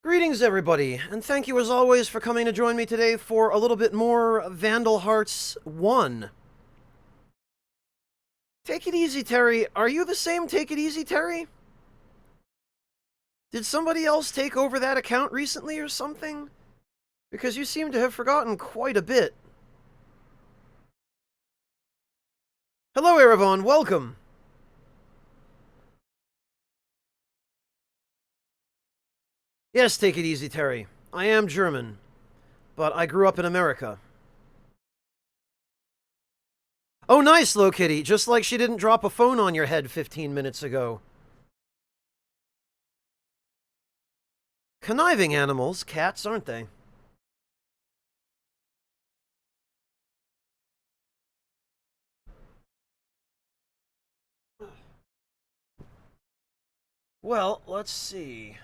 Greetings, everybody, and thank you as always for coming to join me today for a little bit more Vandal Hearts 1. Take it easy, Terry. Are you the same Take It Easy, Terry? Did somebody else take over that account recently or something? Because you seem to have forgotten quite a bit. Hello, Erevan, welcome! Yes, take it easy, Terry. I am German, but I grew up in America. Oh, nice, Low Kitty, just like she didn't drop a phone on your head 15 minutes ago. Conniving animals, cats, aren't they? Well, let's see.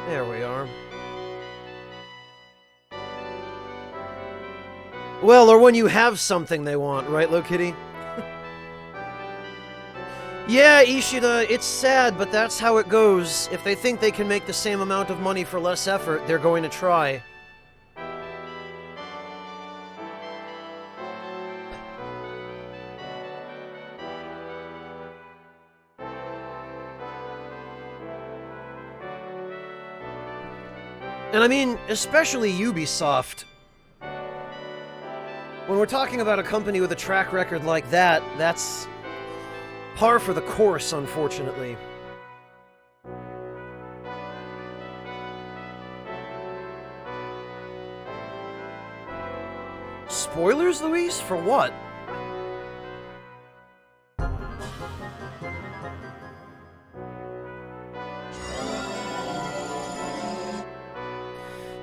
There we are. Well, or when you have something they want, right, Low Kitty? Yeah, Ishida, it's sad, but that's how it goes. If they think they can make the same amount of money for less effort, they're going to try. And I mean, especially Ubisoft. When we're talking about a company with a track record like that, that's par for the course, unfortunately. Spoilers, Luis? For what?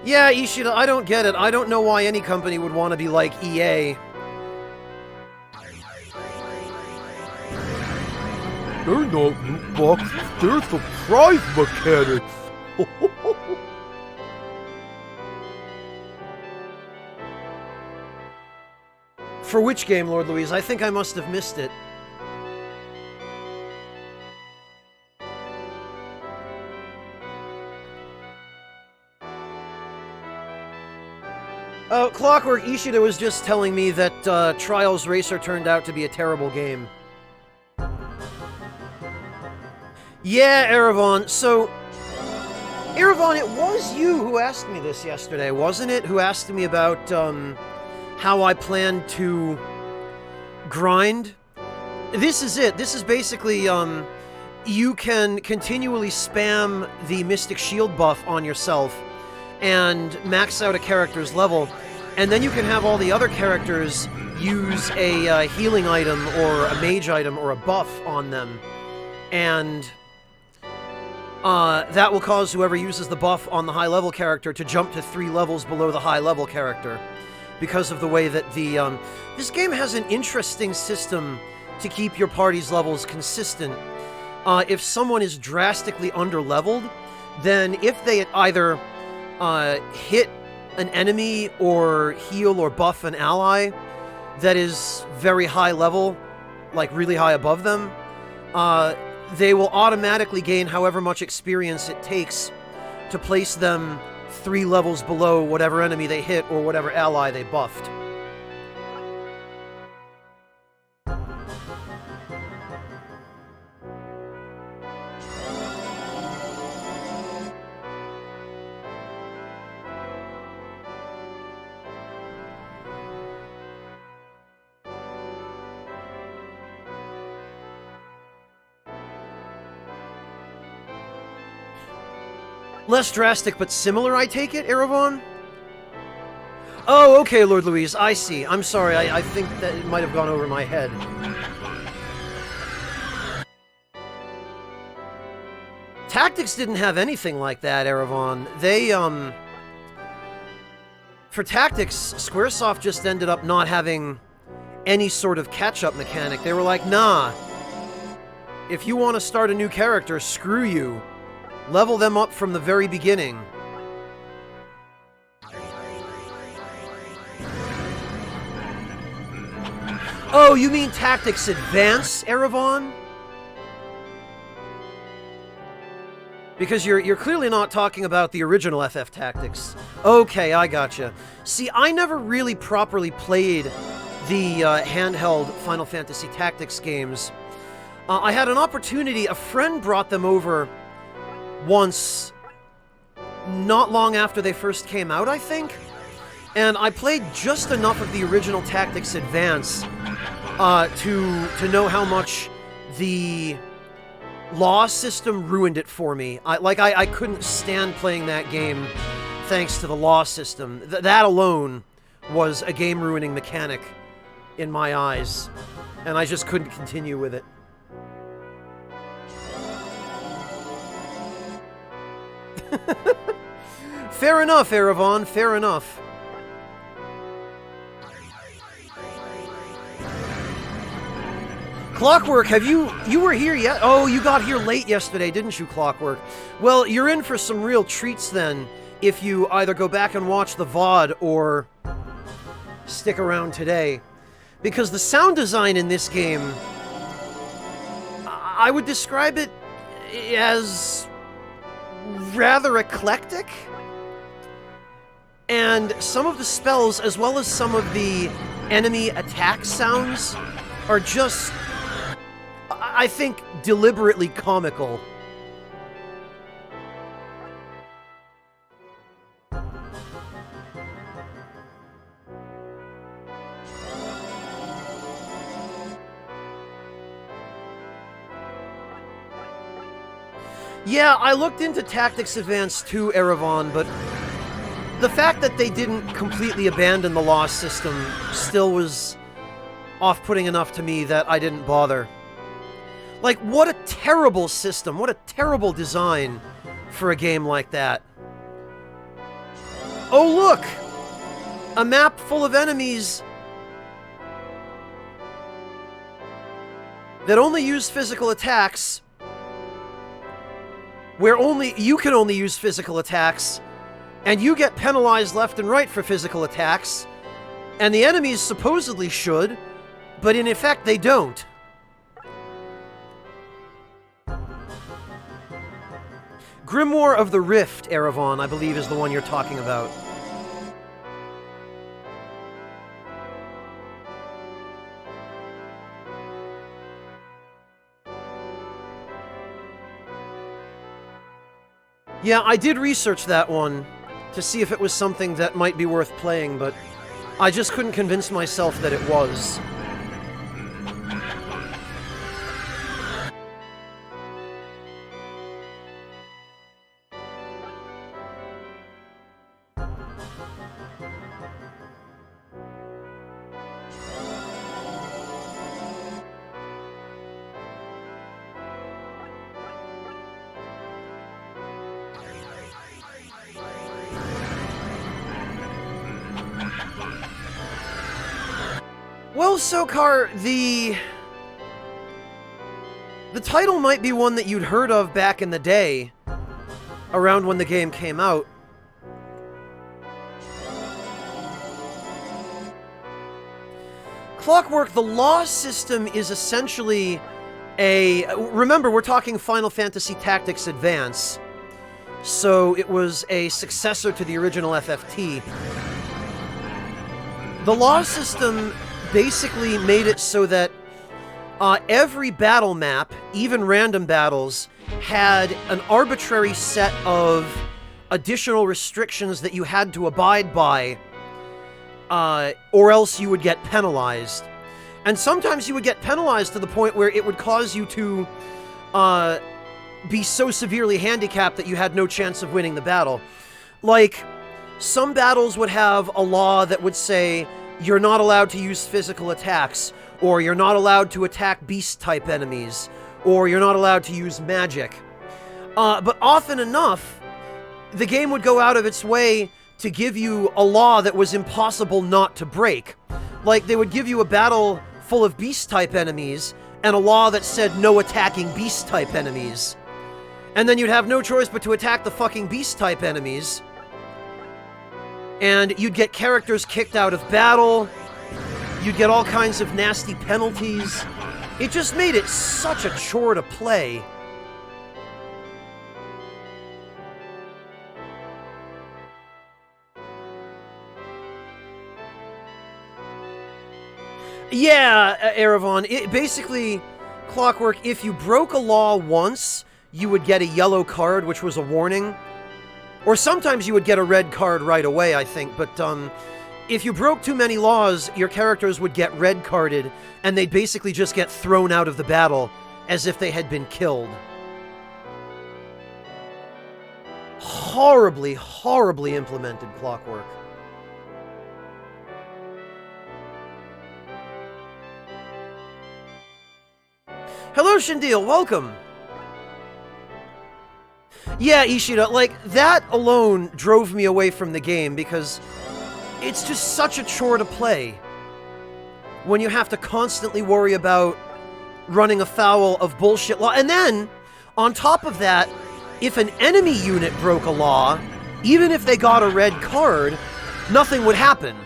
Yeah, Ishida, I don't get it. I don't know why any company would want to be like EA. They're not loot boxes, they're surprise mechanics! For which game, Lord Louise? I think I must have missed it. Oh, Clockwork, Ishida was just telling me that Trials Racer turned out to be a terrible game. Yeah, Erevan, so... Erevan, it was you who asked me this yesterday, wasn't it? Who asked me about, how I plan to grind? This is it. This is basically, you can continually spam the Mystic Shield buff on yourself and max out a character's level, and then you can have all the other characters use a healing item or a mage item or a buff on them, and that will cause whoever uses the buff on the high-level character to jump to 3 levels below the high-level character, because of the way that the, this game has an interesting system to keep your party's levels consistent. If someone is drastically under-leveled, then if they either hit an enemy or heal or buff an ally that is very high level, like really high above them, they will automatically gain however much experience it takes to place them 3 levels below whatever enemy they hit or whatever ally they buffed. Less drastic but similar, I take it, Erevan? Oh, okay, Lord Louise, I see. I'm sorry, I think that it might have gone over my head. Tactics didn't have anything like that, Erevan. They, for Tactics, Squaresoft just ended up not having any sort of catch-up mechanic. They were like, nah, if you want to start a new character, screw you. Level them up from the very beginning. Oh, you mean Tactics Advance, Erevan? Because you're clearly not talking about the original FF Tactics. Okay, I gotcha. See, I never really properly played the handheld Final Fantasy Tactics games. I had an opportunity, a friend brought them over once, not long after they first came out, I think? And I played just enough of the original Tactics Advance to know how much the law system ruined it for me. I couldn't stand playing that game thanks to the law system. That alone was a game-ruining mechanic in my eyes, and I just couldn't continue with it. Fair enough, Erevan, fair enough. Clockwork, you were here yet? Oh, you got here late yesterday, didn't you, Clockwork? Well, you're in for some real treats then, if you either go back and watch the VOD or stick around today. Because the sound design in this game, I would describe it as rather eclectic. And some of the spells, as well as some of the enemy attack sounds, are just, I think, deliberately comical. Yeah, I looked into Tactics Advance 2, Erevan, but the fact that they didn't completely abandon the law system still was off-putting enough to me that I didn't bother. Like, what a terrible system, what a terrible design for a game like that. Oh look! A map full of enemies that only use physical attacks, where you can only use physical attacks, and you get penalized left and right for physical attacks, and the enemies supposedly should, but in effect they don't. Grimoire of the Rift, Erevan, I believe is the one you're talking about. Yeah, I did research that one to see if it was something that might be worth playing, but I just couldn't convince myself that it was. Well, Sokar, the title might be one that you'd heard of back in the day, around when the game came out. Clockwork, the law system is essentially remember, we're talking Final Fantasy Tactics Advance, so it was a successor to the original FFT. The law system basically made it so that every battle map, even random battles, had an arbitrary set of additional restrictions that you had to abide by, or else you would get penalized. And sometimes you would get penalized to the point where it would cause you to be so severely handicapped that you had no chance of winning the battle. Like, some battles would have a law that would say, you're not allowed to use physical attacks, or you're not allowed to attack beast-type enemies, or you're not allowed to use magic. But often enough, the game would go out of its way to give you a law that was impossible not to break. Like, they would give you a battle full of beast-type enemies, and a law that said no attacking beast-type enemies. And then you'd have no choice but to attack the fucking beast-type enemies, and you'd get characters kicked out of battle, You'd get all kinds of nasty penalties. It just made it such a chore to play. Yeah, Erevan, basically, Clockwork, if you broke a law once, you would get a yellow card, which was a warning. Or sometimes you would get a red card right away, I think, but, if you broke too many laws, your characters would get red carded, and they'd basically just get thrown out of the battle as if they had been killed. Horribly, horribly implemented, Clockwork. Hello, Shindeal, welcome! Yeah, Ishida, like, that alone drove me away from the game, because it's just such a chore to play. When you have to constantly worry about running afoul of bullshit law. And then, on top of that, if an enemy unit broke a law, even if they got a red card, nothing would happen.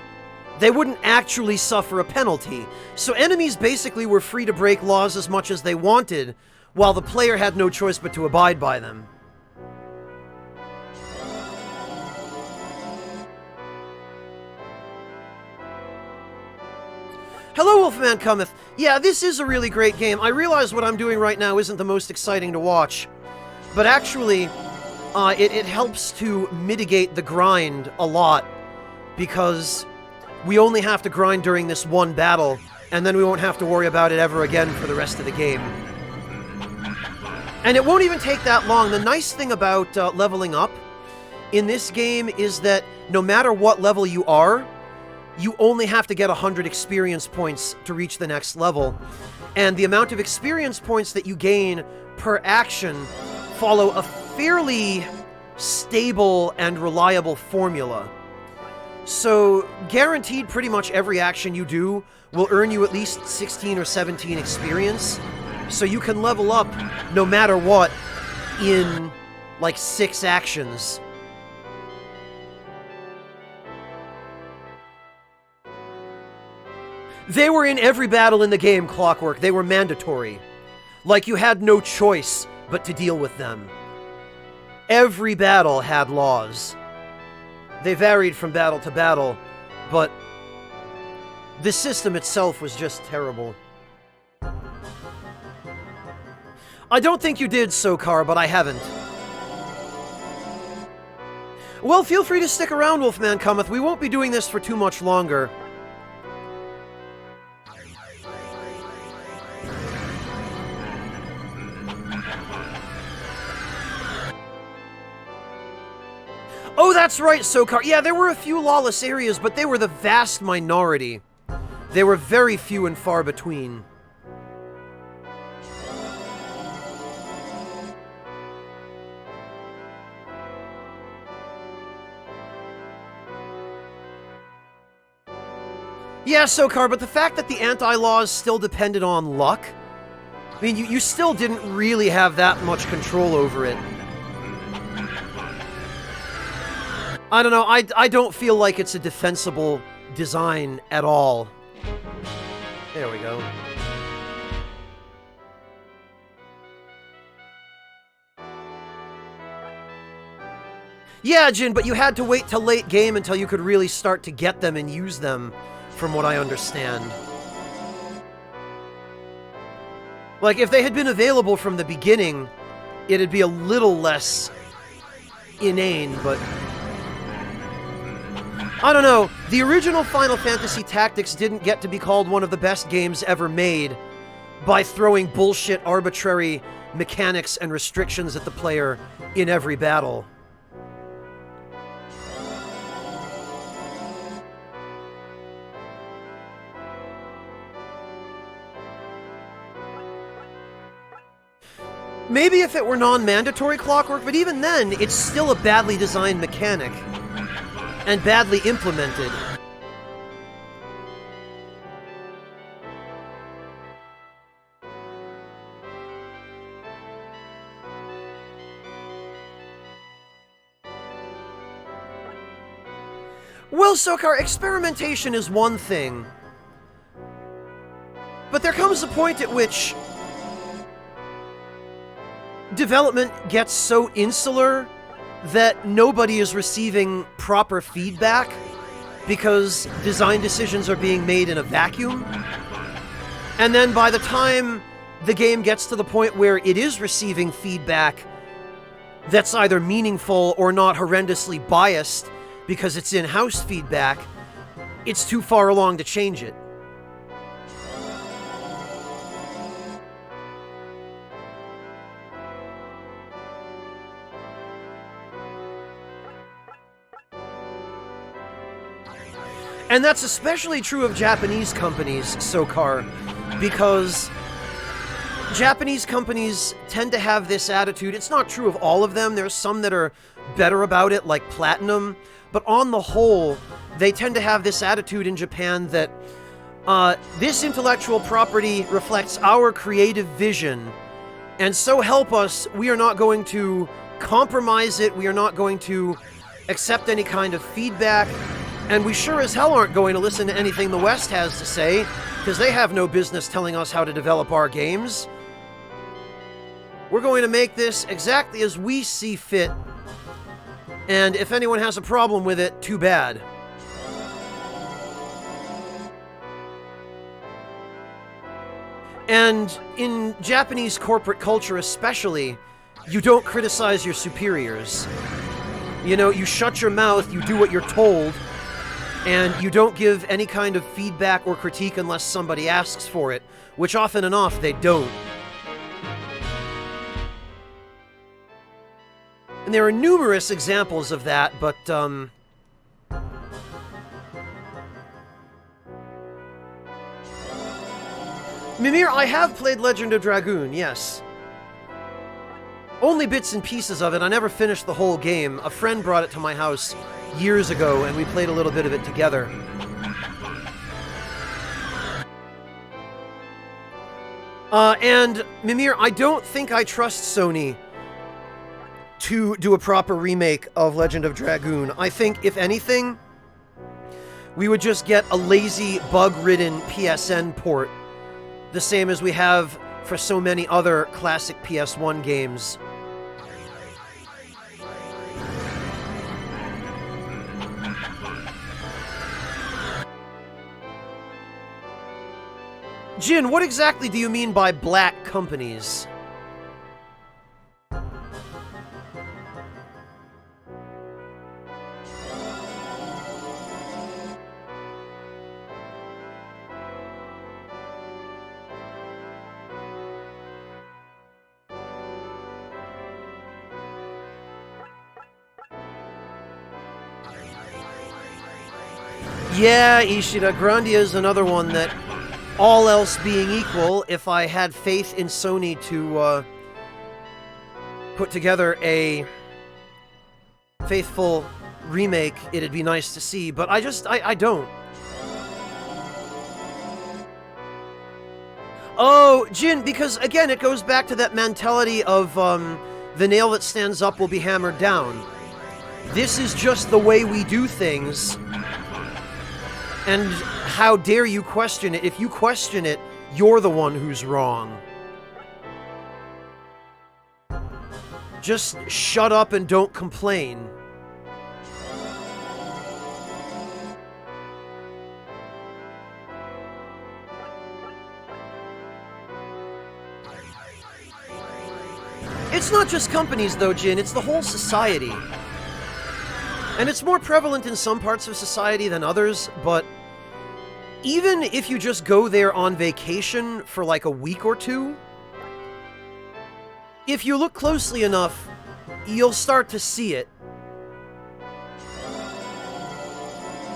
They wouldn't actually suffer a penalty. So enemies basically were free to break laws as much as they wanted, while the player had no choice but to abide by them. Hello, Wolfman Cometh. Yeah, this is a really great game. I realize what I'm doing right now isn't the most exciting to watch, but actually, it helps to mitigate the grind a lot, because we only have to grind during this one battle, and then we won't have to worry about it ever again for the rest of the game. And it won't even take that long. The nice thing about leveling up in this game is that no matter what level you are, you only have to get 100 experience points to reach the next level. And the amount of experience points that you gain per action follow a fairly stable and reliable formula. So, guaranteed pretty much every action you do will earn you at least 16 or 17 experience. So you can level up no matter what in, like, 6 actions. They were in every battle in the game, Clockwork. They were mandatory. Like, you had no choice but to deal with them. Every battle had laws. They varied from battle to battle, but the system itself was just terrible. I don't think you did, Sokar, but I haven't. Well, feel free to stick around, Wolfman Cometh. We won't be doing this for too much longer. Oh, that's right, Sokar. Yeah, there were a few lawless areas, but they were the vast minority. They were very few and far between. Yeah, Sokar, but the fact that the anti-laws still depended on luck, I mean, you still didn't really have that much control over it. I don't know, I don't feel like it's a defensible design at all. There we go. Yeah, Jin, but you had to wait till late game until you could really start to get them and use them, from what I understand. Like, if they had been available from the beginning, it'd be a little less inane, but I don't know. The original Final Fantasy Tactics didn't get to be called one of the best games ever made by throwing bullshit, arbitrary mechanics and restrictions at the player in every battle. Maybe if it were non-mandatory, Clockwork, but even then, it's still a badly designed mechanic. And badly implemented. Well, Sokar, experimentation is one thing, But there comes a point at which development gets so insular that nobody is receiving proper feedback because design decisions are being made in a vacuum. And then by the time the game gets to the point where it is receiving feedback that's either meaningful or not horrendously biased because it's in-house feedback, it's too far along to change it. And that's especially true of Japanese companies, Sokar, because Japanese companies tend to have this attitude. It's not true of all of them. There's some that are better about it, like Platinum, but on the whole, they tend to have this attitude in Japan that this intellectual property reflects our creative vision, and so help us, we are not going to compromise it, we are not going to accept any kind of feedback, and we sure as hell aren't going to listen to anything the West has to say, because they have no business telling us how to develop our games. We're going to make this exactly as we see fit, and if anyone has a problem with it, too bad. And in Japanese corporate culture especially, you don't criticize your superiors. You know, you shut your mouth, you do what you're told, and you don't give any kind of feedback or critique unless somebody asks for it, which often enough they don't. And there are numerous examples of that, but, Mimir, I have played Legend of Dragoon, yes. Only bits and pieces of it. I never finished the whole game. A friend brought it to my house years ago, and we played a little bit of it together. And, Mimir, I don't think I trust Sony to do a proper remake of Legend of Dragoon. I think, if anything, we would just get a lazy, bug-ridden PSN port, the same as we have for so many other classic PS1 games. Jin, what exactly do you mean by black companies? Yeah, Ishida, Grandia is another one that, all else being equal, if I had faith in Sony to put together a faithful remake, it'd be nice to see, but I don't. Oh, Jin, because again, it goes back to that mentality of the nail that stands up will be hammered down. This is just the way we do things. And how dare you question it? If you question it, you're the one who's wrong. Just shut up and don't complain. It's not just companies, though, Jin. It's the whole society. And it's more prevalent in some parts of society than others, but even if you just go there on vacation for like a week or two, if you look closely enough, you'll start to see it.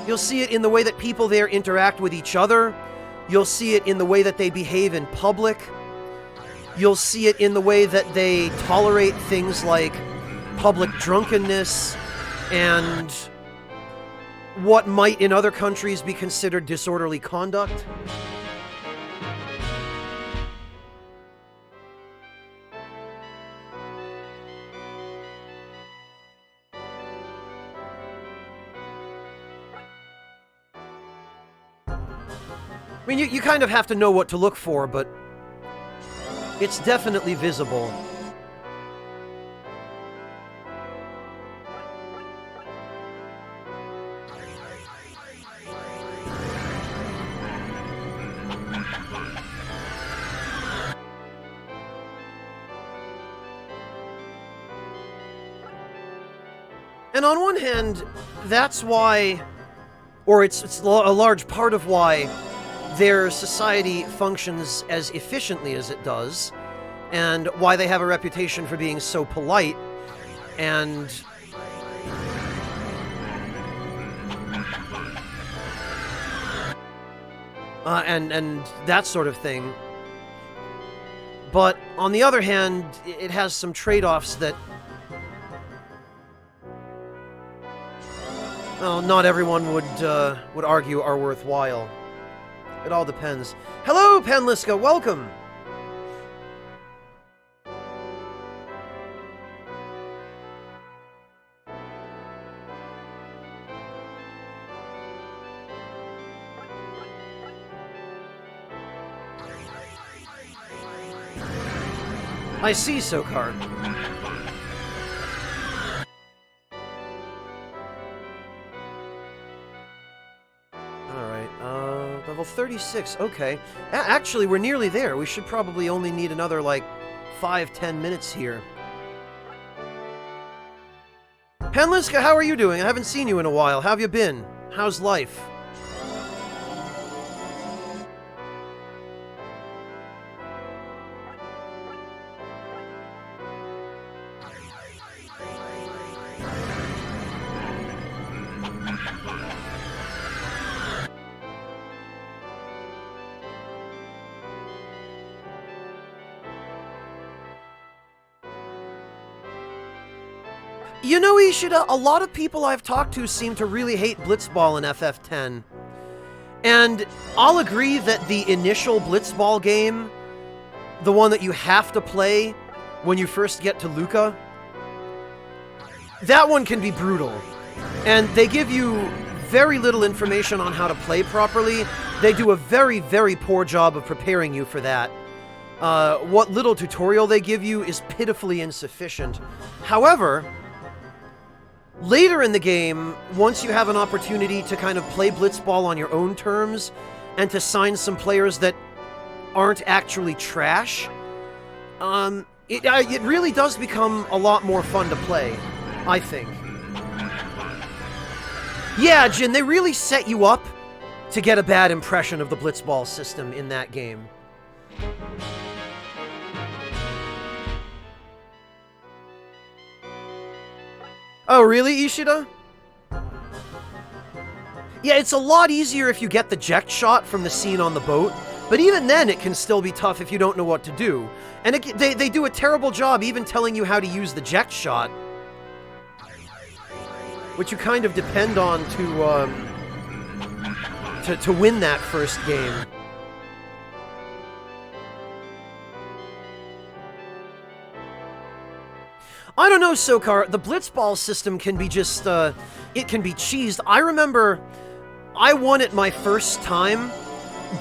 You'll see it in the way that people there interact with each other. You'll see it in the way that they behave in public. You'll see it in the way that they tolerate things like public drunkenness and what might in other countries be considered disorderly conduct. mean, you kind of have to know what to look for, but it's definitely visible. And on one hand, that's why, or it's a large part of why their society functions as efficiently as it does, and why they have a reputation for being so polite, and that sort of thing. But on the other hand, it has some trade-offs that, well, not everyone would argue are worthwhile. It all depends. Hello, Penliska, welcome! I see, Sokar. Level 36, okay. Actually, we're nearly there. We should probably only need another, like, 5-10 minutes here. Penliska, how are you doing? I haven't seen you in a while. How have you been? How's life? You know, Ishida, a lot of people I've talked to seem to really hate Blitzball in FF10. And I'll agree that the initial Blitzball game, the one that you have to play when you first get to Luca, that one can be brutal. And they give you very little information on how to play properly. They do a very, very poor job of preparing you for that. What little tutorial they give you is pitifully insufficient. However, later in the game, once you have an opportunity to kind of play Blitzball on your own terms, and to sign some players that aren't actually trash, it really does become a lot more fun to play, I think. Yeah, Jin, they really set you up to get a bad impression of the Blitzball system in that game. Oh, really, Ishida? Yeah, it's a lot easier if you get the eject shot from the scene on the boat, but even then it can still be tough if you don't know what to do. And they do a terrible job even telling you how to use the eject shot, which you kind of depend on to win that first game. I don't know, Sokar. The Blitzball system can be just, it can be cheesed. I remember I won it my first time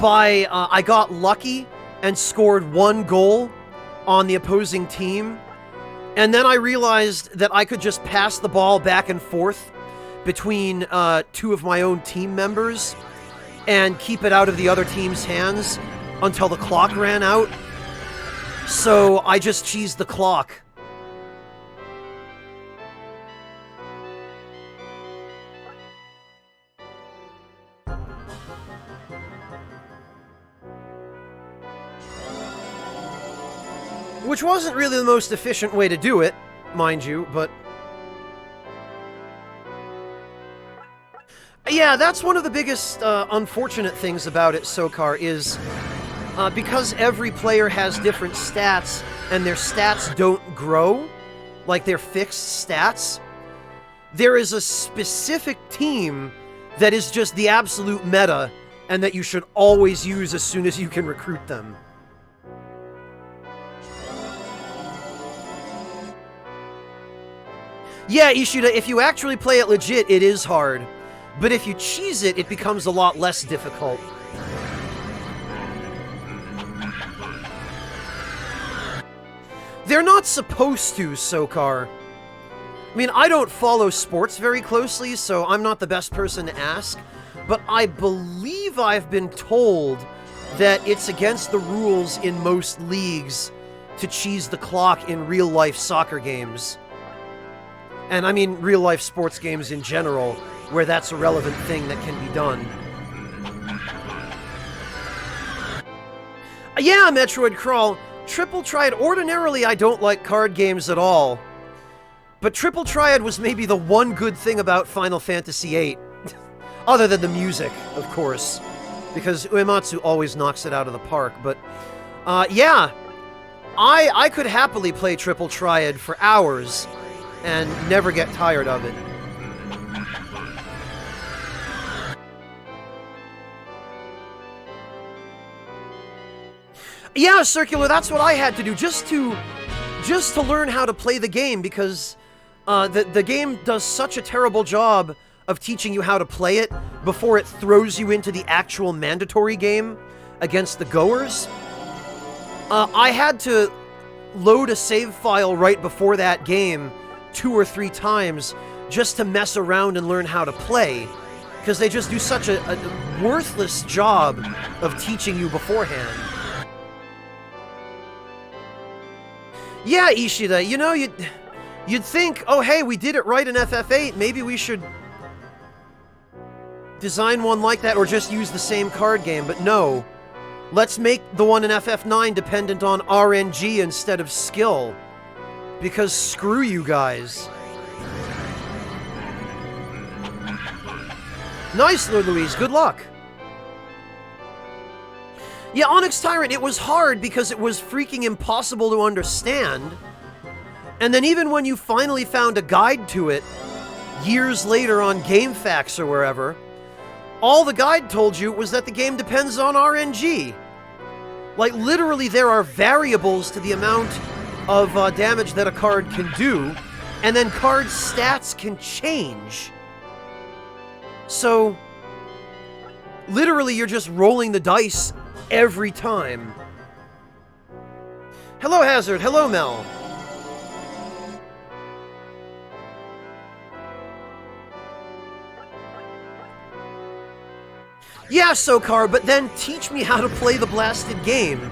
by, I got lucky and scored 1 goal on the opposing team. And then I realized that I could just pass the ball back and forth between 2 of my own team members and keep it out of the other team's hands until the clock ran out. So I just cheesed the clock. Which wasn't really the most efficient way to do it, mind you, but... yeah, that's one of the biggest unfortunate things about it, Sokar, is because every player has different stats, and their stats don't grow, like they're fixed stats, there is a specific team that is just the absolute meta, and that you should always use as soon as you can recruit them. Yeah, Ishida, if you actually play it legit, it is hard. But if you cheese it, it becomes a lot less difficult. They're not supposed to, Sokar. I mean, I don't follow sports very closely, so I'm not the best person to ask, but I believe I've been told that it's against the rules in most leagues to cheese the clock in real-life soccer games. And I mean real-life sports games in general, where that's a relevant thing that can be done. Yeah, Metroid Crawl, Triple Triad, ordinarily I don't like card games at all. But Triple Triad was maybe the one good thing about Final Fantasy VIII. Other than the music, of course. Because Uematsu always knocks it out of the park. But, yeah. I could happily play Triple Triad for hours and never get tired of it. Yeah, Circular, that's what I had to do, just to learn how to play the game, because the game does such a terrible job of teaching you how to play it before it throws you into the actual mandatory game against the goers. I had to load a save file right before that game 2 or 3 times just to mess around and learn how to play, because they just do such a worthless job of teaching you beforehand. Yeah, Ishida, you know, you'd think, oh hey, we did it right in FF8, maybe we should design one like that or just use the same card game, but no. Let's make the one in FF9 dependent on RNG instead of skill. Because screw you guys. Nice, Lord Louise, good luck. Yeah, Onyx Tyrant, it was hard because it was freaking impossible to understand. And then even when you finally found a guide to it, years later on GameFAQs or wherever, all the guide told you was that the game depends on RNG. Like, literally, there are variables to the amount of damage that a card can do, and then card stats can change. So, literally, you're just rolling the dice every time. Hello, Hazard. Hello, Mel. Yeah, Sokar, but then teach me how to play the blasted game.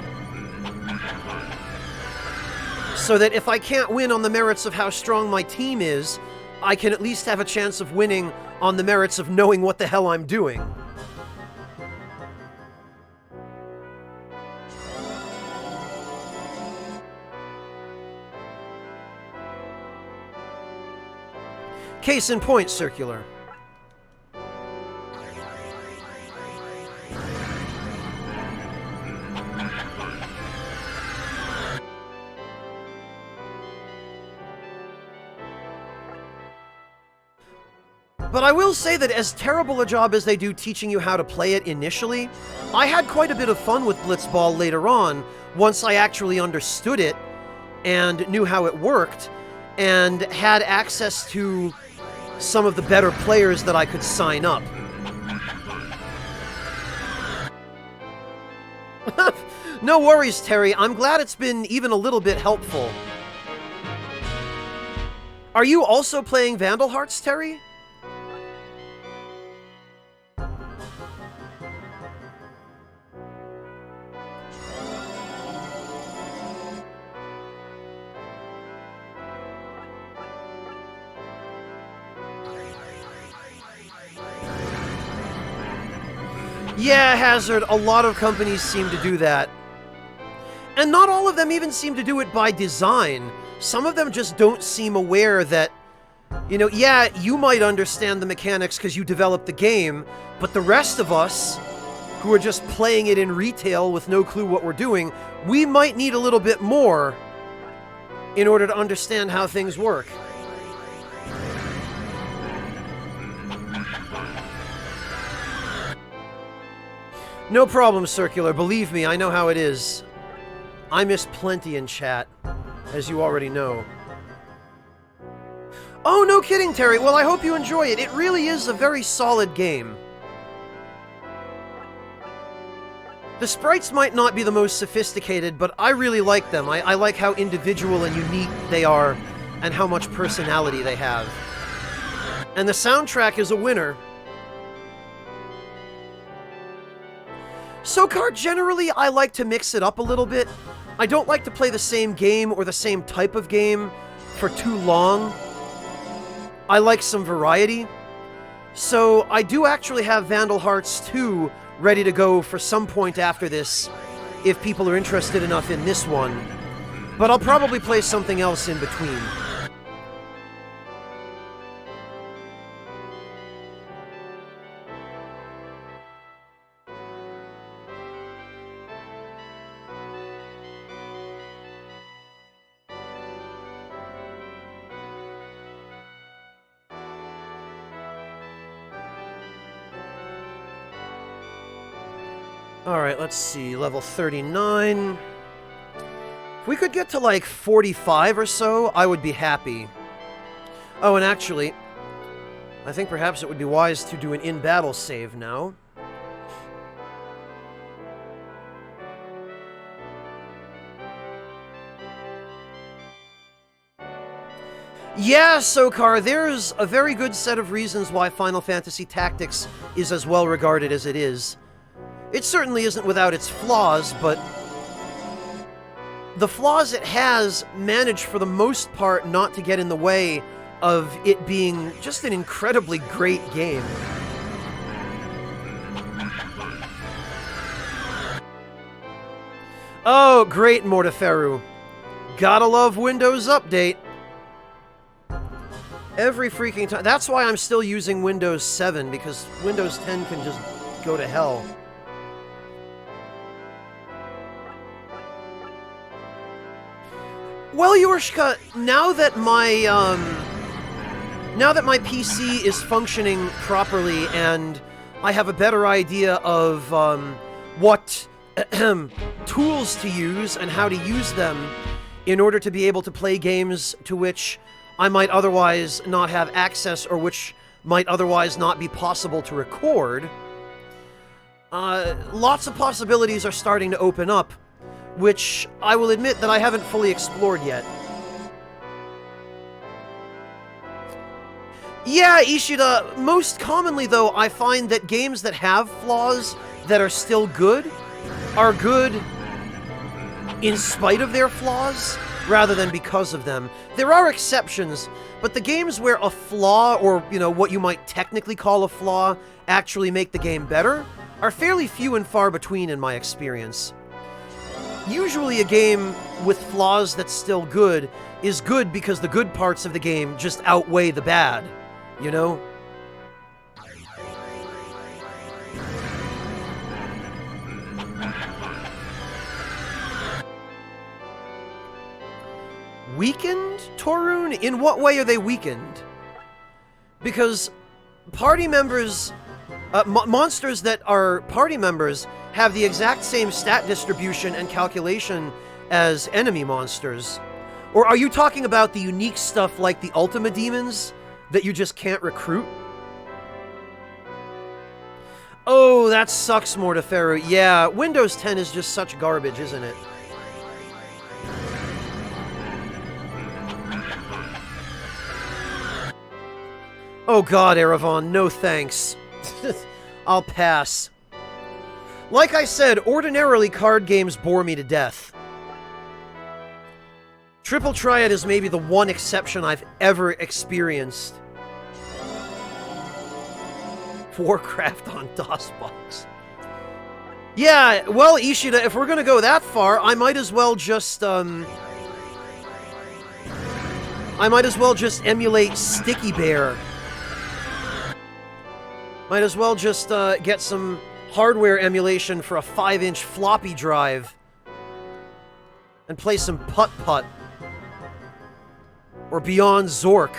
So that if I can't win on the merits of how strong my team is, I can at least have a chance of winning on the merits of knowing what the hell I'm doing. Case in point, Circular. But I will say that as terrible a job as they do teaching you how to play it initially, I had quite a bit of fun with Blitzball later on, once I actually understood it and knew how it worked, and had access to some of the better players that I could sign up. No worries, Terry. I'm glad it's been even a little bit helpful. Are you also playing Vandal Hearts, Terry? Yeah, Hazard, a lot of companies seem to do that. And not all of them even seem to do it by design. Some of them just don't seem aware that, you know, yeah, you might understand the mechanics because you developed the game, but the rest of us, who are just playing it in retail with no clue what we're doing, we might need a little bit more in order to understand how things work. No problem, Circular. Believe me, I know how it is. I miss plenty in chat, as you already know. Oh, no kidding, Terry. Well, I hope you enjoy it. It really is a very solid game. The sprites might not be the most sophisticated, but I really like them. I like how individual and unique they are, and how much personality they have. And the soundtrack is a winner. SOCAR, generally, I like to mix it up a little bit. I don't like to play the same game or the same type of game for too long. I like some variety. So I do actually have Vandal Hearts 2 ready to go for some point after this, if people are interested enough in this one. But I'll probably play something else in between. Alright, let's see, level 39. If we could get to like 45 or so, I would be happy. Oh, and actually, I think perhaps it would be wise to do an in-battle save now. Yeah, SOCAR, there's a very good set of reasons why Final Fantasy Tactics is as well regarded as it is. It certainly isn't without its flaws, but the flaws it has manage for the most part not to get in the way of it being just an incredibly great game. Oh, great, Mortiferu. Gotta love Windows Update. Every freaking time. That's why I'm still using Windows 7, because Windows 10 can just go to hell. Well, Yorshka, now that my PC is functioning properly and I have a better idea of what tools to use and how to use them in order to be able to play games to which I might otherwise not have access or which might otherwise not be possible to record, lots of possibilities are starting to open up, which I will admit that I haven't fully explored yet. Yeah, Ishida, most commonly though, I find that games that have flaws that are still good are good in spite of their flaws, rather than because of them. There are exceptions, but the games where a flaw, or, you know, what you might technically call a flaw, actually make the game better, are fairly few and far between in my experience. Usually a game with flaws that's still good is good because the good parts of the game just outweigh the bad, you know? Weakened, Torun? In what way are they weakened? Because party members, monsters that are party members have the exact same stat distribution and calculation as enemy monsters. Or are you talking about the unique stuff like the Ultima Demons that you just can't recruit? Oh, that sucks, Mortiferu. Yeah, Windows 10 is just such garbage, isn't it? Oh god, Erevan, no thanks. I'll pass. Like I said, ordinarily card games bore me to death. Triple Triad is maybe the one exception I've ever experienced. Warcraft on DOSBox. Yeah, well, Ishida, if we're gonna go that far, I might as well just emulate Sticky Bear. Might as well just get some hardware emulation for a 5-inch floppy drive and play some Putt-Putt or Beyond Zork.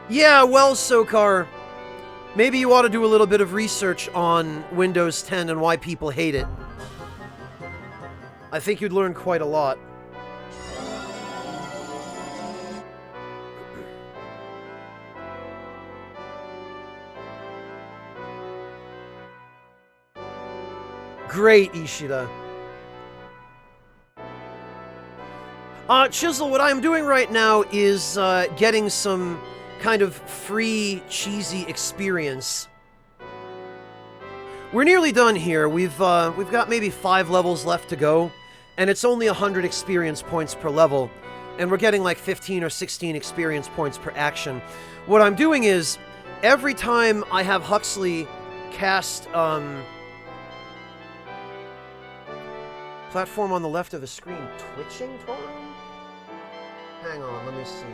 Yeah, well, SOCAR, maybe you ought to do a little bit of research on Windows 10 and why people hate it. I think you'd learn quite a lot. Great, Ishida. Chisel, what I'm doing right now is getting some kind of free, cheesy experience. We're nearly done here. We've got maybe 5 levels left to go, and it's only 100 experience points per level, and we're getting like 15 or 16 experience points per action. What I'm doing is, every time I have Huxley cast, platform on the left of the screen twitching, Torin? Hang on, let me see.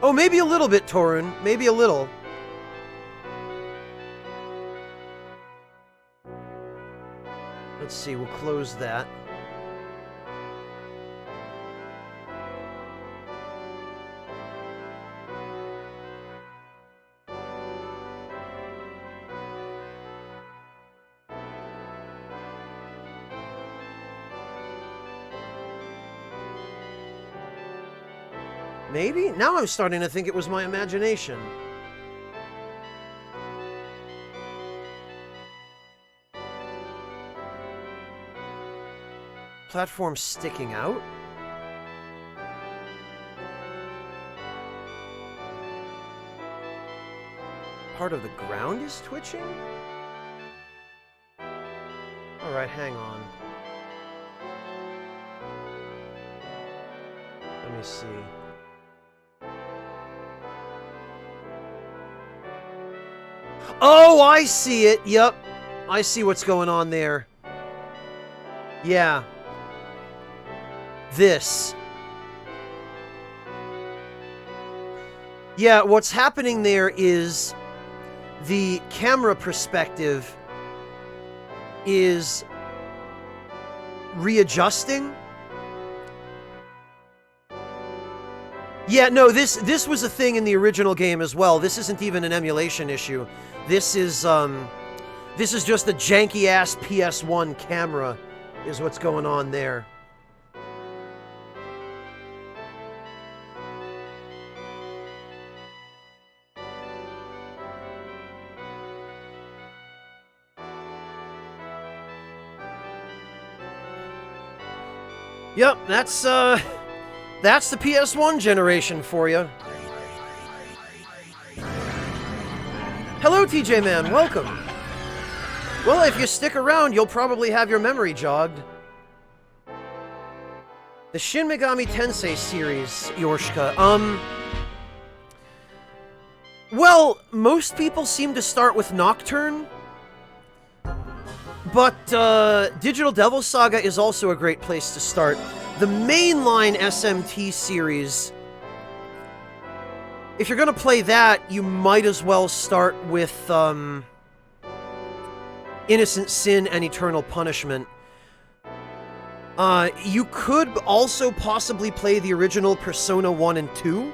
Oh, maybe a little bit, Torin. Maybe a little. Let's see, we'll close that. Maybe? Now I'm starting to think it was my imagination. Platform sticking out? Part of the ground is twitching? Alright, hang on. Let me see. Oh, I see it. Yep. I see what's going on there. Yeah. This. Yeah, what's happening there is the camera perspective is readjusting. Yeah, no, this was a thing in the original game as well. This isn't even an emulation issue. This is just a janky-ass PS1 camera, is what's going on there. Yep, that's the PS1 generation for you. Hello, TJ Man, welcome. Well, if you stick around, you'll probably have your memory jogged. The Shin Megami Tensei series, Yorshka, well, most people seem to start with Nocturne, but Digital Devil Saga is also a great place to start. The mainline SMT series, if you're gonna play that, you might as well start with Innocent Sin and Eternal Punishment. You could also possibly play the original Persona 1 and 2,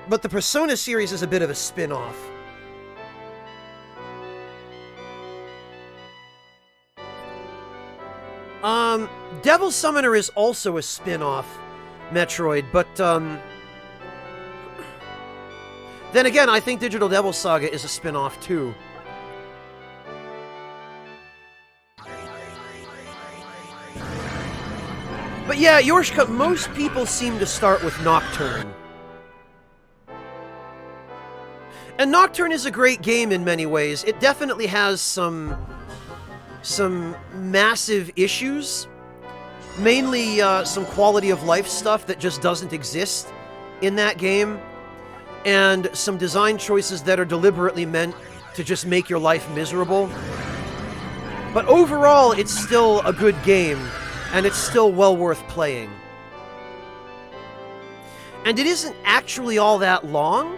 but the Persona series is a bit of a spin-off. Devil Summoner is also a spin-off Metroid, but, then again, I think Digital Devil Saga is a spin-off, too. But yeah, Yorshka, most people seem to start with Nocturne. And Nocturne is a great game in many ways. It definitely has some massive issues. Mainly some quality of life stuff that just doesn't exist in that game. And some design choices that are deliberately meant to just make your life miserable. But overall, it's still a good game, and it's still well worth playing. And it isn't actually all that long.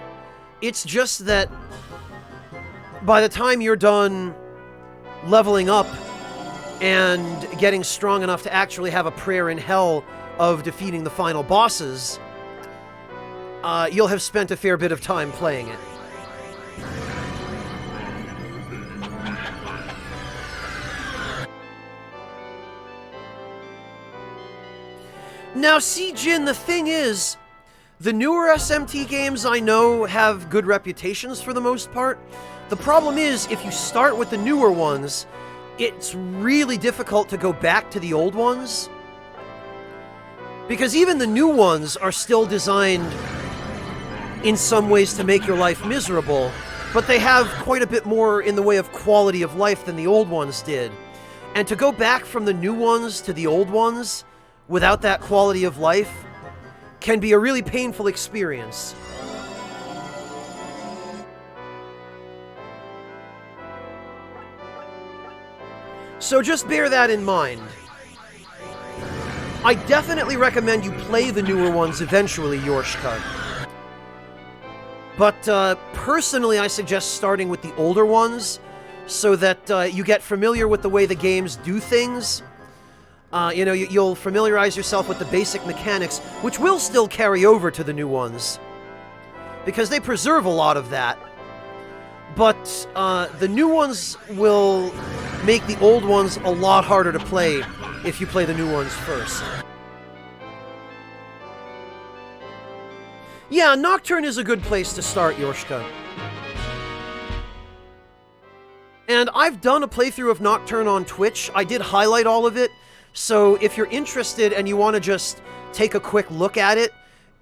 It's just that by the time you're done leveling up and getting strong enough to actually have a prayer in hell of defeating the final bosses, you'll have spent a fair bit of time playing it. Now, see, Jin, the thing is, the newer SMT games I know have good reputations for the most part. The problem is, if you start with the newer ones, it's really difficult to go back to the old ones. Because even the new ones are still designed in some ways to make your life miserable, but they have quite a bit more in the way of quality of life than the old ones did. And to go back from the new ones to the old ones without that quality of life can be a really painful experience. So just bear that in mind. I definitely recommend you play the newer ones eventually, Yorshka. But personally, I suggest starting with the older ones so that you get familiar with the way the games do things. You'll familiarize yourself with the basic mechanics, which will still carry over to the new ones, because they preserve a lot of that. But the new ones will make the old ones a lot harder to play if you play the new ones first. Yeah, Nocturne is a good place to start, Yorshka. And I've done a playthrough of Nocturne on Twitch. I did highlight all of it. So if you're interested and you want to just take a quick look at it,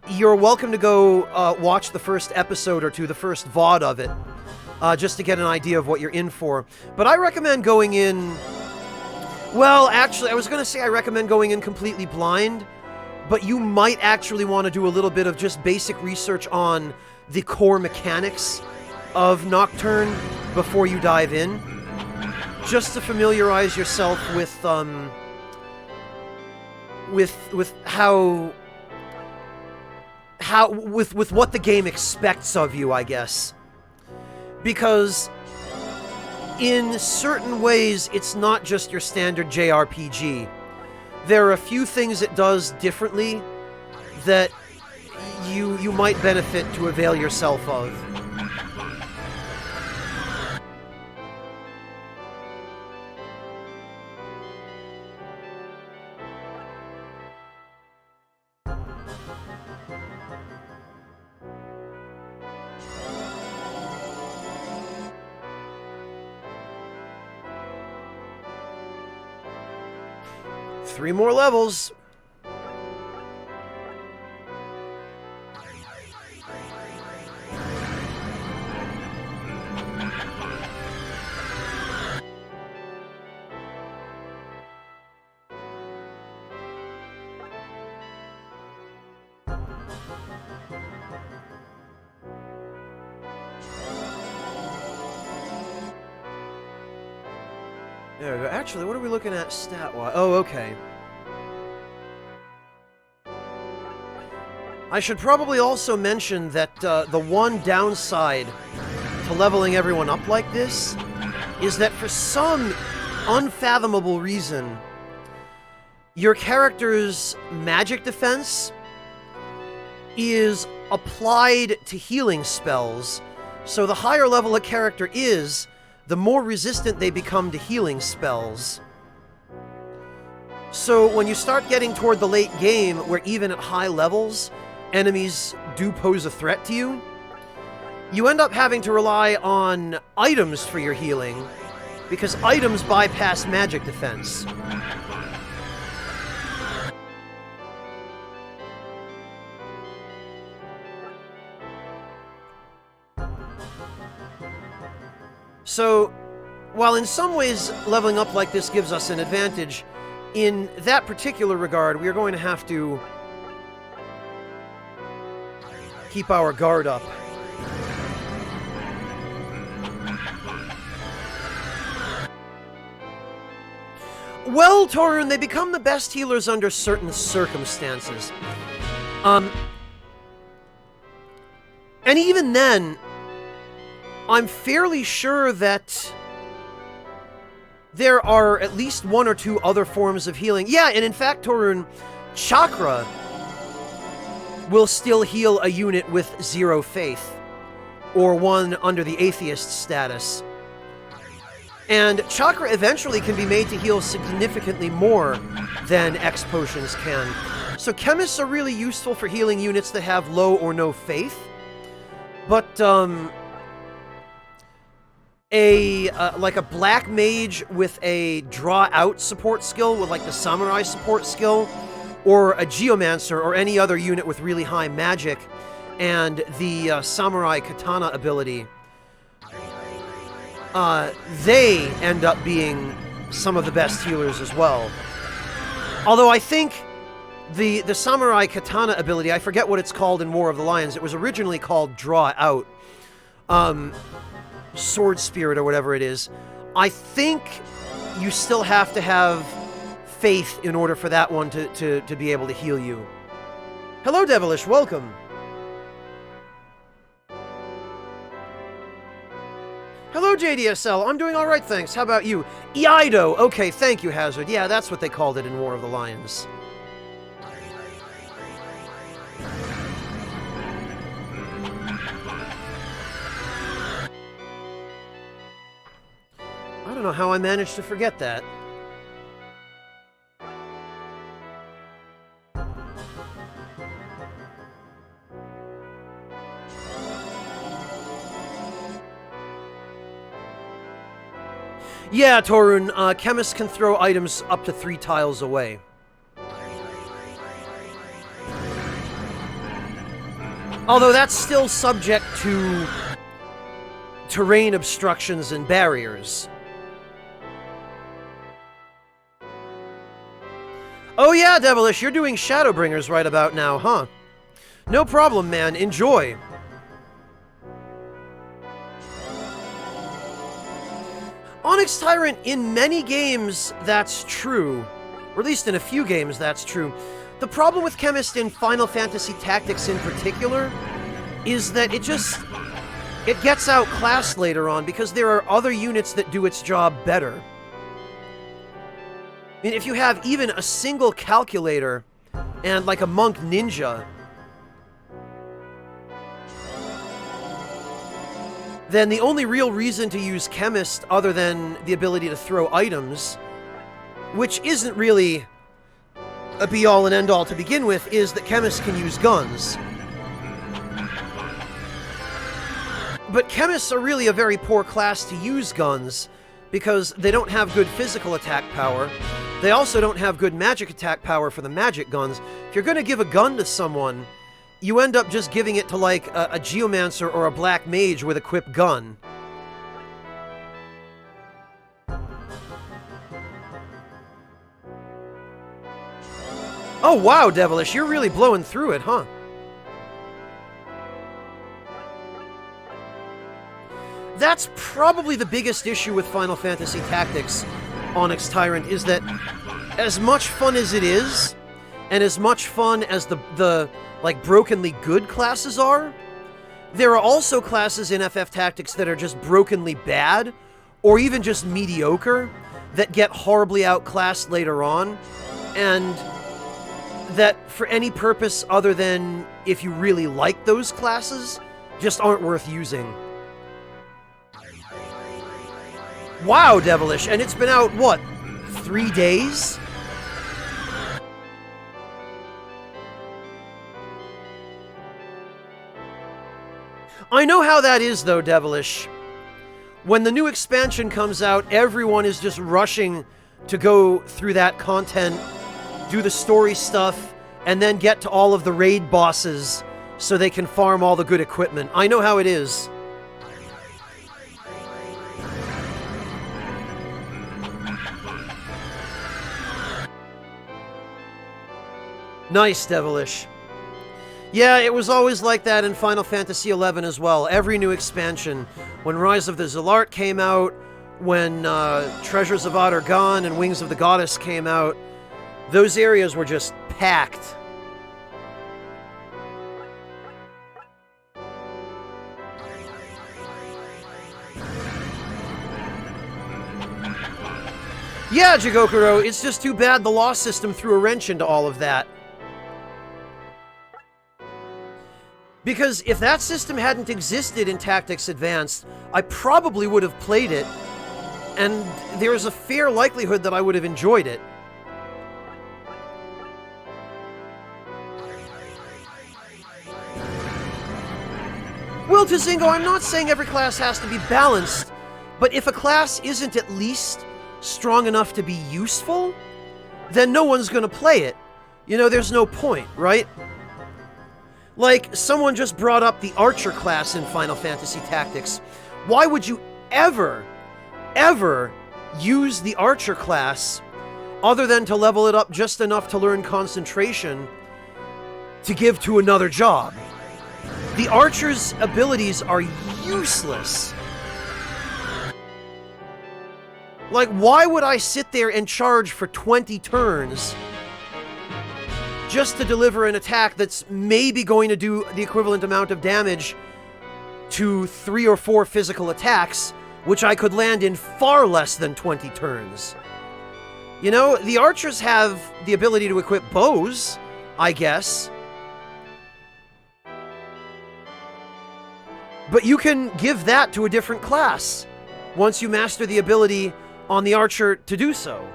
you're welcome to go watch the first episode or two, the first VOD of it, just to get an idea of what you're in for. But I recommend going in... Well, actually, I was going to say I recommend going in completely blind, but you might actually want to do a little bit of just basic research on the core mechanics of Nocturne before you dive in, just to familiarize yourself with what the game expects of you, I guess. Because in certain ways, it's not just your standard JRPG. There are a few things it does differently that you might benefit to avail yourself of. Three more levels. There we go. Actually, what are we looking at stat-wise? Oh, okay. I should probably also mention that the one downside to leveling everyone up like this is that for some unfathomable reason, your character's magic defense is applied to healing spells. So the higher level a character is, the more resistant they become to healing spells. So when you start getting toward the late game, where even at high levels, enemies do pose a threat to you, you end up having to rely on items for your healing, because items bypass magic defense. So, while in some ways leveling up like this gives us an advantage, in that particular regard, we are going to have to keep our guard up. Well, Torun, they become the best healers under certain circumstances. And even then, I'm fairly sure that there are at least one or two other forms of healing. Yeah, and in fact, Torun, Chakra will still heal a unit with 0 faith, or one under the atheist status. And Chakra eventually can be made to heal significantly more than X potions can. So chemists are really useful for healing units that have low or no faith. But, like a black mage with a draw out support skill, with like the samurai support skill, or a geomancer or any other unit with really high magic, and the samurai katana ability, they end up being some of the best healers as well. Although I think the samurai katana ability, I forget what it's called in War of the Lions. It was originally called Draw Out. Sword Spirit or whatever it is. I think you still have to have faith in order for that one to be able to heal you. Hello, Devilish. Welcome. Hello, JDSL. I'm doing all right, thanks. How about you? Iaido. Okay, thank you, Hazard. Yeah, that's what they called it in War of the Lions. I don't know how I managed to forget that. Yeah, Torun, chemists can throw items up to 3 tiles away. Although that's still subject to terrain obstructions and barriers. Oh yeah, Devilish, you're doing Shadowbringers right about now, huh? No problem, man. Enjoy. Onyx Tyrant, in many games, that's true. Or at least in a few games, that's true. The problem with Chemist in Final Fantasy Tactics in particular is that it gets outclassed later on because there are other units that do its job better. I mean, if you have even a single calculator and like a monk ninja, then the only real reason to use Chemist other than the ability to throw items, which isn't really a be-all and end-all to begin with, is that Chemists can use guns. But Chemists are really a very poor class to use guns because they don't have good physical attack power. They also don't have good magic attack power for the magic guns. If you're going to give a gun to someone, you end up just giving it to, like, a geomancer or a black mage with equipped gun. Oh, wow, Devilish, you're really blowing through it, huh? That's probably the biggest issue with Final Fantasy Tactics, Onyx Tyrant, is that as much fun as it is, and as much fun as the like, brokenly good classes are, there are also classes in FF Tactics that are just brokenly bad, or even just mediocre, that get horribly outclassed later on, and that for any purpose other than if you really like those classes, just aren't worth using. Wow, Devilish, and it's been out, what, 3 days? I know how that is, though, Devilish. When the new expansion comes out, everyone is just rushing to go through that content, do the story stuff, and then get to all of the raid bosses so they can farm all the good equipment. I know how it is. Nice, Devilish. Yeah, it was always like that in Final Fantasy XI as well. Every new expansion. When Rise of the Zilart came out, when Treasures of Adargon and Wings of the Goddess came out, those areas were just packed. Yeah, Jigokuro, it's just too bad the law system threw a wrench into all of that. Because if that system hadn't existed in Tactics Advanced, I probably would have played it, and there's a fair likelihood that I would have enjoyed it. Well, Tazingo, I'm not saying every class has to be balanced, but if a class isn't at least strong enough to be useful, then no one's gonna play it. You know, there's no point, right? Like, someone just brought up the Archer class in Final Fantasy Tactics. Why would you ever use the Archer class other than to level it up just enough to learn concentration to give to another job? The Archer's abilities are useless. Like, why would I sit there and charge for 20 turns just to deliver an attack that's maybe going to do the equivalent amount of damage to 3 or 4 physical attacks, which I could land in far less than 20 turns? You know, the archers have the ability to equip bows, I guess. But you can give that to a different class once you master the ability on the archer to do so.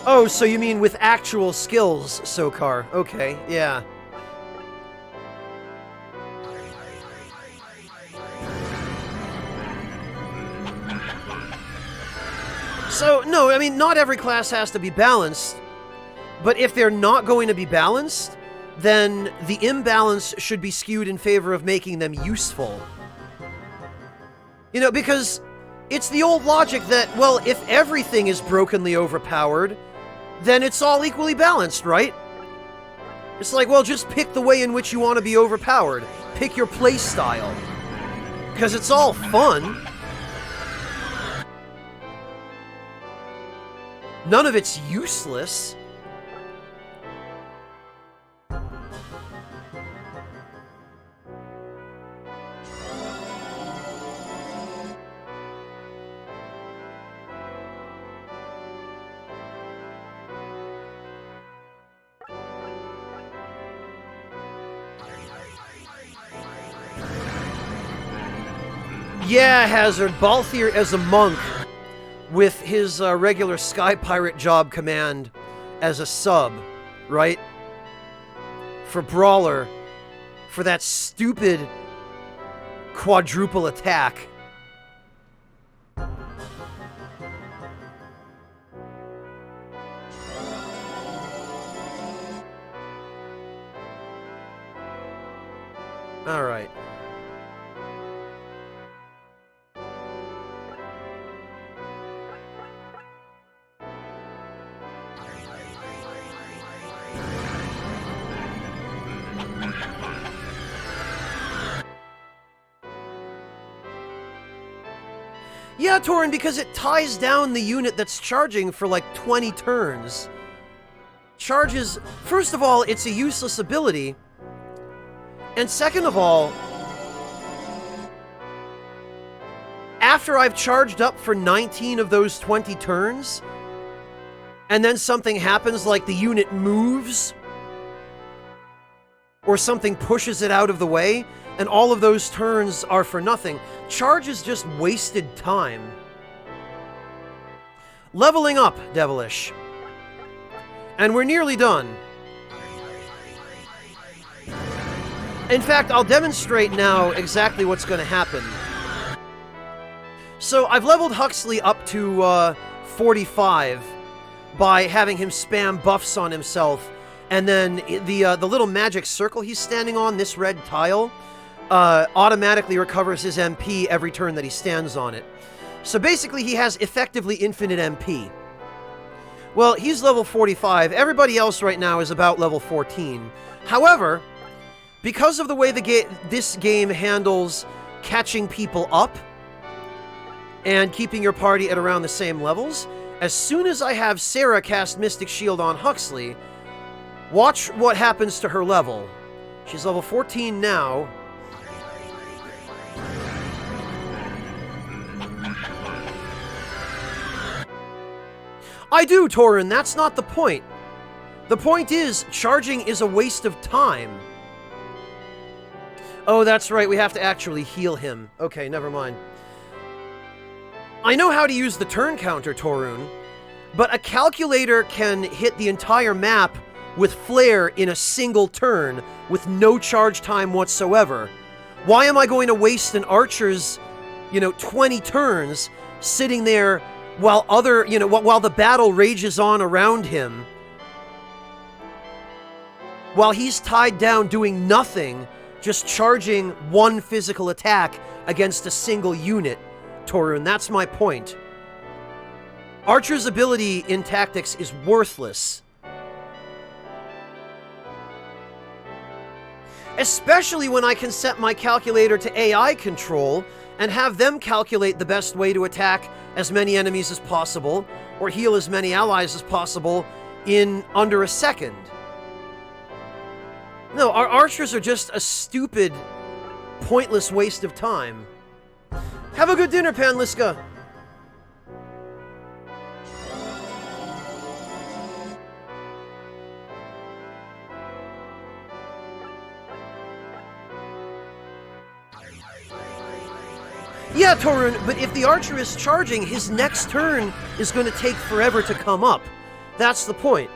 Oh, so you mean with actual skills, Sokar. Okay, yeah. So, no, I mean, not every class has to be balanced, but if they're not going to be balanced, then the imbalance should be skewed in favor of making them useful. You know, because it's the old logic that, well, if everything is brokenly overpowered, then it's all equally balanced, right? It's like, well, just pick the way in which you want to be overpowered. Pick your play style. Because it's all fun. None of it's useless. Yeah, Hazard. Balthier as a monk with his regular Sky Pirate job command as a sub, right? For Brawler, for that stupid quadruple attack. All right. Yeah, Torin, because it ties down the unit that's charging for like 20 turns. Charges, first of all, it's a useless ability. And second of all, after I've charged up for 19 of those 20 turns, and then something happens like the unit moves, or something pushes it out of the way, and all of those turns are for nothing. Charge is just wasted time. Leveling up, Devilish. And we're nearly done. In fact, I'll demonstrate now exactly what's going to happen. So, I've leveled Huxley up to 45 by having him spam buffs on himself, and then the little magic circle he's standing on, this red tile, automatically recovers his MP every turn that he stands on it. So basically he has effectively infinite MP. Well, he's level 45. Everybody else right now is about level 14. However, because of the way this game handles catching people up, and keeping your party at around the same levels. As soon as I have Sarah cast Mystic Shield on Huxley, watch what happens to her level. She's level 14 now. I do, Torin, that's not the point. The point is, charging is a waste of time. Oh, that's right, we have to actually heal him. Okay, never mind. I know how to use the turn counter, Torun, but a calculator can hit the entire map with Flare in a single turn with no charge time whatsoever. Why am I going to waste an archer's, 20 turns sitting there while while the battle rages on around him, while he's tied down doing nothing, just charging one physical attack against a single unit, Torun? That's my point. Archer's ability in tactics is worthless. Especially when I can set my calculator to AI control and have them calculate the best way to attack as many enemies as possible, or heal as many allies as possible in under a second. No, our archers are just a stupid, pointless waste of time. Have a good dinner, Panliska! Yeah, Torun, but if the archer is charging, his next turn is going to take forever to come up. That's the point.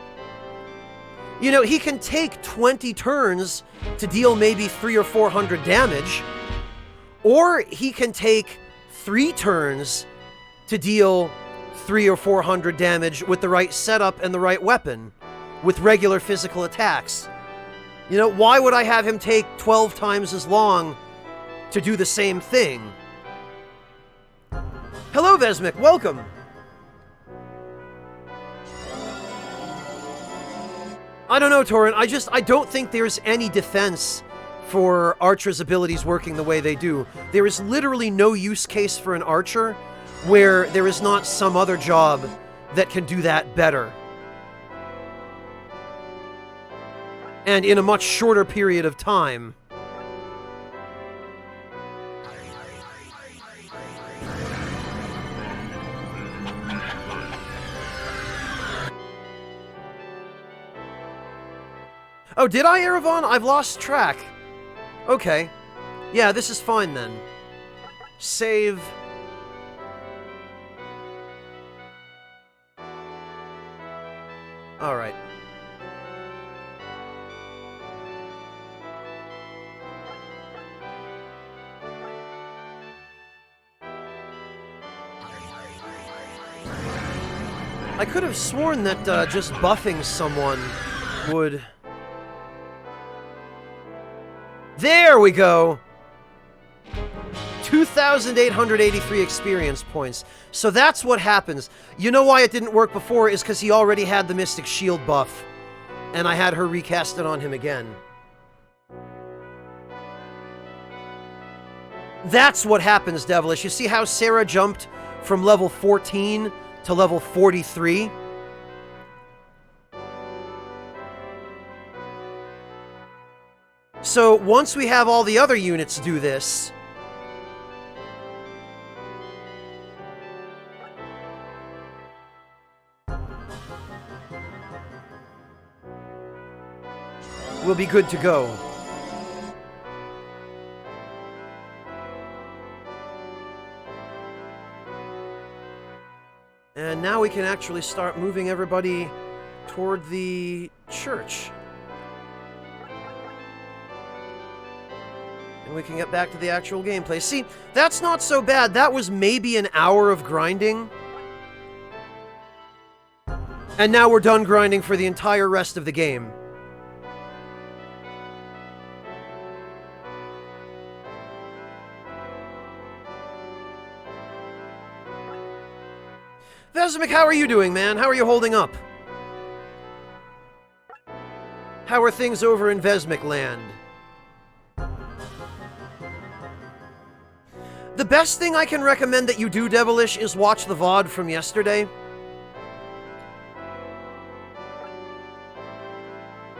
He can take 20 turns to deal maybe 300 or 400 damage, or he can take 3 turns to deal 300 or 400 damage with the right setup and the right weapon, with regular physical attacks. Why would I have him take 12 times as long to do the same thing? Hello, Vesmik, welcome! I don't know, Torrin, I don't think there's any defense for Archer's abilities working the way they do. There is literally no use case for an Archer where there is not some other job that can do that better. And in a much shorter period of time. Oh, did I, Erevan? I've lost track. Okay. Yeah, this is fine then. Save. Alright. I could have sworn that just buffing someone would... There we go! 2,883 experience points. So that's what happens. You know why it didn't work before is because he already had the Mystic Shield buff. And I had her recast it on him again. That's what happens, Devilish. You see how Sarah jumped from level 14 to level 43? So once we have all the other units do this, we'll be good to go. And now we can actually start moving everybody toward the church. And we can get back to the actual gameplay. See, that's not so bad. That was maybe an hour of grinding. And now we're done grinding for the entire rest of the game. Vesmik, how are you doing, man? How are you holding up? How are things over in Vesmik land? The best thing I can recommend that you do, Devilish, is watch the VOD from yesterday.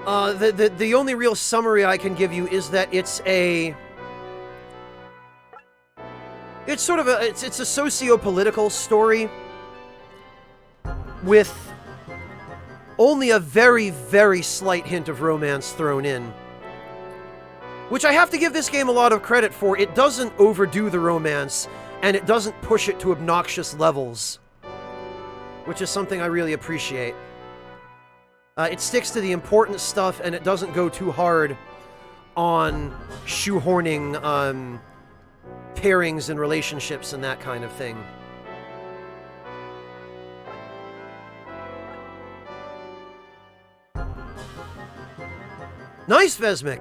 The only real summary I can give you is that it's sort of it's a socio-political story with only a very, very slight hint of romance thrown in. Which I have to give this game a lot of credit for. It doesn't overdo the romance, and it doesn't push it to obnoxious levels. Which is something I really appreciate. It sticks to the important stuff, and it doesn't go too hard on shoehorning pairings and relationships and that kind of thing. Nice, Vesmic!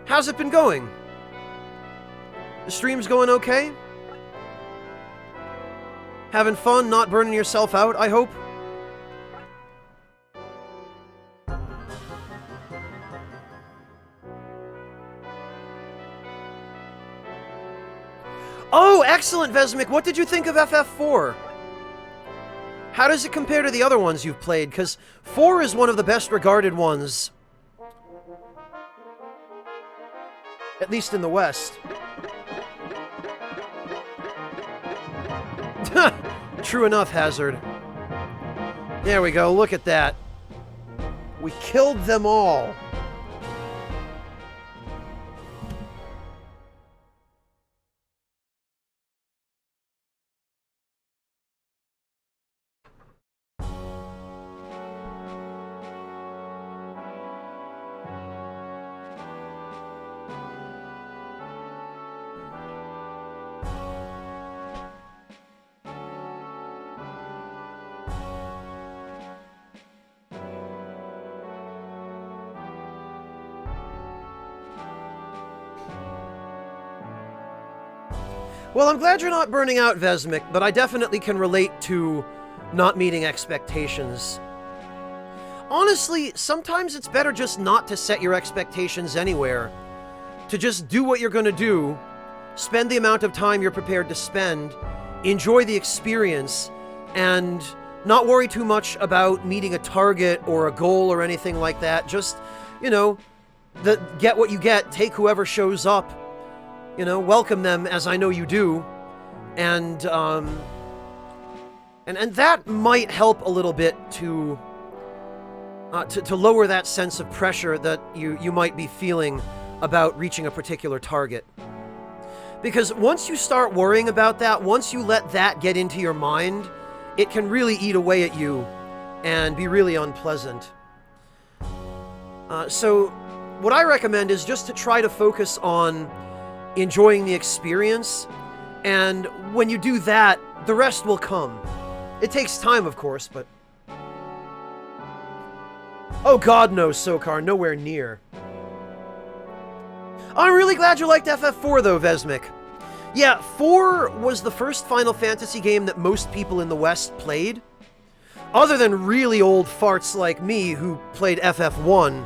How's it been going? The stream's going okay? Having fun, not burning yourself out, I hope? Oh, excellent, Vesmic! What did you think of FF4? How does it compare to the other ones you've played? Because 4 is one of the best regarded ones. At least in the West. True enough, Hazard. There we go, look at that. We killed them all. Well, I'm glad you're not burning out, Vesmic, but I definitely can relate to not meeting expectations. Honestly, sometimes it's better just not to set your expectations anywhere. To just do what you're gonna do, spend the amount of time you're prepared to spend, enjoy the experience, and not worry too much about meeting a target or a goal or anything like that. Just, you know, get what you get, take whoever shows up, you know, welcome them as I know you do, and that might help a little bit to lower that sense of pressure that you might be feeling about reaching a particular target. Because once you start worrying about that, once you let that get into your mind, it can really eat away at you and be really unpleasant. So what I recommend is just to try to focus on enjoying the experience, and when you do that, the rest will come. It takes time, of course, but... Oh god, no, Sokar, nowhere near. I'm really glad you liked FF4, though, Vesmic. Yeah, 4 was the first Final Fantasy game that most people in the West played. Other than really old farts like me, who played FF1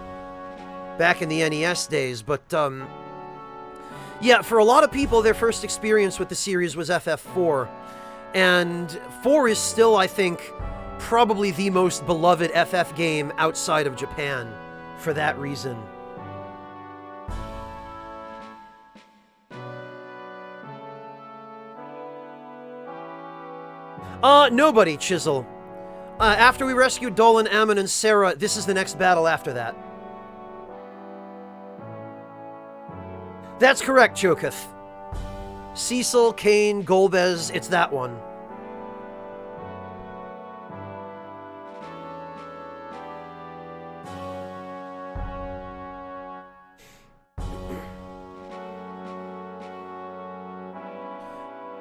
back in the NES days, but, yeah, for a lot of people, their first experience with the series was FF4. And 4 is still, I think, probably the most beloved FF game outside of Japan, for that reason. Nobody, Chisel. After we rescued Dolan, Ammon, and Sarah, this is the next battle after that. That's correct, Choketh. Cecil, Kane, Golbez, it's that one.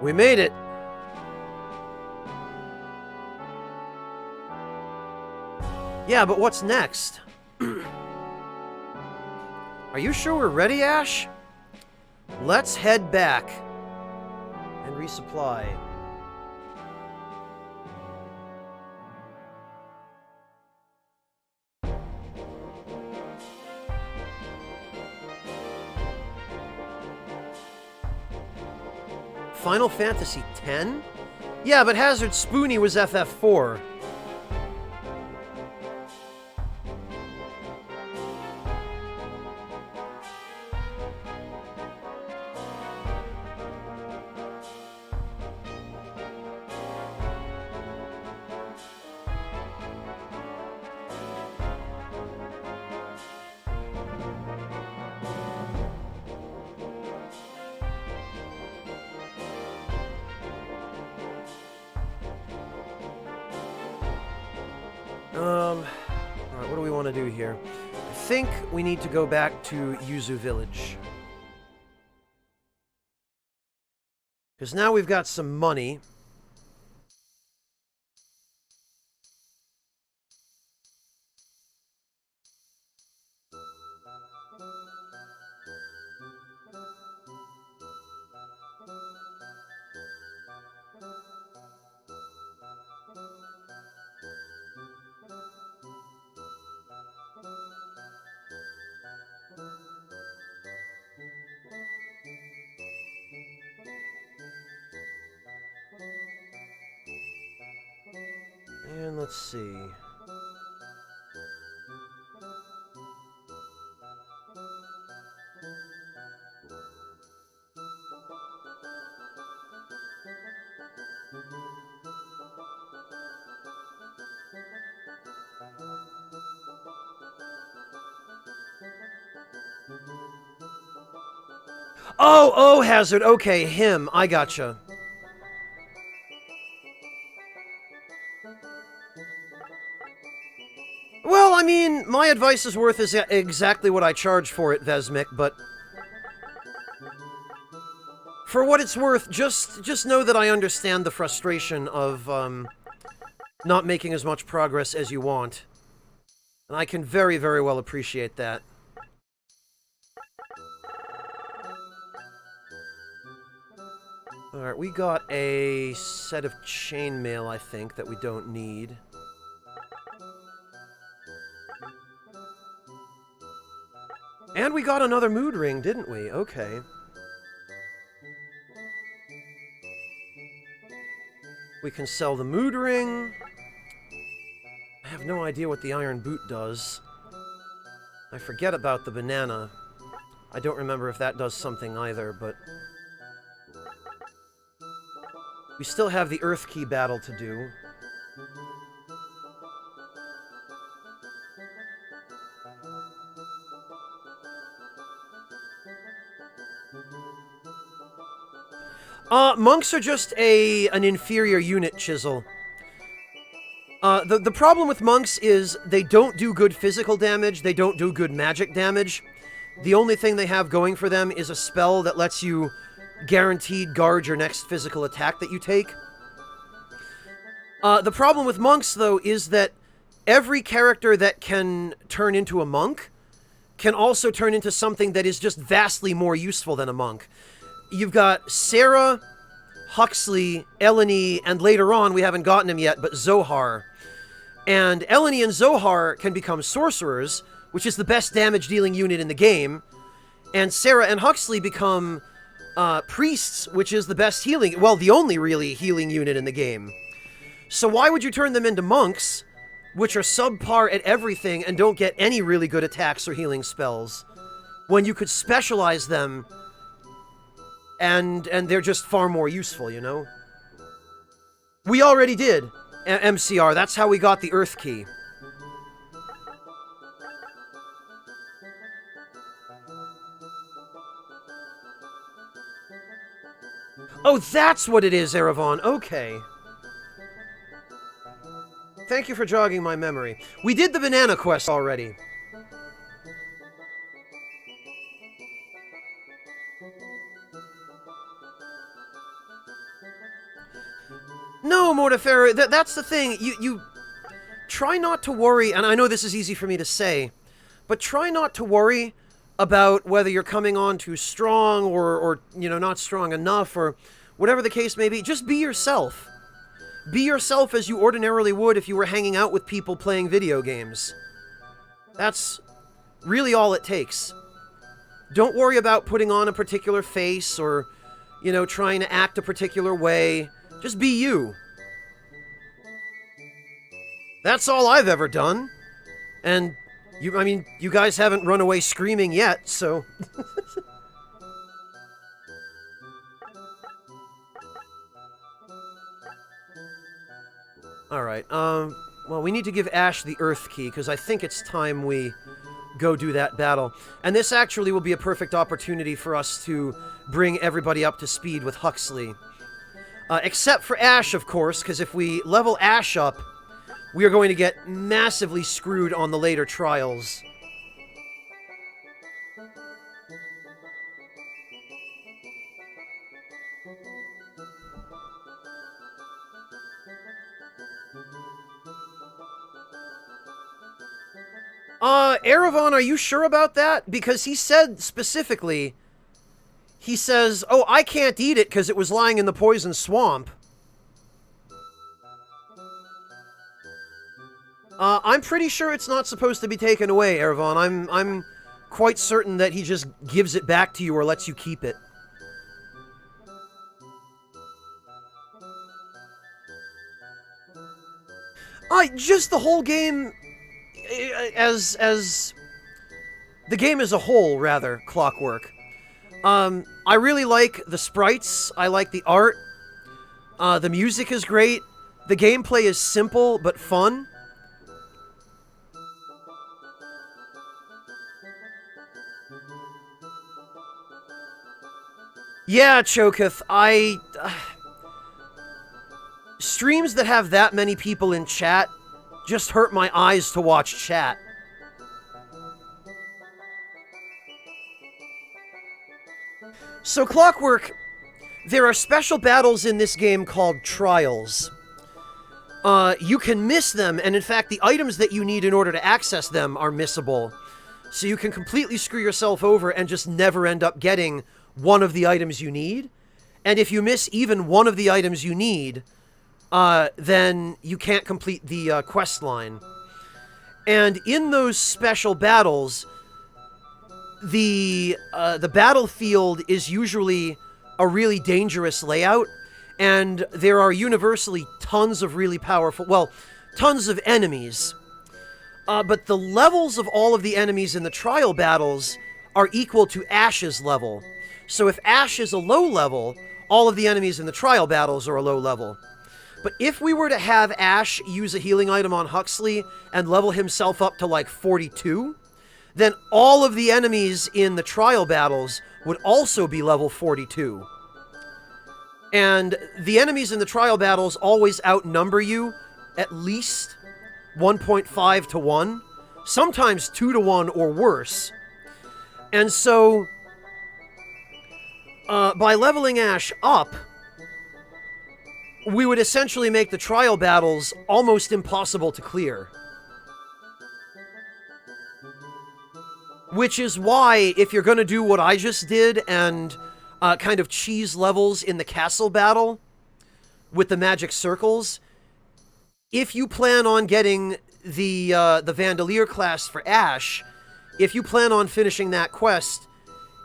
We made it. Yeah, but what's next? Are you sure we're ready, Ash? Let's head back and resupply. Final Fantasy X? Yeah, but Hazard Spoony was FF4. Alright, what do we want to do here? I think we need to go back to Yuzu Village. Because now we've got some money. And let's see. Oh, Hazard. Okay, him. I gotcha. Well, I mean, my advice is worth exactly what I charge for it, Vesmik, but for what it's worth, just know that I understand the frustration of not making as much progress as you want. And I can very, very well appreciate that. Alright, we got a set of chainmail, I think, that we don't need. And we got another mood ring, didn't we? Okay. We can sell the mood ring. I have no idea what the iron boot does. I forget about the banana. I don't remember if that does something either, but... we still have the Earth Key battle to do. Monks are just an inferior unit chisel. The problem with monks is they don't do good physical damage, they don't do good magic damage. The only thing they have going for them is a spell that lets you guaranteed guard your next physical attack that you take. The problem with monks, though, is that every character that can turn into a monk can also turn into something that is just vastly more useful than a monk. You've got Sarah, Huxley, Eleni, and later on, we haven't gotten him yet, but Zohar. And Eleni and Zohar can become sorcerers, which is the best damage-dealing unit in the game. And Sarah and Huxley become priests, which is the best healing... well, the only really healing unit in the game. So why would you turn them into monks, which are subpar at everything and don't get any really good attacks or healing spells, when you could specialize them... And they're just far more useful, you know? We already did, MCR. That's how we got the Earth Key. Oh, that's what it is, Erevan. Okay. Thank you for jogging my memory. We did the banana quest already. No, Mortiferra, that's the thing. You try not to worry, and I know this is easy for me to say, but try not to worry about whether you're coming on too strong or you know, not strong enough or whatever the case may be. Just be yourself. Be yourself as you ordinarily would if you were hanging out with people playing video games. That's really all it takes. Don't worry about putting on a particular face or... you know, trying to act a particular way. Just be you. That's all I've ever done. And, I mean, you guys haven't run away screaming yet, so... Alright, well, we need to give Ash the Earth Key, because I think it's time we go do that battle. And this actually will be a perfect opportunity for us to bring everybody up to speed with Huxley. Except for Ash, of course, because if we level Ash up, we are going to get massively screwed on the later trials. Erevan, are you sure about that? Because he said specifically, he says, oh, I can't eat it because it was lying in the poison swamp. I'm pretty sure it's not supposed to be taken away, Erevan. I'm quite certain that he just gives it back to you or lets you keep it. Just the whole game, as the game as a whole, rather, Clockwork. I really like the sprites, I like the art, the music is great, the gameplay is simple but fun. Yeah, Choketh, streams that have that many people in chat just hurt my eyes to watch chat. So, Clockwork, there are special battles in this game called Trials. You can miss them, and in fact, the items that you need in order to access them are missable. So you can completely screw yourself over and just never end up getting one of the items you need. And if you miss even one of the items you need, then you can't complete the quest line. And in those special battles, the battlefield is usually a really dangerous layout, and there are universally tons of really powerful, well, tons of enemies. But the levels of all of the enemies in the trial battles are equal to Ash's level. So if Ash is a low level, all of the enemies in the trial battles are a low level. But if we were to have Ash use a healing item on Huxley and level himself up to like 42, then all of the enemies in the trial battles would also be level 42. And the enemies in the trial battles always outnumber you at least 1.5 to 1, sometimes 2 to 1 or worse. And so, by leveling Ash up, we would essentially make the trial battles almost impossible to clear. Which is why, if you're going to do what I just did and kind of cheese levels in the castle battle with the magic circles, if you plan on getting the Vandalier class for Ash, if you plan on finishing that quest,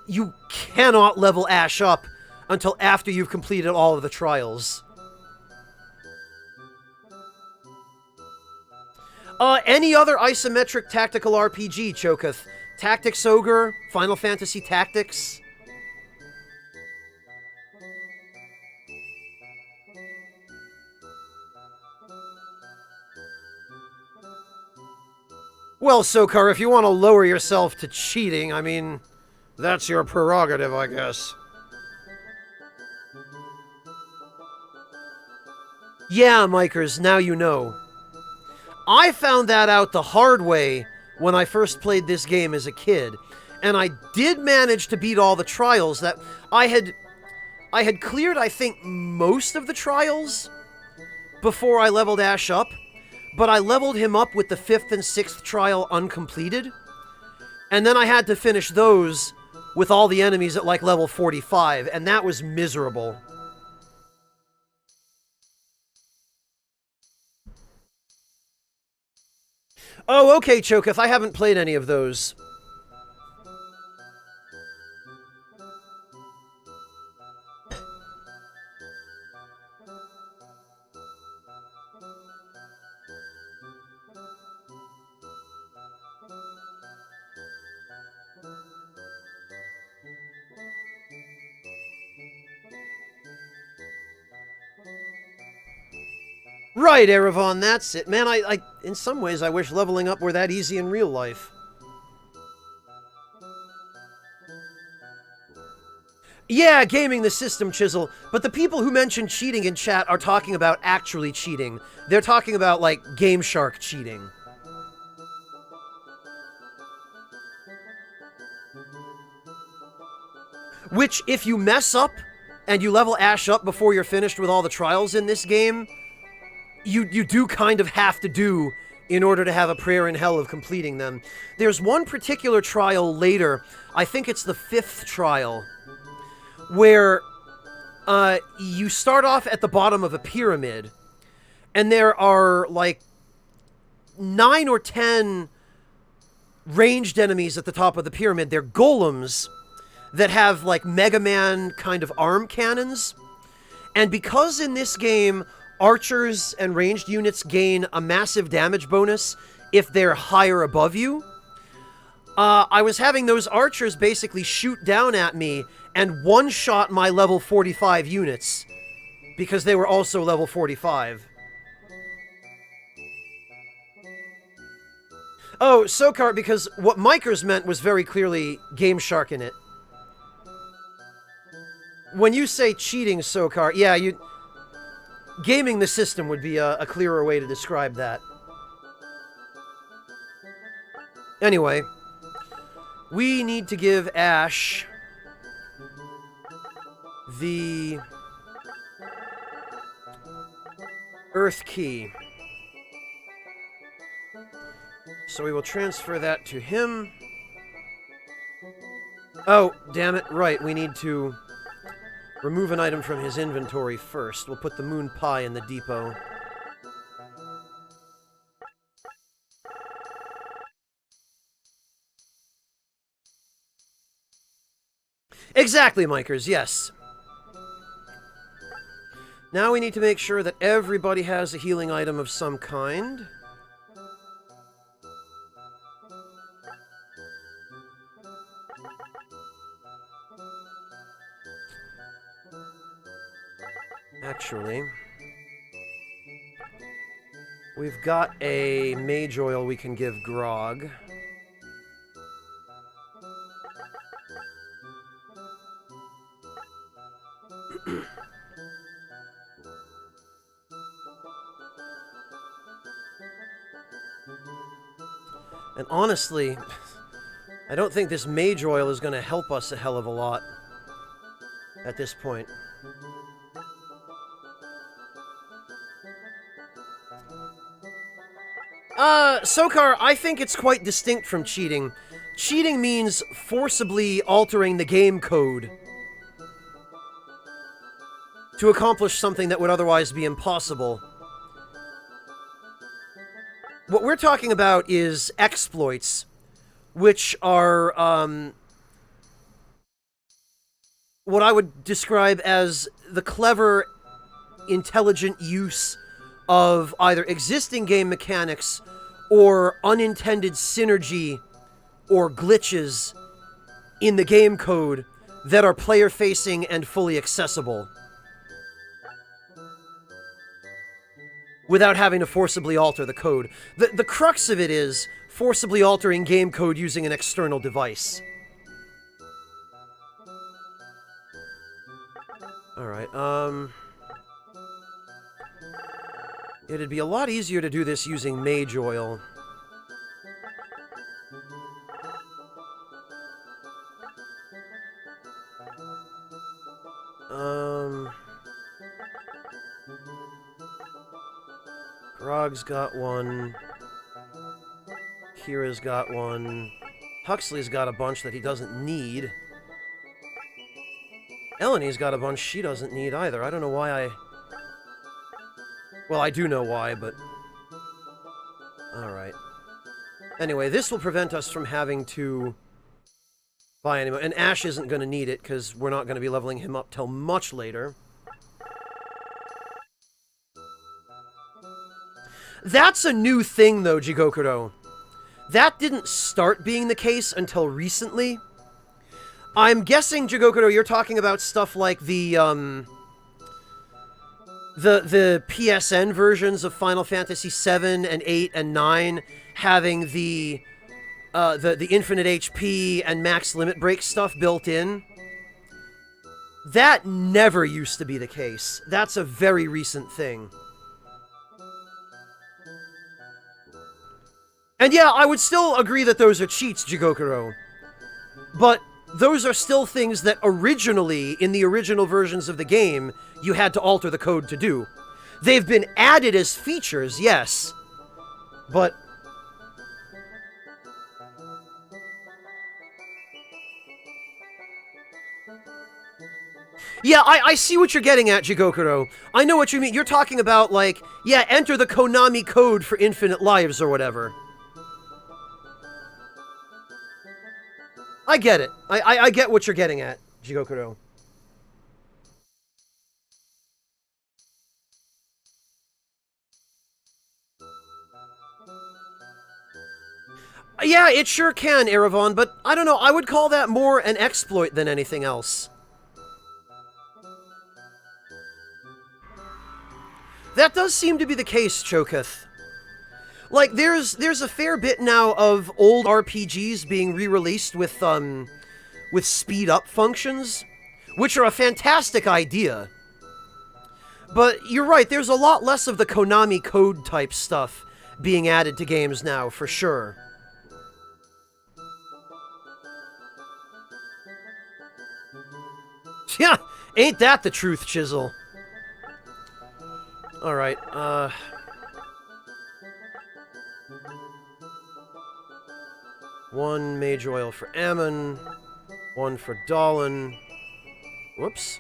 you cannot level Ash up until after you've completed all of the trials. Any other isometric tactical RPG, Choketh? Tactics Ogre? Final Fantasy Tactics? Well, Sokar, if you want to lower yourself to cheating, I mean, that's your prerogative, I guess. Yeah, Mikers, now you know. I found that out the hard way when I first played this game as a kid, and I did manage to beat all the trials that I had cleared, I think, most of the trials before I leveled Ash up, but I leveled him up with the 5th and 6th trial uncompleted, and then I had to finish those with all the enemies at like level 45, and that was miserable. Oh, okay, Choketh, I haven't played any of those. Right, Erevan, that's it. Man, in some ways, I wish leveling up were that easy in real life. Yeah, gaming the system, Chisel, but the people who mention cheating in chat are talking about actually cheating. They're talking about, like, Game Shark cheating. Which, if you mess up, and you level Ash up before you're finished with all the trials in this game, you do kind of have to do in order to have a prayer in hell of completing them. There's one particular trial later, I think it's the 5th trial, where you start off at the bottom of a pyramid, and there are, like, 9 or 10 ranged enemies at the top of the pyramid. They're golems that have, like, Mega Man kind of arm cannons. And because in this game, archers and ranged units gain a massive damage bonus if they're higher above you, I was having those archers basically shoot down at me and one-shot my level 45 units, because they were also level 45. Oh, Sokar, because what Mikers meant was very clearly Game Shark in it. When you say cheating, Sokar, yeah, gaming the system would be a clearer way to describe that. Anyway, we need to give Ash the Earth Key. So we will transfer that to him. Oh, damn it, right, we need to remove an item from his inventory first. We'll put the moon pie in the depot. Exactly, Mikers, yes. Now we need to make sure that everybody has a healing item of some kind. Actually, we've got a mage oil we can give Grog. And honestly, I don't think this mage oil is going to help us a hell of a lot at this point. Sokar, I think it's quite distinct from cheating. Cheating means forcibly altering the game code to accomplish something that would otherwise be impossible. What we're talking about is exploits, which are, what I would describe as the clever, intelligent use of either existing game mechanics or unintended synergy or glitches in the game code that are player-facing and fully accessible, without having to forcibly alter the code. The crux of it is forcibly altering game code using an external device. Alright, it'd be a lot easier to do this using mage oil. Grog's got one. Kira's got one. Huxley's got a bunch that he doesn't need. Eleni's got a bunch she doesn't need either. I don't know why Well, I do know why, but... Alright. Anyway, this will prevent us from having to buy any more. And Ash isn't going to need it, because we're not going to be leveling him up till much later. That's a new thing, though, Jigokuro. That didn't start being the case until recently. I'm guessing, Jigokuro, you're talking about stuff like the the PSN versions of Final Fantasy 7 and 8 and 9 having the infinite HP and max limit break stuff built in. That never used to be the case. That's a very recent thing. And yeah, I would still agree that those are cheats, Jigokuro. But those are still things that originally, in the original versions of the game, you had to alter the code to do. They've been added as features, yes. But... yeah, I see what you're getting at, Jigokuro. I know what you mean. You're talking about, like, yeah, enter the Konami code for infinite lives or whatever. I get it. I get what you're getting at, Jigokuro. Yeah, it sure can, Eravon, but I don't know, I would call that more an exploit than anything else. That does seem to be the case, Choketh. Like, there's a fair bit now of old RPGs being re-released with speed-up functions, which are a fantastic idea. But you're right, there's a lot less of the Konami code-type stuff being added to games now, for sure. Yeah, ain't that the truth, Chisel? Alright, one mage oil for Ammon, one for Dolan. Whoops.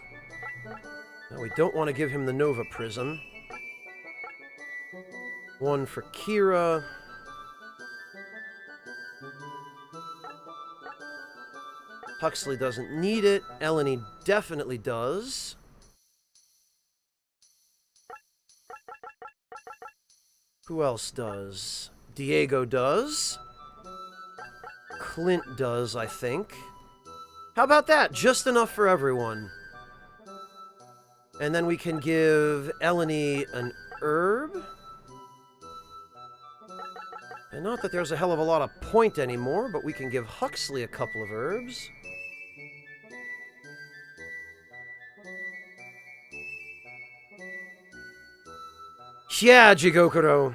Now we don't want to give him the Nova Prism. One for Kira. Huxley doesn't need it. Eleni definitely does. Who else does? Diego does. Clint does, I think. How about that? Just enough for everyone. And then we can give Eleni an herb. And not that there's a hell of a lot of point anymore, but we can give Huxley a couple of herbs. Yeah, Jigokuro.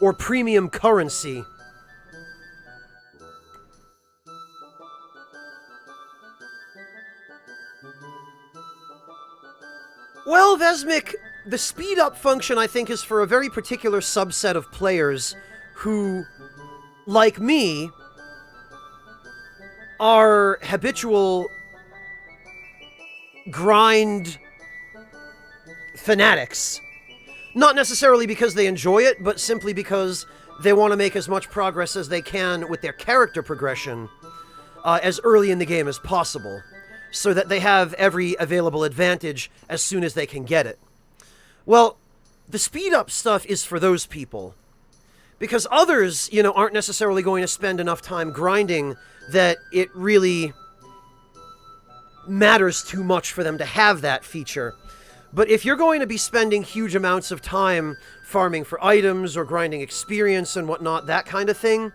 Or premium currency. Well, Vesmik, the speed-up function, I think, is for a very particular subset of players who, like me, are habitual grind fanatics. Not necessarily because they enjoy it, but simply because they want to make as much progress as they can with their character progression as early in the game as possible, so that they have every available advantage as soon as they can get it. Well, the speed-up stuff is for those people. Because others, you know, aren't necessarily going to spend enough time grinding that it really matters too much for them to have that feature. But if you're going to be spending huge amounts of time farming for items or grinding experience and whatnot, that kind of thing,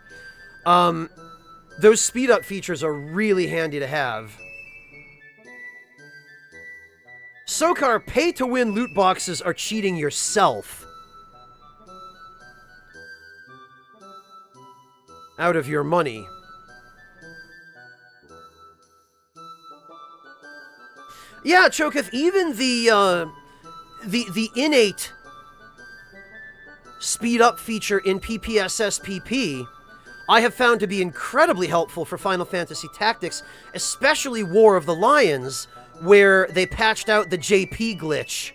those speed-up features are really handy to have. Sokar, pay-to-win loot boxes are cheating yourself. Out of your money. Yeah, Choketh, even the innate speed-up feature in PPSSPP, I have found to be incredibly helpful for Final Fantasy Tactics, especially War of the Lions, where they patched out the JP glitch.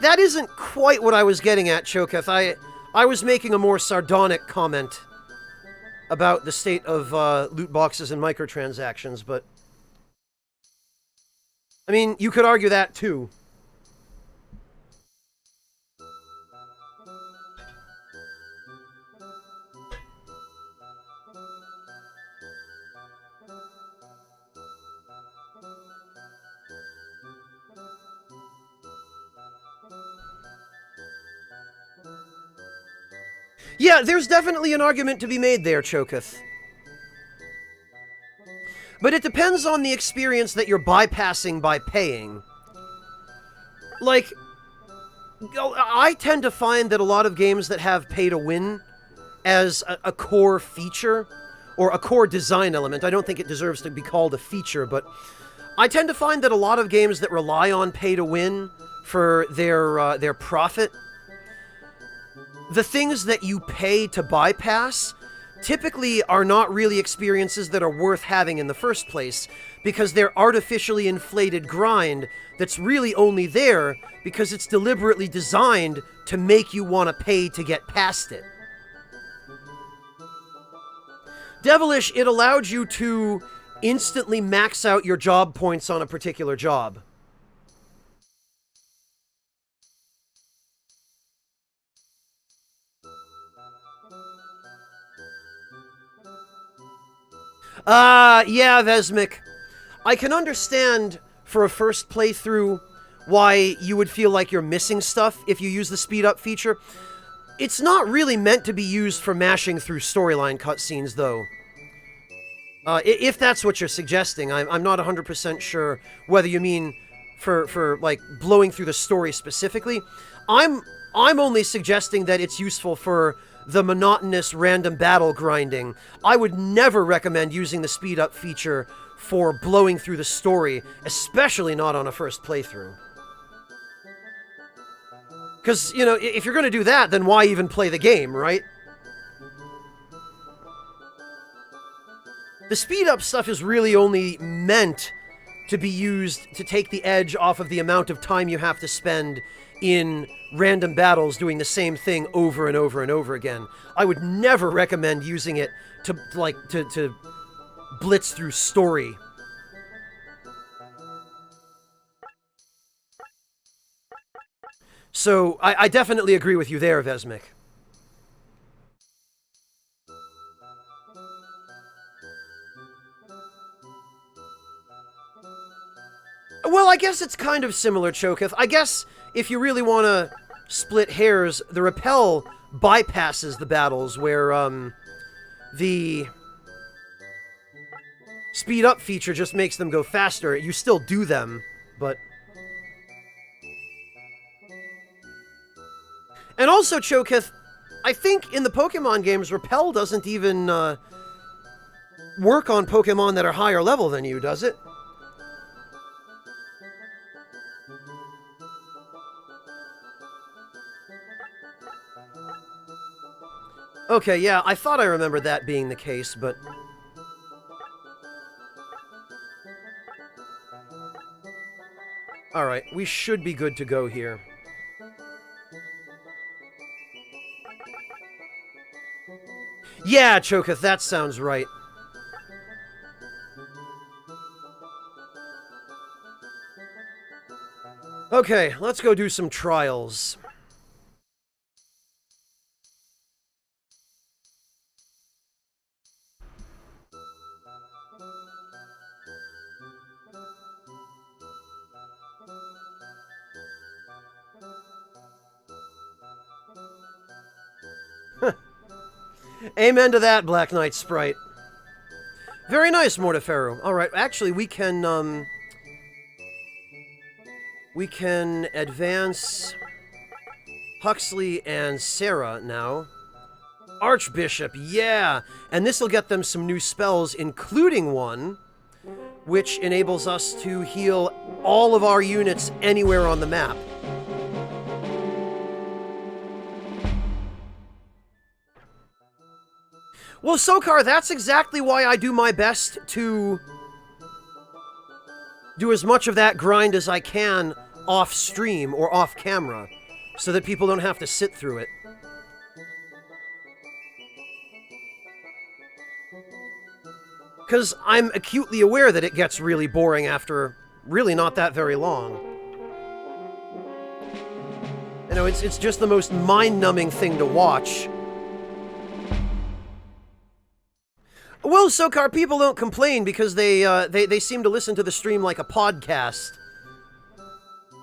That isn't quite what I was getting at, Choketh. I was making a more sardonic comment about the state of loot boxes and microtransactions, but... I mean, you could argue that, too. Yeah, there's definitely an argument to be made there, Choketh. But it depends on the experience that you're bypassing by paying. Like, I tend to find that a lot of games that have pay to win as a core feature, or a core design element, I don't think it deserves to be called a feature, but I tend to find that a lot of games that rely on pay to win for their profit, the things that you pay to bypass typically are not really experiences that are worth having in the first place, because they're artificially inflated grind that's really only there because it's deliberately designed to make you want to pay to get past it. Devilish, it allowed you to instantly max out your job points on a particular job. Yeah, Vesmic. I can understand for a first playthrough why you would feel like you're missing stuff if you use the speed up feature. It's not really meant to be used for mashing through storyline cutscenes, though. If that's what you're suggesting, I'm not 100% sure whether you mean for like blowing through the story specifically. I'm only suggesting that it's useful for the monotonous random battle grinding. I would never recommend using the speed up feature for blowing through the story, especially not on a first playthrough. Because, you know, if you're going to do that, then why even play the game, right? The speed up stuff is really only meant to be used to take the edge off of the amount of time you have to spend in random battles doing the same thing over and over and over again. I would never recommend using it to blitz through story. So, I definitely agree with you there, Vesmic. Well, I guess it's kind of similar, Choketh. I guess if you really want to split hairs, the repel bypasses the battles where the speed up feature just makes them go faster. You still do them, but... And also, Choketh, I think in the Pokemon games, repel doesn't even work on Pokemon that are higher level than you, does it? Okay, yeah, I thought I remembered that being the case, but... Alright, we should be good to go here. Yeah, Choketh, that sounds right. Okay, let's go do some trials. Amen to that, Black Knight Sprite. Very nice, Mortiferu. Alright, actually, we can advance Huxley and Sarah now. Archbishop, yeah! And this'll get them some new spells, including one which enables us to heal all of our units anywhere on the map. Well, Sokar, that's exactly why I do my best to do as much of that grind as I can off-stream or off-camera, so that people don't have to sit through it. Because I'm acutely aware that it gets really boring after really not that very long. You know, it's just the most mind-numbing thing to watch. Well, Sokar, people don't complain because they seem to listen to the stream like a podcast.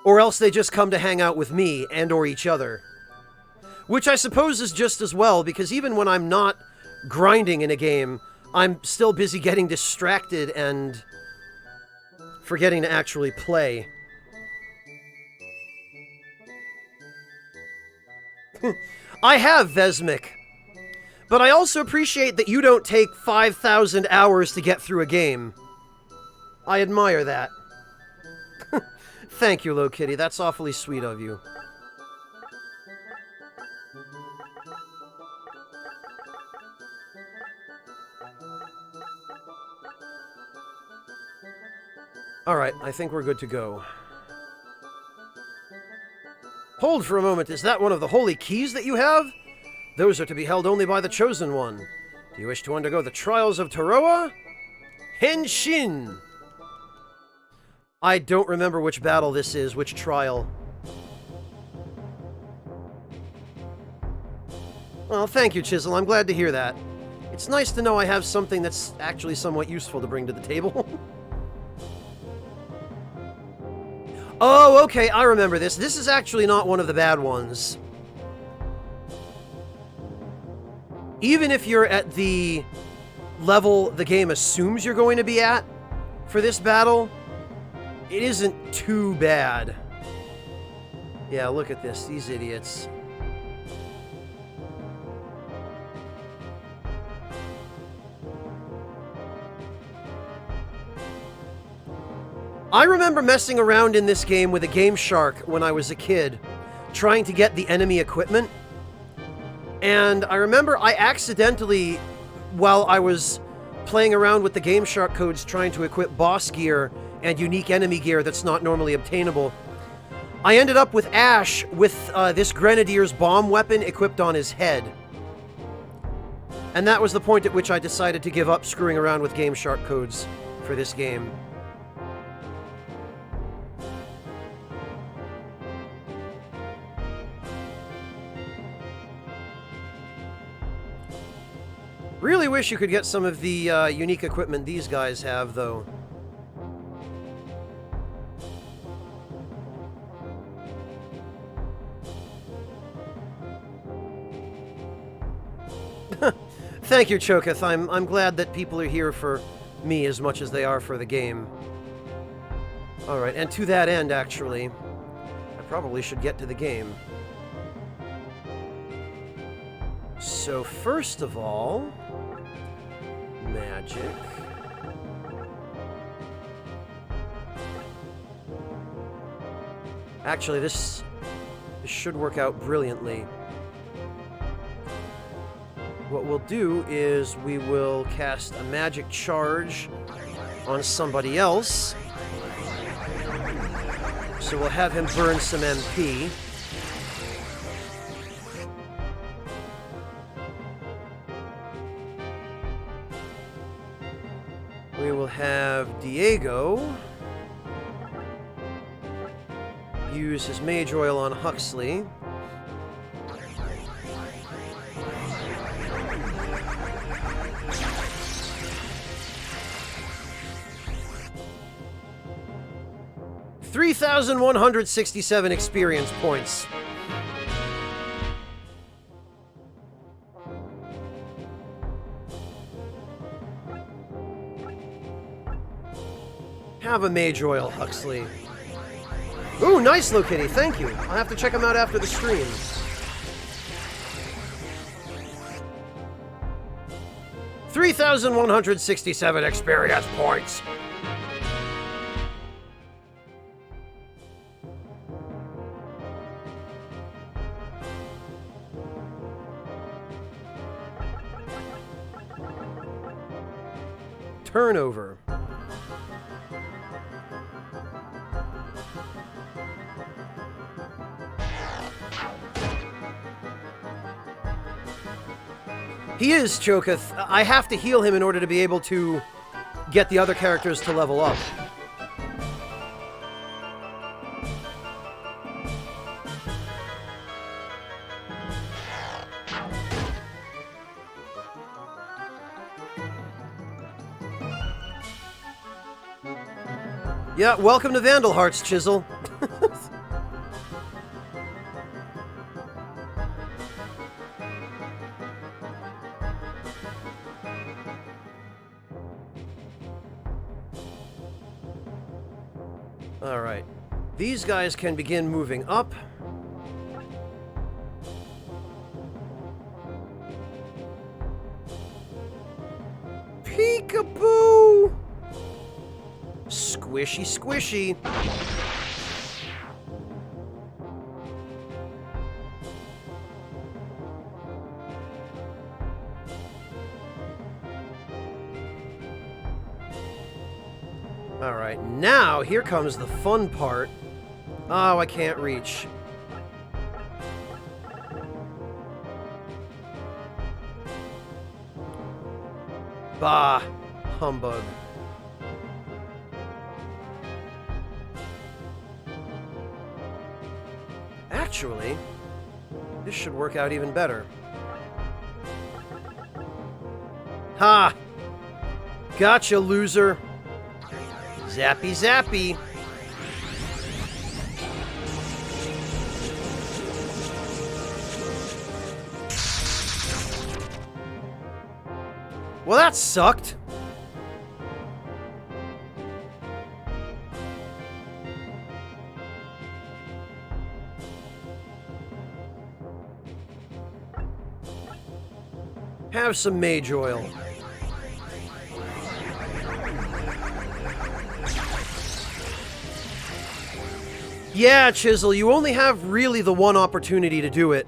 Or else they just come to hang out with me and or each other. Which I suppose is just as well, because even when I'm not grinding in a game, I'm still busy getting distracted and forgetting to actually play. I have Vesmic, but I also appreciate that you don't take 5,000 hours to get through a game. I admire that. Thank you, Low Kitty. That's awfully sweet of you. Alright, I think we're good to go. Hold for a moment, is that one of the holy keys that you have? Those are to be held only by the Chosen One. Do you wish to undergo the trials of Taroa? Henshin! I don't remember which battle this is, which trial. Well, thank you, Chisel. I'm glad to hear that. It's nice to know I have something that's actually somewhat useful to bring to the table. Oh, okay, I remember this. This is actually not one of the bad ones. Even if you're at the level the game assumes you're going to be at for this battle, it isn't too bad. Yeah, look at this, these idiots. I remember messing around in this game with a Game Shark when I was a kid, trying to get the enemy equipment. And I remember I accidentally, while I was playing around with the Game Shark codes trying to equip boss gear and unique enemy gear that's not normally obtainable, I ended up with Ash with this Grenadier's bomb weapon equipped on his head. And that was the point at which I decided to give up screwing around with Game Shark codes for this game. Really wish you could get some of the unique equipment these guys have, though. Thank you, Choketh. I'm glad that people are here for me as much as they are for the game. Alright, and to that end, actually, I probably should get to the game. So, first of all, magic. Actually, this should work out brilliantly. What we'll do is we will cast a magic charge on somebody else. So we'll have him burn some MP. We will have Diego use his mage oil on Huxley. $3,167 experience points. Have a mage oil, Huxley. Ooh, nice, Low Kitty, thank you. I'll have to check them out after the stream. $3,167 experience points. Turnover. He is, Choketh. I have to heal him in order to be able to get the other characters to level up. Yeah, welcome to Vandal Hearts, Chisel. Alright. These guys can begin moving up. Peekaboo! Squishy, squishy. Alright, now here comes the fun part. Oh, I can't reach. Bah, humbug. Actually, this should work out even better. Ha! Gotcha, loser. Zappy, zappy. Well, that sucked. Have some mage oil. Yeah, Chisel, you only have really the one opportunity to do it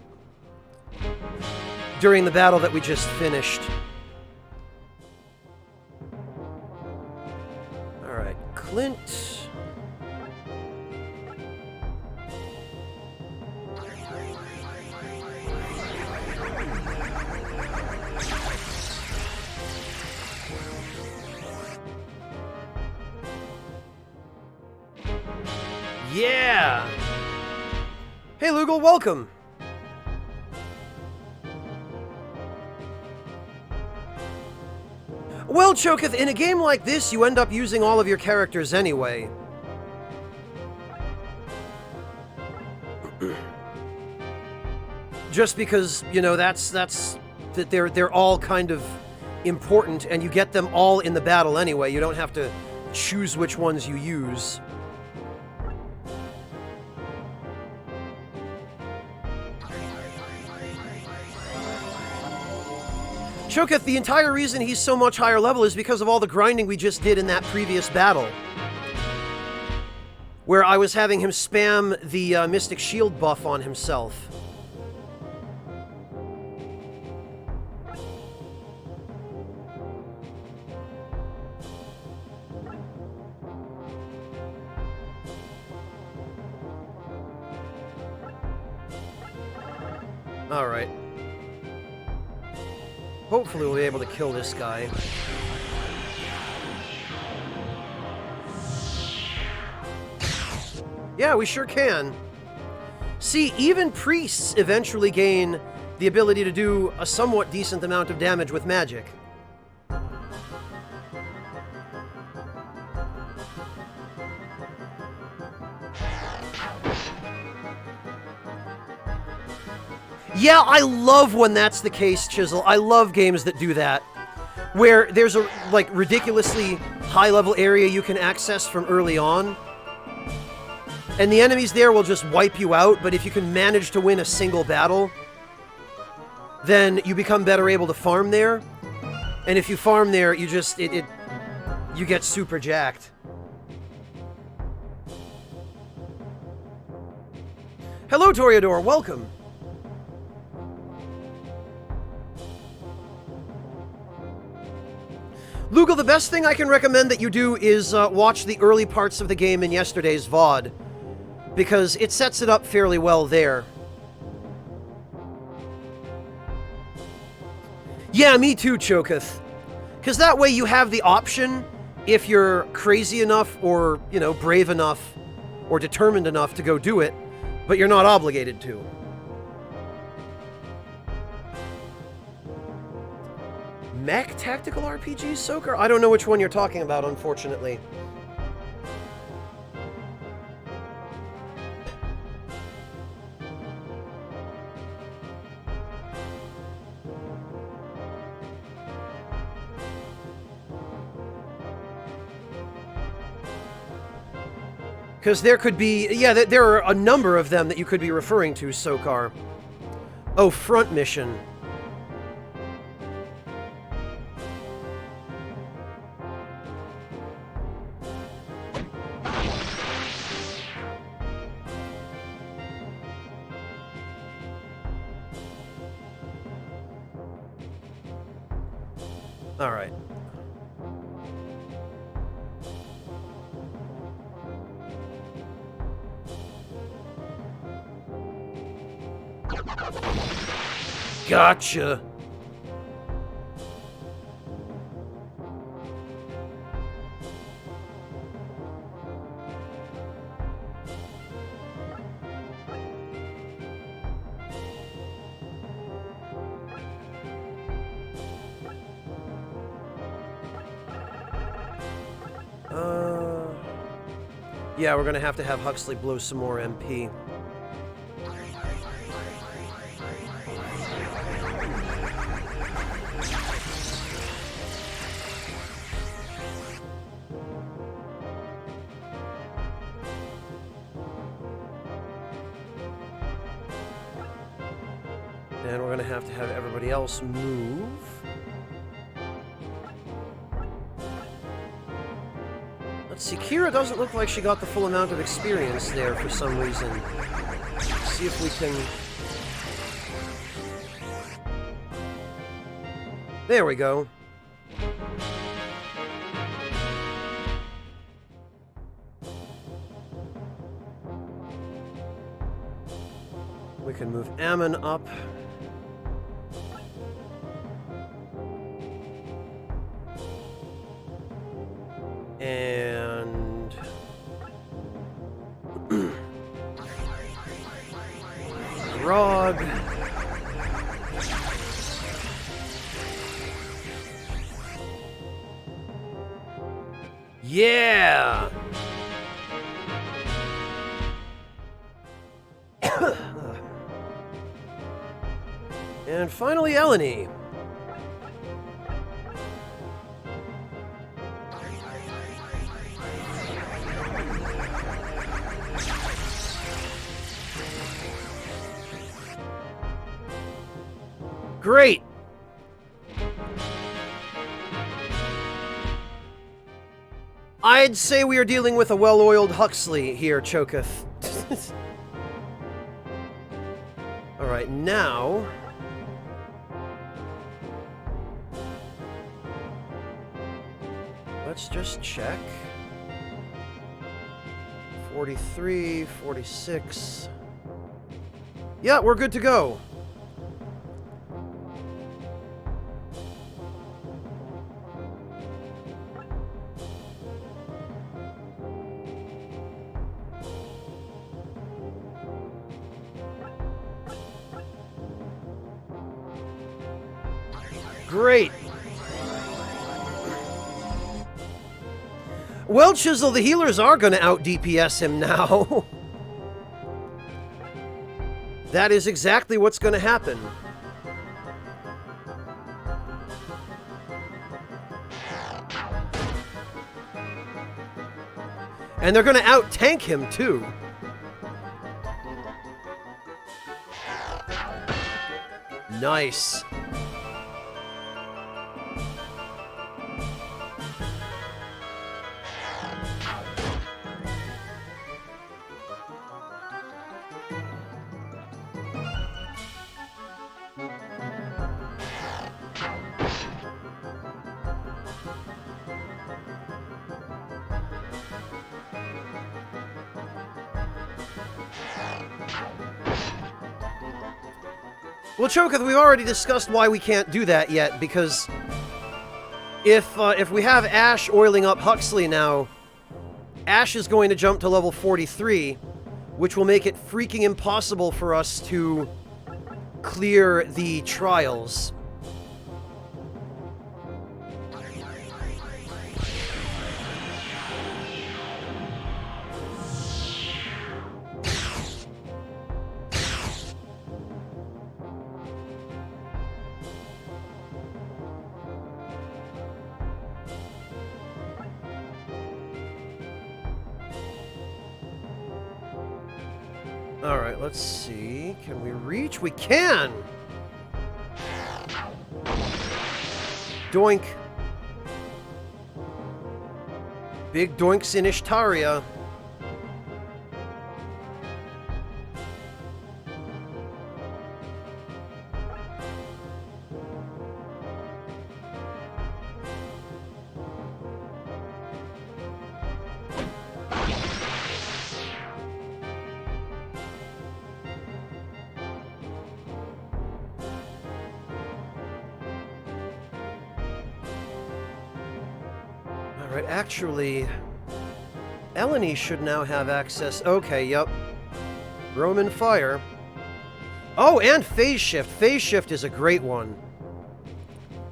during the battle that we just finished. Alright, Clint. Yeah! Hey, Lugal, welcome! Well, Choketh, in a game like this, you end up using all of your characters anyway. Just because, you know, that they're all kind of important, and you get them all in the battle anyway. You don't have to choose which ones you use. Choketh, the entire reason he's so much higher level is because of all the grinding we just did in that previous battle. Where I was having him spam the Mystic Shield buff on himself. Alright. Hopefully we'll be able to kill this guy. Yeah, we sure can. See, even priests eventually gain the ability to do a somewhat decent amount of damage with magic. Yeah, I love when that's the case, Chisel. I love games that do that. Where there's a, like, ridiculously high-level area you can access from early on. And the enemies there will just wipe you out, but if you can manage to win a single battle, then you become better able to farm there. And if you farm there, you just, you get super jacked. Hello, Toreador, welcome. Lugal, the best thing I can recommend that you do is watch the early parts of the game in yesterday's VOD, because it sets it up fairly well there. Yeah, me too, Choketh. Because that way you have the option, if you're crazy enough or, you know, brave enough or determined enough to go do it, but you're not obligated to. Mech Tactical RPG, Soaker? I don't know which one you're talking about, unfortunately. Because there could be... Yeah, there are a number of them that you could be referring to, Sokar. Oh, front mission. All right. Gotcha. Yeah, we're gonna have to have Huxley blow some more MP. And we're gonna have to have everybody else move. Let's see, Kira doesn't look like she got the full amount of experience there for some reason. Let's see if we can... There we go. We can move Ammon up. And... Rog. Yeah! And finally, Eleni. Great! I'd say we are dealing with a well-oiled Huxley here, Choketh. Alright, now... Let's just check. 43, 46... Yeah, we're good to go. Great. Well, Chisel, the healers are going to out-DPS him now. That is exactly what's going to happen. And they're going to out-tank him, too. Nice. Well, Choketh, we've already discussed why we can't do that yet, because if we have Ash oiling up Huxley now, Ash is going to jump to level 43, which will make it freaking impossible for us to clear the trials. Alright, let's see. Can we reach? We can! Doink. Big doinks in Ishtaria. Alright, actually, Eleni should now have access. Okay, yep. Roman Fire. Oh, and Phase Shift. Phase Shift is a great one.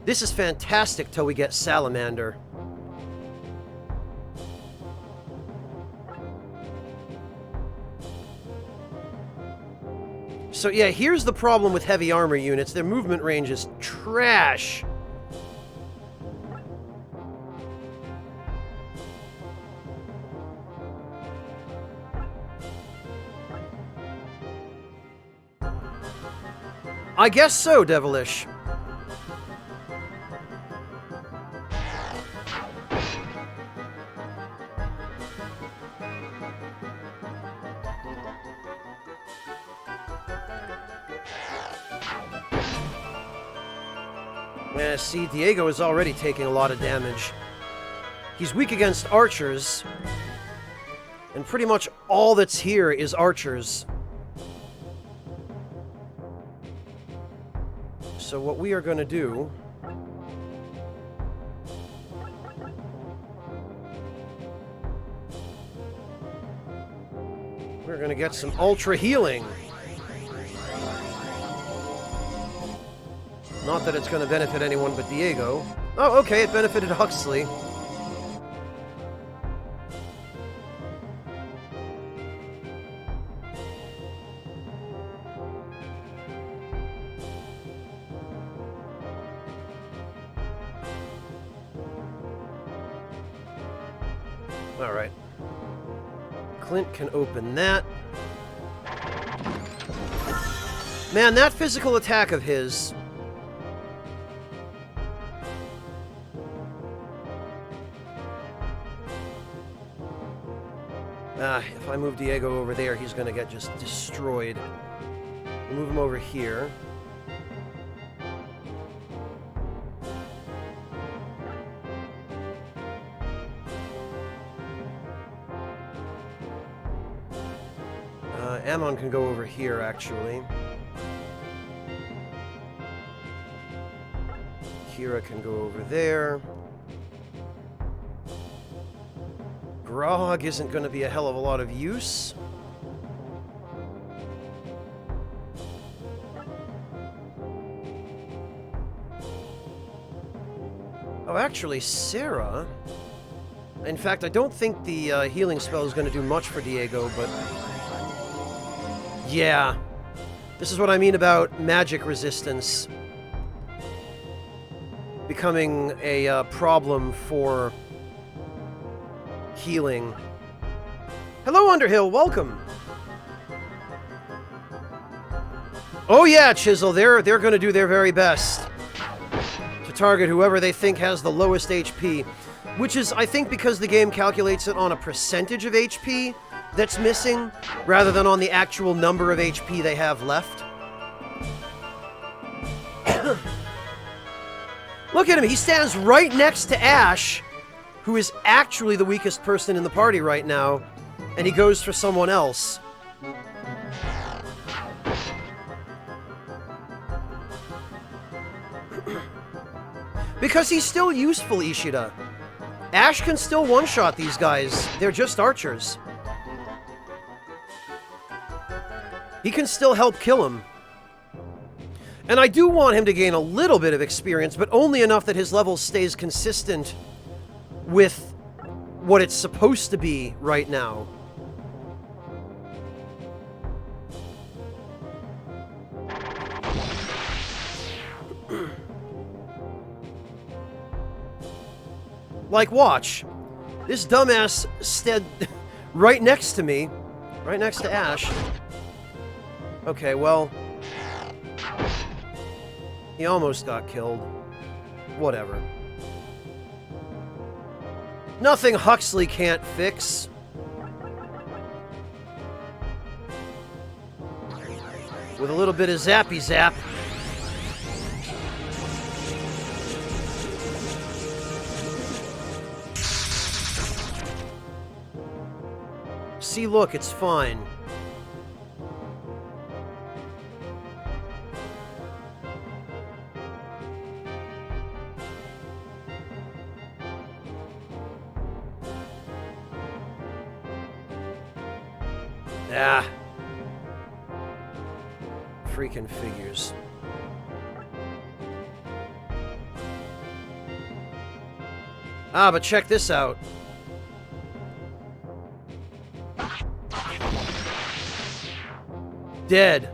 This is fantastic till we get Salamander. So yeah, here's the problem with heavy armor units. Their movement range is trash. I guess so, Devilish. Yeah, see, Diego is already taking a lot of damage. He's weak against archers, and pretty much all that's here is archers. So what we are going to do... we're going to get some ultra healing. Not that it's going to benefit anyone but Diego. Oh, okay, it benefited Huxley. Alright. Clint can open that. Man, that physical attack of his... if I move Diego over there, he's gonna get just destroyed. We'll move him over here. Ammon can go over here, actually. Kira can go over there. Grog isn't going to be a hell of a lot of use. Oh, actually, Sarah... in fact, I don't think the healing spell is going to do much for Diego, but... yeah. This is what I mean about magic resistance becoming a problem for healing. Hello, Underhill. Welcome. Oh yeah, Chisel. They're going to do their very best to target whoever they think has the lowest HP, which is, I think, because the game calculates it on a percentage of HP that's missing, rather than on the actual number of HP they have left. Look at him. He stands right next to Ash, who is actually the weakest person in the party right now, and he goes for someone else. Because he's still useful, Ishida. Ash can still one-shot these guys. They're just archers. He can still help kill him. And I do want him to gain a little bit of experience, but only enough that his level stays consistent with what it's supposed to be right now. Like, watch. This dumbass stood right next to me, right next to Ash, Okay, well... He almost got killed. Whatever. Nothing Huxley can't fix. With a little bit of zappy zap. See, look, it's fine. Ah. Freaking figures. Ah, but check this out. Dead.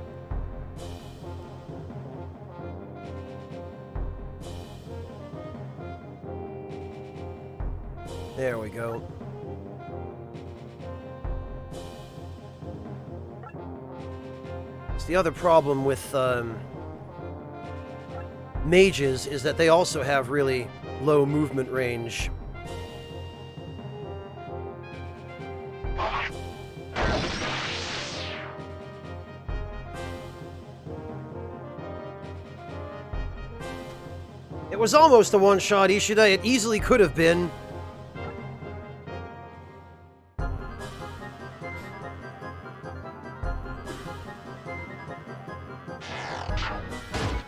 There we go. It's the other problem with mages is that they also have really low movement range. It was almost a one-shot, Ishida. It easily could have been.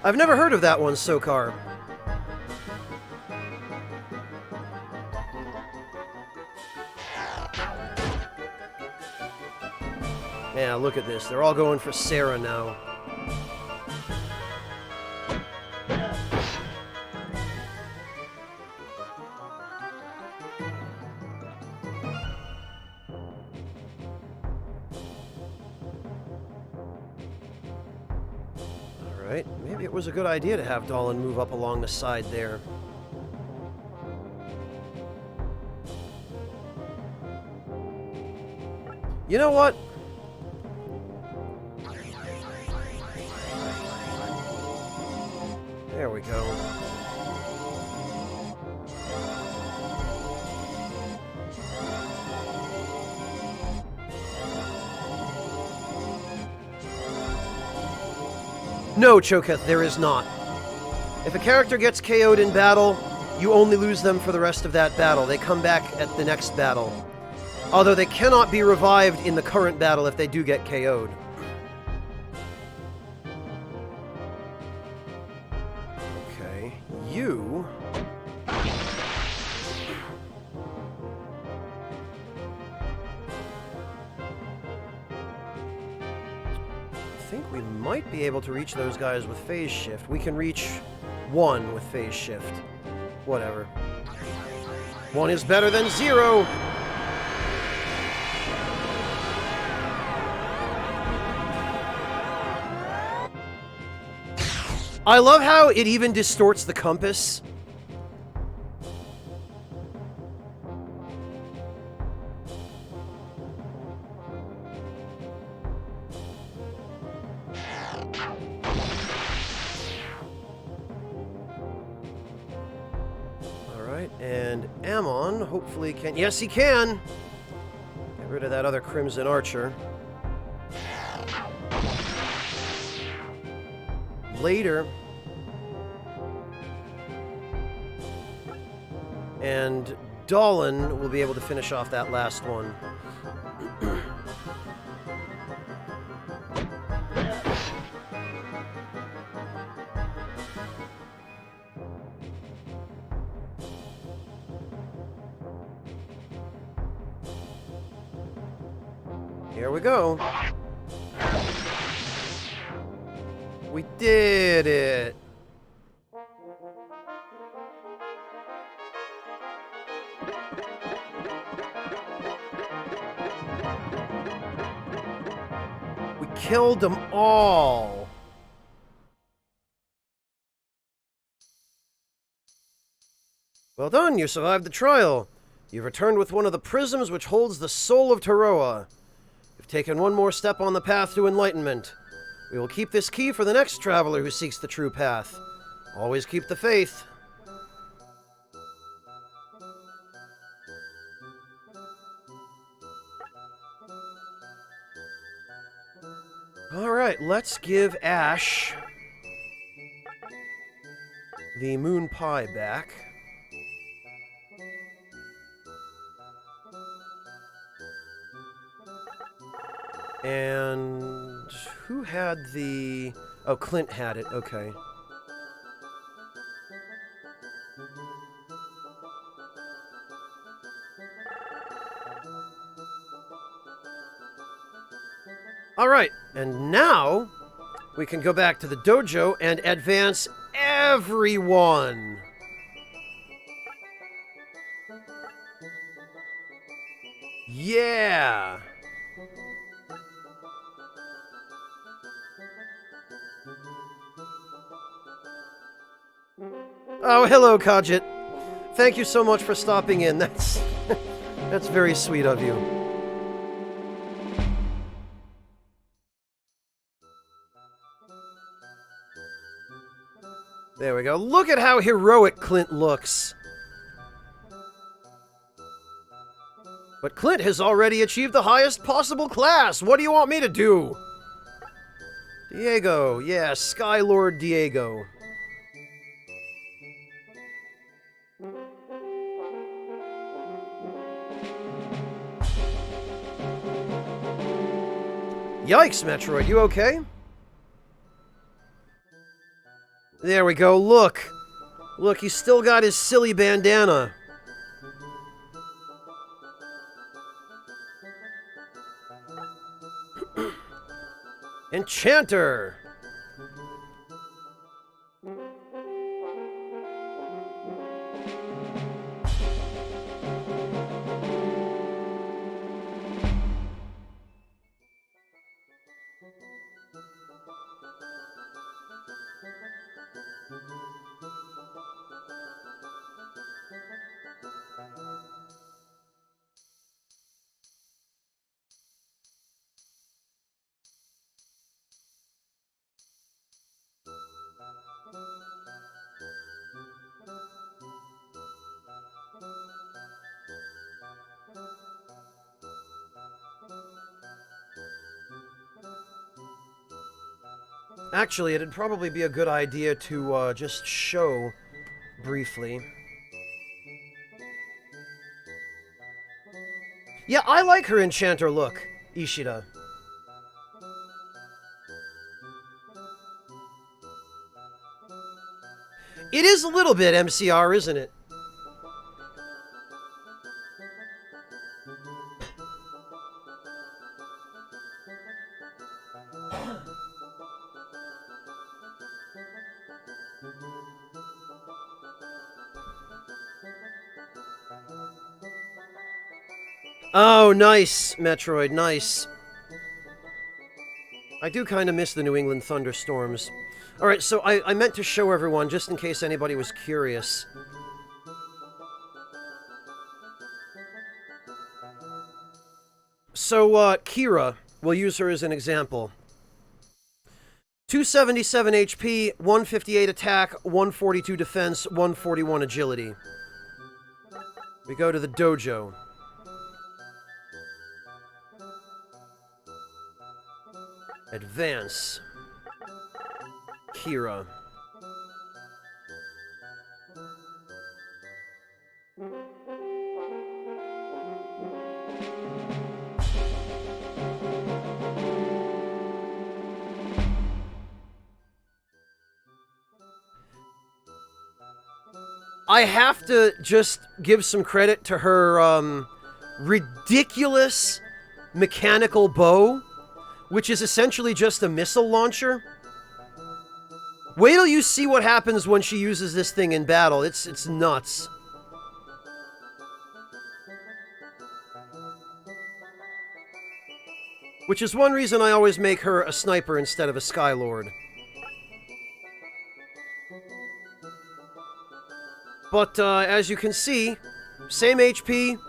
I've never heard of that one, Sokar. Yeah, look at this. They're all going for Sarah now. Alright, maybe it was a good idea to have Dolan move up along the side there. You know what? There we go. No, Choketh, there is not. If a character gets KO'd in battle, you only lose them for the rest of that battle. They come back at the next battle. Although they cannot be revived in the current battle if they do get KO'd. Okay, you... I think we might be able to reach those guys with phase shift. We can reach one with phase shift. Whatever. One is better than zero! I love how it even distorts the compass. Alright, and Ammon hopefully can... Yes, he can! Get rid of that other Crimson Archer. Later. And Dolan will be able to finish off that last one. Here we go. We did it! We killed them all! Well done, you survived the trial. You've returned with one of the prisms which holds the soul of Taroa. You've taken one more step on the path to enlightenment. We will keep this key for the next traveler who seeks the true path. Always keep the faith. Alright, let's give Ash the moon pie back. And who had the... Oh, Clint had it, okay. Alright, and now we can go back to the dojo and advance everyone. Yeah! Oh, hello, Kajit. Thank you so much for stopping in. That's very sweet of you. There we go. Look at how heroic Clint looks. But Clint has already achieved the highest possible class. What do you want me to do? Diego. Yeah, Skylord Diego. Yikes, Metroid, you okay? There we go, look! Look, he's still got his silly bandana. Enchanter! Actually, it'd probably be a good idea to just show briefly. Yeah, I like her Enchanter look, Ishida. It is a little bit MCR, isn't it? Oh, nice, Metroid, nice. I do kind of miss the New England thunderstorms. Alright, so I meant to show everyone, just in case anybody was curious. So, Kira, we'll use her as an example. 277 HP, 158 attack, 142 defense, 141 agility. We go to the dojo. Advance. Kira. I have to just give some credit to her ridiculous mechanical bow, which is essentially just a missile launcher. Wait till you see what happens when she uses this thing in battle. It's nuts. Which is one reason I always make her a sniper instead of a Skylord. But, as you can see, same HP,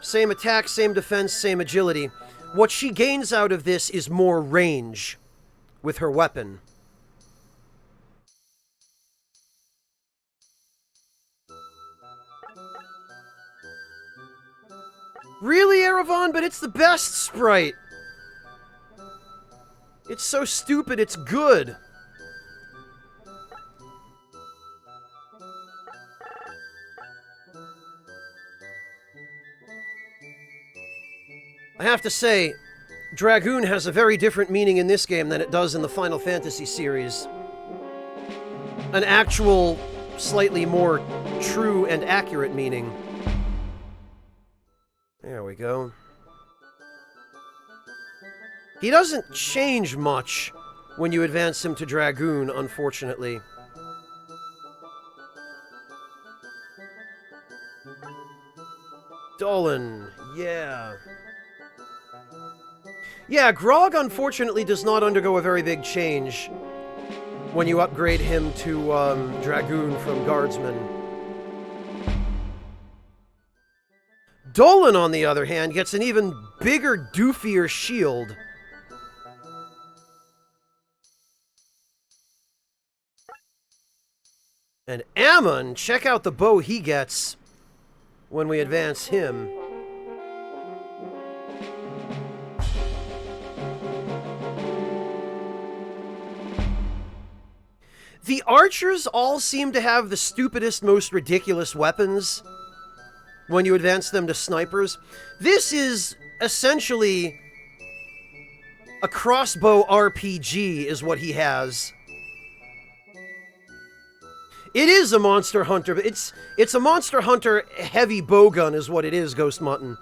same attack, same defense, same agility. What she gains out of this is more range. with her weapon. Really, Erevan? But it's the best sprite! It's so stupid, it's good! I have to say, Dragoon has a very different meaning in this game than it does in the Final Fantasy series. An actual, slightly more true and accurate meaning. There we go. He doesn't change much when you advance him to Dragoon, unfortunately. Dolan, yeah. Yeah, Grog unfortunately does not undergo a very big change when you upgrade him to Dragoon from Guardsman. Dolan, on the other hand, gets an even bigger, doofier shield. And Ammon, check out the bow he gets when we advance him. The archers all seem to have the stupidest, most ridiculous weapons when you advance them to snipers. This is essentially a crossbow RPG is what he has. It is a Monster Hunter, but it's a Monster Hunter heavy bowgun is what it is, Ghost Mutton.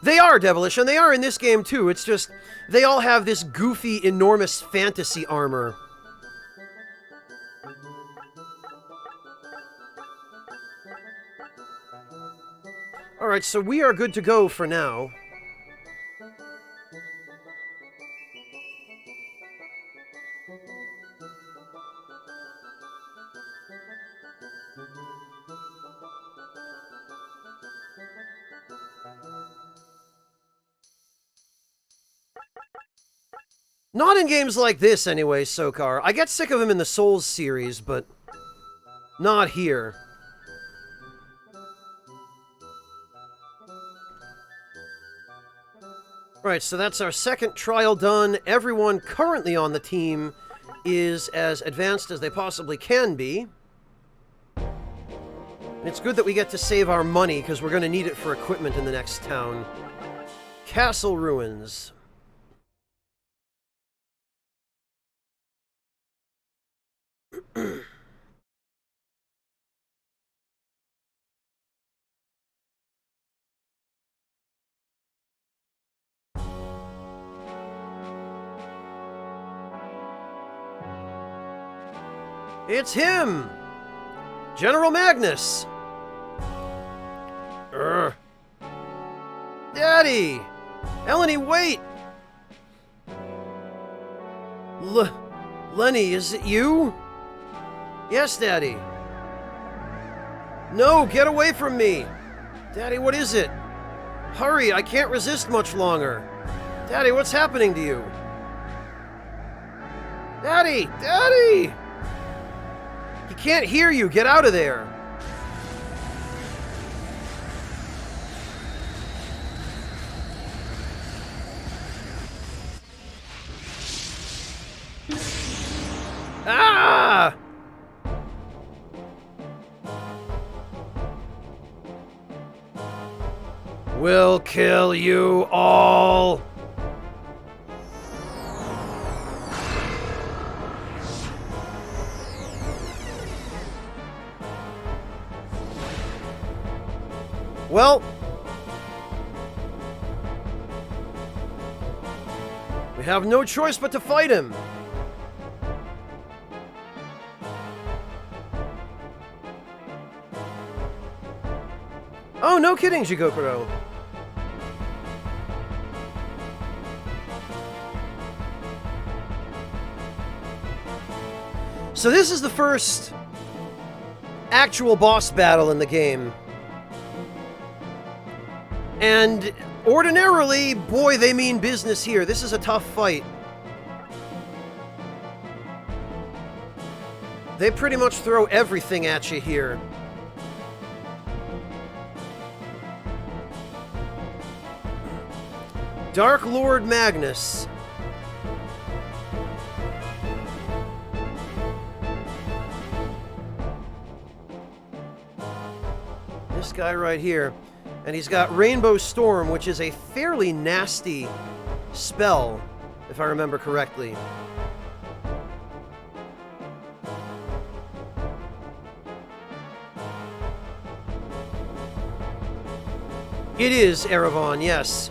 They are devilish, and they are in this game too. It's just, they all have this goofy, enormous fantasy armor. Alright, so we are good to go for now. Not in games like this, anyway, Sokar. I get sick of him in the Souls series, but not here. Right, so that's our second trial done. Everyone currently on the team is as advanced as they possibly can be. And it's good that we get to save our money, because we're going to need it for equipment in the next town. Castle Ruins. It's him! General Magnus! Daddy! Eleni, wait! Lenny, is it you? Yes, Daddy. No, get away from me! Daddy, what is it? Hurry, I can't resist much longer. Daddy, what's happening to you? Daddy! Daddy! He can't hear you, get out of there! Ah! We'll kill you all! Well, we have no choice but to fight him. Oh, no kidding, Jigokuro. So this is the first actual boss battle in the game. And ordinarily, boy, they mean business here. This is a tough fight. They pretty much throw everything at you here. Dark Lord Magnus. This guy right here. And he's got Rainbow Storm, which is a fairly nasty spell, if I remember correctly. It is Erevan, yes.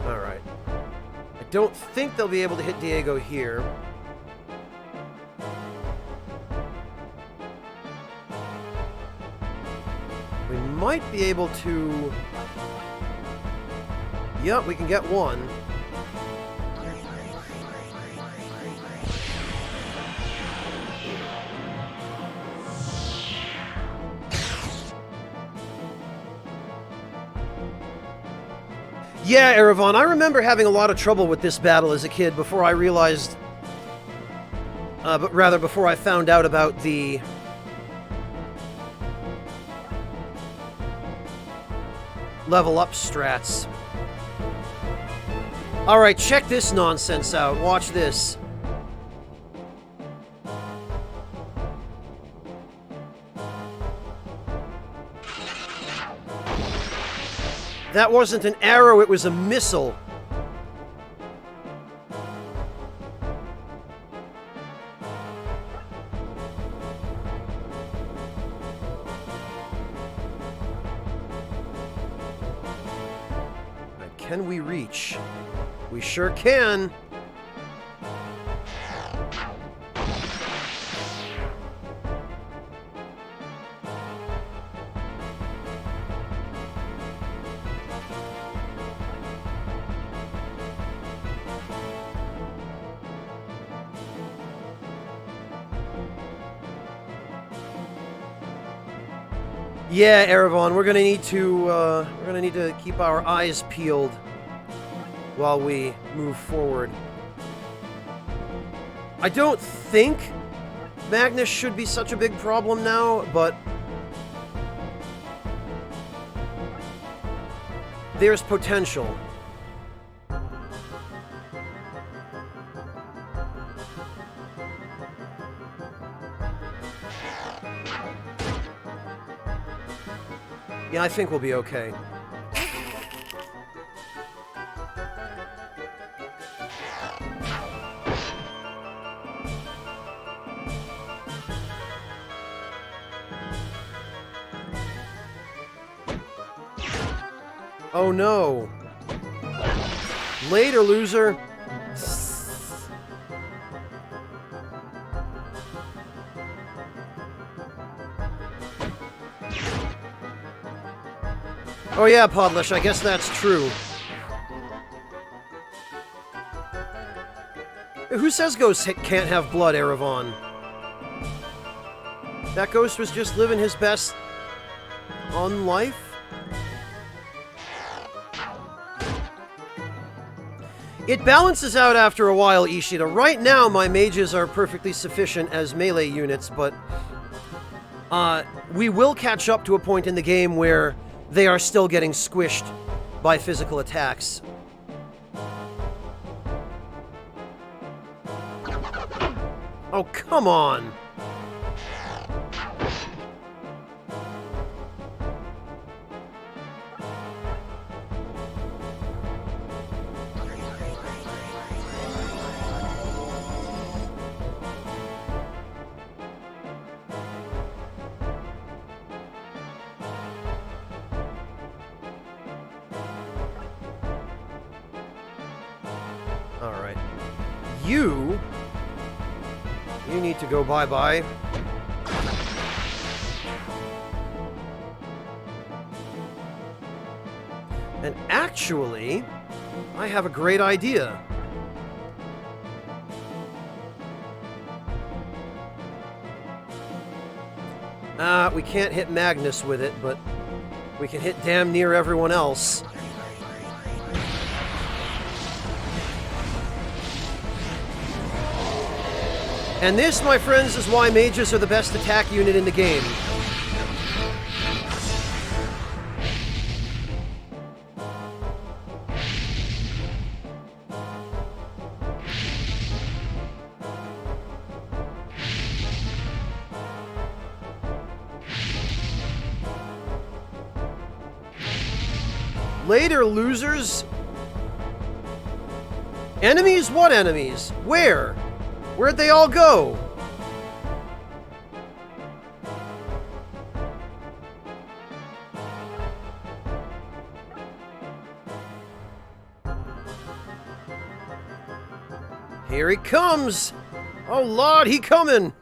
Alright. I don't think they'll be able to hit Diego here. We might be able to... Yep, we can get one. Yeah, Erevan, I remember having a lot of trouble with this battle as a kid before I realized... but rather before I found out about the... level up strats. Alright, check this nonsense out. Watch this. That wasn't an arrow, it was a missile. Can we reach? We sure can. Yeah, Erevan, we're gonna need to keep our eyes peeled while we move forward. I don't think Magnus should be such a big problem now, but there's potential. Yeah, I think we'll be okay. Oh no. Later, loser. Oh yeah, Podlish, I guess that's true. Who says ghosts can't have blood, Erevan? That ghost was just living his best on life? It balances out after a while, Ishida. Right now, my mages are perfectly sufficient as melee units, but we will catch up to a point in the game where they are still getting squished by physical attacks. Oh, come on! Alright. You need to go bye-bye. And actually, I have a great idea. We can't hit Magnus with it, but we can hit damn near everyone else. And this, my friends, is why mages are the best attack unit in the game. Later, losers. Enemies? What enemies? Where? Where'd they all go? Here he comes! Oh Lord, he coming!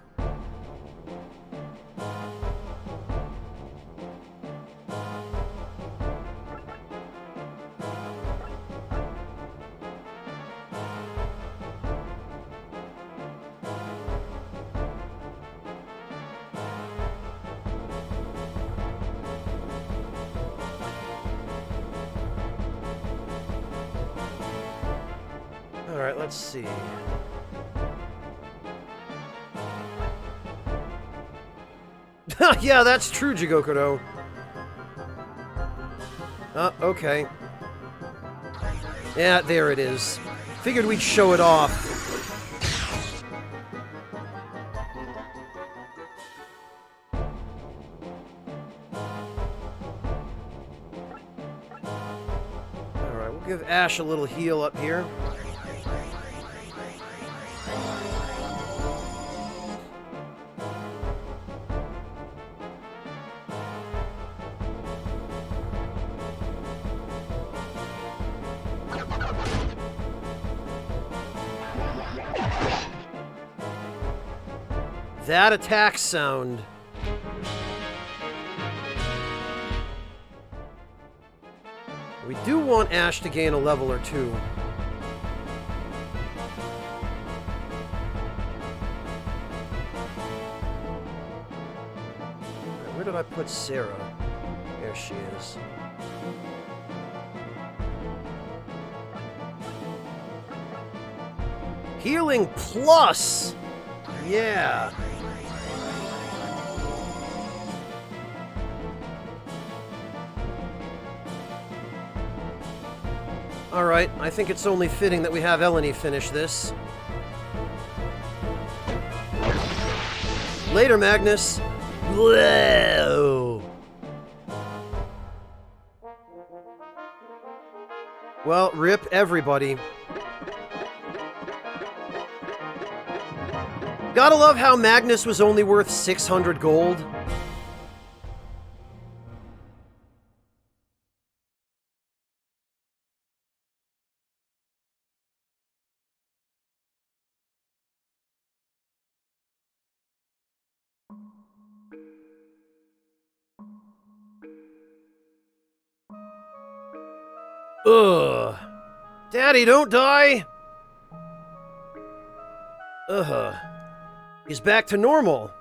Alright, let's see. Yeah, that's true, Jigokuro. Okay. Yeah, there it is. Figured we'd show it off. Alright, we'll give Ash a little heal up here. That attack sound. We do want Ash to gain a level or two. Where did I put Sarah? There she is. Healing plus! Yeah. Alright, I think it's only fitting that we have Eleni finish this. Later, Magnus. Whoa. Well, rip everybody. Gotta love how Magnus was only worth 600 gold. Ugh. Daddy, don't die! Ugh. He's back to normal.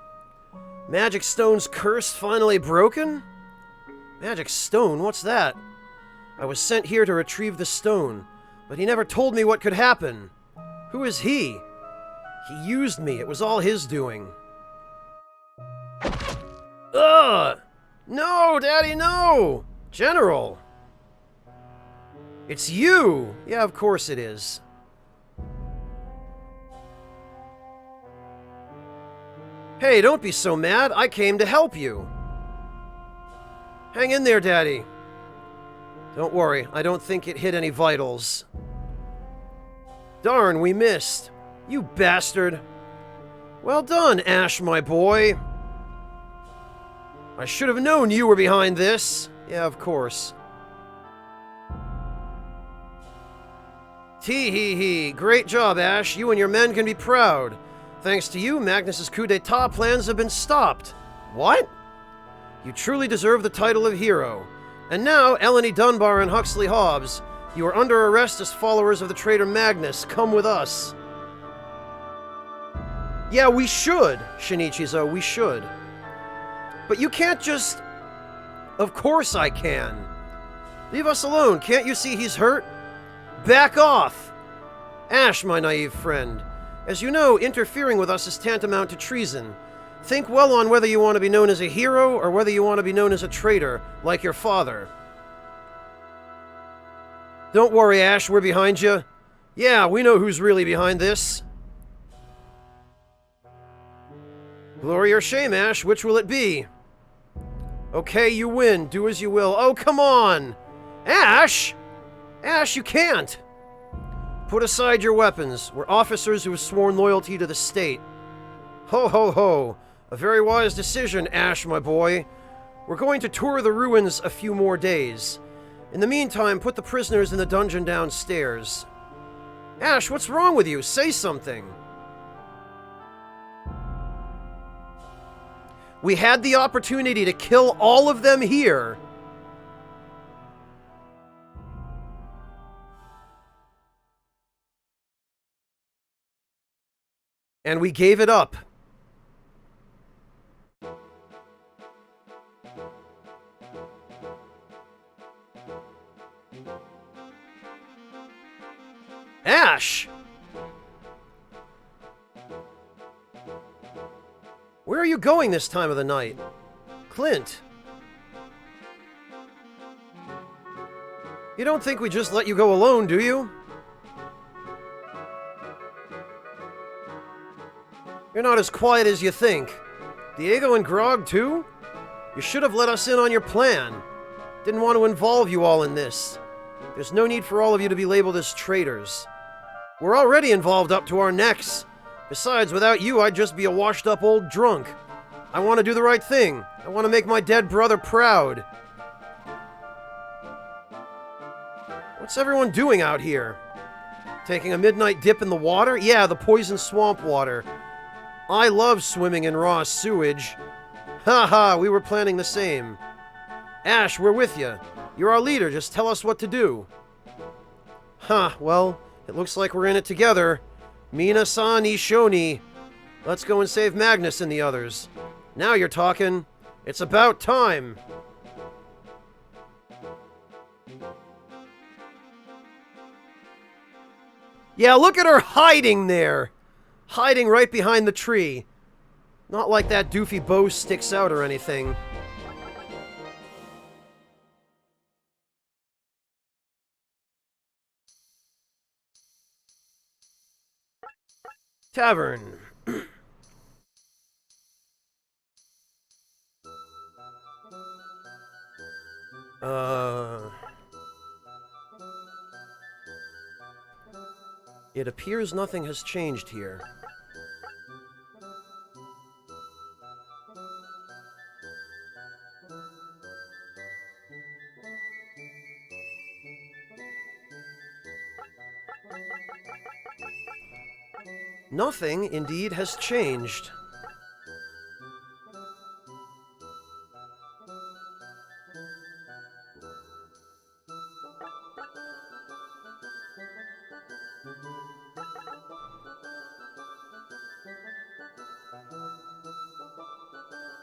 Magic Stone's curse finally broken? Magic Stone? What's that? I was sent here to retrieve the stone, but he never told me what could happen. Who is he? He used me. It was all his doing. Ugh! No, Daddy, no! General! It's you! Yeah, of course it is. Hey, don't be so mad. I came to help you. Hang in there, Daddy. Don't worry, I don't think it hit any vitals. Darn, we missed. You bastard. Well done, Ash, my boy. I should have known you were behind this. Yeah, of course. Tee-hee-hee. Great job, Ash. You and your men can be proud. Thanks to you, Magnus's coup d'etat plans have been stopped. What? You truly deserve the title of hero. And now, Eleni Dunbar and Huxley Hobbs, you are under arrest as followers of the traitor Magnus. Come with us. Yeah, we should, Shinichizo, we should. But you can't just... Of course I can. Leave us alone. Can't you see he's hurt? Back off! Ash, my naive friend. As you know, interfering with us is tantamount to treason. Think well on whether you want to be known as a hero or whether you want to be known as a traitor, like your father. Don't worry, Ash, we're behind you. Yeah, we know who's really behind this. Glory or shame, Ash, which will it be? Okay, you win. Do as you will. Oh, come on! Ash! Ash, you can't! Put aside your weapons. We're officers who have sworn loyalty to the state. Ho, ho, ho. A very wise decision, Ash, my boy. We're going to tour the ruins a few more days. In the meantime, put the prisoners in the dungeon downstairs. Ash, what's wrong with you? Say something. We had the opportunity to kill all of them here. And we gave it up. Ash! Where are you going this time of the night? Clint. You don't think we just let you go alone, do you? You're not as quiet as you think. Diego and Grog, too? You should have let us in on your plan. Didn't want to involve you all in this. There's no need for all of you to be labeled as traitors. We're already involved up to our necks. Besides, without you, I'd just be a washed-up old drunk. I want to do the right thing. I want to make my dead brother proud. What's everyone doing out here? Taking a midnight dip in the water? Yeah, the poison swamp water. I love swimming in raw sewage. Ha ha, we were planning the same. Ash, we're with you. You're our leader, just tell us what to do. Huh, well, it looks like we're in it together. Mina-san Ishoni. Let's go and save Magnus and the others. Now you're talking. It's about time. Yeah, look at her hiding there. Hiding right behind the tree. Not like that doofy bow sticks out or anything. Tavern. It appears nothing has changed here. Nothing, indeed, has changed.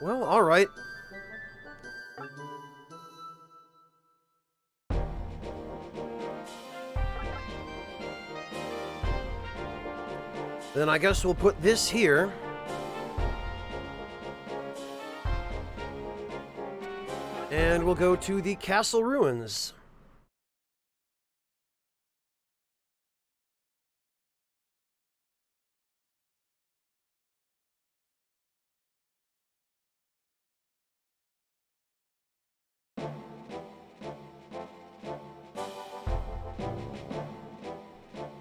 Well, all right. Then I guess we'll put this here. And we'll go to the castle ruins.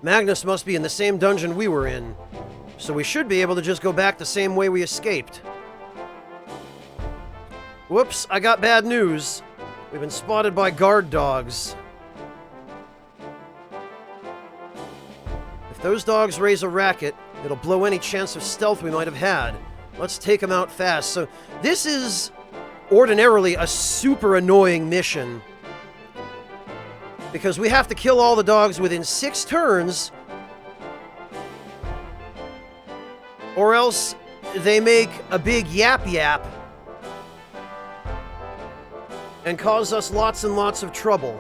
Magnus must be in the same dungeon we were in, so we should be able to just go back the same way we escaped. Whoops, I got bad news. We've been spotted by guard dogs. If those dogs raise a racket, it'll blow any chance of stealth we might have had. Let's take them out fast. So this is ordinarily a super annoying mission, because we have to kill all the dogs within 6 turns, or else they make a big yap yap and cause us lots and lots of trouble.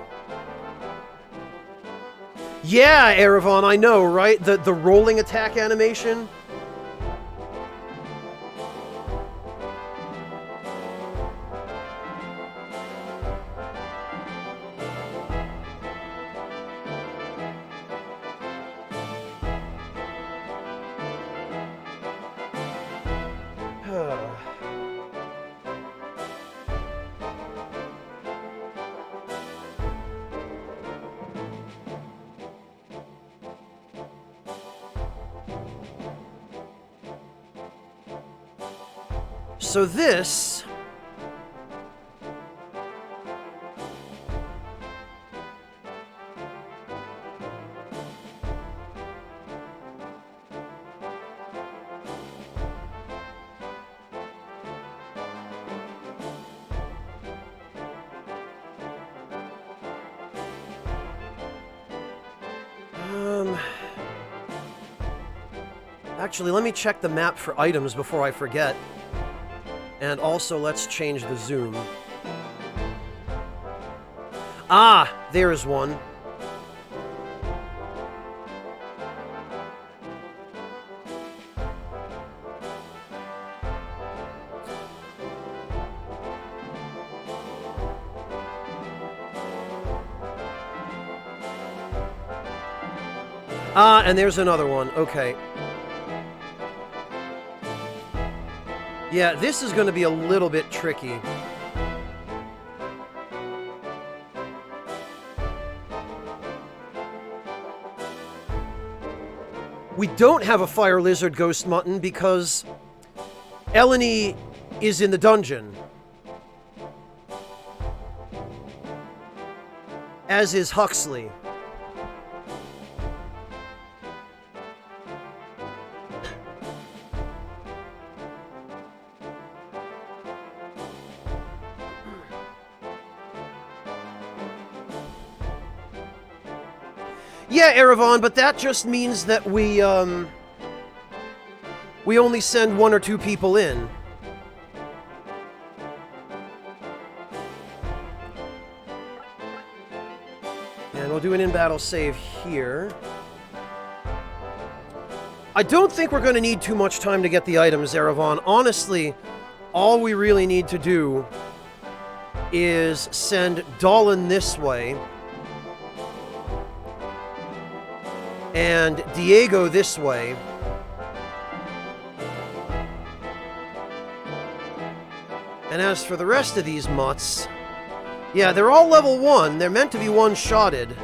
Yeah, Erevan, I know, right? The rolling attack animation? So this... Actually, let me check the map for items before I forget. And also, let's change the zoom. Ah, there's one. Ah, and there's another one. Okay. Yeah, this is going to be a little bit tricky. We don't have a fire lizard ghost mutton because Eleni is in the dungeon. As is Huxley. Yeah, Erevan, but that just means that we only send 1 or 2 people in. And we'll do an in-battle save here. I don't think we're going to need too much time to get the items, Erevan. Honestly, all we really need to do is send Dolan this way, and Diego this way. And as for the rest of these mutts, yeah, they're all level 1. They're meant to be one-shotted.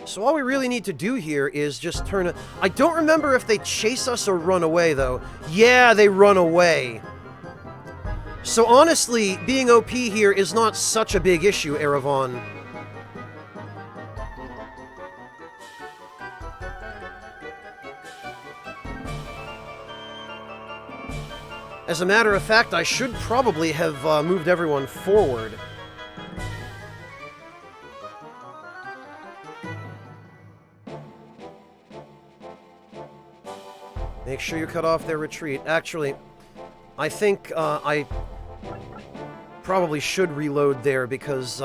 So all we really need to do here is just turn it... I don't remember if they chase us or run away, though. Yeah, they run away. So honestly, being OP here is not such a big issue, Erevan. As a matter of fact, I should probably have moved everyone forward. Make sure you cut off their retreat. Actually, I think I probably should reload there because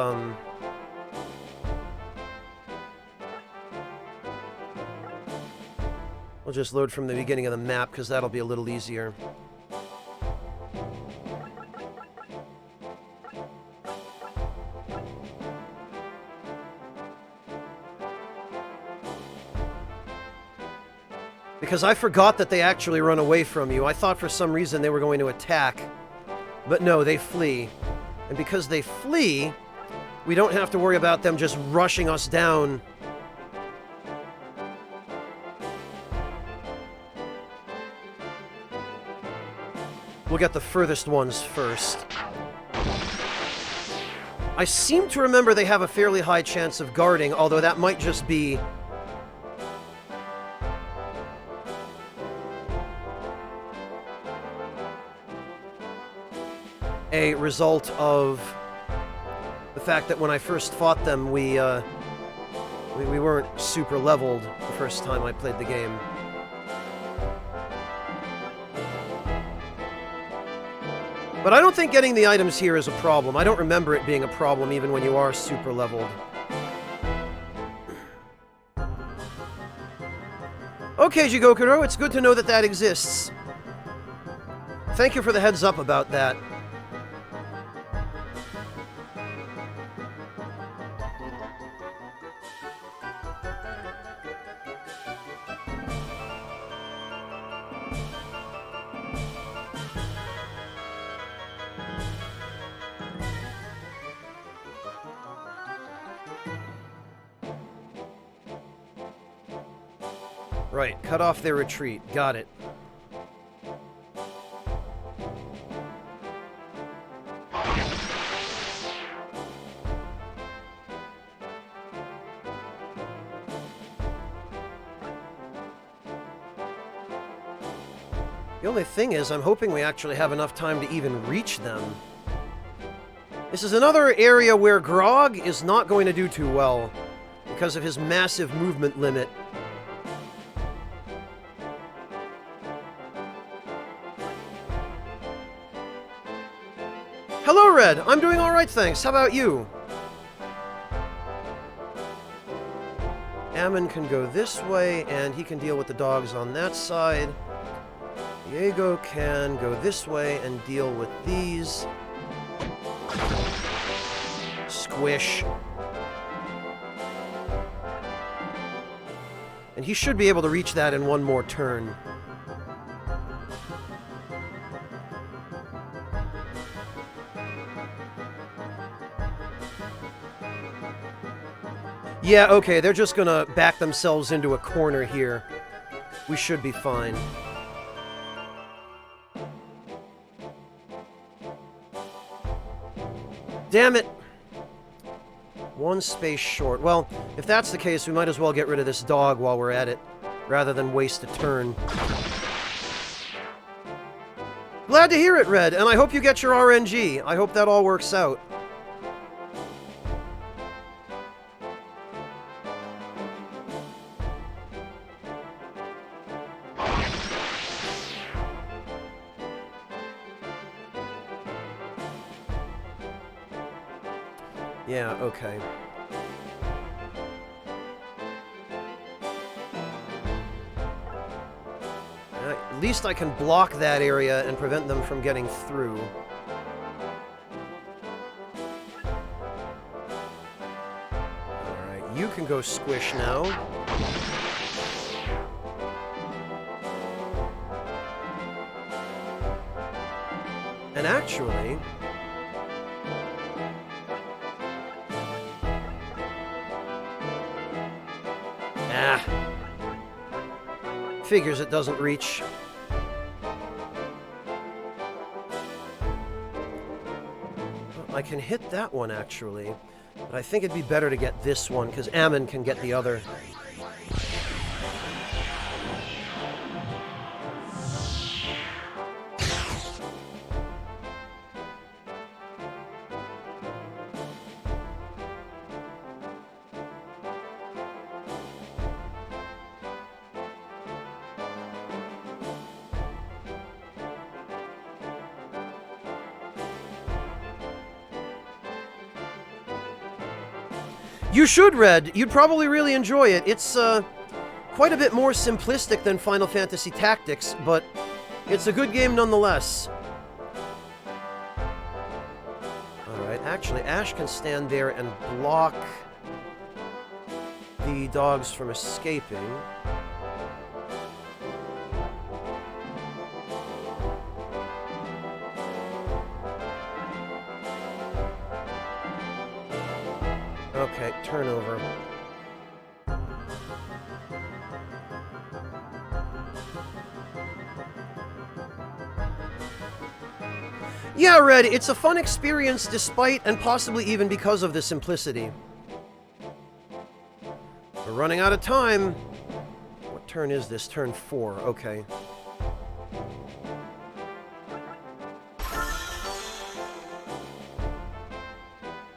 we'll just load from the beginning of the map because that'll be a little easier. Because I forgot that they actually run away from you. I thought for some reason they were going to attack. But no, they flee. And because they flee, we don't have to worry about them just rushing us down. We'll get the furthest ones first. I seem to remember they have a fairly high chance of guarding, although that might just be... a result of the fact that when I first fought them, we weren't super leveled the first time I played the game. But I don't think getting the items here is a problem. I don't remember it being a problem even when you are super leveled. Okay, Jigokuro, it's good to know that that exists. Thank you for the heads up about that. Right, cut off their retreat. Got it. The only thing is, I'm hoping we actually have enough time to even reach them. This is another area where Grog is not going to do too well because of his massive movement limit. Hello, Red! I'm doing alright, thanks. How about you? Ammon can go this way, and he can deal with the dogs on that side. Diego can go this way and deal with these. Squish. And he should be able to reach that in one more turn. Yeah, okay, they're just gonna back themselves into a corner here. We should be fine. Damn it! One space short. Well, if that's the case, we might as well get rid of this dog while we're at it, rather than waste a turn. Glad to hear it, Red, and I hope you get your RNG. I hope that all works out. Yeah, okay. At least I can block that area and prevent them from getting through. Alright, you can go squish now. And actually... Figures it doesn't reach. Well, I can hit that one, actually. But I think it'd be better to get this one, because Ammon can get the other. You should, Red. You'd probably really enjoy it. It's, quite a bit more simplistic than Final Fantasy Tactics, but it's a good game nonetheless. Alright, actually, Ash can stand there and block the dogs from escaping. Okay, turnover. Yeah, Red, it's a fun experience despite and possibly even because of the simplicity. We're running out of time. What turn is this? Turn 4, okay.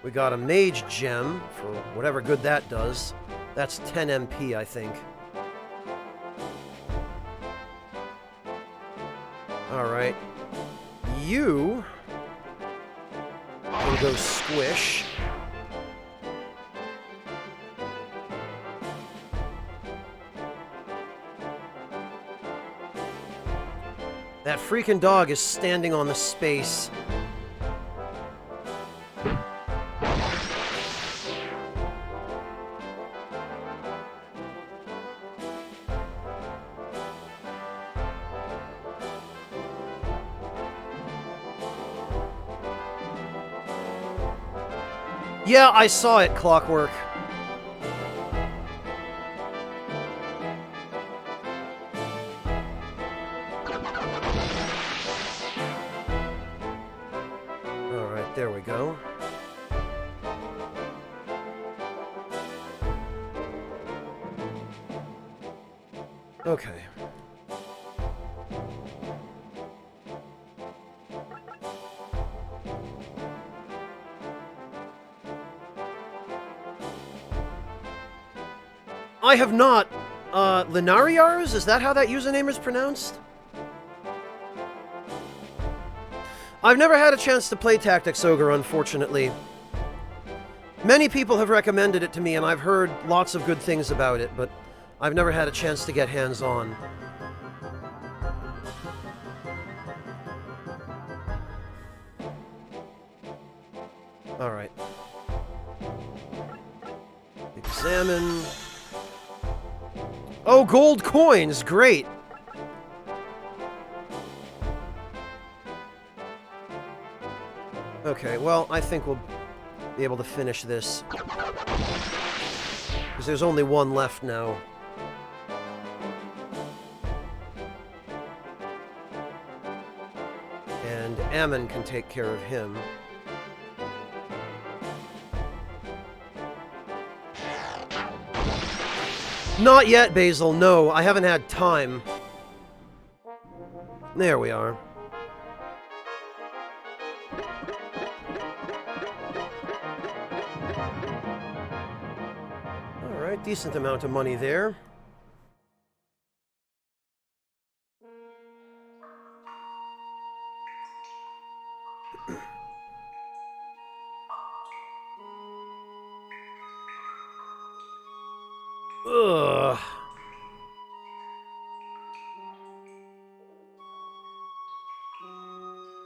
We got a mage gem for whatever good that does. That's 10 MP, I think. Alright. You and go squish. That freaking dog is standing on the space. Yeah, I saw it, Clockwork. Alright, there we go. Okay. I have not. Linariars? Is that how that username is pronounced? I've never had a chance to play Tactics Ogre, unfortunately. Many people have recommended it to me, and I've heard lots of good things about it, but I've never had a chance to get hands-on. Alright. Examine... Oh, gold coins! Great! Okay, well, I think we'll be able to finish this. Because there's only one left now. And Ammon can take care of him. Not yet, Basil, no. I haven't had time. There we are. Alright, decent amount of money there. Ugh.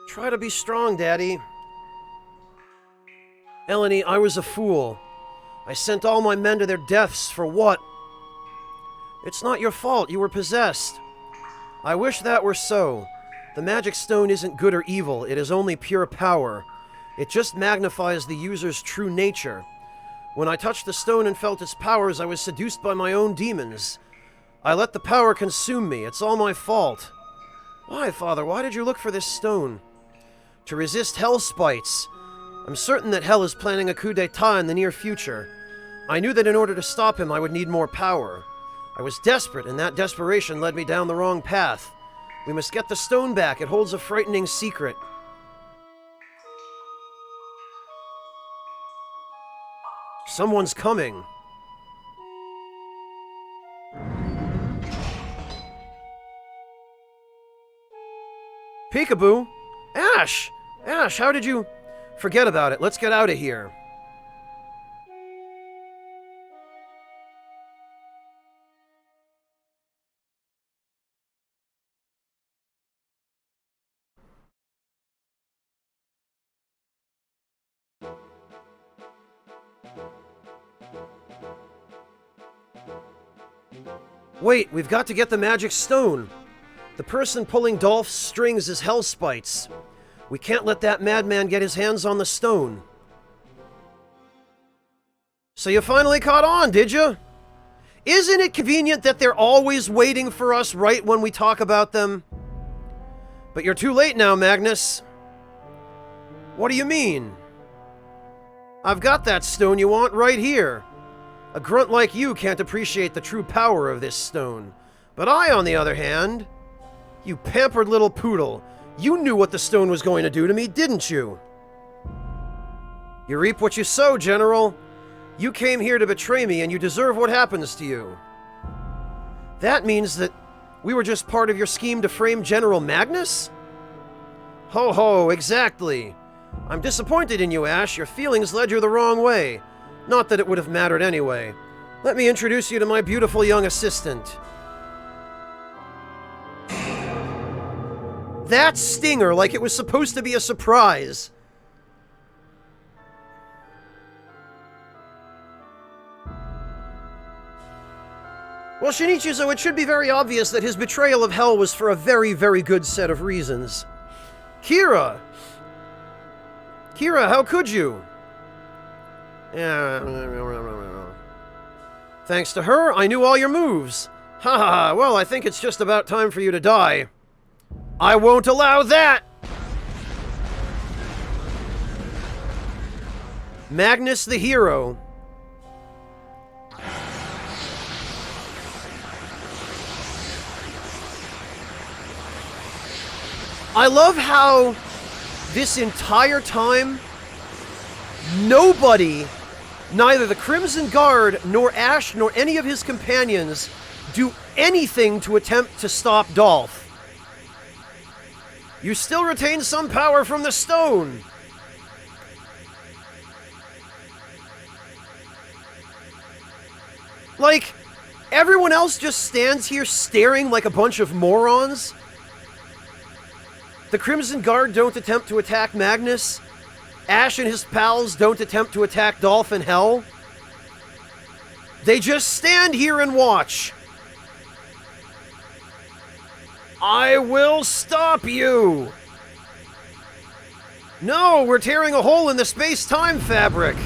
Try to be strong, Daddy. Eleni, I was a fool. I sent all my men to their deaths for what? It's not your fault. You were possessed. I wish that were so. The magic stone isn't good or evil. It is only pure power. It just magnifies the user's true nature. When I touched the stone and felt its powers, I was seduced by my own demons. I let the power consume me. It's all my fault. Why, Father? Why did you look for this stone? To resist hell spites. I'm certain that hell is planning a coup d'etat in the near future. I knew that in order to stop him, I would need more power. I was desperate, and that desperation led me down the wrong path. We must get the stone back. It holds a frightening secret. Someone's coming. Peekaboo! Ash! Ash, how did you... Forget about it. Let's get out of here. Wait, we've got to get the magic stone. The person pulling Dolph's strings is Hellspites. We can't let that madman get his hands on the stone. So you finally caught on, did you? Isn't it convenient that they're always waiting for us right when we talk about them? But you're too late now, Magnus. What do you mean? I've got that stone you want right here. A grunt like you can't appreciate the true power of this stone. But I, on the other hand... You pampered little poodle. You knew what the stone was going to do to me, didn't you? You reap what you sow, General. You came here to betray me, and you deserve what happens to you. That means that we were just part of your scheme to frame General Magnus? Ho ho, exactly. I'm disappointed in you, Ash. Your feelings led you the wrong way. Not that it would have mattered anyway. Let me introduce you to my beautiful young assistant. That stinger, like it was supposed to be a surprise. Well, Shinichiro, it should be very obvious that his betrayal of Hell was for a very, very good set of reasons. Kira! Kira, how could you? Thanks to her, I knew all your moves. Haha, well, I think it's just about time for you to die. I won't allow that! Magnus the hero. I love how this entire time, nobody, neither the Crimson Guard, nor Ash, nor any of his companions, do anything to attempt to stop Dolph. You still retain some power from the stone. Like, everyone else just stands here staring like a bunch of morons. The Crimson Guard don't attempt to attack Magnus. Ash and his pals don't attempt to attack Dolph and Hell. They just stand here and watch. I will stop you! No, we're tearing a hole in the space-time fabric.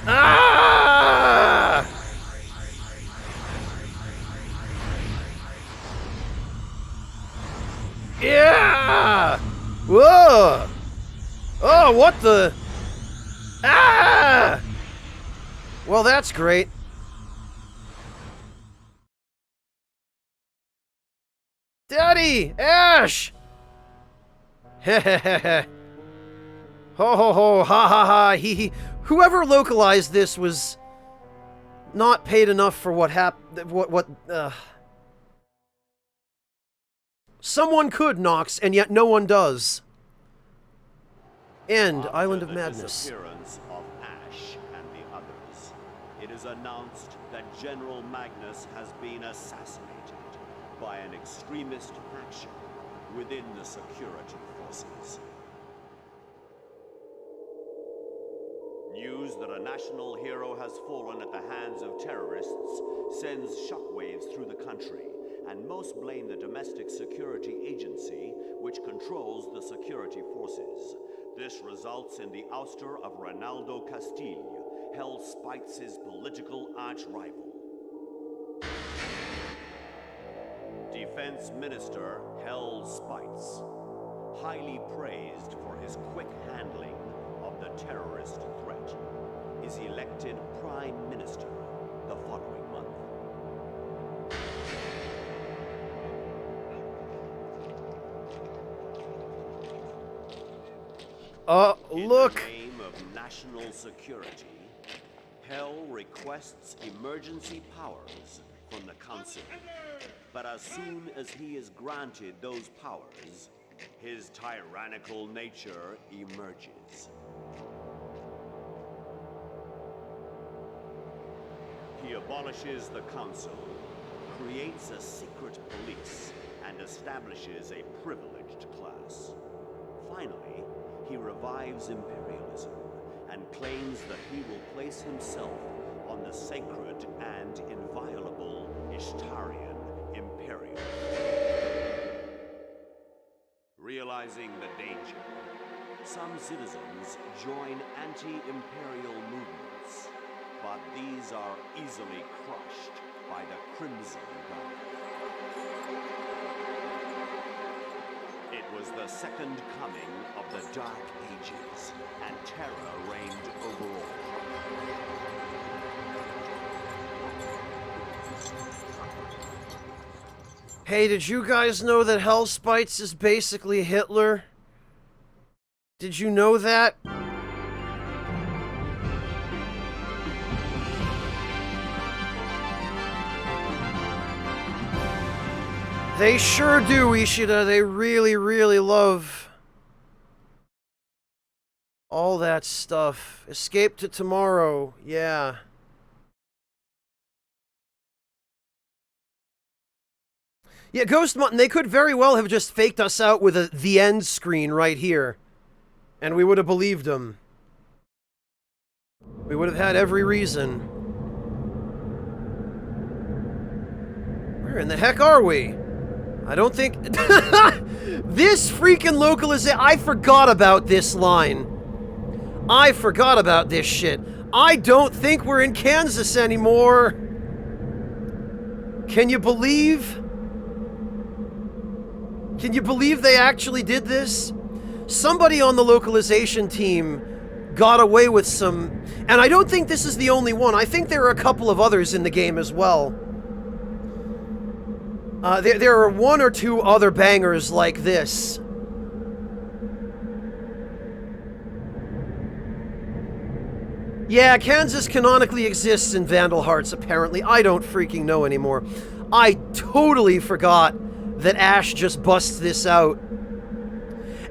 Ah! Yeah! Whoa! Oh, what the? Ah! Well, that's great. Daddy! Ash! Hehehe. Ho ho ho, ha ha ha, hee hee. Whoever localized this was not paid enough for what happened. Someone could, Nox, and yet no one does. End. Island of Madness. Disappearance of Ash and the others, it is announced that General Magnus has been assassinated by an extremist faction within the security forces. News that a national hero has fallen at the hands of terrorists sends shockwaves through the country, and most blame the domestic security agency, which controls the security forces. This results in the ouster of Ronaldo Castile, Hell Speights' political arch-rival. Defense Minister Hell Speights, highly praised for his quick handling of the terrorist threat, is elected Prime Minister the following month. Look! In the name of national security, Hell requests emergency powers from the Council. But as soon as he is granted those powers, his tyrannical nature emerges. He abolishes the Council, creates a secret police, and establishes a privileged class. Finally, he revives imperialism and claims that he will place himself on the sacred and inviolable Ishtarian Imperium. Realizing the danger, some citizens join anti-imperial movements, but these are easily crushed by the Crimson Guard. It was the second coming of the Dark Ages, and terror reigned over all. Hey, did you guys know that Hell Speights is basically Hitler? Did you know that? They sure do, Ishida. They really, really love all that stuff. Escape to Tomorrow. Yeah. Yeah, Ghost Mountain, they could very well have just faked us out with a the end screen right here. And we would have believed them. We would have had every reason. Where in the heck are we? I don't think... This freaking localization... I forgot about this line. I forgot about this shit. I don't think we're in Kansas anymore. Can you believe... Can you believe they actually did this? Somebody on the localization team got away with some... And I don't think this is the only one. I think there are a couple of others in the game as well. There are one or two other bangers like this. Yeah, Kansas canonically exists in Vandal Hearts, apparently. I don't freaking know anymore. I totally forgot that Ash just busts this out.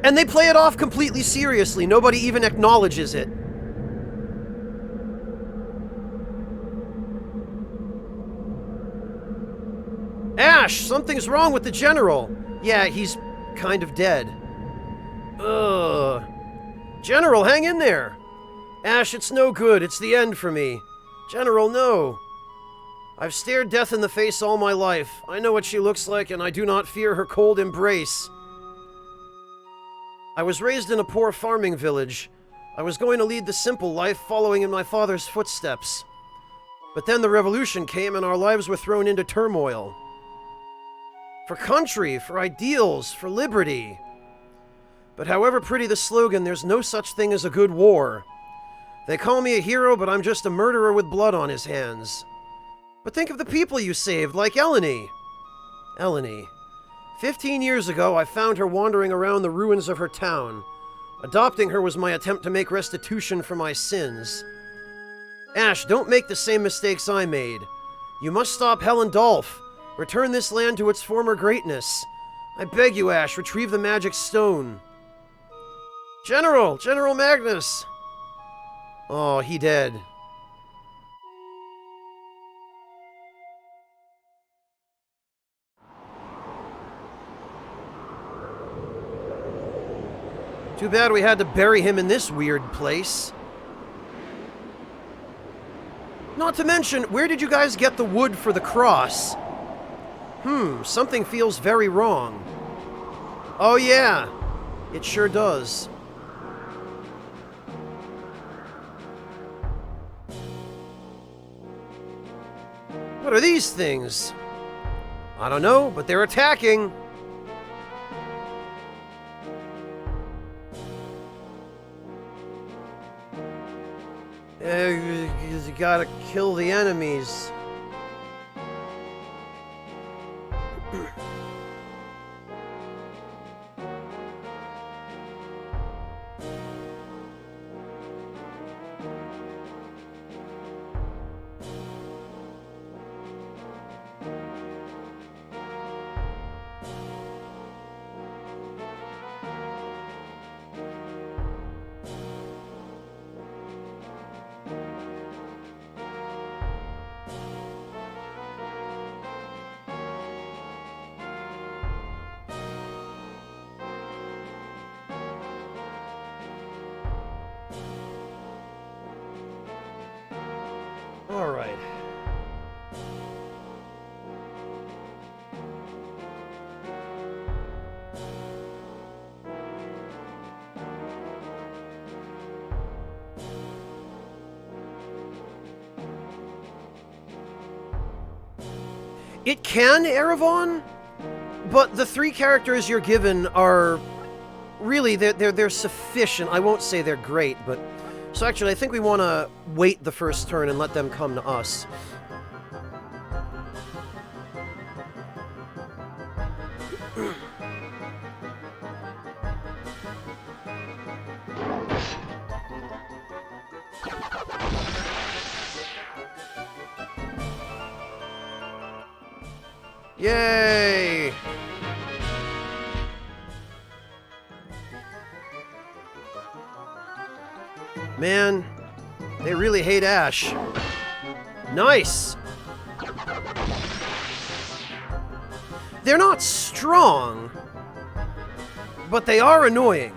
And they play it off completely seriously. Nobody even acknowledges it. Ash, something's wrong with the general. Yeah, he's kind of dead. Ugh. General, hang in there. Ash, it's no good. It's the end for me. General, no. I've stared death in the face all my life. I know what she looks like, and I do not fear her cold embrace. I was raised in a poor farming village. I was going to lead the simple life, following in my father's footsteps. But then the revolution came, and our lives were thrown into turmoil. For country, for ideals, for liberty. But however pretty the slogan, there's no such thing as a good war. They call me a hero, but I'm just a murderer with blood on his hands. But think of the people you saved, like Eleni. Eleni. 15 years ago, I found her wandering around the ruins of her town. Adopting her was my attempt to make restitution for my sins. Ash, don't make the same mistakes I made. You must stop Helen Dolph. Return this land to its former greatness. I beg you, Ash, retrieve the magic stone. General! General Magnus! Oh, he dead. Too bad we had to bury him in this weird place. Not to mention, where did you guys get the wood for the cross? Something feels very wrong. Oh yeah, it sure does. What are these things? I don't know, but they're attacking. You gotta kill the enemies. All right. It can, Erevan, but the 3 characters you're given are really they're sufficient. I won't say they're great, but so actually I think we want to wait the first turn and let them come to us. Yay! Man, they really hate Ash. Nice! They're not strong, but they are annoying.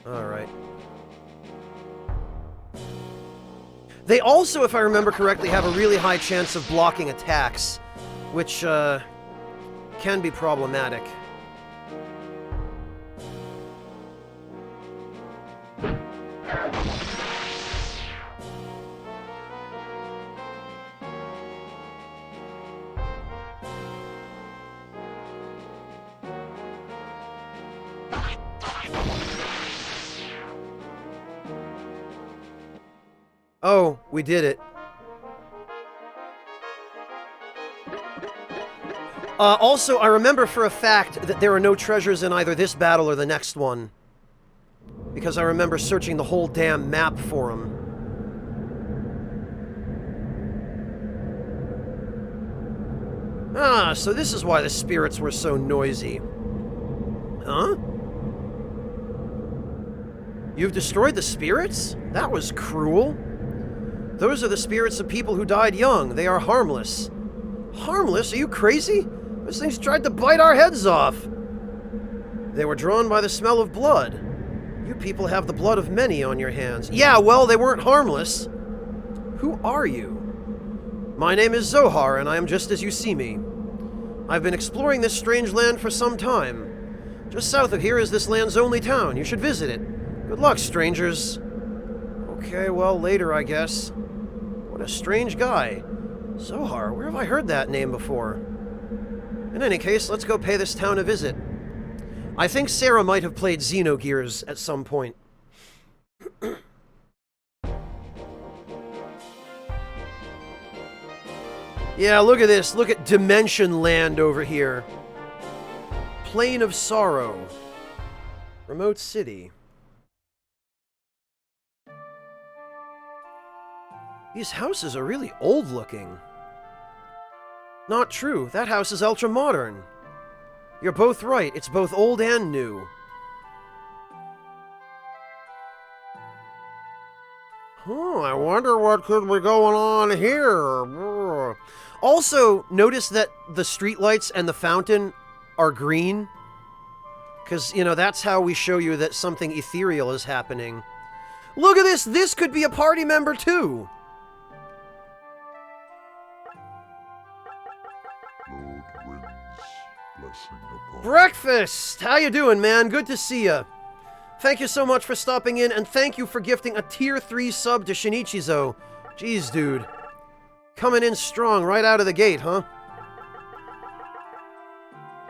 Alright. They also, if I remember correctly, have a really high chance of blocking attacks, which, can be problematic. Oh, we did it. Also, I remember for a fact that there are no treasures in either this battle or the next one. Because I remember searching the whole damn map for them. Ah, so this is why the spirits were so noisy. Huh? You've destroyed the spirits? That was cruel. Those are the spirits of people who died young. They are harmless. Harmless? Are you crazy? Those things tried to bite our heads off. They were drawn by the smell of blood. You people have the blood of many on your hands. Yeah, well, they weren't harmless. Who are you? My name is Zohar, and I am just as you see me. I've been exploring this strange land for some time. Just south of here is this land's only town. You should visit it. Good luck, strangers. Okay, well, later, I guess. What a strange guy. Zohar, where have I heard that name before? In any case, let's go pay this town a visit. I think Sarah might have played Xenogears at some point. Yeah, look at this. Look at Dimension Land over here. Plain of Sorrow. Remote City. These houses are really old-looking. Not true. That house is ultra-modern. You're both right. It's both old and new. I wonder what could be going on here. Also, notice that the streetlights and the fountain are green. Because, you know, that's how we show you that something ethereal is happening. Look at this! This could be a party member, too! Breakfast! How you doing, man? Good to see ya. Thank you so much for stopping in, and thank you for gifting a Tier 3 sub to Shinichizo. Jeez, dude. Coming in strong right out of the gate, huh?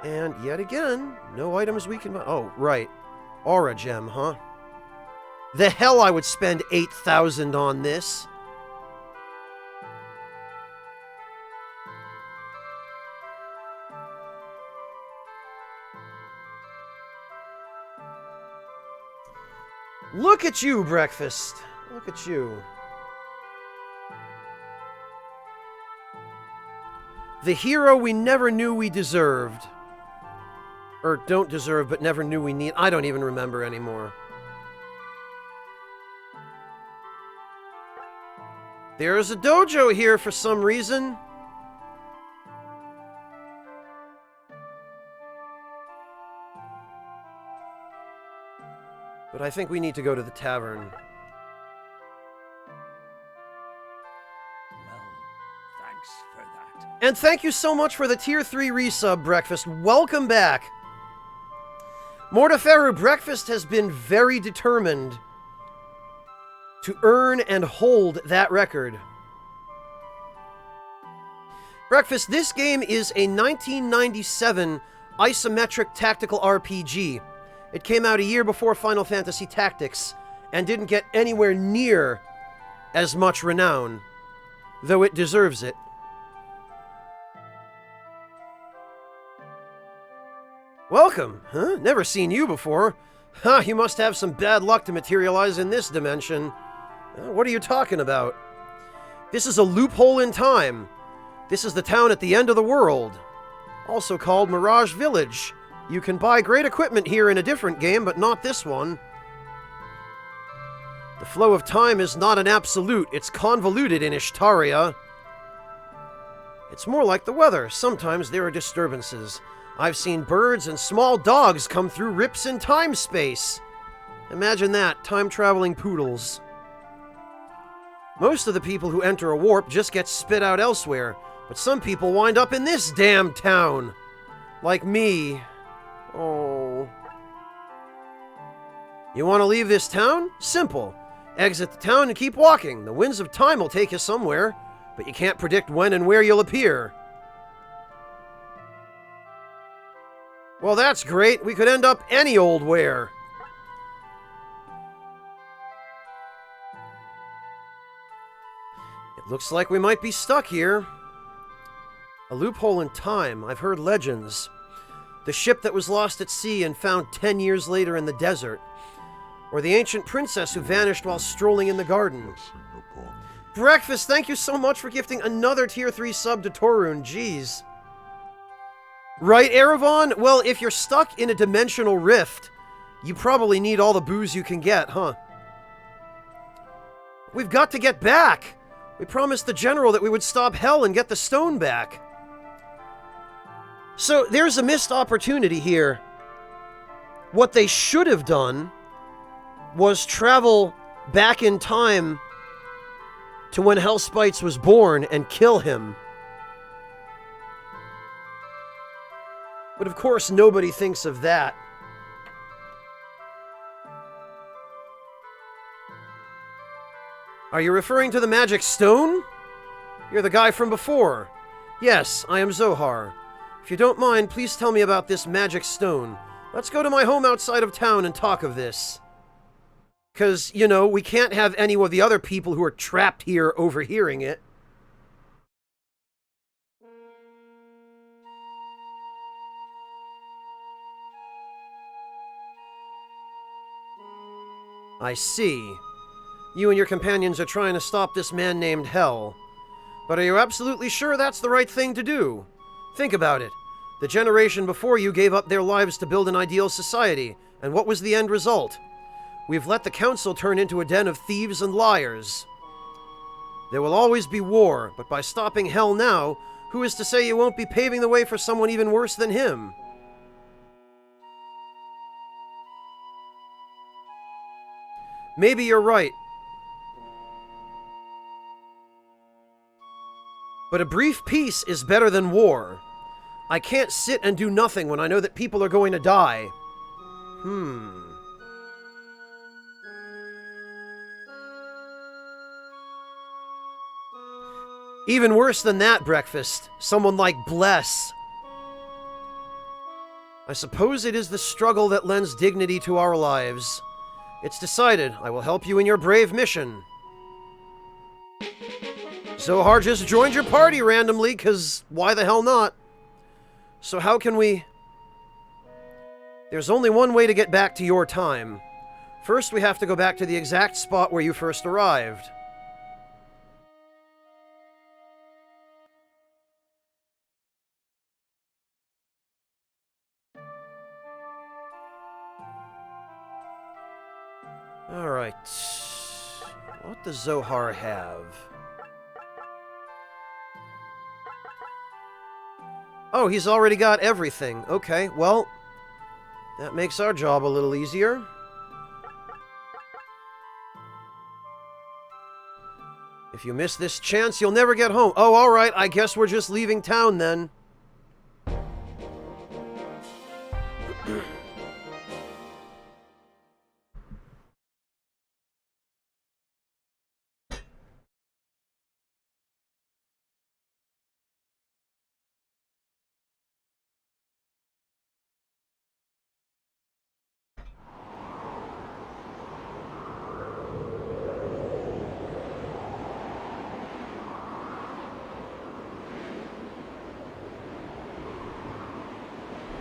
And yet again, no items we can... Oh, right. Aura Gem, huh? The hell I would spend 8,000 on this. Look at you, Breakfast. Look at you. The hero we never knew we deserved. Or don't deserve, but never knew we need. I don't even remember anymore. There's a dojo here for some reason. But I think we need to go to the tavern. Well, thanks for that. And thank you so much for the Tier 3 resub, Breakfast. Welcome back. Morteferu, Breakfast has been very determined to earn and hold that record. Breakfast, this game is a 1997 isometric tactical RPG. It came out a year before Final Fantasy Tactics, and didn't get anywhere near as much renown, though it deserves it. Welcome, huh? Never seen you before. Huh, you must have some bad luck to materialize in this dimension. What are you talking about? This is a loophole in time. This is the town at the end of the world. also called Mirage Village. You can buy great equipment here in a different game, but not this one. The flow of time is not an absolute, it's convoluted in Ishtaria. It's more like the weather. Sometimes there are disturbances. I've seen birds and small dogs come through rips in time-space. Imagine that, time-traveling poodles. Most of the people who enter a warp just get spit out elsewhere, but some people wind up in this damn town. Like me. Oh. You want to leave this town? Simple. Exit the town and keep walking. The winds of time will take you somewhere, but you can't predict when and where you'll appear. Well, that's great. We could end up any old where. It looks like we might be stuck here. A loophole in time. I've heard legends. The ship that was lost at sea and found 10 years later in the desert. Or the ancient princess who vanished while strolling in the garden. Breakfast, thank you so much for gifting another Tier 3 sub to Torun. Jeez. Right, Erevan? Well, if you're stuck in a dimensional rift, you probably need all the booze you can get, huh? We've got to get back! We promised the general that we would stop hell and get the stone back. So, there's a missed opportunity here. What they should have done was travel back in time to when Hellspites was born and kill him. But of course, nobody thinks of that. Are you referring to the magic stone? You're the guy from before. Yes, I am Zohar. If you don't mind, please tell me about this magic stone. Let's go to my home outside of town and talk of this. Because, you know, we can't have any of the other people who are trapped here overhearing it. I see. You and your companions are trying to stop this man named Hell. But are you absolutely sure that's the right thing to do? Think about it. The generation before you gave up their lives to build an ideal society, and what was the end result? We've let the council turn into a den of thieves and liars. There will always be war, but by stopping Hell now, who is to say you won't be paving the way for someone even worse than him? Maybe you're right. But a brief peace is better than war. I can't sit and do nothing when I know that people are going to die. Even worse than that, Breakfast. Someone like Bless. I suppose it is the struggle that lends dignity to our lives. It's decided. I will help you in your brave mission. Zohar just joined your party randomly, because why the hell not? So how can we... There's only one way to get back to your time. First, we have to go back to the exact spot where you first arrived. Alright. What does Zohar have? Oh, he's already got everything. Okay, well, that makes our job a little easier. If you miss this chance, you'll never get home. Oh, alright, I guess we're just leaving town then.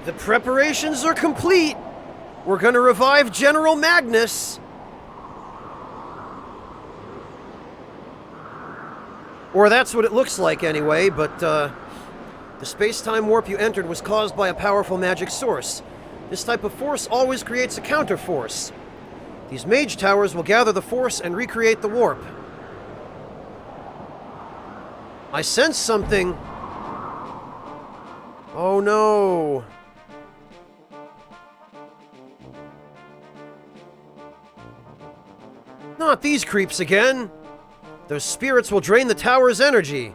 The preparations are complete. We're gonna revive General Magnus. Or that's what it looks like anyway, but the The space-time warp you entered was caused by a powerful magic source. This type of force always creates a counter-force. These mage towers will gather the force and recreate the warp. I sense something. Oh no. Not these creeps again. Those spirits will drain the tower's energy.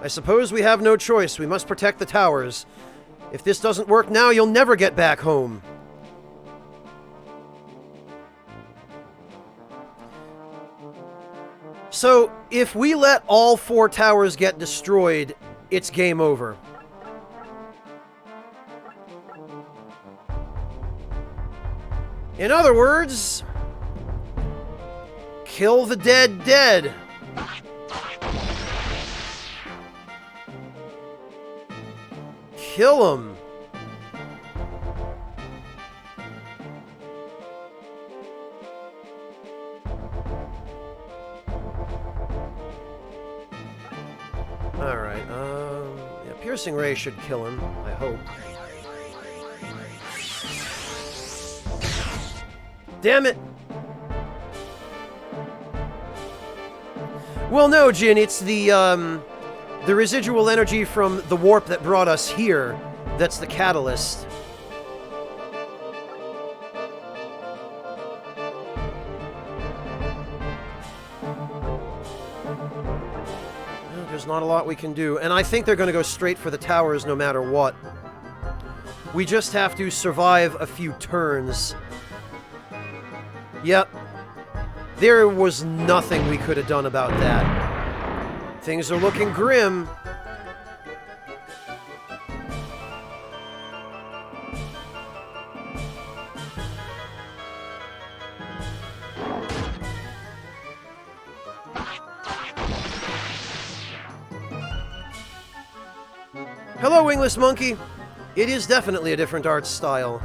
I suppose we have no choice. We must protect the towers. If this doesn't work now, you'll never get back home. So, if we let all 4 towers get destroyed, it's game over. In other words, kill the dead dead. Kill him. Alright, yeah, Piercing Ray should kill him, I hope. Damn it! Well, no, Jin, it's the residual energy from the warp that brought us here that's the catalyst. Well, there's not a lot we can do, and I think they're going to go straight for the towers no matter what. We just have to survive a few turns. Yep. There was nothing we could have done about that. Things are looking grim. Hello, Wingless Monkey. It is definitely a different art style.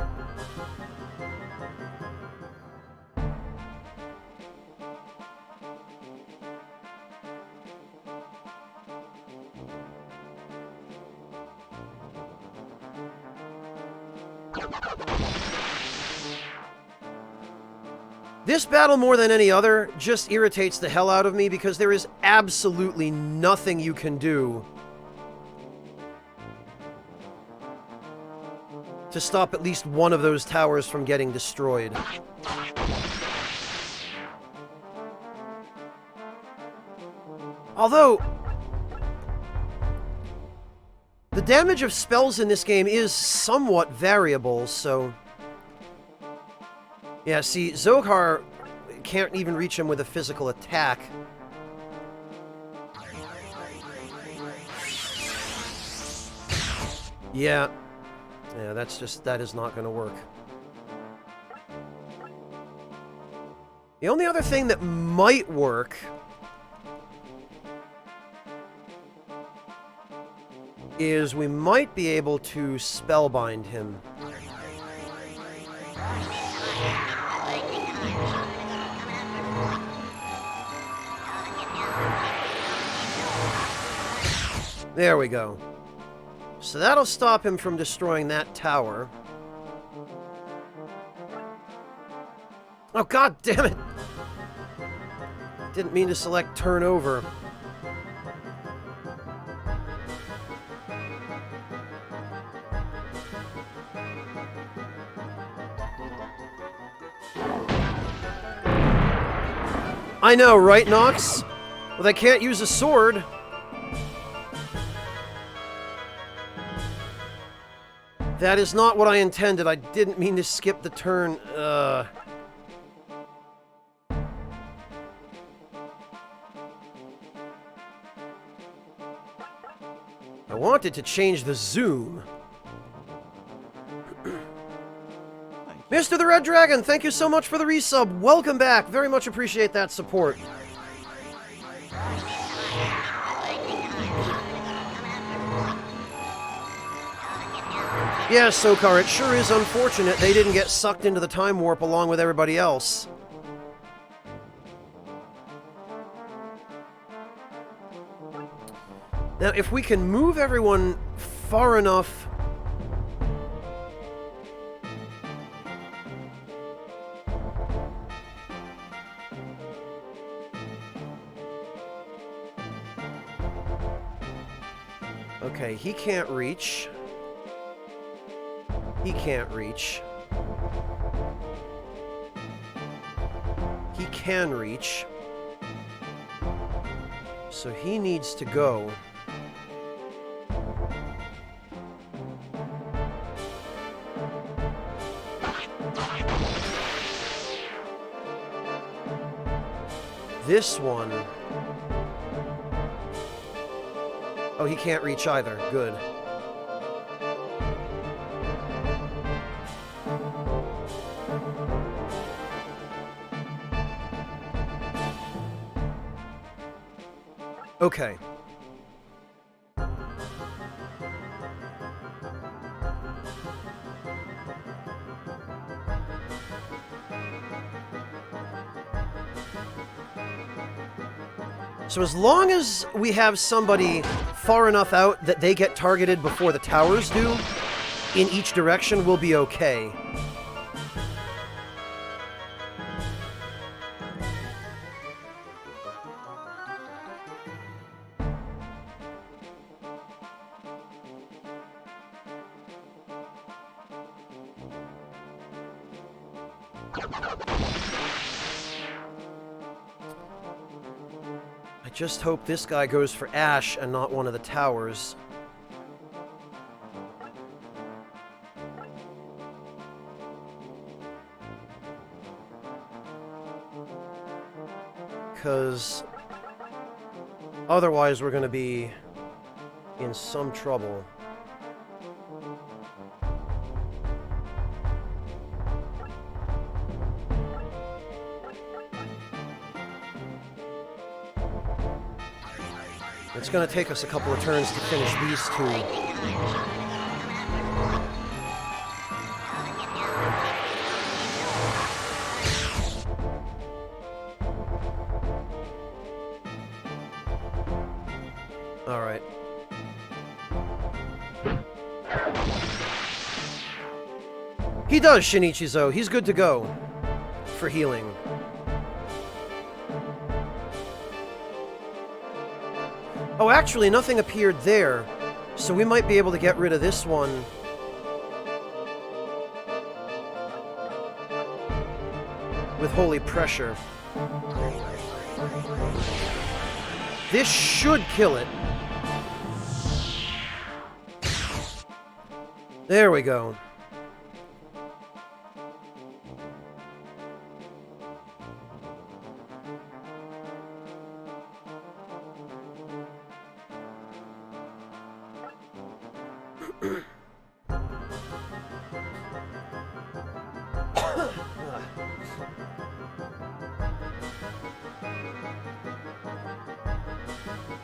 This battle, more than any other, just irritates the hell out of me because there is absolutely nothing you can do to stop at least one of those towers from getting destroyed. Although, the damage of spells in this game is somewhat variable, so... Yeah, see, Zoghar can't even reach him with a physical attack. Yeah. Yeah, that is not going to work. The only other thing that might work is we might be able to spellbind him. There we go. So that'll stop him from destroying that tower. Oh, god damn it! Didn't mean to select turn over. I know, right, Nox? Well, they can't use a sword. That is not what I intended. I didn't mean to skip the turn. I wanted to change the zoom. Mr. the Red Dragon, thank you so much for the resub. Welcome back. Very much appreciate that support. Yeah, Sokar, it sure is unfortunate they didn't get sucked into the time warp along with everybody else. Now, if we can move everyone far enough. Okay, he can't reach. He can't reach. He can reach. So he needs to go. This one. Oh, he can't reach either. Good. Okay. So as long as we have somebody far enough out that they get targeted before the towers do, in each direction, we'll be okay. I just hope this guy goes for Ash and not one of the towers. Because otherwise we're going to be in some trouble. It's going to take us a couple of turns to finish these two. All right. He does, Shinichizo. He's good to go for healing. Oh, actually, nothing appeared there, so we might be able to get rid of this one. With Holy Pressure. This should kill it. There we go.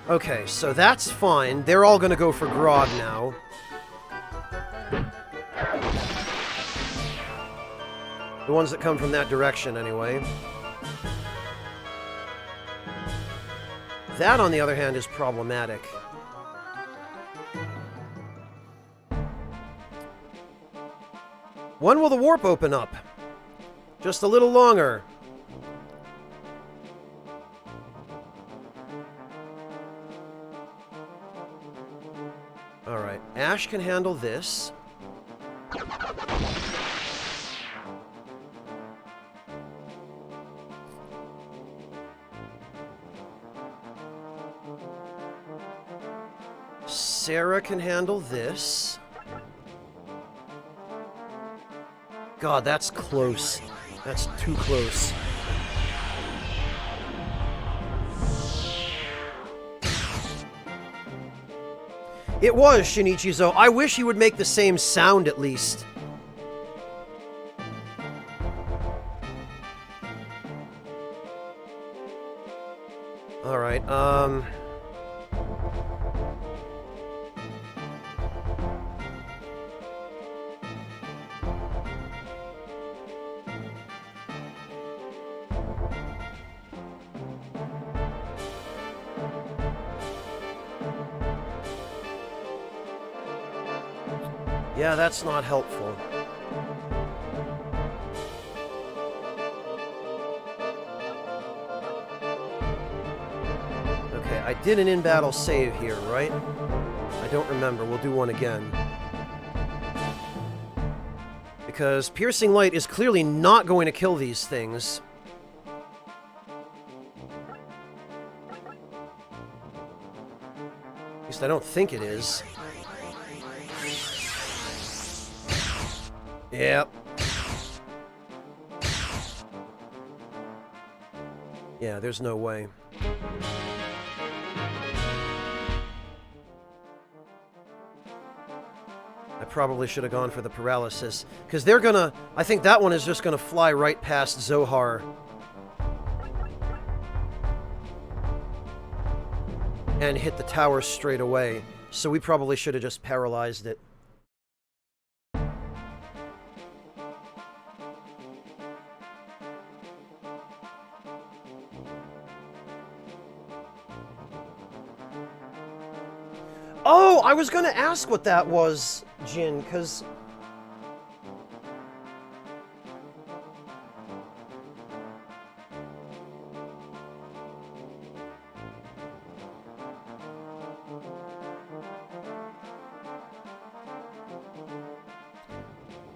Okay, so that's fine. They're all gonna go for Grog now. The ones that come from that direction, anyway. That, on the other hand, is problematic. When will the warp open up? Just a little longer. Alright, Ash can handle this. Sarah can handle this. God, that's close. That's too close. It was, Shinichizo. I wish he would make the same sound, at least. Alright, Yeah, that's not helpful. Okay, I did an in-battle save here, right? I don't remember. We'll do one again. Because Piercing Light is clearly not going to kill these things. At least I don't think it is. Yep. Yeah, there's no way. I probably should have gone for the paralysis, because they're gonna... I think that one is just gonna fly right past Zohar. And hit the tower straight away. So we probably should have just paralyzed it. Oh, I was gonna ask what that was, Jin, because...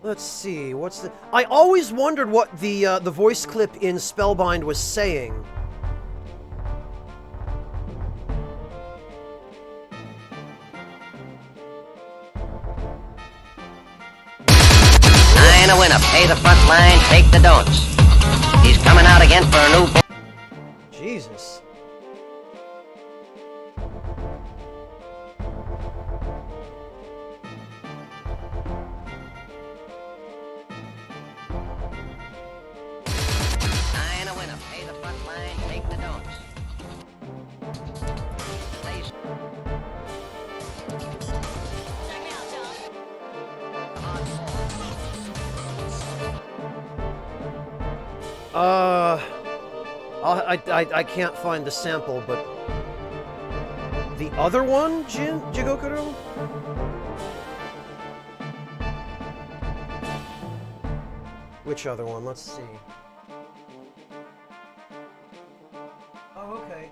Let's see, what's the... I always wondered what the voice clip in Spellbind was saying. A winner, pay the front line, take the don'ts. He's coming out again for a new... Jesus. Nine a winner, pay the front line, take the don'ts. Place. I can't find the sample, but... The other one, Jigokuro? Which other one? Let's see. Oh, okay.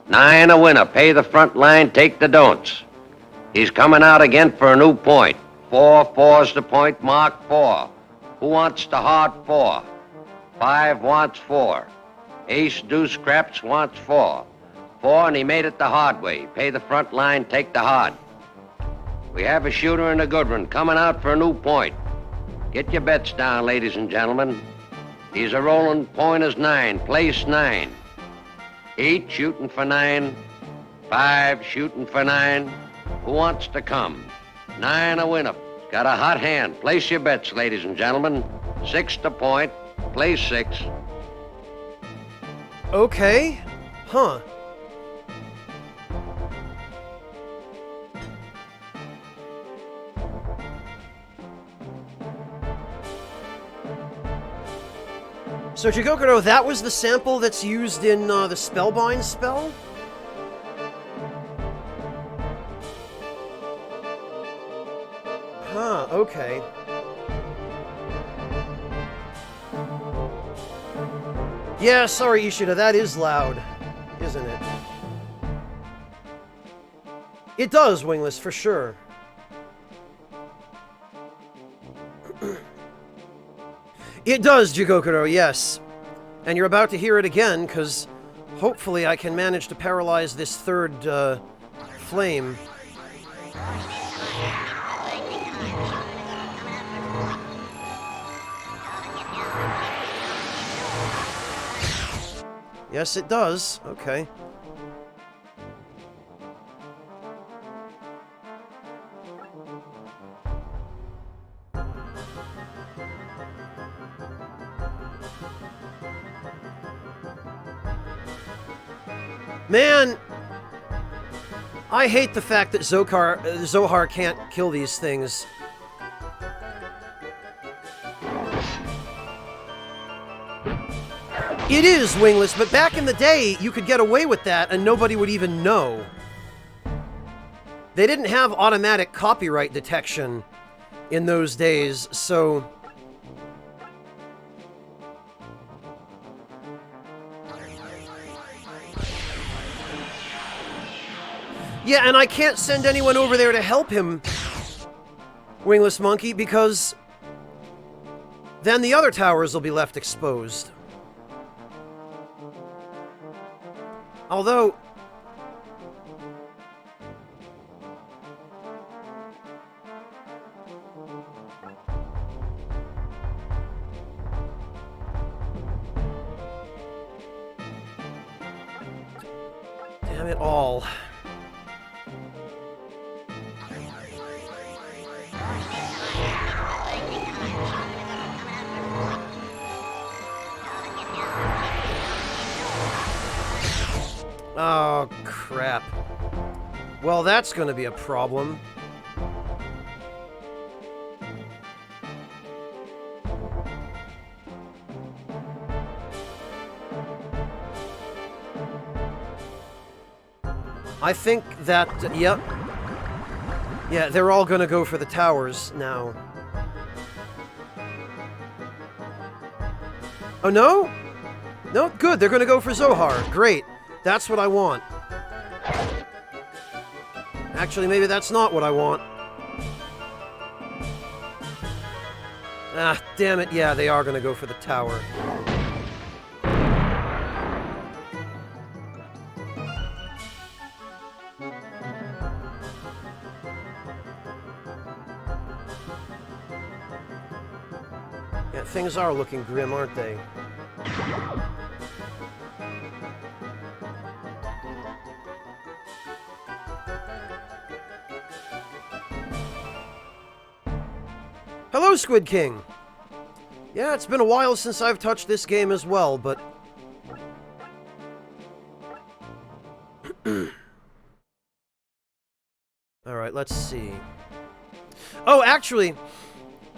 Nine a winner, pay the front line, take the don'ts. He's coming out again for a new point. 4-4's the point, mark 4. Who wants the hard 4? 5 wants 4. Ace, deuce, craps wants 4. 4, and he made it the hard way. Pay the front line, take the hard. We have a shooter and a good one coming out for a new point. Get your bets down, ladies and gentlemen. He's a rolling point as 9, place 9. 8 shooting for 9. 5 shooting for 9. Who wants to come? 9 a winner. Got a hot hand. Place your bets, ladies and gentlemen. 6 to point. Place 6. Okay. Huh. So, Jigokuro, that was the sample that's used in the Spellbind spell? Huh, okay. Yeah, sorry, Ishida, that is loud, isn't it? It does, Wingless, for sure. It does, Jigokuro, yes. And you're about to hear it again, because hopefully I can manage to paralyze this third, flame. Yes, it does. Okay. Man, I hate the fact that Zohar can't kill these things. It is wingless, but back in the day, you could get away with that and nobody would even know. They didn't have automatic copyright detection in those days, so... Yeah, and I can't send anyone over there to help him, Wingless Monkey, because then the other towers will be left exposed. Although... Damn it all. Oh, crap. Well, that's gonna be a problem. I think that, yep. Yeah, they're all gonna go for the towers now. Oh, no? No? Good, they're gonna go for Zohar. Great. That's what I want. Actually, maybe that's not what I want. Ah, damn it. Yeah, they are gonna go for the tower. Yeah, things are looking grim, aren't they? Hello, Squid King! Yeah, it's been a while since I've touched this game as well, but... Alright, let's see. Oh, actually,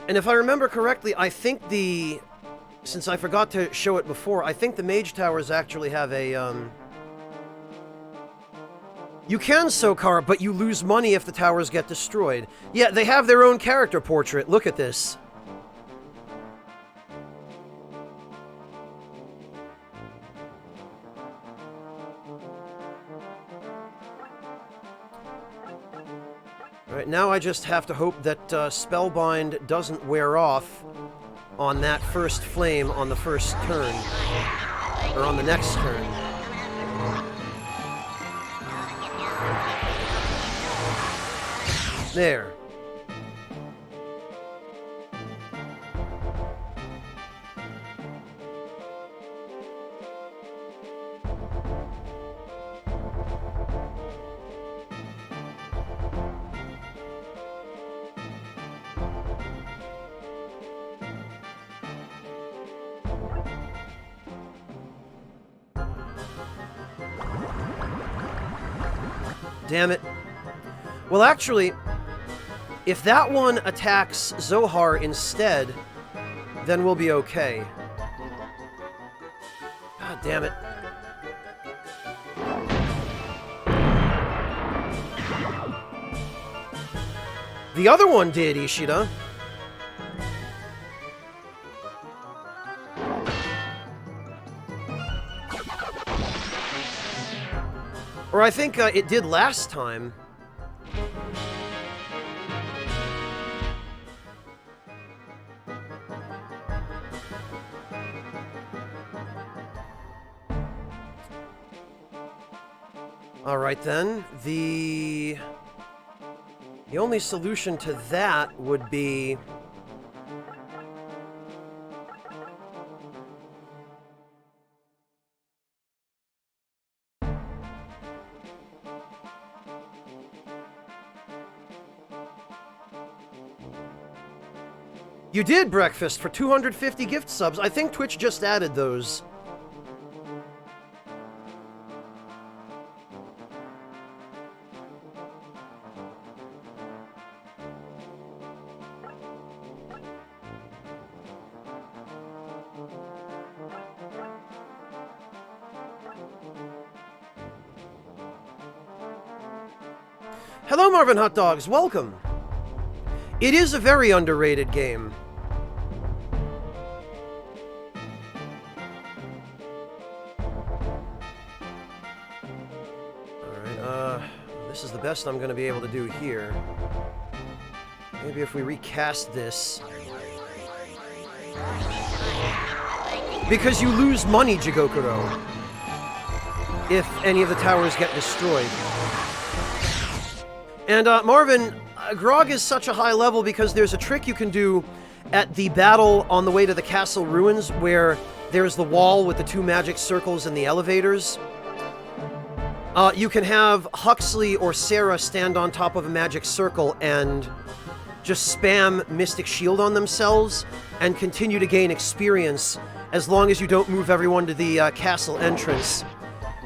and if I remember correctly, I think the... Since I forgot to show it before, I think the Mage Towers actually have a, You can Sokar, but you lose money if the towers get destroyed. Yeah, they have their own character portrait. Look at this. Alright, now I just have to hope that Spellbind doesn't wear off on that first flame on the first turn. Or on the next turn. There. Damn it. Well, actually, if that one attacks Zohar instead, then we'll be okay. God damn it. The other one did, Ishida. Or I think it did last time. Alright then, the only solution to that would be... You did, Breakfast, for 250 gift subs. I think Twitch just added those. Hello, Marvin Hot Dogs. Welcome. It is a very underrated game. Alright, this is the best I'm going to be able to do here. Maybe if we recast this. Because you lose money, Jigokuro, if any of the towers get destroyed. And, Marvin, Grog is such a high level because there's a trick you can do at the battle on the way to the castle ruins where there's the wall with the 2 magic circles and the elevators. You can have Huxley or Sarah stand on top of a magic circle and just spam Mystic Shield on themselves and continue to gain experience as long as you don't move everyone to the castle entrance.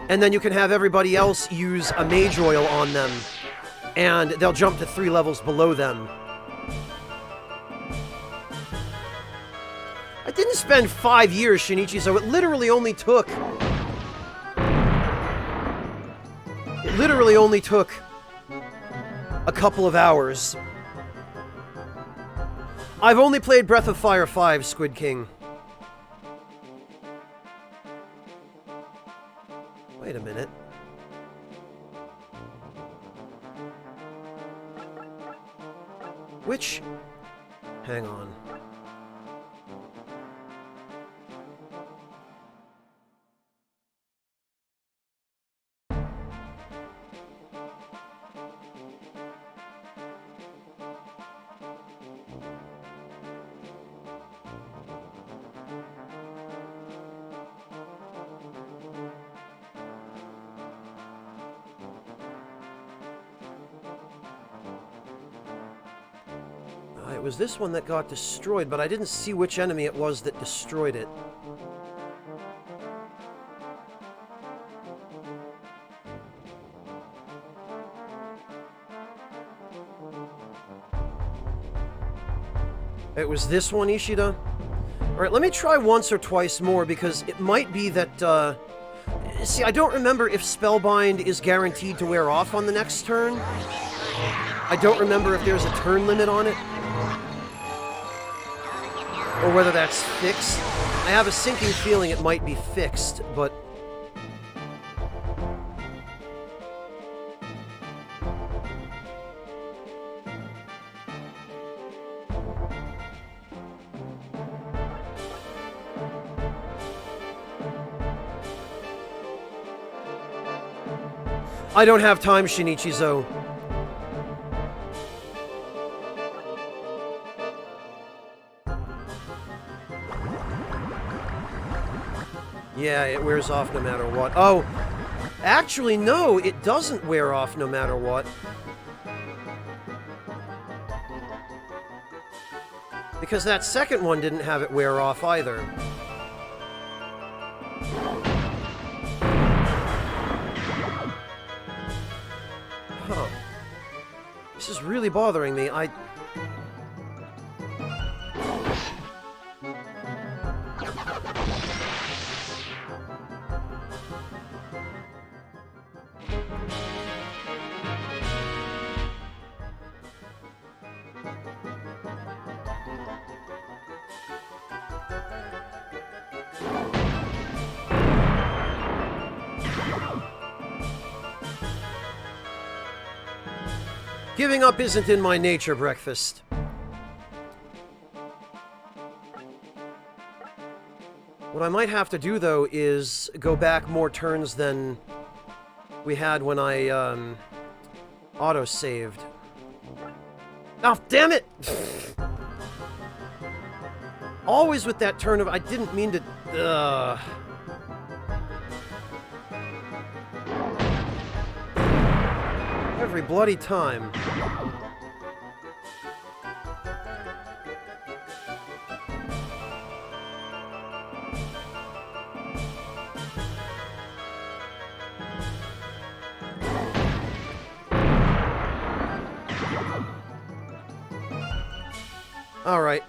And then you can have everybody else use a Mage Oil on them, and they'll jump to 3 levels below them. I didn't spend 5 years, Shinichi, so it literally only took... a couple of hours. I've only played Breath of Fire 5, Squid King. Wait a minute. Which... Hang on. It was this one that got destroyed, but I didn't see which enemy it was that destroyed it. It was this one, Ishida? Alright, let me try once or twice more, because it might be that, see, I don't remember if Spellbind is guaranteed to wear off on the next turn. I don't remember if there's a turn limit on it. Or whether that's fixed. I have a sinking feeling it might be fixed, but... I don't have time, Shinichi-zo. Yeah, it wears off no matter what. Oh, actually, no, it doesn't wear off no matter what. Because that second one didn't have it wear off either. Huh. This is really bothering me. Giving up isn't in my nature, Breakfast. What I might have to do, though, is go back more turns than we had when I, auto-saved. Oh, damn it! Always with that turn of... I didn't mean to... Every bloody time. All right.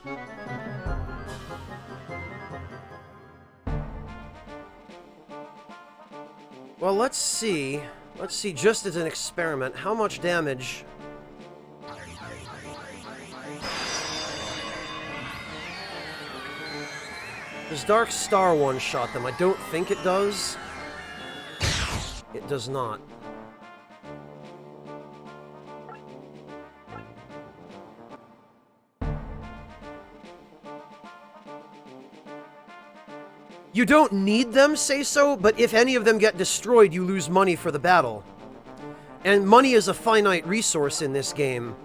Well, let's see. Let's see, just as an experiment, how much damage... Does Dark Star one-shot them? I don't think it does. It does not. You don't need them, say so, but if any of them get destroyed, you lose money for the battle. And money is a finite resource in this game,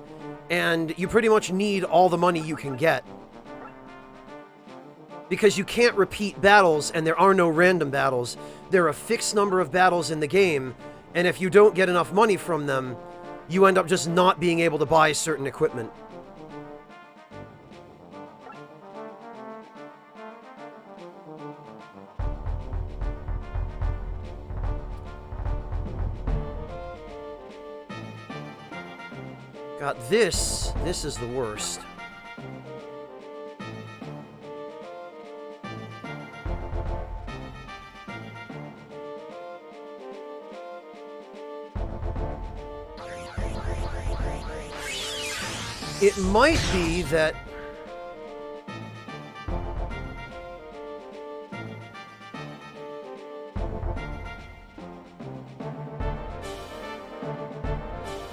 and you pretty much need all the money you can get. Because you can't repeat battles, and there are no random battles. There are a fixed number of battles in the game, and if you don't get enough money from them, you end up just not being able to buy certain equipment. Got this. This is the worst. It might be that...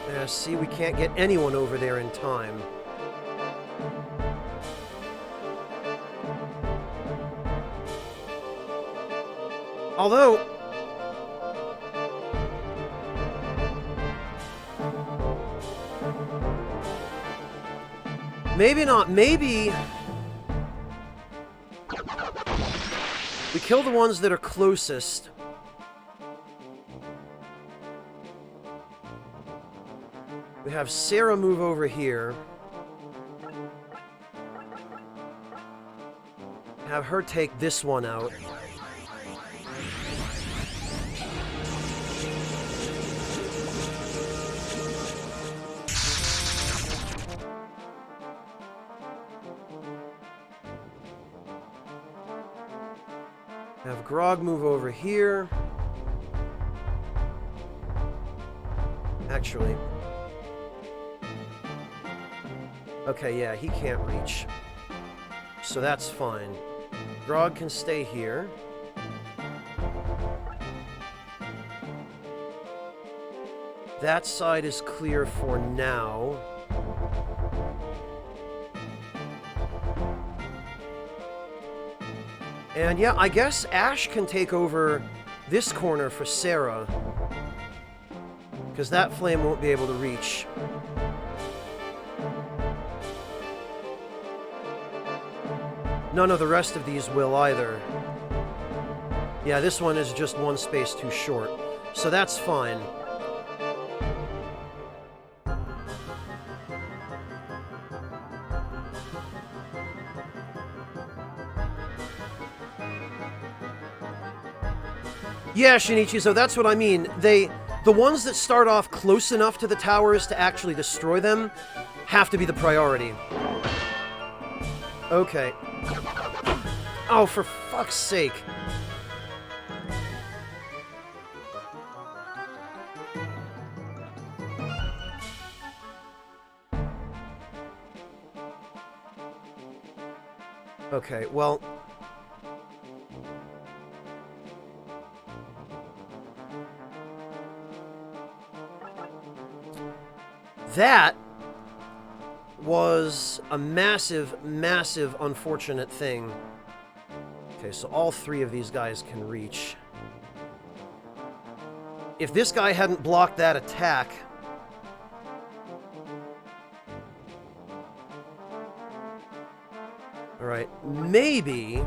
Yeah, see, we can't get anyone over there in time. Although... Maybe not. Maybe... We kill the ones that are closest. We have Sarah move over here. Have her take this one out. Have Grog move over here. Actually. Okay, yeah, he can't reach. So that's fine. Grog can stay here. That side is clear for now. And yeah, I guess Ash can take over this corner for Sarah. Because that flame won't be able to reach. None of the rest of these will either. Yeah, this one is just one space too short. So that's fine. Yeah, Shinichi, so that's what I mean. The ones that start off close enough to the towers to actually destroy them have to be the priority. Okay. Oh, for fuck's sake. Okay, well... That was a massive, massive, unfortunate thing. Okay, so all three of these guys can reach. If this guy hadn't blocked that attack... Alright, maybe...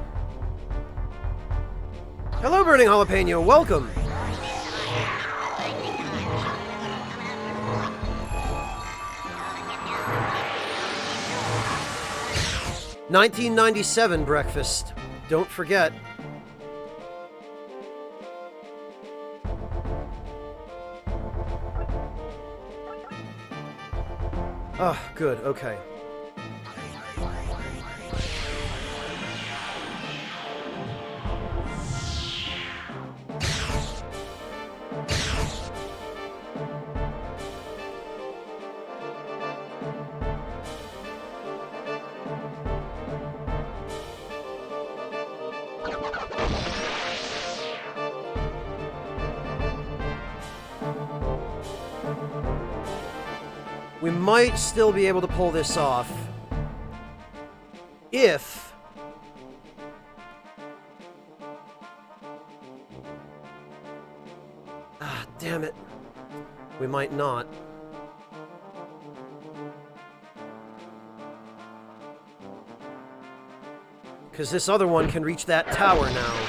Hello, Burning Jalapeno, welcome! $19.97 breakfast. Don't forget. Oh, good, okay. We might still be able to pull this off. If... Ah, damn it. We might not. Because this other one can reach that tower now.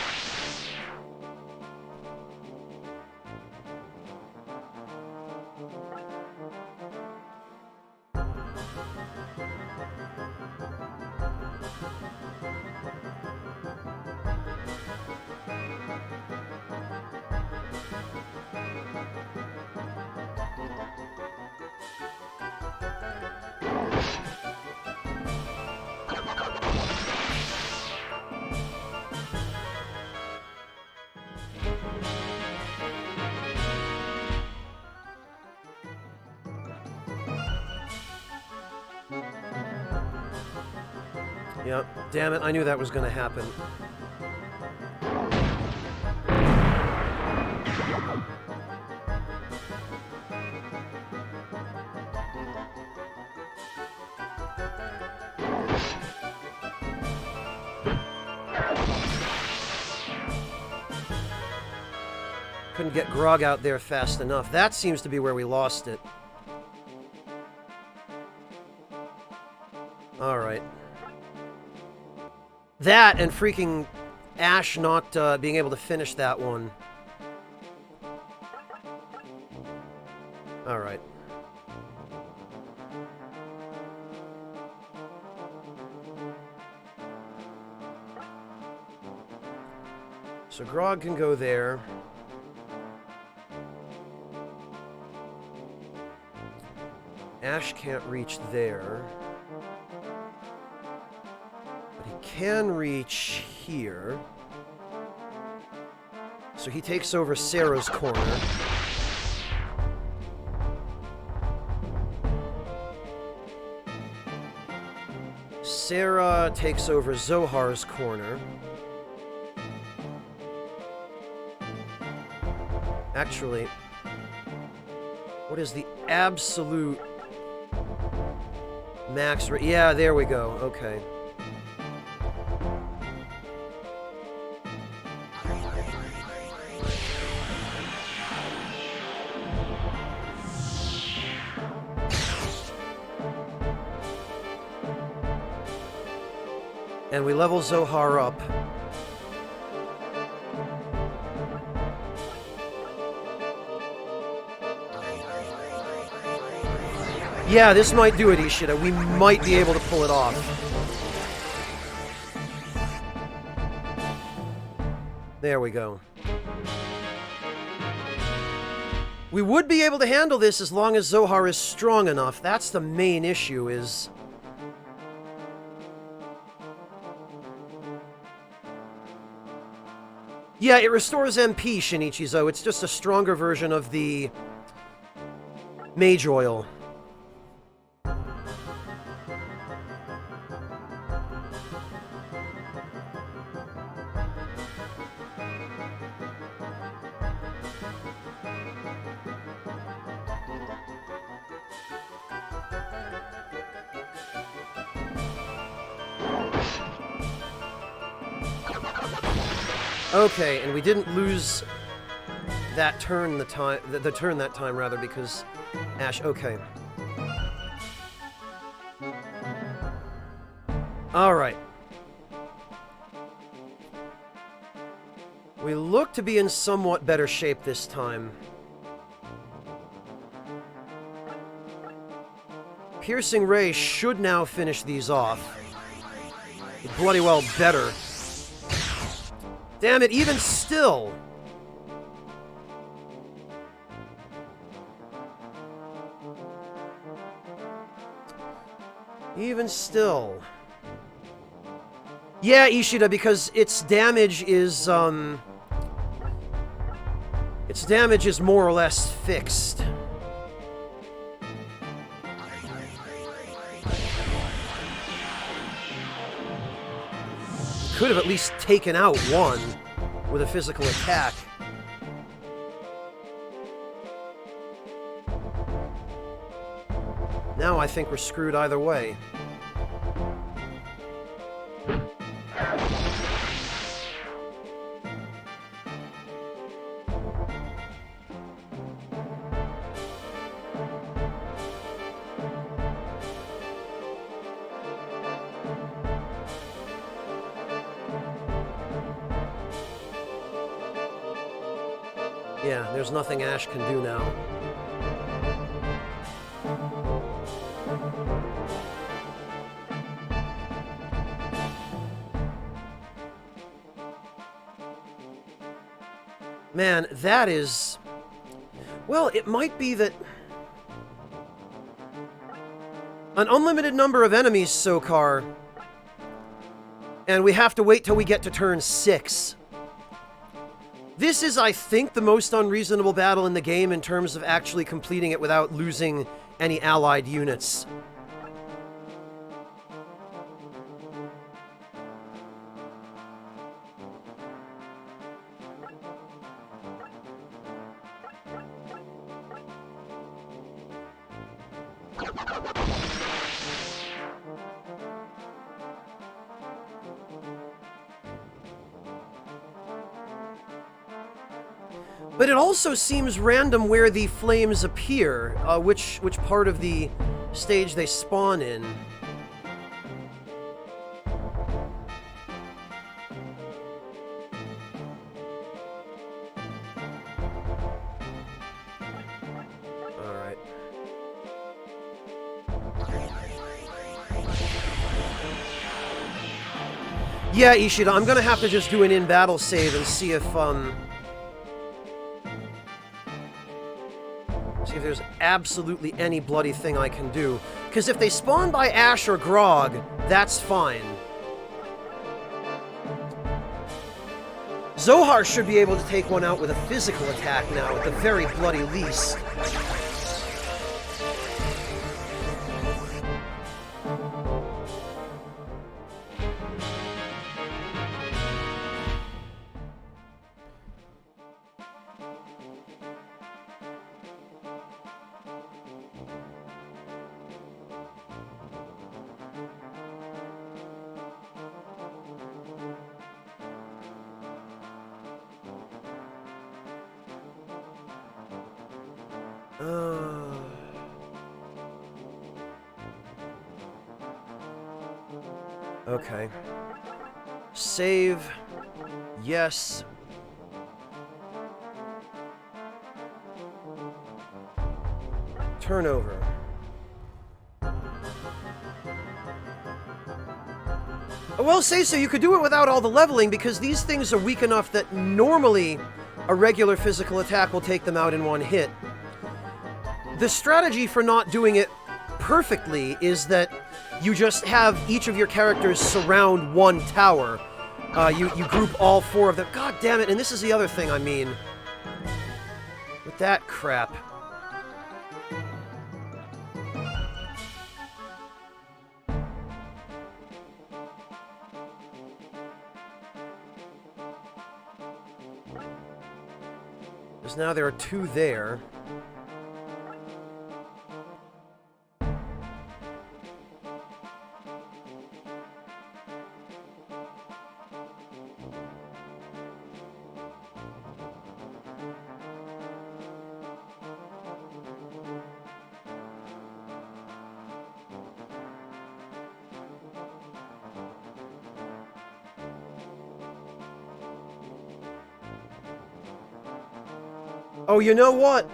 Yep, damn it, I knew that was going to happen. Couldn't get Grog out there fast enough. That seems to be where we lost it. Alright. That and freaking Ash not being able to finish that one. Alright. So Grog can go there. Ash can't reach there. Can reach here. So he takes over Sarah's corner. Sarah takes over Zohar's corner. Actually, what is the absolute max rate? Yeah, there we go. Okay. And we level Zohar up. Yeah, this might do it, Ishida. We might be able to pull it off. There we go. We would be able to handle this as long as Zohar is strong enough. That's the main issue, is... Yeah, it restores MP, Shinichizo. It's just a stronger version of the Mage Oil. Okay, and we didn't lose that turn the turn that time, rather, because Ash... Okay. Alright. We look to be in somewhat better shape this time. Piercing Ray should now finish these off. Bloody well better. Damn it, even still! Even still. Yeah, Ishida, because its damage is, its damage is more or less fixed. Could have at least taken out one with a physical attack. Now I think we're screwed either way. Yeah, there's nothing Ash can do now. Man, that is... Well, it might be that... An unlimited number of enemies, Sokar. And we have to wait till we get to turn 6. This is, I think, the most unreasonable battle in the game in terms of actually completing it without losing any allied units. But it also seems random where the flames appear, which part of the stage they spawn in. Alright. Yeah, Ishida, I'm gonna have to just do an in-battle save and see if there's absolutely any bloody thing I can do. Because if they spawn by Ash or Grog, that's fine. Zohar should be able to take one out with a physical attack now, at the very bloody least. Okay. Save. Yes. Turnover. I will say so, you could do it without all the leveling because these things are weak enough that normally a regular physical attack will take them out in one hit. The strategy for not doing it perfectly is that you just have each of your characters surround one tower. You group all 4 of them. God damn it, and this is the other thing I mean. With that crap. Because now there are 2 there. Oh, you know what?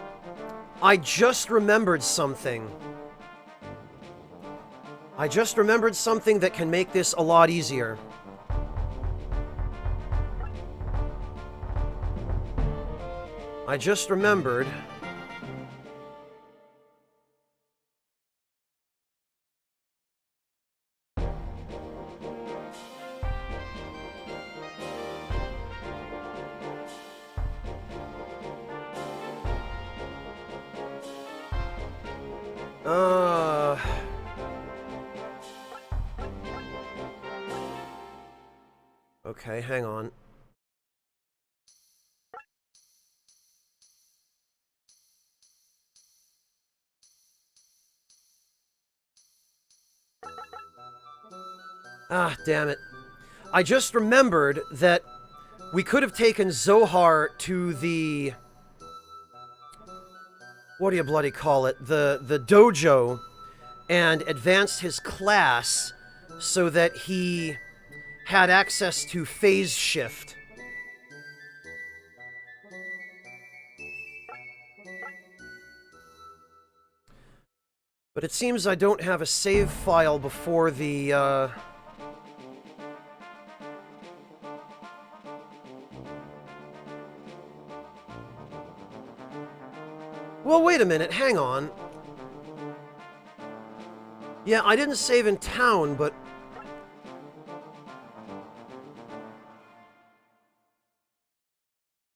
I just remembered something. I just remembered something that can make this a lot easier. I just remembered... Okay, hang on. Ah, damn it. I just remembered that we could have taken Zohar to the... what do you bloody call it? The dojo, and advanced his class so that he had access to phase shift. But it seems I don't have a save file before the, Well, wait a minute, hang on. Yeah, I didn't save in town, but...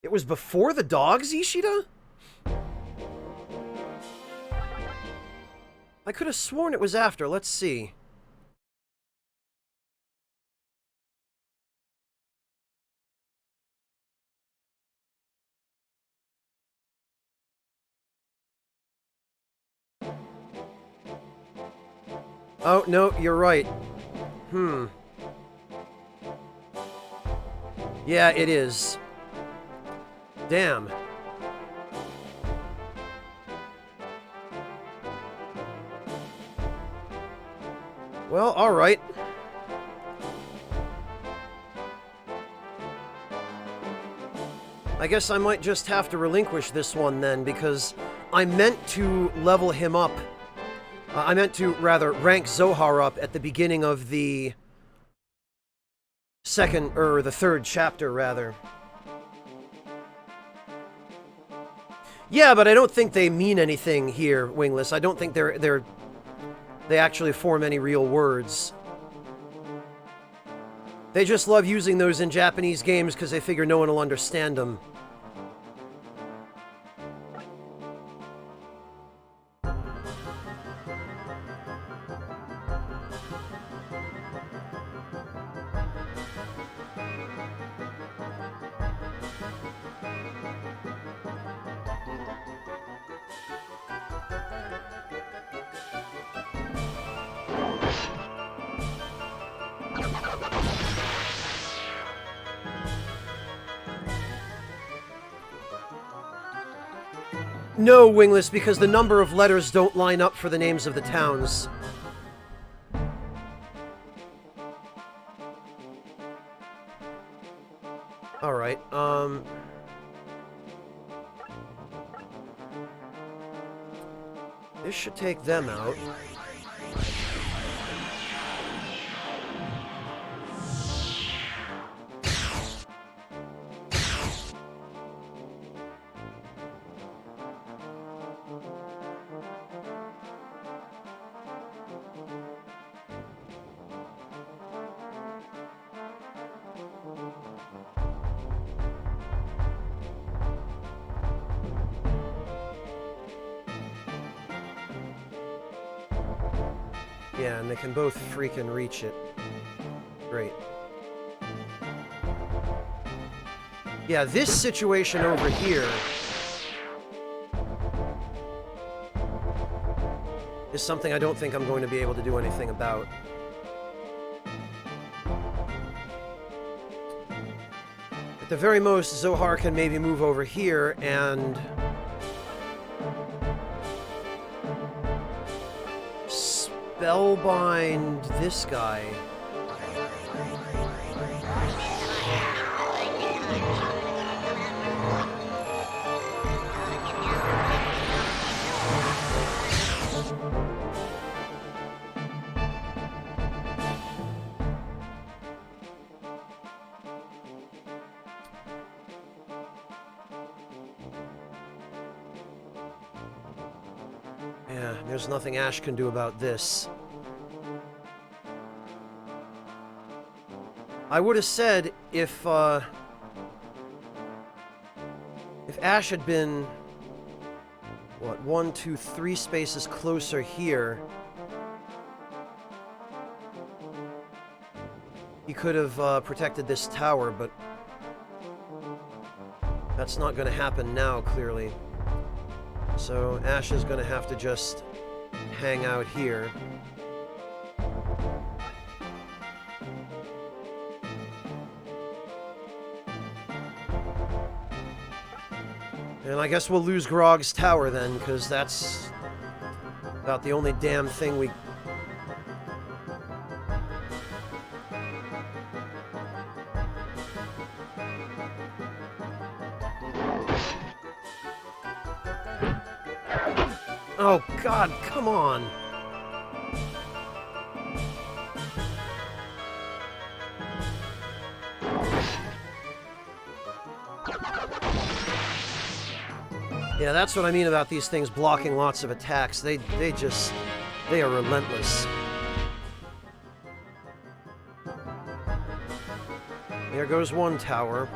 it was before the dogs, Ishida? I could have sworn it was after. Let's see. Oh, no, you're right. Yeah, it is. Damn. Well, alright. I guess I might just have to relinquish this one then, because I meant to level him up. I meant to, rather, rank Zohar up at the beginning of the the third chapter, rather. Yeah, but I don't think they mean anything here, Wingless. I don't think they actually form any real words. They just love using those in Japanese games because they figure no one will understand them. No, Wingless, because the number of letters don't line up for the names of the towns. Alright, this should take them out. Yeah, and they can both freaking reach it. Great. Yeah, this situation over here is something I don't think I'm going to be able to do anything about. At the very most, Zohar can maybe move over here and... spellbind this guy. Yeah, there's nothing Ash can do about this. I would have said if Ash had been, what, 1, 2, 3 spaces closer here, he could have protected this tower, but that's not going to happen now, clearly. So Ash is going to have to just hang out here. And I guess we'll lose Grog's tower then, because that's about the only damn thing we... Oh, God, come on. Yeah, that's what I mean about these things blocking lots of attacks. They are relentless. There goes one tower.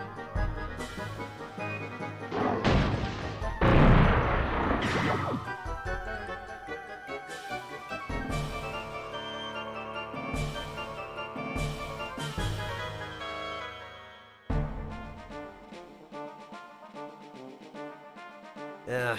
Yeah.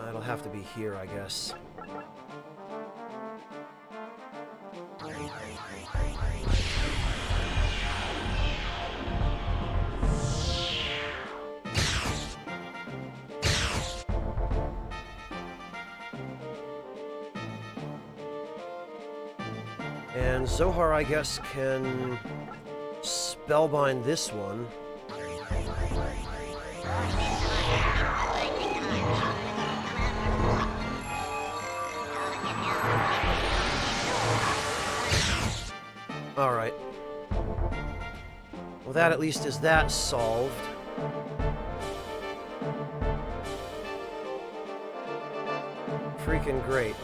It'll have to be here, I guess. And Zohar, I guess, can spellbind this one. Alright. Well, that at least is that solved. Freaking great.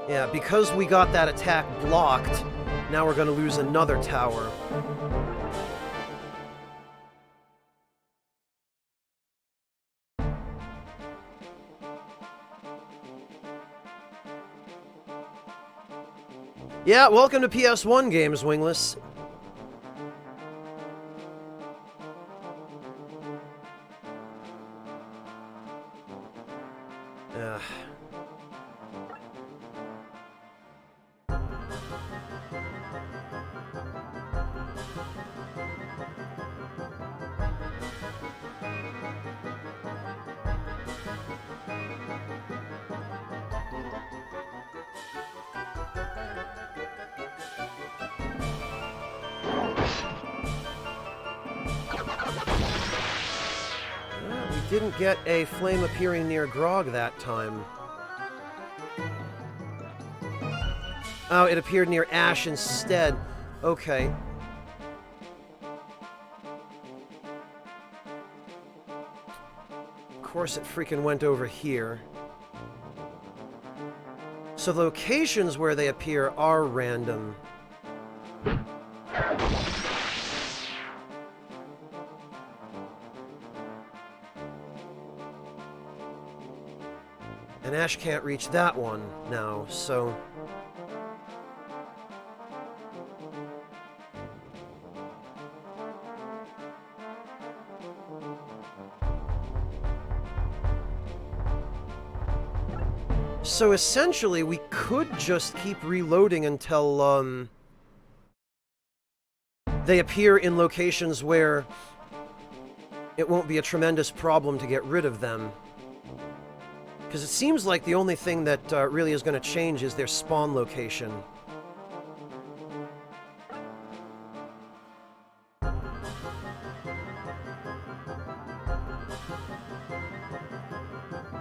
Yeah, because we got that attack blocked, now we're going to lose another tower. Yeah, welcome to PS1 games, Wingless. Didn't get a flame appearing near Grog that time. Oh, it appeared near Ash instead. Okay. Of course it freaking went over here. So the locations where they appear are random. And Ash can't reach that one now, so... So essentially, we could just keep reloading until, they appear in locations where it won't be a tremendous problem to get rid of them. Because it seems like the only thing that really is going to change is their spawn location.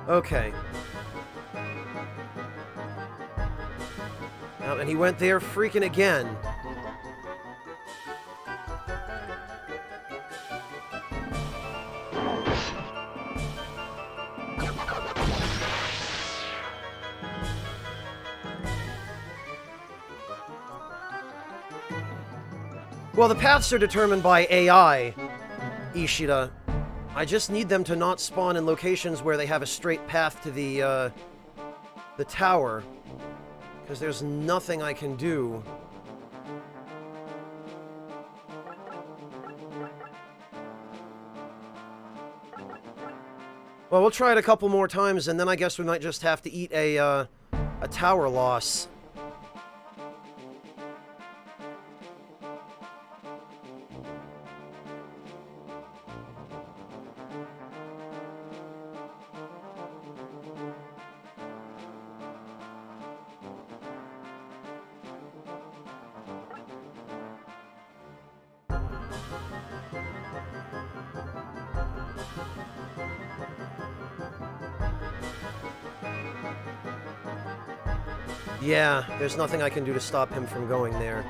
Okay. And he went there freaking again. Well, the paths are determined by AI, Ishida. I just need them to not spawn in locations where they have a straight path to the tower. Because there's nothing I can do. Well, we'll try it a couple more times, and then I guess we might just have to eat a tower loss. Yeah, there's nothing I can do to stop him from going there.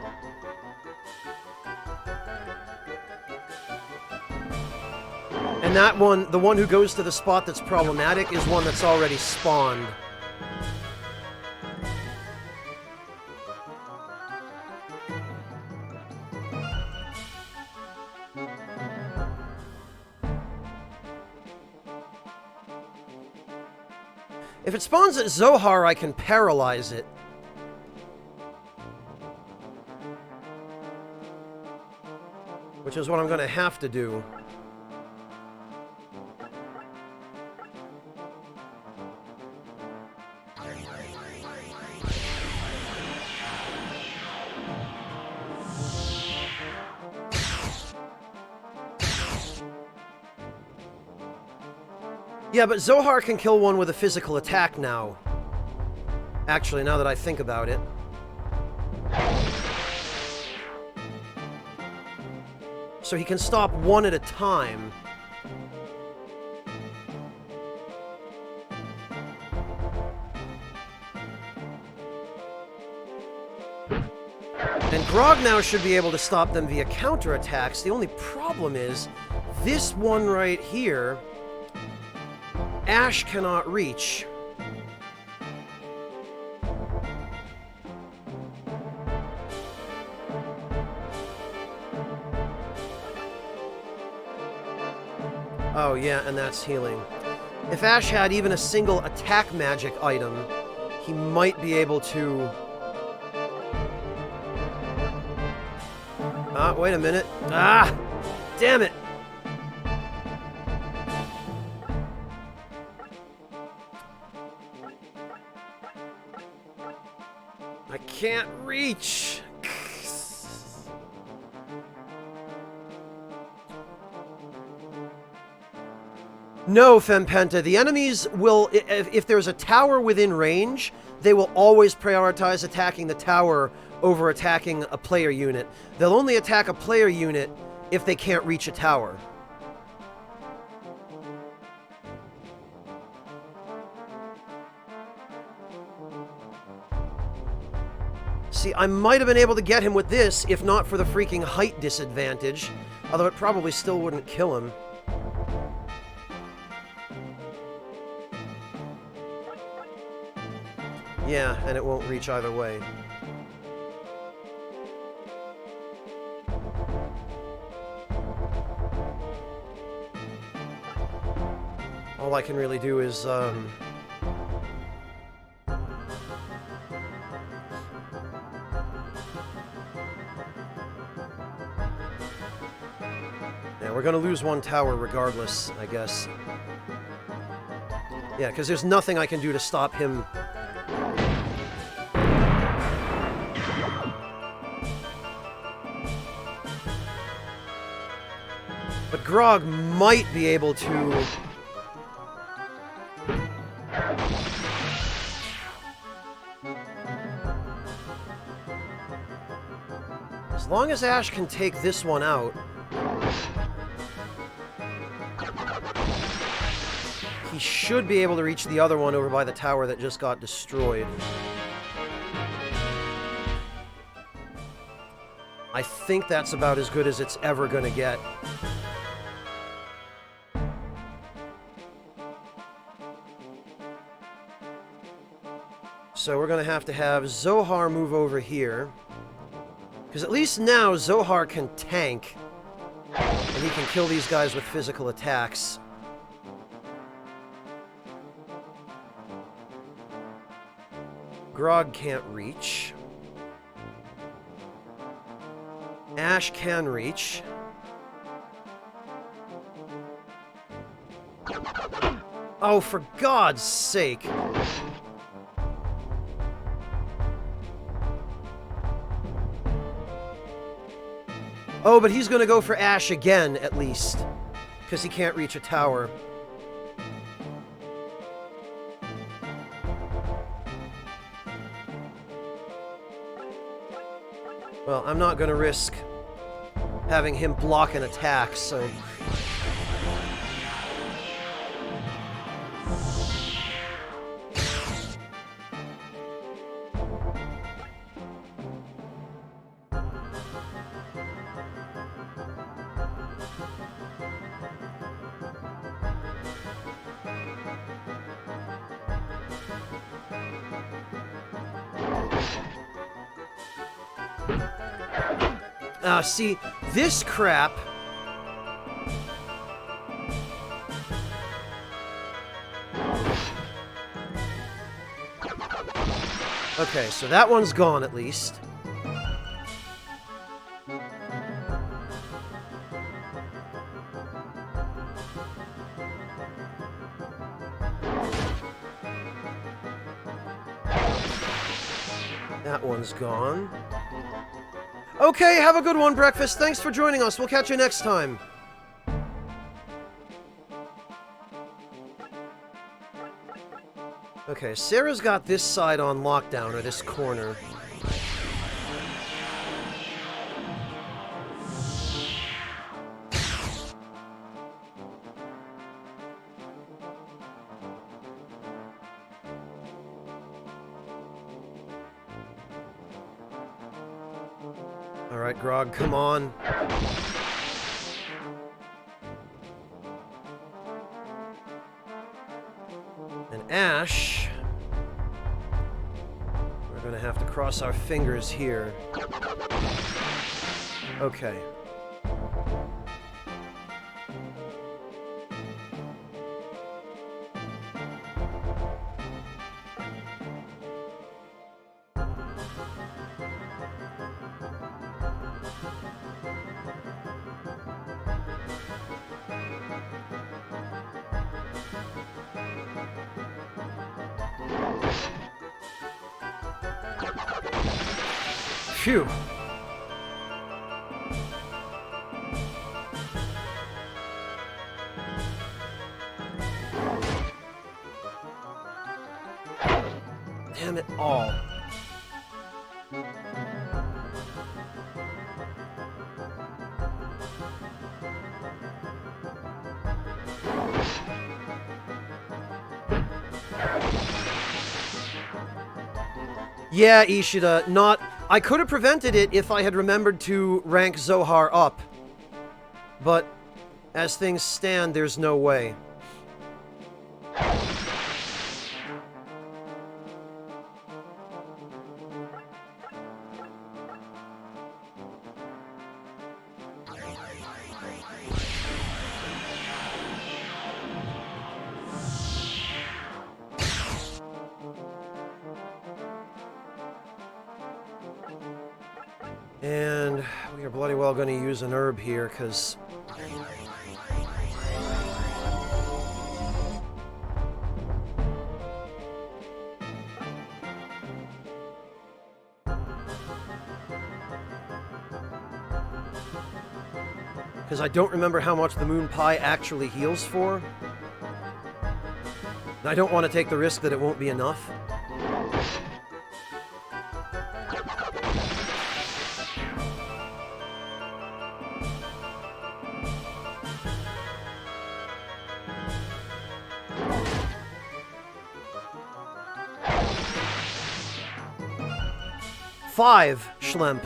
And that one, the one who goes to the spot that's problematic, is one that's already spawned. If it spawns at Zohar, I can paralyze it. Which is what I'm going to have to do. Yeah, but Zohar can kill one with a physical attack now. Actually, now that I think about it. So he can stop one at a time. And Grog now should be able to stop them via counterattacks. The only problem is, this one right here, Ash cannot reach. Oh yeah, and that's healing. If Ash had even a single attack magic item, he might be able to... wait a minute. Ah! Damn it! I can't reach! No, Fempenta, the enemies will, if there's a tower within range, they will always prioritize attacking the tower over attacking a player unit. They'll only attack a player unit if they can't reach a tower. See, I might have been able to get him with this if not for the freaking height disadvantage, although it probably still wouldn't kill him. Yeah, and it won't reach either way. All I can really do is, yeah, we're gonna lose one tower regardless, I guess. Yeah, because there's nothing I can do to stop him. But Grog might be able to... As long as Ash can take this one out... he should be able to reach the other one over by the tower that just got destroyed. I think that's about as good as it's ever gonna get. So we're going to have Zohar move over here. Because at least now Zohar can tank. And he can kill these guys with physical attacks. Grog can't reach. Ash can reach. Oh, for God's sake. Oh, but he's gonna go for Ash again, at least. Because he can't reach a tower. Well, I'm not gonna risk having him block an attack, so... see, this crap... Okay, so that one's gone at least. That one's gone. Okay, have a good one, Breakfast. Thanks for joining us. We'll catch you next time. Okay, Sarah's got this side on lockdown, or this corner. Alright, Grog, come on. And Ash... We're gonna have to cross our fingers here. Okay. Phew. Damn it all. Yeah, Ishida, not... I could have prevented it if I had remembered to rank Zohar up. But, as things stand, there's no way. And we are bloody well going to use an herb here, because... Because I don't remember how much the Moon Pie actually heals for. And I don't want to take the risk that it won't be enough. Five, Schlemp.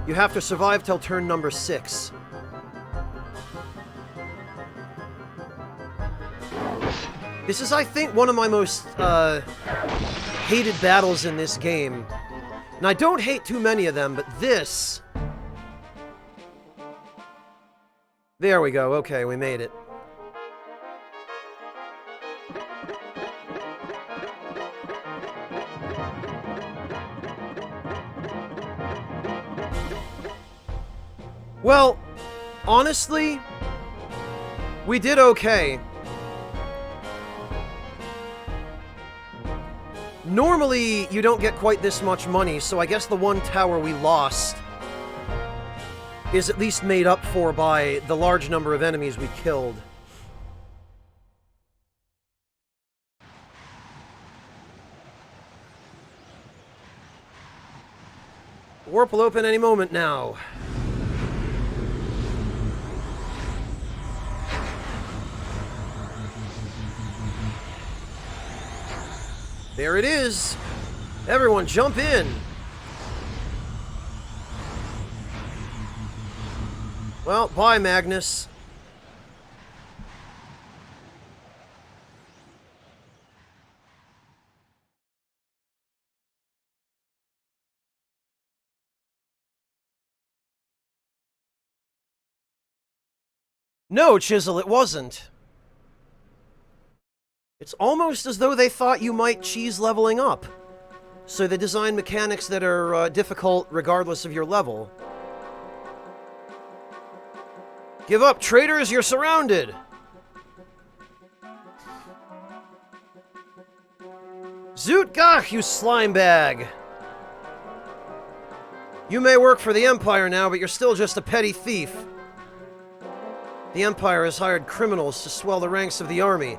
You have to survive till turn number 6. This is, I think, one of my most, hated battles in this game. And I don't hate too many of them, but this... There we go. Okay, we made it. Well, honestly, we did okay. Normally, you don't get quite this much money, so I guess the one tower we lost is at least made up for by the large number of enemies we killed. Warp will open any moment now. There it is! Everyone jump in! Well, bye, Magnus. No, Chisel, it wasn't. It's almost as though they thought you might cheese leveling up. So they design mechanics that are difficult regardless of your level. Give up, traitors, you're surrounded! Zoot gach, you slime bag! You may work for the Empire now, but you're still just a petty thief. The Empire has hired criminals to swell the ranks of the army.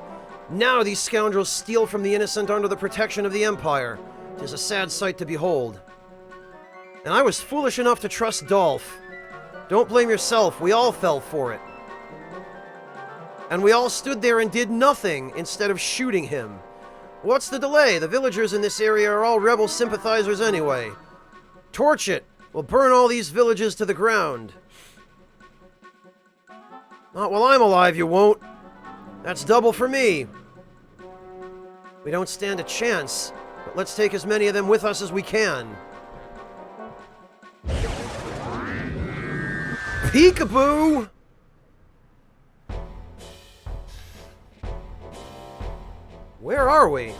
Now these scoundrels steal from the innocent under the protection of the Empire. It is a sad sight to behold. And I was foolish enough to trust Dolph. Don't blame yourself, we all fell for it. And we all stood there and did nothing instead of shooting him. What's the delay? The villagers in this area are all rebel sympathizers anyway. Torch it! We'll burn all these villages to the ground. Not while I'm alive, you won't. That's double for me. We don't stand a chance, but let's take as many of them with us as we can. Peekaboo! Where are we?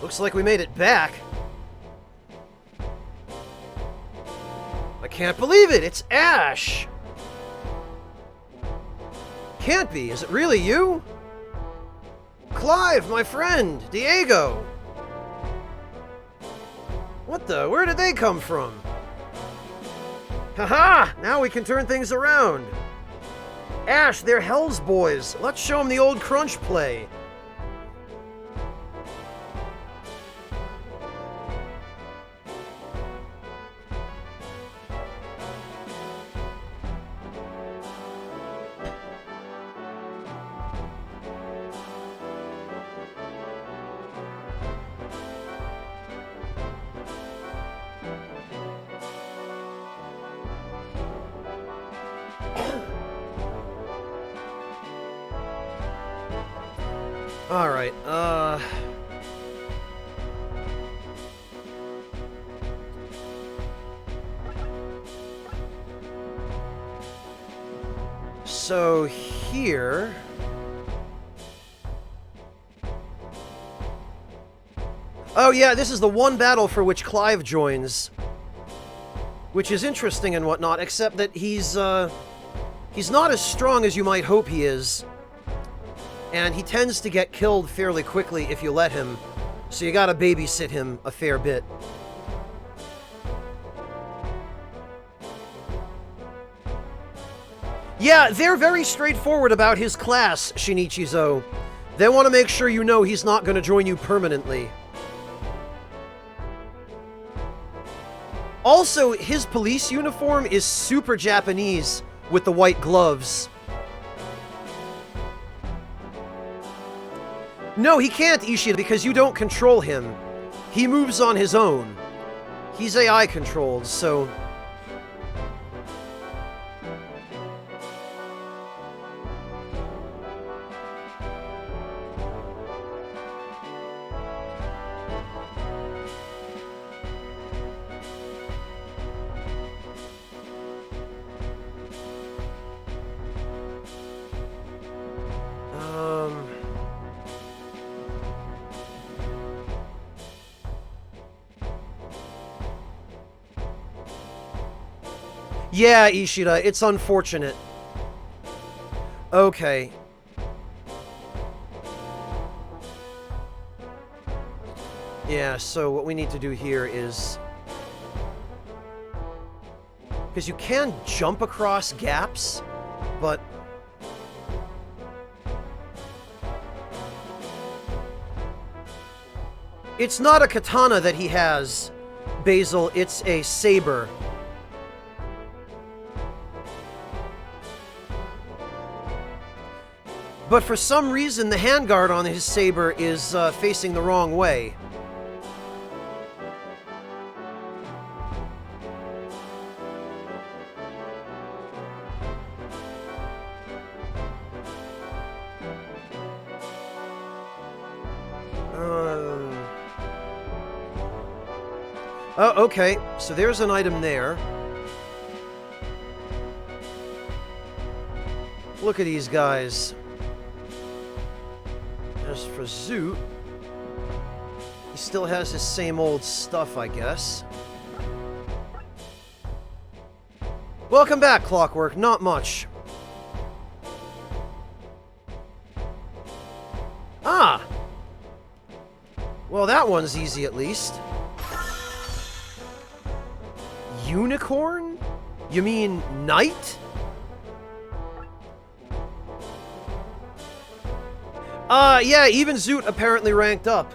Looks like we made it back. I can't believe it! It's Ash! Can't be. Is it really you? Clive, my friend! Diego! What the? Where did they come from? Haha! Now we can turn things around! Ash, they're Hell's boys! Let's show them the old crunch play! Alright, so here... Oh yeah, this is the one battle for which Clive joins. Which is interesting and whatnot, except that he's not as strong as you might hope he is. And he tends to get killed fairly quickly if you let him, so you gotta babysit him a fair bit. Yeah, they're very straightforward about his class, Shinichizo. They want to make sure you know he's not going to join you permanently. Also, his police uniform is super Japanese with the white gloves. No, he can't, Ishida, because you don't control him. He moves on his own. He's AI controlled, so... Yeah, Ishida, it's unfortunate. Okay. Yeah, so what we need to do here is... Because you can jump across gaps, but... It's not a katana that he has, Basil, it's a saber. But for some reason, the handguard on his saber is facing the wrong way. Oh, okay. So there's an item there. Look at these guys. As for Zoot, he still has his same old stuff, I guess. Welcome back, Clockwork. Not much. Ah! Well, that one's easy at least. Unicorn? You mean knight? Yeah, even Zoot apparently ranked up,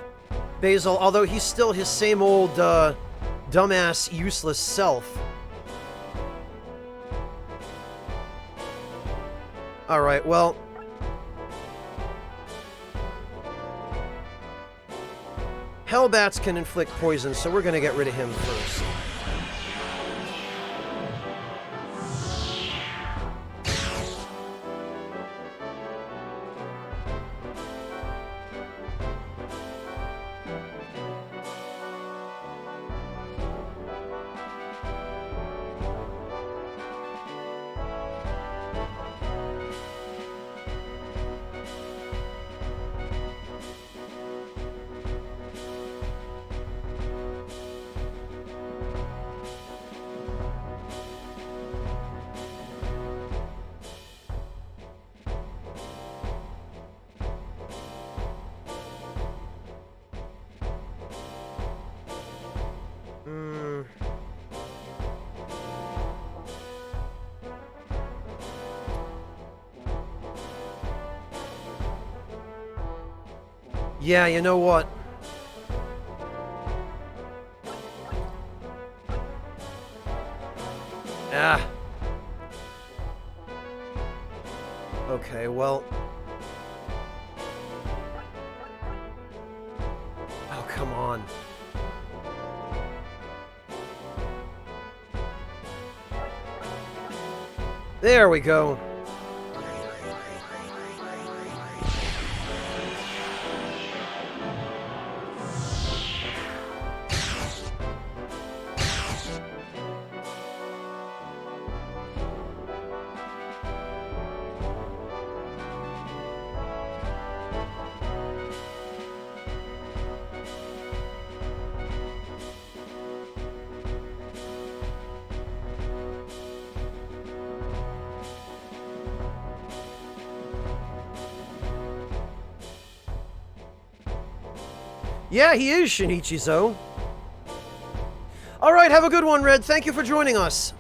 Basil, although he's still his same old, dumbass, useless self. Alright, well... Hellbats can inflict poison, so we're gonna get rid of him first. Yeah, you know what? Ah. Okay, well... Oh, come on. There we go. Yeah, he is Shinichi-zo. Alright, have a good one, Red. Thank you for joining us.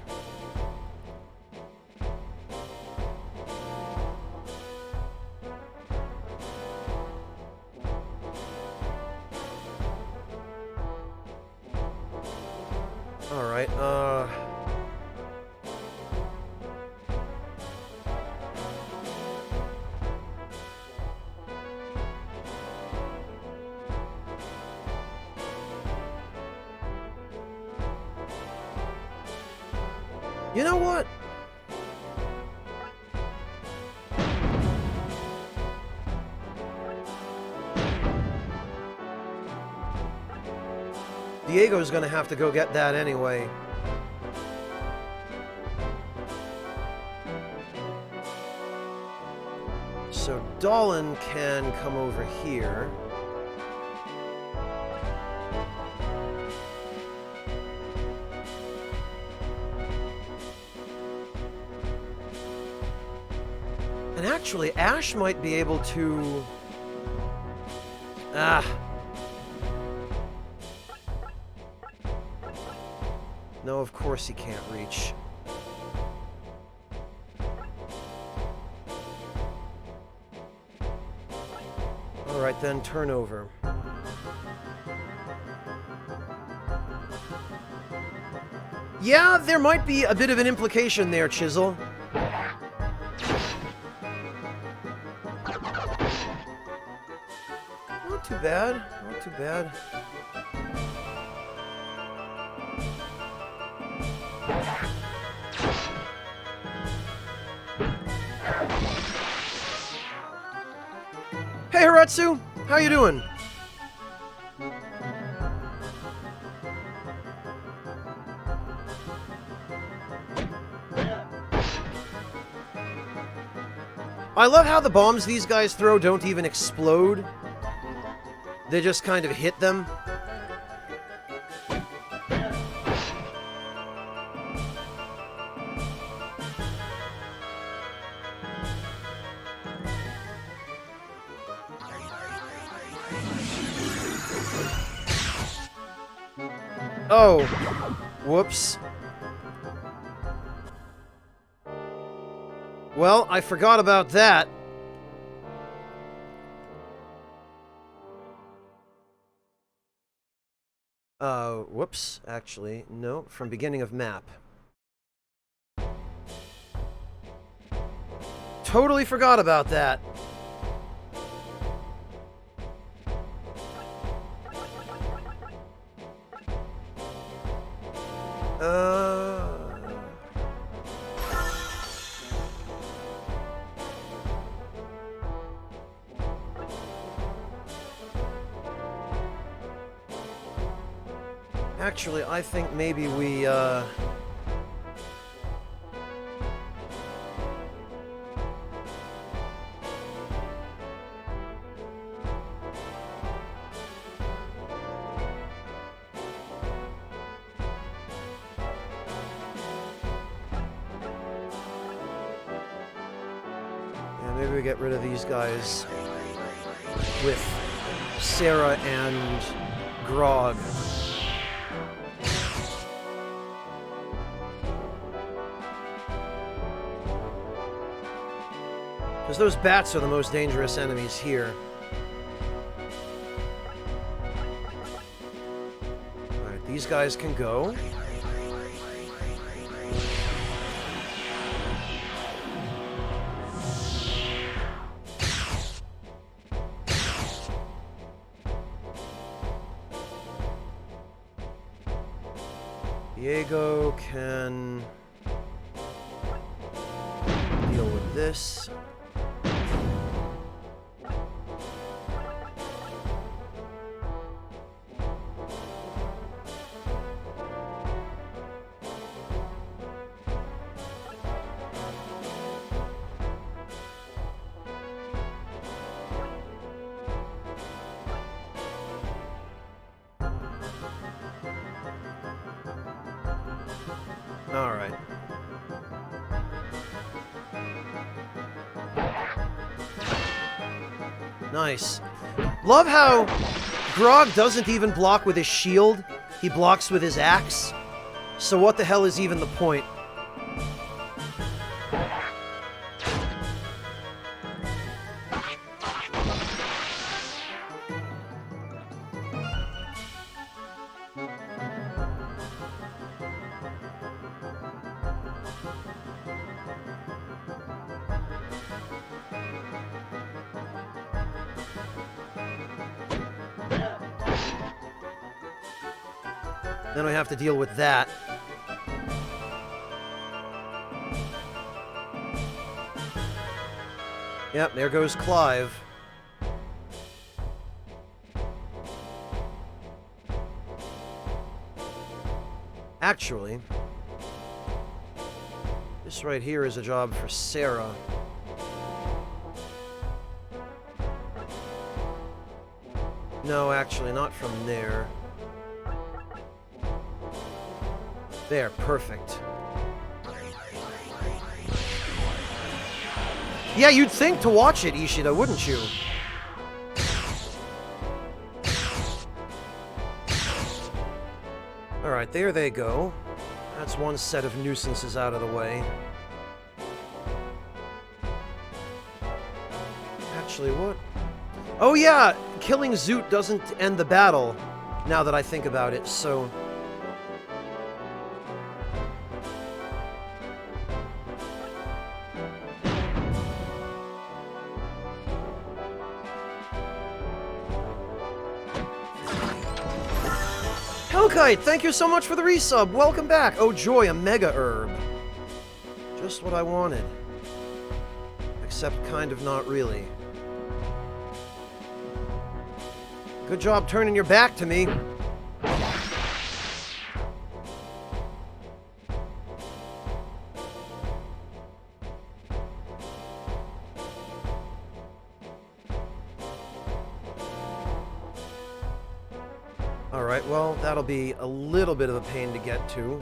Alright, you know what? Diego's gonna have to go get that anyway. So Dolan can come over here. Actually, Ash might be able to... Ah. No, of course he can't reach. Alright then, turn over. Yeah, there might be a bit of an implication there, Chisel. Not too bad, not too bad. Hey, Haratsu! How you doing? I love how the bombs these guys throw don't even explode. They just kind of hit them. Oh, whoops. Well, I forgot about that. Whoops, actually, no, from beginning of map. Totally forgot about that. Actually, I think maybe we, maybe we get rid of these guys with Sarah and Grog. Because those bats are the most dangerous enemies here. Alright, these guys can go. Diego can deal with this. Alright. Nice. Love how Grog doesn't even block with his shield. He blocks with his axe. So what the hell is even the point? Then we have to deal with that. Yep, there goes Clive. Actually, this right here is a job for Sarah. No, actually, not from there. There, perfect. Yeah, you'd think to watch it, Ishida, wouldn't you? Alright, there they go. That's one set of nuisances out of the way. Actually, what? Oh yeah! Killing Zoot doesn't end the battle, now that I think about it, so... Hellkite, thank you so much for the resub! Welcome back! Oh joy, a Mega Herb. Just what I wanted. Except kind of not really. Good job turning your back to me. Alright, well, that'll be a little bit of a pain to get to.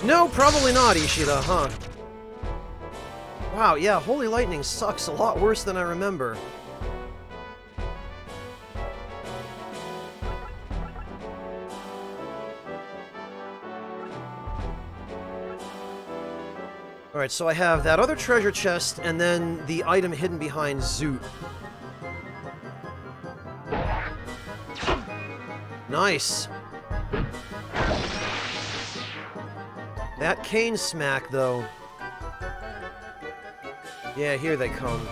No, probably not, Ishida, huh? Wow, yeah, Holy Lightning sucks a lot worse than I remember. Alright, so I have that other treasure chest, and then the item hidden behind Zoot. Nice! That cane smack, though. Yeah, here they come.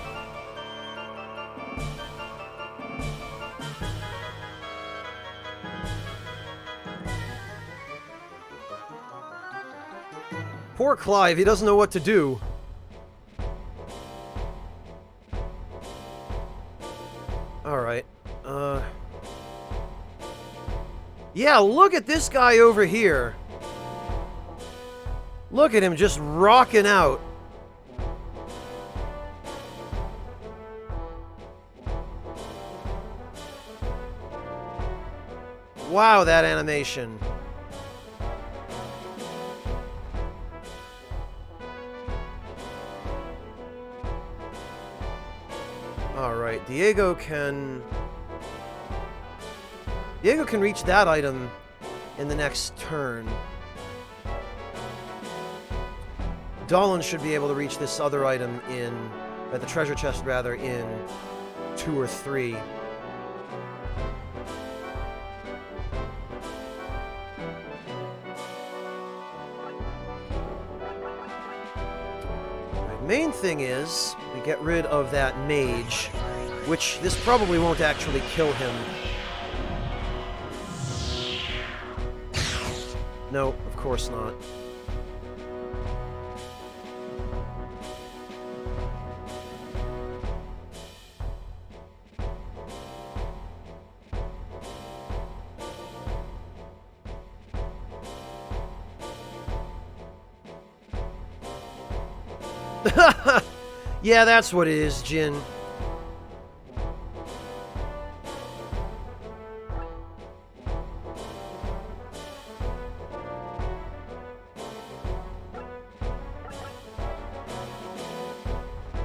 Poor Clive, he doesn't know what to do. Alright, yeah, look at this guy over here. Look at him just rocking out. Wow, that animation. Alright, Diego can reach that item in the next turn. Dolan should be able to reach this other item the treasure chest rather, in 2 or 3. The main thing is, we get rid of that mage, which this probably won't actually kill him. No, of course not. Yeah, that's what it is, Jin.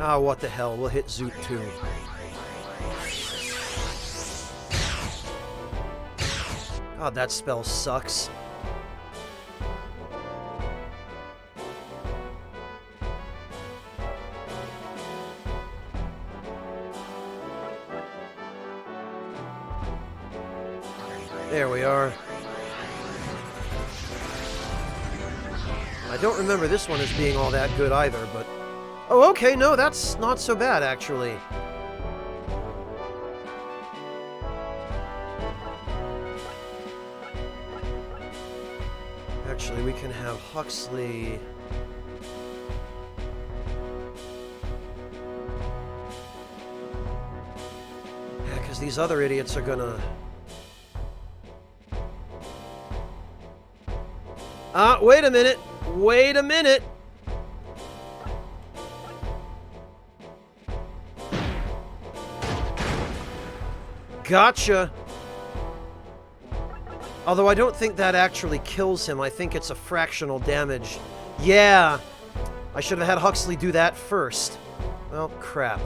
Ah, what the hell, we'll hit Zoot too. God, that spell sucks. There we are. I don't remember this one as being all that good either, but... Oh, okay, no, that's not so bad, actually. Actually, we can have Huxley... Yeah, because these other idiots are gonna... wait a minute! Wait a minute! Gotcha! Although I don't think that actually kills him. I think it's a fractional damage. Yeah! I should have had Huxley do that first. Well, crap.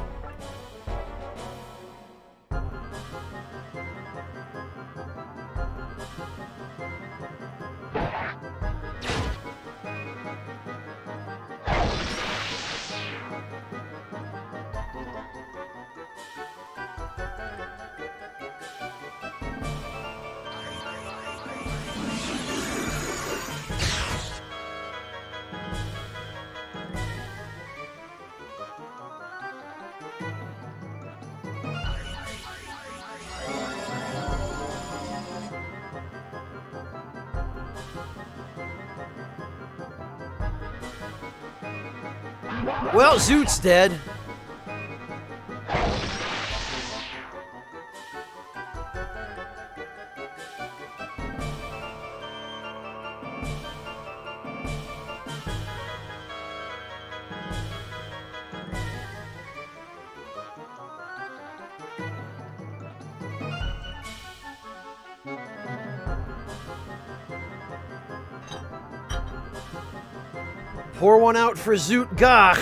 Well, Zoot's dead. Pour one out for Zoot Gach.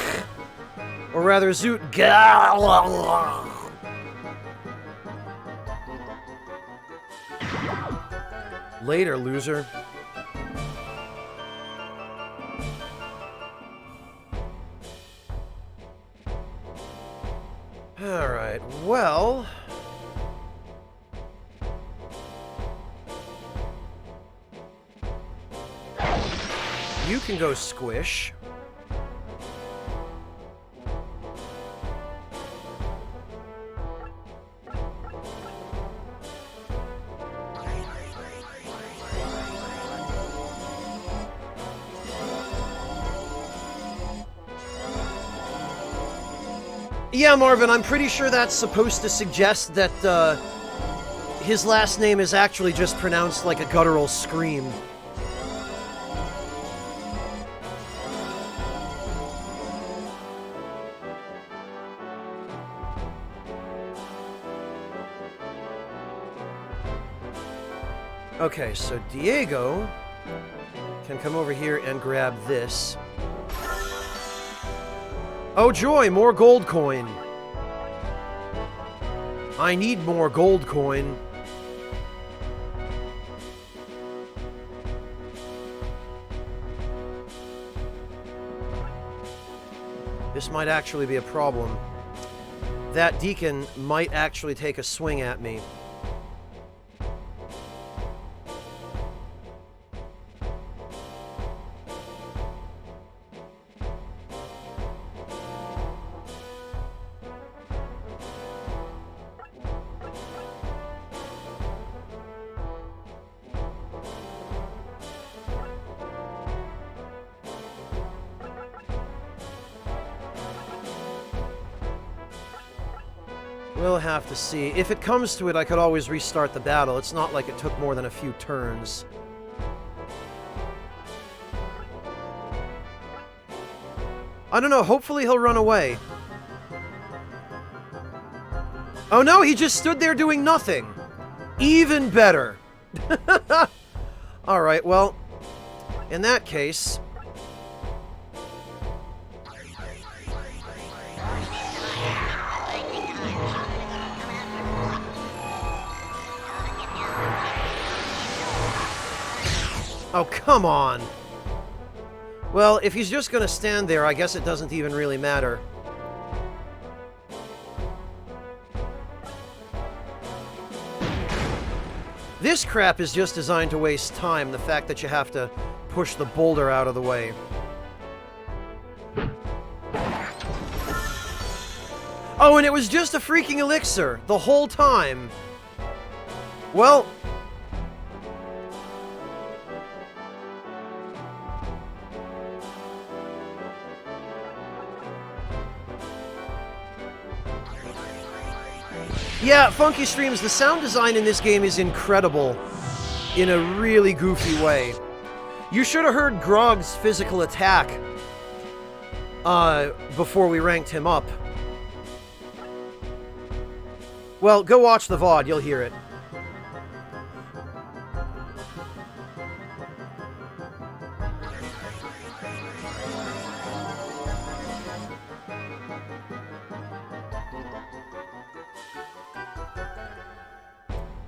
Or rather, Zoot Gach. Later, loser. Alright, well... You can go squish. Yeah, Marvin, I'm pretty sure that's supposed to suggest that, his last name is actually just pronounced like a guttural scream. Okay, so Diego can come over here and grab this. Oh joy, more gold coin. I need more gold coin. This might actually be a problem. That deacon might actually take a swing at me. We'll have to see. If it comes to it, I could always restart the battle. It's not like it took more than a few turns. I don't know, hopefully he'll run away. Oh no, he just stood there doing nothing! Even better! Alright, well, in that case... Oh, come on! Well, if he's just gonna stand there, I guess it doesn't even really matter. This crap is just designed to waste time, the fact that you have to push the boulder out of the way. Oh, and it was just a freaking elixir the whole time! Well... Yeah, Funky Streams, the sound design in this game is incredible in a really goofy way. You should have heard Grog's physical attack before we ranked him up. Well, go watch the VOD, you'll hear it.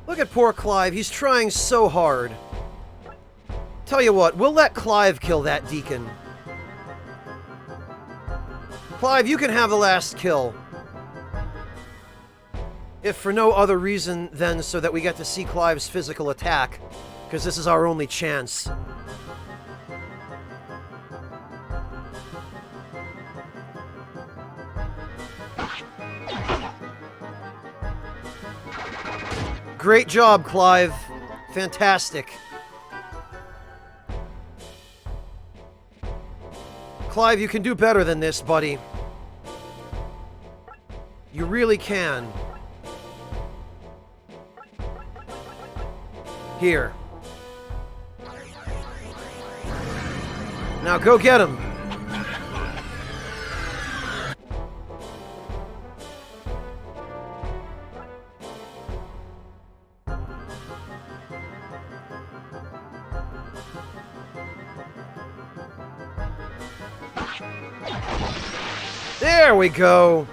Look at poor Clive, he's trying so hard. Tell you what, we'll let Clive kill that deacon. Clive, you can have the last kill. If for no other reason than so that we get to see Clive's physical attack, because this is our only chance. Great job, Clive. Fantastic. Clive, you can do better than this, buddy. You really can. Here. Now go get him. There we go.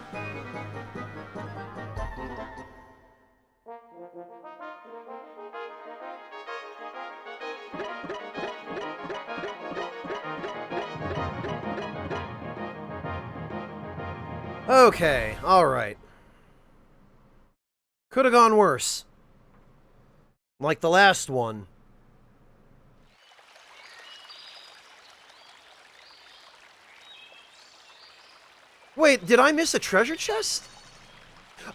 Okay, alright. Could have gone worse. Like the last one. Wait, did I miss a treasure chest?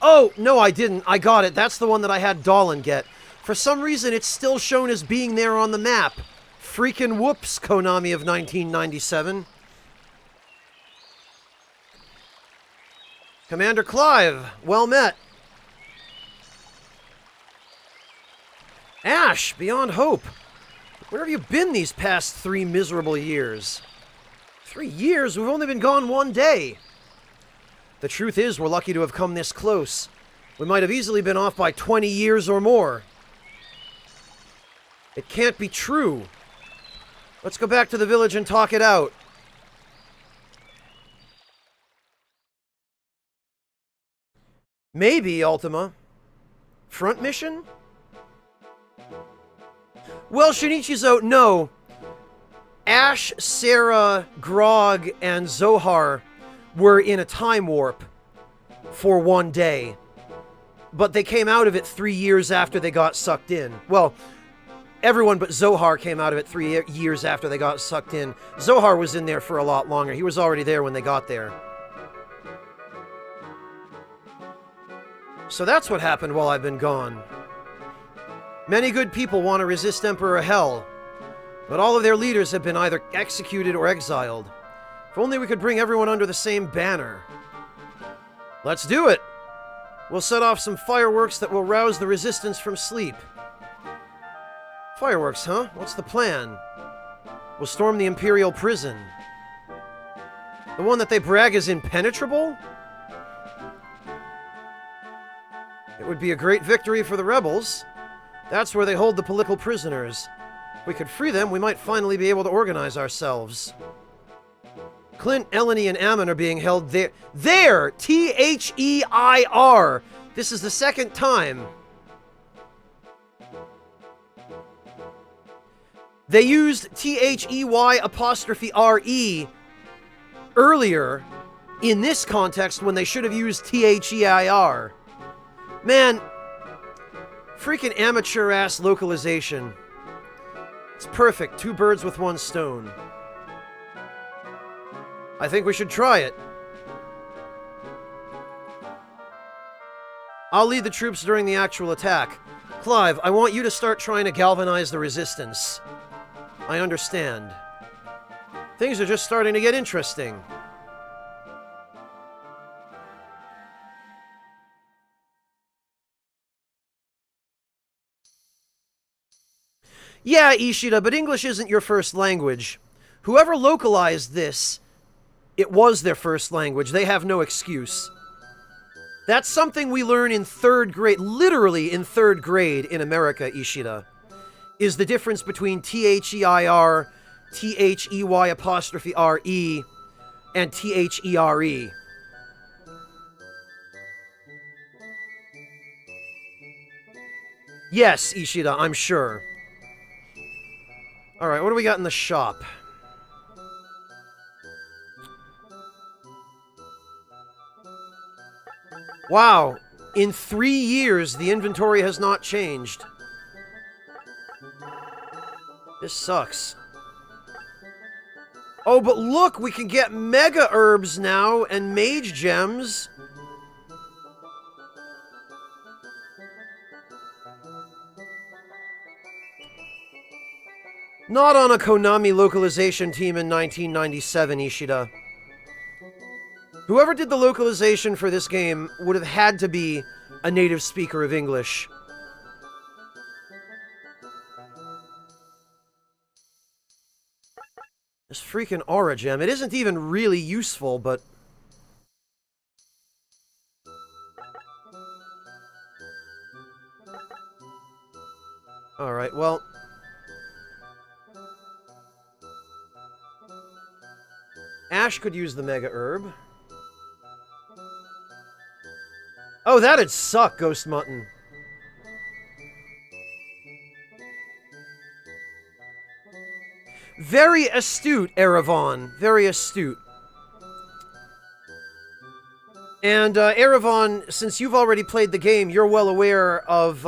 Oh, no I didn't. I got it. That's the one that I had Dolan get. For some reason, it's still shown as being there on the map. Freaking whoops, Konami of 1997. Commander Clive, well met. Ash, beyond hope. Where have you been these past 3 miserable years? 3 years? We've only been gone 1 day. The truth is, we're lucky to have come this close. We might have easily been off by 20 years or more. It can't be true. Let's go back to the village and talk it out. Maybe, Ultima. Front mission? Well, Shinichizo, no. Ash, Sarah, Grog, and Zohar were in a time warp for 1 day. But they came out of it 3 years after they got sucked in. Well, everyone but Zohar came out of it 3 years after they got sucked in. Zohar was in there for a lot longer. He was already there when they got there. So that's what happened while I've been gone. Many good people want to resist Emperor Hell, but all of their leaders have been either executed or exiled. If only we could bring everyone under the same banner. Let's do it! We'll set off some fireworks that will rouse the resistance from sleep. Fireworks, huh? What's the plan? We'll storm the Imperial prison. The one that they brag is impenetrable? It would be a great victory for the rebels. That's where they hold the political prisoners. If we could free them, we might finally be able to organize ourselves. Clint, Eleni, and Ammon are being held there. There! T-H-E-I-R! This is the second time. They used T-H-E-Y''R-E earlier in this context when they should have used T-H-E-I-R. Man, freaking amateur-ass localization. It's perfect. 2 birds with 1 stone. I think we should try it. I'll lead the troops during the actual attack. Clive, I want you to start trying to galvanize the resistance. I understand. Things are just starting to get interesting. Yeah, Ishida, but English isn't your first language. Whoever localized this, it was their first language. They have no excuse. That's something we learn in 3rd grade, literally in 3rd grade in America, Ishida, is the difference between T-H-E-I-R, T-H-E-Y apostrophe R-E, and T-H-E-R-E. Yes, Ishida, I'm sure. Alright, what do we got in the shop? Wow, in 3 years, the inventory has not changed. This sucks. Oh, but look, we can get mega herbs now and mage gems. Not on a Konami localization team in 1997, Ishida. Whoever did the localization for this game would have had to be a native speaker of English. This freaking aura gem. It isn't even really useful, but... Alright, well... Ash could use the Mega Herb. Oh, that'd suck, Ghost Mutton. Very astute, Erevan. Very astute. And, Erevan, since you've already played the game, you're well aware of,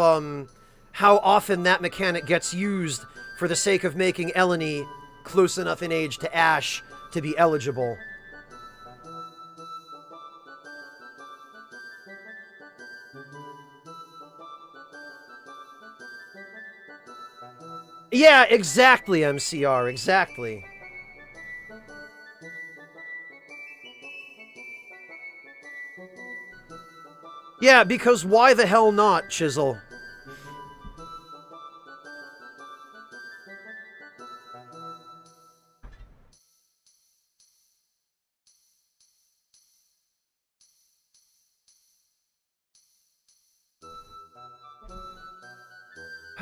how often that mechanic gets used for the sake of making Eleni close enough in age to Ash to be eligible. Yeah, exactly, MCR, exactly. Yeah, because why the hell not, Chisel?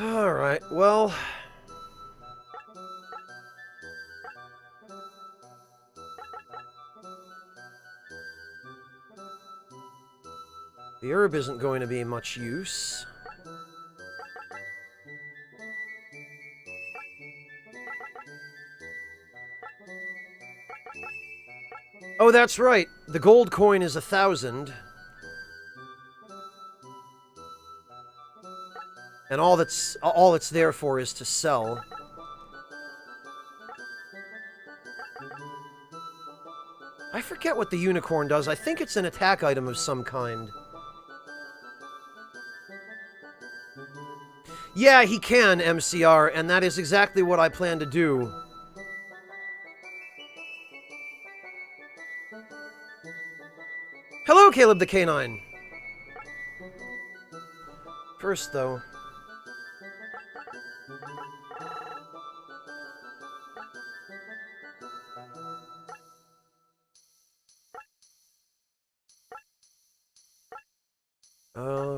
Alright, well... The herb isn't going to be much use. Oh, that's right. The gold coin is 1,000. And all it's there for is to sell. I forget what the unicorn does. I think it's an attack item of some kind. Yeah, he can, MCR, and that is exactly what I plan to do. Hello, Caleb the Canine! First, though...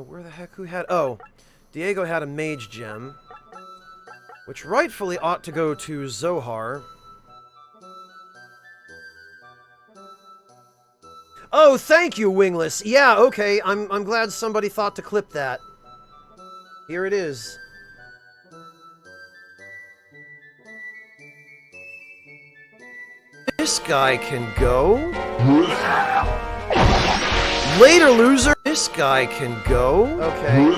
where the heck who had... Oh, Diego had a mage gem, which rightfully ought to go to Zohar. Oh, thank you, Wingless. Yeah, okay, I'm glad somebody thought to clip that. Here it is. This guy can go. Later, loser! This guy can go. Okay.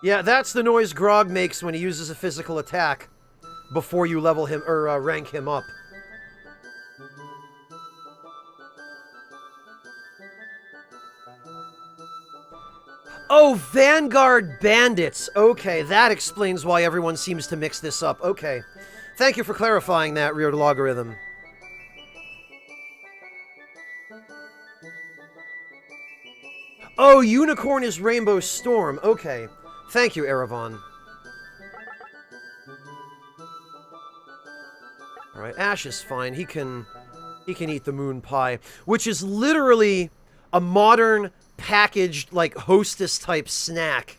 Yeah, that's the noise Grog makes when he uses a physical attack before you level him, or rank him up. Oh, Vanguard Bandits! Okay, that explains why everyone seems to mix this up. Okay. Thank you for clarifying that, Rear Logarithm. Oh, Unicorn is Rainbow Storm. Okay. Thank you, Erevan. Alright, Ash is fine. He can eat the moon pie. Which is literally a modern packaged like Hostess type snack.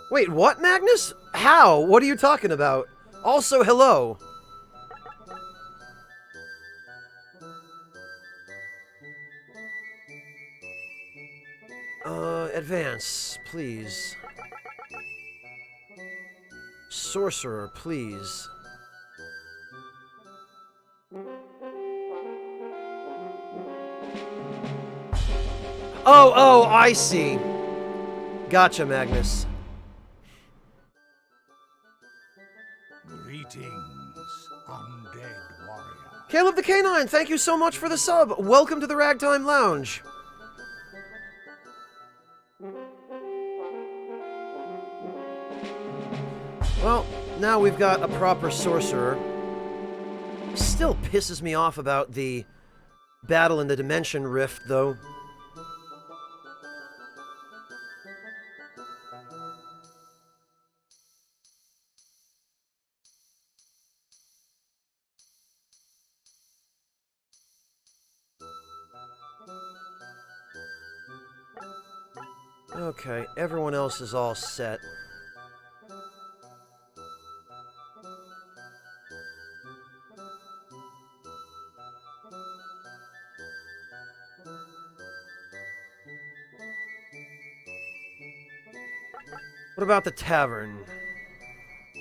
Wait, what, Magnus? How? What are you talking about? Also, hello. Advance, please. Sorcerer, please. Oh, I see. Gotcha, Magnus. Greetings, undead warrior. Caleb the Canine, thank you so much for the sub. Welcome to the Ragtime Lounge. Well, now we've got a proper sorcerer. Still pisses me off about the battle in the Dimension Rift, though. Okay, everyone else is all set. What about the tavern? I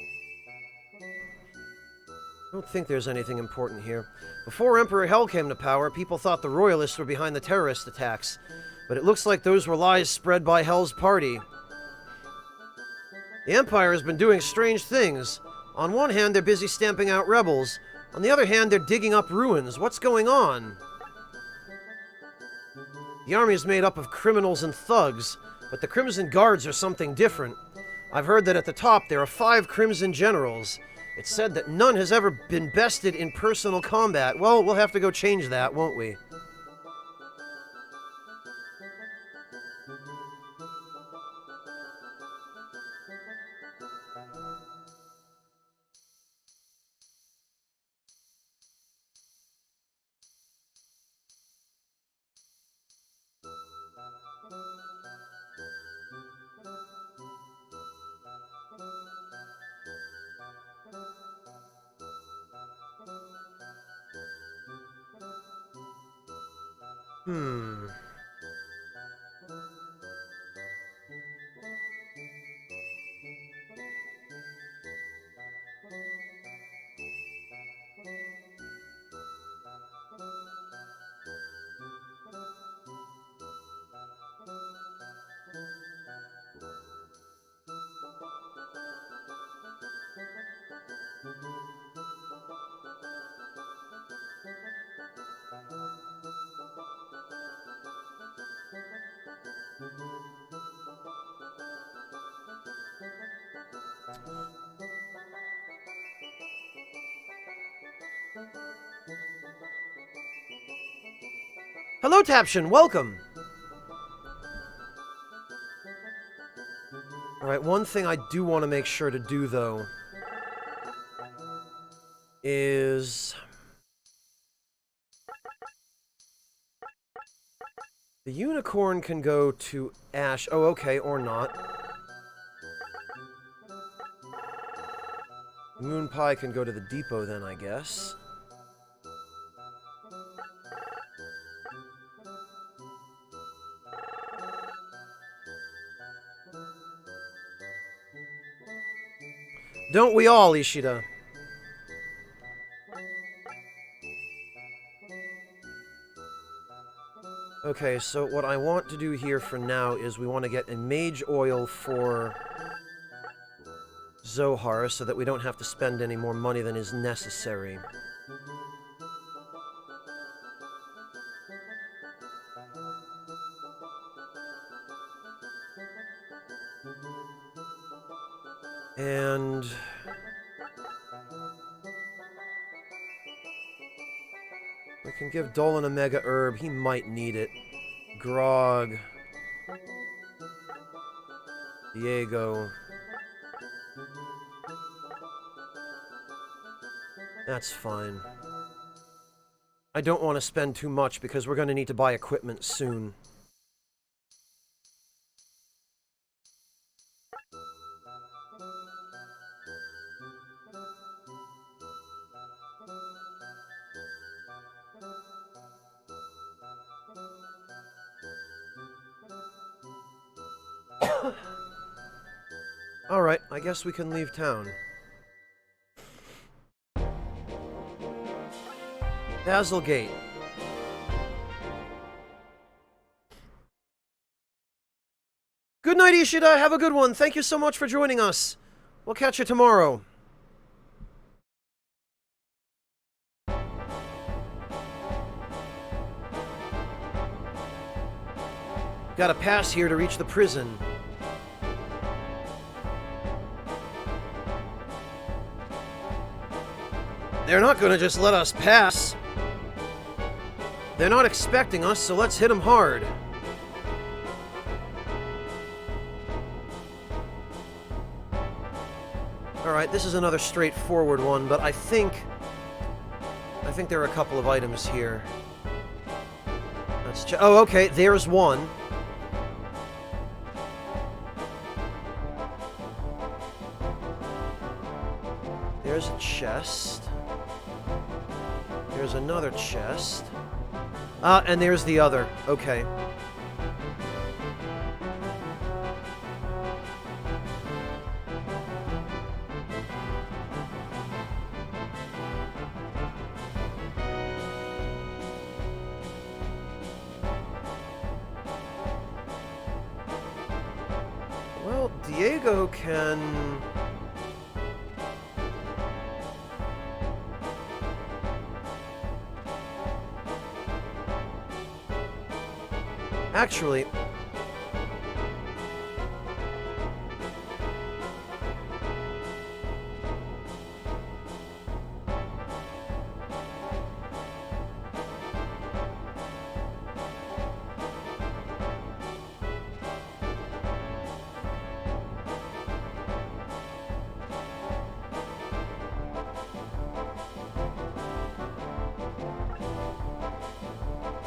don't think there's anything important here. Before Emperor Hell came to power, people thought the Royalists were behind the terrorist attacks. But it looks like those were lies spread by Hell's party. The Empire has been doing strange things. On one hand, they're busy stamping out rebels. On the other hand, they're digging up ruins. What's going on? The army is made up of criminals and thugs, but the Crimson Guards are something different. I've heard that at the top there are 5 Crimson Generals. It's said that none has ever been bested in personal combat. Well, we'll have to go change that, won't we? Hello, Taption, welcome! Alright, one thing I do want to make sure to do, though, is... the unicorn can go to Ash. Oh, okay, or not. The moon pie can go to the depot then, I guess. Don't we all, Ishida? Okay, so what I want to do here for now is we want to get a mage oil for Zohar so that we don't have to spend any more money than is necessary. And... we can give Dolan a Mega Herb. He might need it. Grog. Diego. That's fine. I don't want to spend too much because we're going to need to buy equipment soon. Alright, I guess we can leave town. Basil Gate. Good night, Ishida. Have a good one. Thank you so much for joining us. We'll catch you tomorrow. Got a pass here to reach the prison. They're not gonna just let us pass. They're not expecting us, so let's hit them hard. Alright, this is another straightforward one, but I think there are a couple of items here. Let's check. Oh, okay, there's one. There's a chest. There's another chest. Ah, and there's the other. Okay. Well, Diego can... Actually...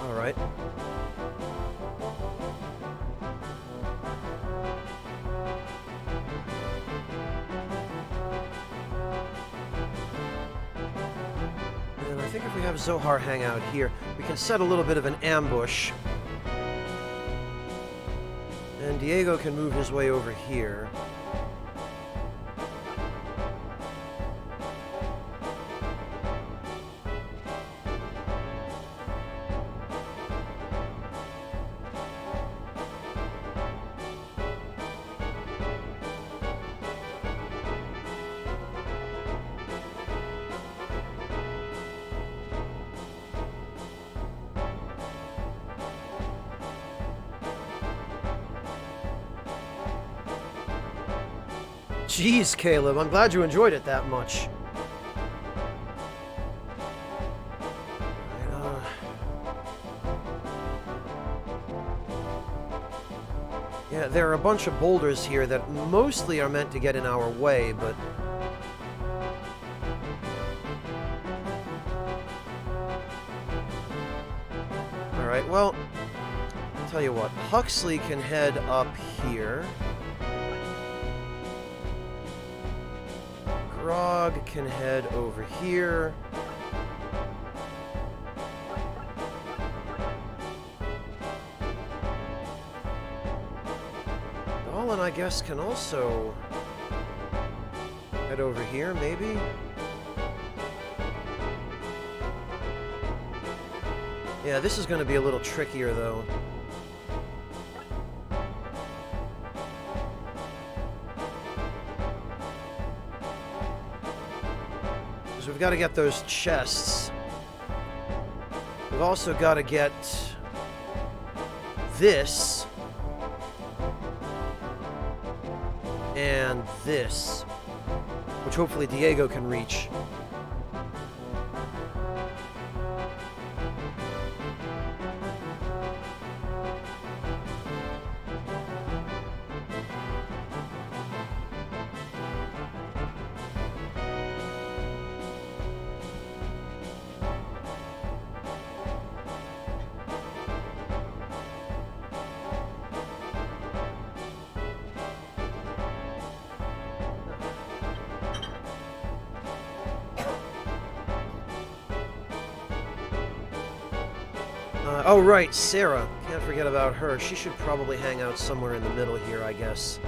All right. And I think if we have Zohar hang out here, we can set a little bit of an ambush. And Diego can move his way over here. Jeez, Caleb, I'm glad you enjoyed it that much. Right, yeah, there are a bunch of boulders here that mostly are meant to get in our way, but... Alright, well, I'll tell you what, Huxley can head up here. Grog can head over here. Dolan, I guess, can also head over here, maybe? Yeah, this is going to be a little trickier, though. We've got to get those chests. We've also got to get this and this, which hopefully Diego can reach. Oh, right, Sarah. Can't forget about her. She should probably hang out somewhere in the middle here, I guess.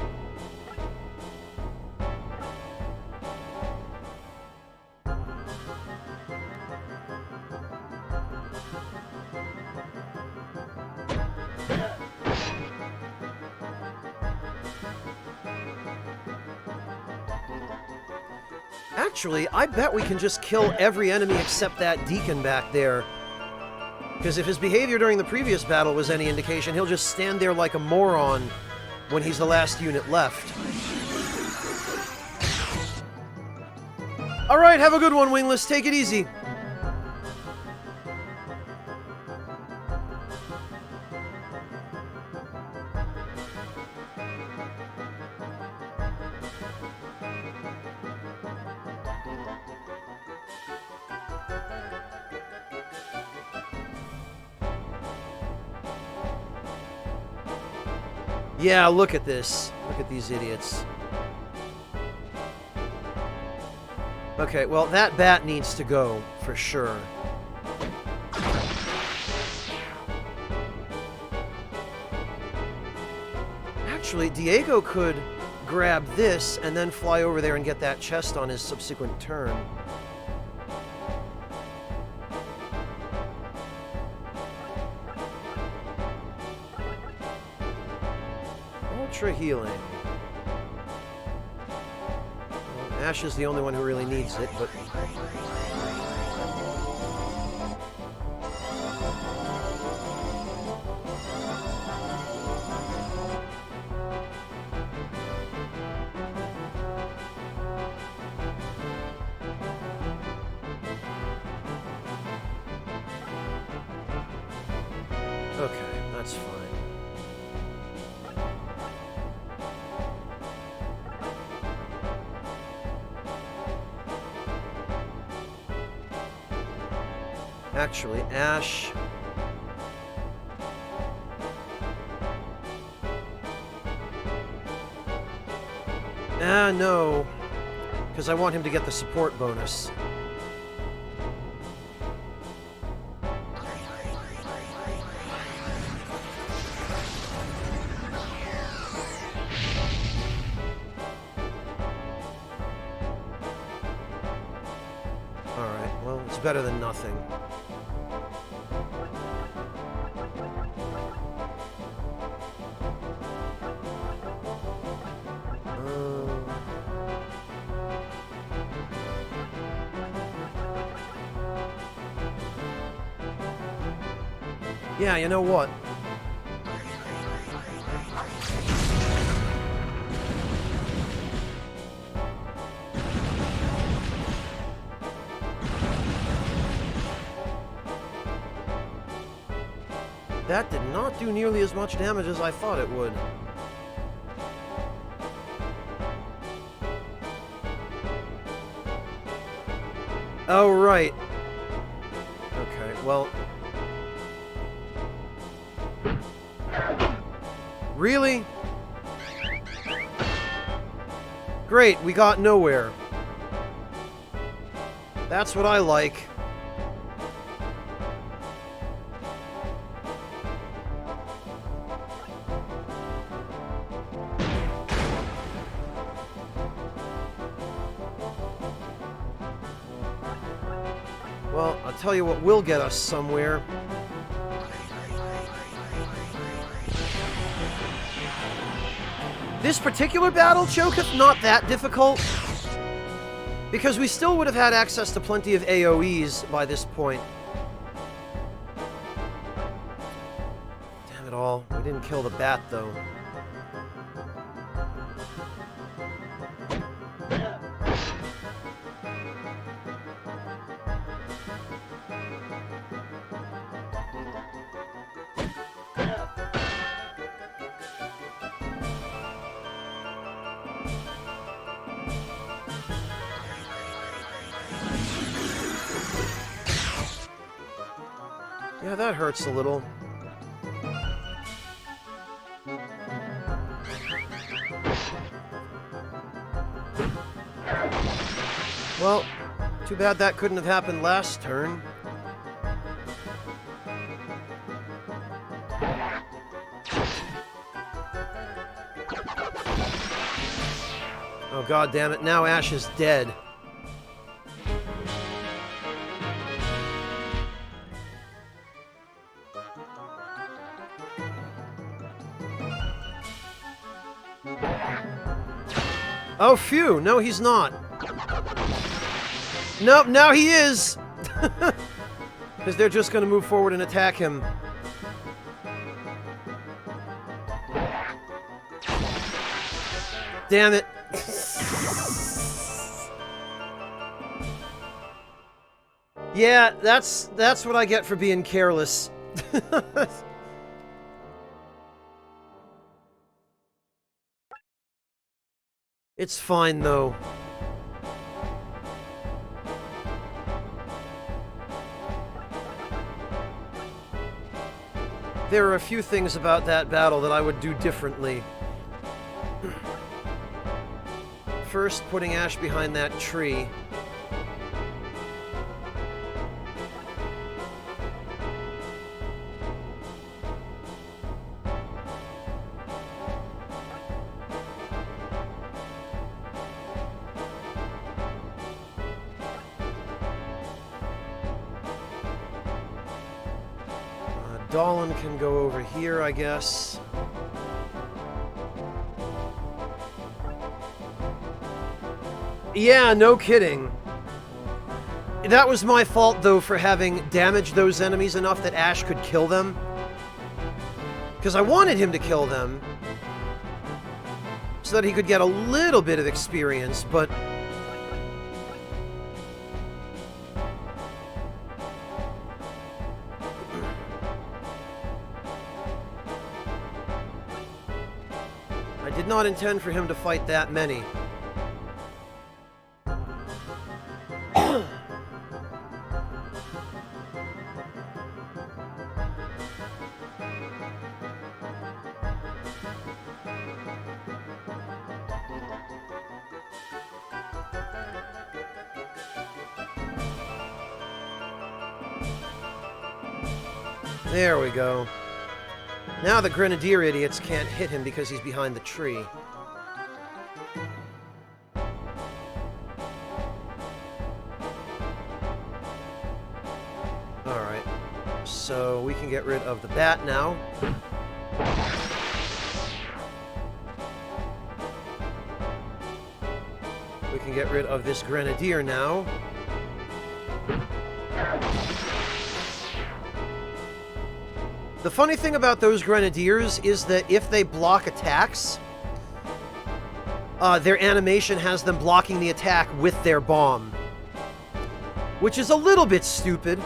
Actually, I bet we can just kill every enemy except that deacon back there. Because if his behavior during the previous battle was any indication, he'll just stand there like a moron when he's the last unit left. Alright, have a good one, Wingless. Take it easy. Yeah, look at this. Look at these idiots. Okay, well, that bat needs to go, for sure. Actually, Diego could grab this and then fly over there and get that chest on his subsequent turn. Ultra healing. Well, Ash is the only one who really needs it, but... Okay, that's fine. Actually, Ash... no. Because I want him to get the support bonus. Alright, well, it's better than nothing. Yeah, you know what? That did not do nearly as much damage as I thought it would. Oh, right. Okay, well... Really? Great, we got nowhere. That's what I like. Well, I'll tell you what will get us somewhere. This particular battle, Choketh, not that difficult. Because we still would have had access to plenty of AoEs by this point. Damn it all. We didn't kill the bat, though. Yeah, that hurts a little. Well, too bad that couldn't have happened last turn. Oh, god damn it. Now Ash is dead. Oh, phew. No, he's not. Nope, now he is! Because they're just going to move forward and attack him. Damn it. Yeah, that's what I get for being careless. It's fine, though. There are a few things about that battle that I would do differently. First, putting Ash behind that tree. Dolan can go over here, I guess. Yeah, no kidding. That was my fault, though, for having damaged those enemies enough that Ash could kill them. Because I wanted him to kill them, so that he could get a little bit of experience, but... I did not intend for him to fight that many. There we go. Now the Grenadier idiots can't hit him because he's behind the tree. Alright. So we can get rid of the bat now. We can get rid of this Grenadier now. The funny thing about those Grenadiers is that if they block attacks, their animation has them blocking the attack with their bomb. Which is a little bit stupid.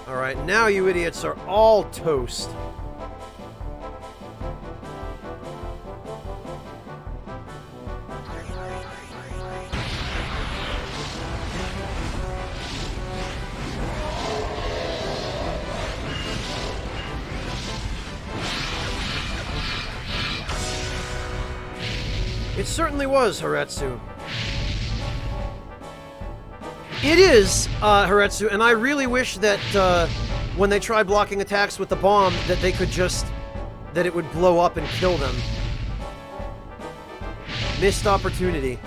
Alright, now you idiots are all toast. It certainly was, Haretsu. It is, Haretsu, and I really wish that when they try blocking attacks with the bomb, that they could just... that it would blow up and kill them. Missed opportunity.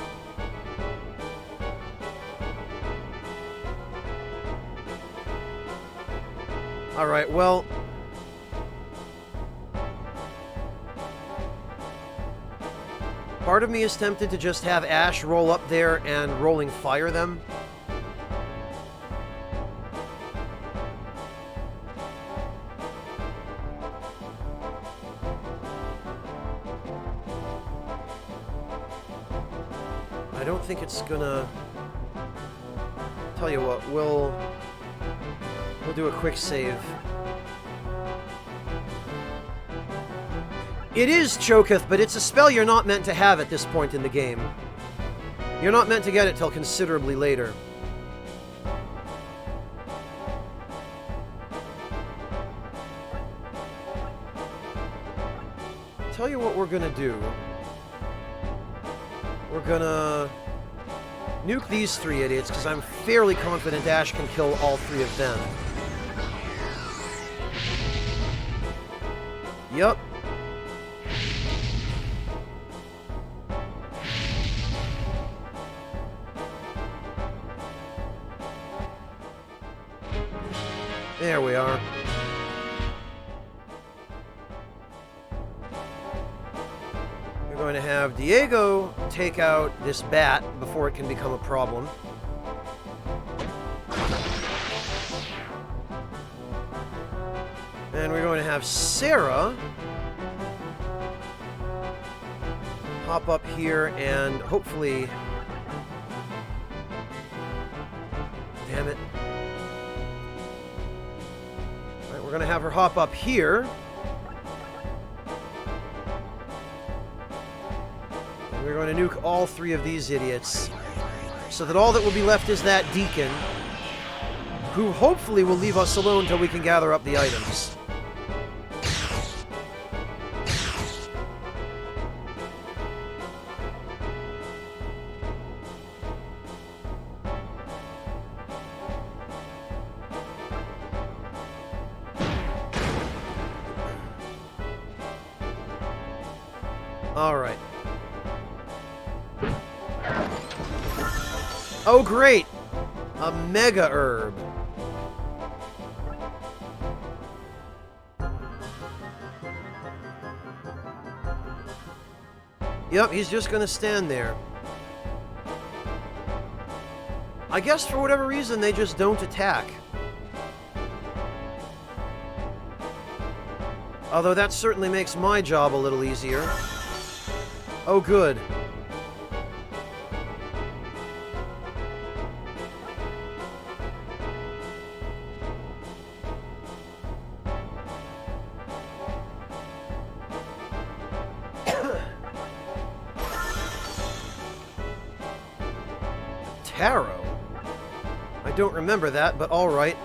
Alright, well... part of me is tempted to just have Ash roll up there and rolling fire them. I don't think it's gonna... Tell you what, we'll do a quick save. It is Choketh, but it's a spell you're not meant to have at this point in the game. You're not meant to get it till considerably later. Tell you what we're gonna do. We're gonna nuke these three idiots, because I'm fairly confident Ash can kill all three of them. Yup. There we are. We're going to have Diego take out this bat before it can become a problem. And we're going to have Sarah hop up here and hopefully... Damn it. Alright, we're going to have her hop up here. And we're going to nuke all three of these idiots. So that all that will be left is that deacon, who hopefully will leave us alone until we can gather up the items. Alright. Oh, great! A mega herb. Yep, he's just gonna stand there. I guess for whatever reason they just don't attack. Although that certainly makes my job a little easier. Oh, good. Tarot? I don't remember that, but all right.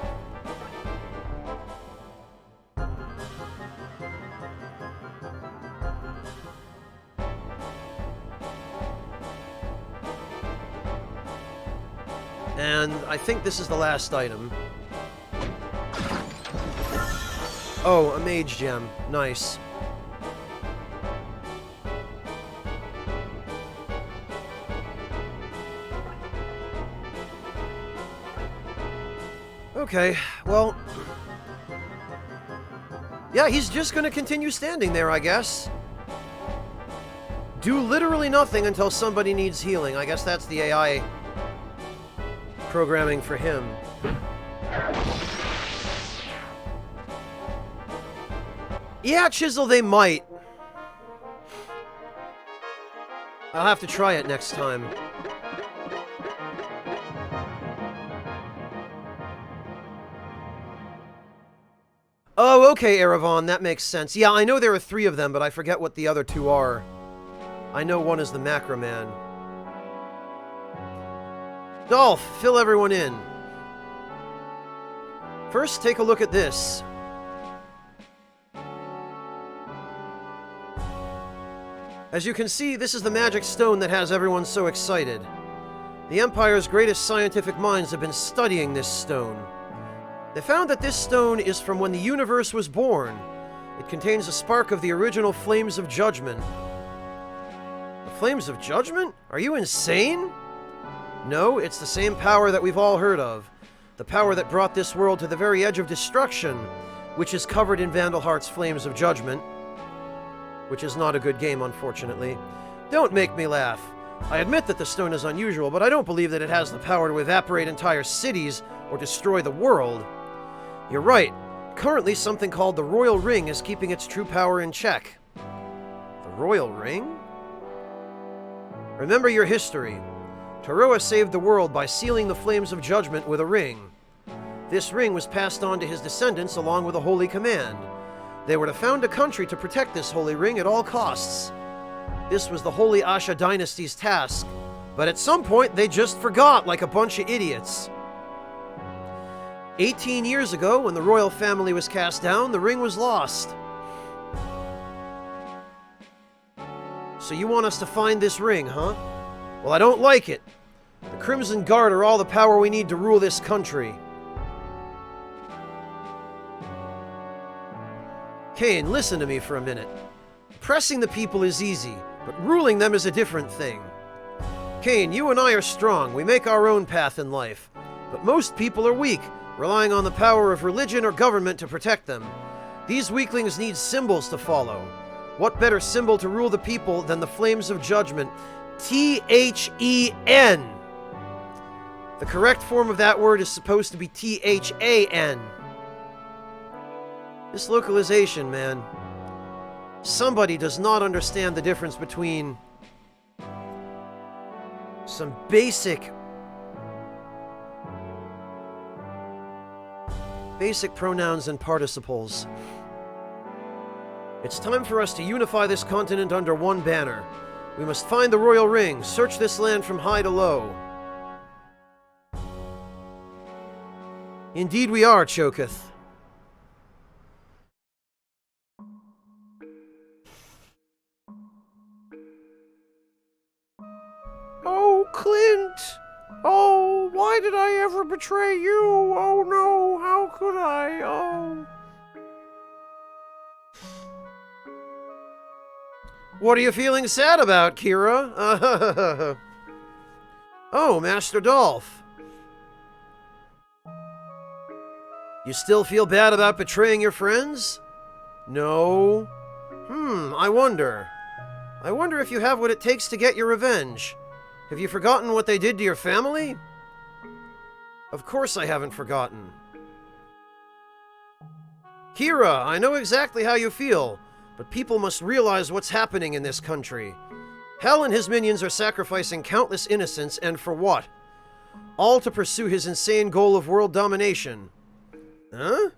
And I think this is the last item. Oh, a mage gem. Nice. Okay, well... yeah, he's just gonna continue standing there, I guess. Do literally nothing until somebody needs healing. I guess that's the AI programming for him. Yeah, Chisel, they might. I'll have to try it next time. Oh, okay, Erevan, that makes sense. Yeah, I know there are 3 of them, but I forget what the other 2 are. I know one is the Macro Man. Dolph, fill everyone in. First, take a look at this. As you can see, this is the magic stone that has everyone so excited. The Empire's greatest scientific minds have been studying this stone. They found that this stone is from when the universe was born. It contains a spark of the original Flames of Judgment. The Flames of Judgment? Are you insane? No, it's the same power that we've all heard of. The power that brought this world to the very edge of destruction, which is covered in Vandal Heart's Flames of Judgment. Which is not a good game, unfortunately. Don't make me laugh. I admit that the stone is unusual, but I don't believe that it has the power to evaporate entire cities or destroy the world. You're right. Currently, something called the Royal Ring is keeping its true power in check. The Royal Ring? Remember your history. Taroa saved the world by sealing the Flames of Judgment with a ring. This ring was passed on to his descendants along with a holy command. They were to found a country to protect this holy ring at all costs. This was the Holy Asha Dynasty's task, but at some point they just forgot like a bunch of idiots. 18 years ago, when the royal family was cast down, the ring was lost. So you want us to find this ring, huh? Well, I don't like it. The Crimson Guard are all the power we need to rule this country. Kane, listen to me for a minute. Pressing the people is easy, but ruling them is a different thing. Kane, you and I are strong. We make our own path in life. But most people are weak. relying on the power of religion or government to protect them. These weaklings need symbols to follow. What better symbol to rule the people than the flames of judgment? T-H-E-N. The correct form of that word is supposed to be T-H-A-N. This localization, man. Somebody does not understand the difference between some basic pronouns and participles. It's time for us to unify this continent under one banner. We must find the royal ring, search this land from high to low. Indeed we are, Choketh. Oh, Clint! Oh, why did I ever betray you? Oh no, how could I? Oh. What are you feeling sad about, Kira? Oh, Master Dolph. You still feel bad about betraying your friends? No? I wonder. I wonder if you have what it takes to get your revenge. Have you forgotten what they did to your family? Of course I haven't forgotten. Kira, I know exactly how you feel, but people must realize what's happening in this country. Hell and his minions are sacrificing countless innocents, and for what? All to pursue his insane goal of world domination. Huh?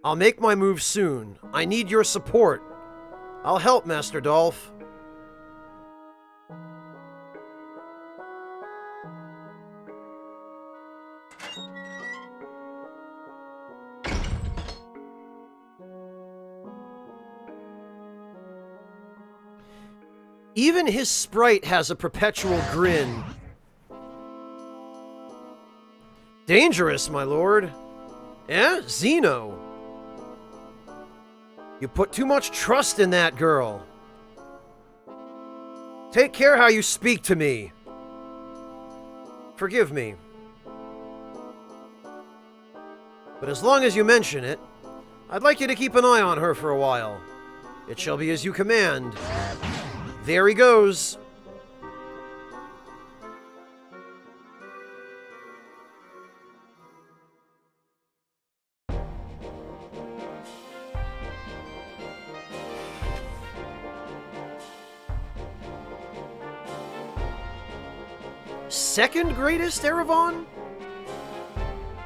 I'll make my move soon. I need your support. I'll help, Master Dolph. Even his sprite has a perpetual grin. Dangerous, my lord. Eh? Zeno. You put too much trust in that girl. Take care how you speak to me. Forgive me. But as long as you mention it, I'd like you to keep an eye on her for a while. It shall be as you command. There he goes. Second greatest, Erevan?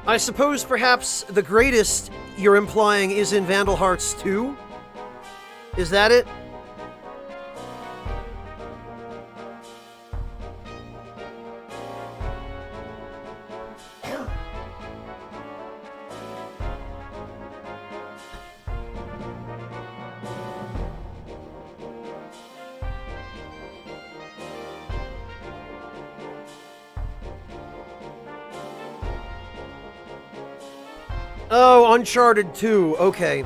I suppose perhaps the greatest you're implying is in Vandal Hearts 2? Is that it? Oh, Uncharted 2. Okay.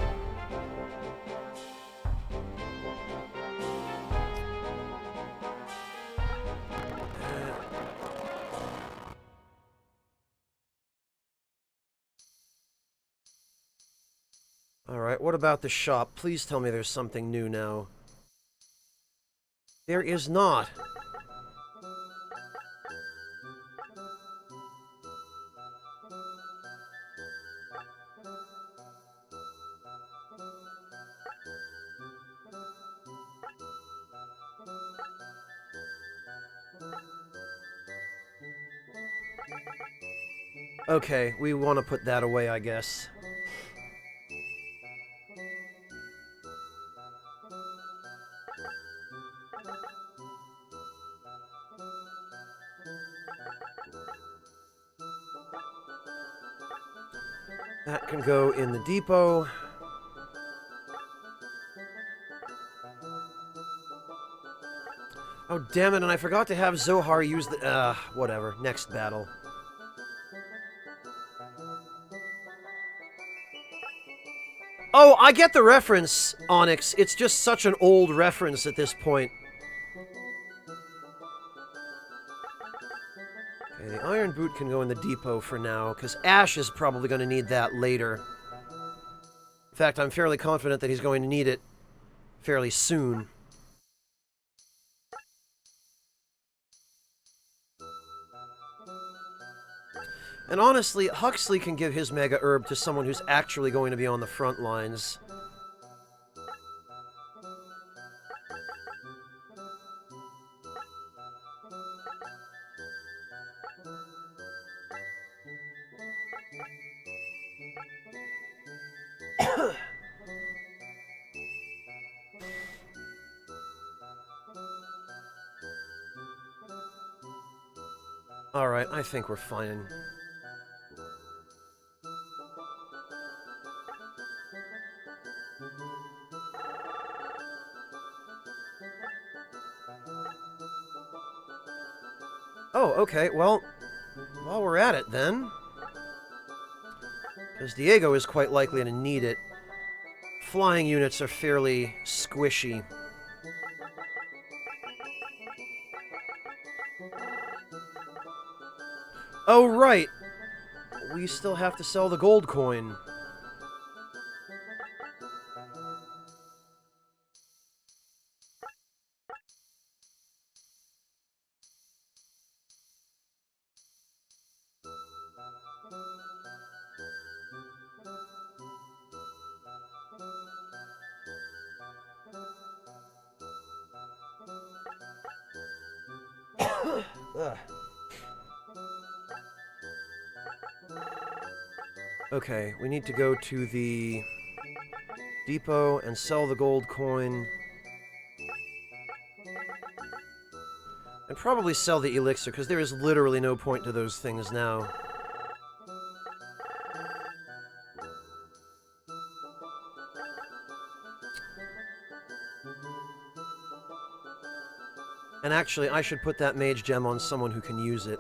Alright, what about the shop? Please tell me there's something new now. There is not. Okay, we want to put that away, I guess. That can go in the depot. Oh, damn it, and I forgot to have Zohar use the... whatever. Next battle. Oh, I get the reference, Onyx. It's just such an old reference at this point. Okay, the Iron Boot can go in the depot for now, because Ash is probably going to need that later. In fact, I'm fairly confident that he's going to need it fairly soon. And honestly, Huxley can give his Mega Herb to someone who's actually going to be on the front lines. Alright, I think we're fine. Oh, okay, well, while we're at it then, because Diego is quite likely to need it, flying units are fairly squishy. Oh, right! We still have to sell the gold coin. Ugh. Okay, we need to go to the depot and sell the gold coin. And probably sell the elixir, because there is literally no point to those things now. And actually, I should put that mage gem on someone who can use it.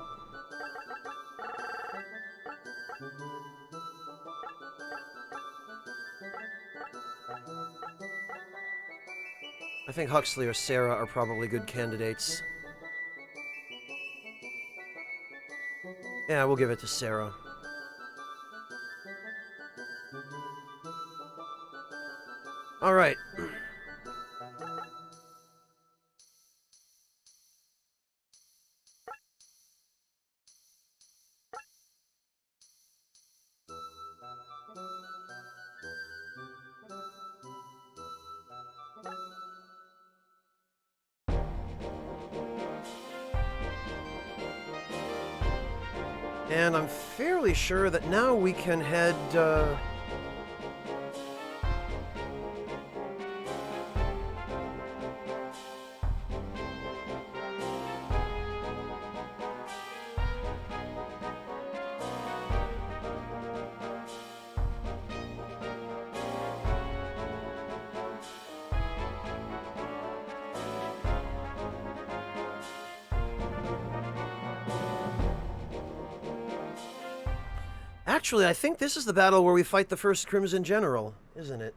I think Huxley or Sarah are probably good candidates. Yeah, we'll give it to Sarah. All right. And I'm fairly sure that now we can head, Actually, I think this is the battle where we fight the first Crimson General, isn't it?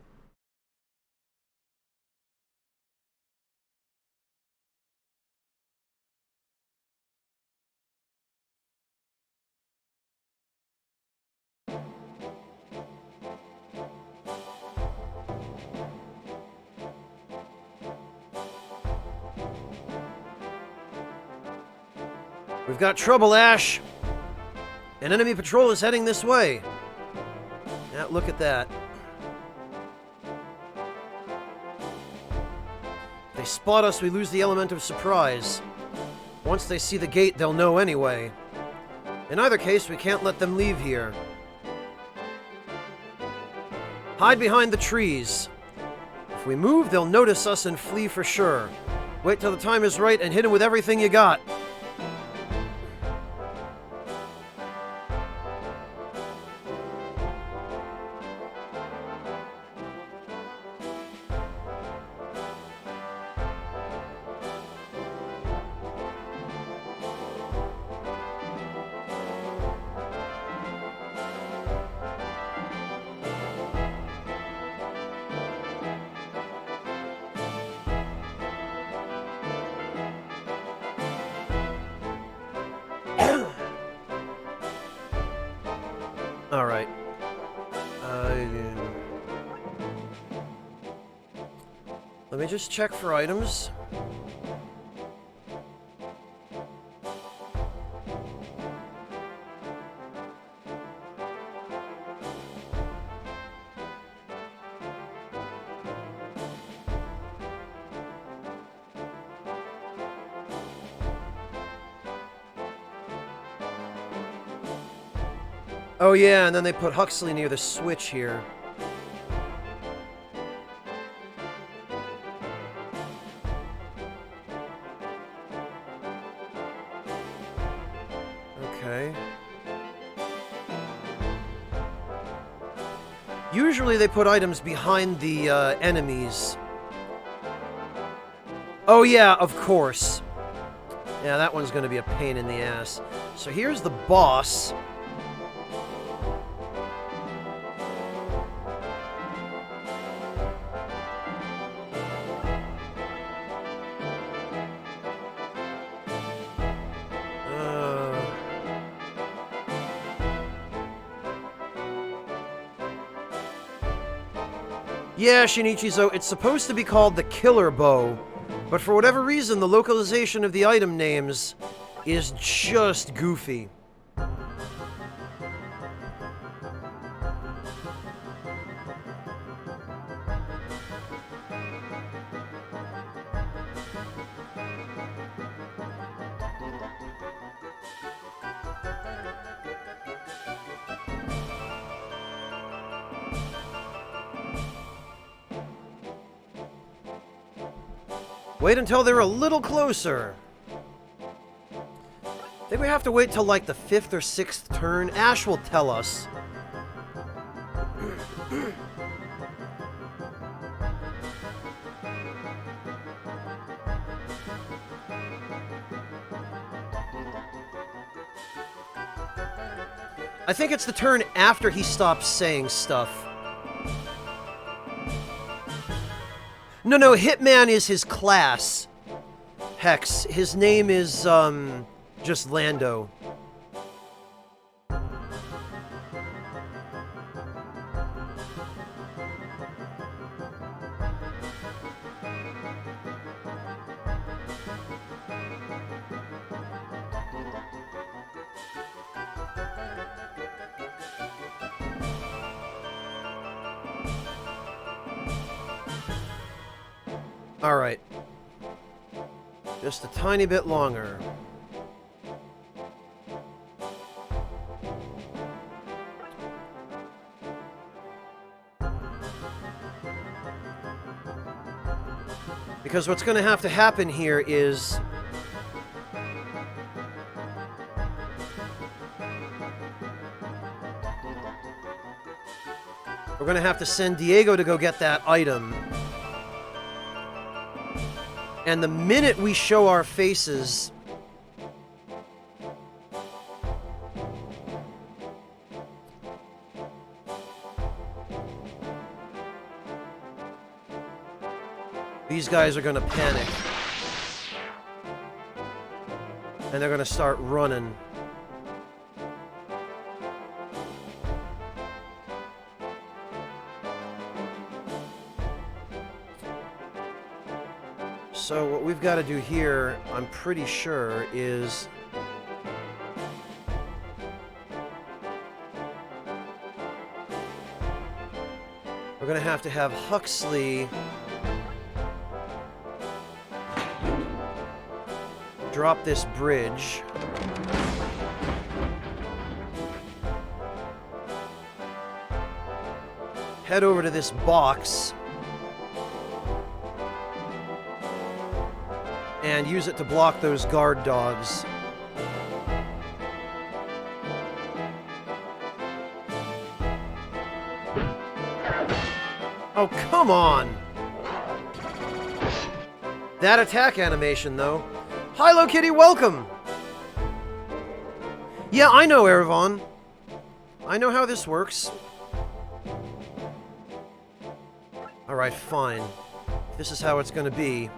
We've got trouble, Ash! An enemy patrol is heading this way. Yeah, look at that. If they spot us, we lose the element of surprise. Once they see the gate, they'll know anyway. In either case, we can't let them leave here. Hide behind the trees. If we move, they'll notice us and flee for sure. Wait till the time is right and hit them with everything you got. Alright. Let me just check for items. Oh yeah, and then they put Huxley near the switch here. Okay. Usually they put items behind the enemies. Oh yeah, of course. Yeah, that one's gonna be a pain in the ass. So here's the boss. Yeah, Shinichi-zo, it's supposed to be called the Killer Bow, but for whatever reason, the localization of the item names is just goofy. Wait until they're a little closer. I think we have to wait till like the 5th or 6th turn. Ash will tell us. I think it's the turn after he stops saying stuff. No, Hitman is his class. Hex, his name is, just Lando. Alright. Just a tiny bit longer. Because what's going to have to happen here is... we're going to have to send Diego to go get that item. And the minute we show our faces... these guys are gonna panic. And they're gonna start running. So what we've got to do here, I'm pretty sure, is... we're going to have Huxley drop this bridge. Head over to this box. And use it to block those guard dogs. Oh, come on! That attack animation, though. Hi, Hello Kitty, welcome! Yeah, I know, Erevan. I know how this works. Alright, fine. This is how it's gonna be.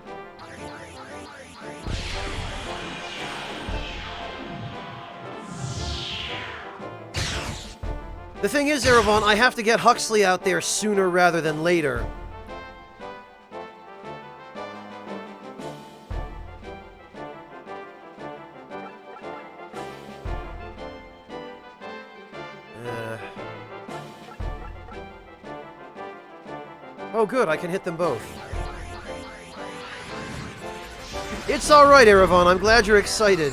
The thing is, Erevan, I have to get Huxley out there sooner rather than later. Oh good, I can hit them both. It's alright, Erevan, I'm glad you're excited.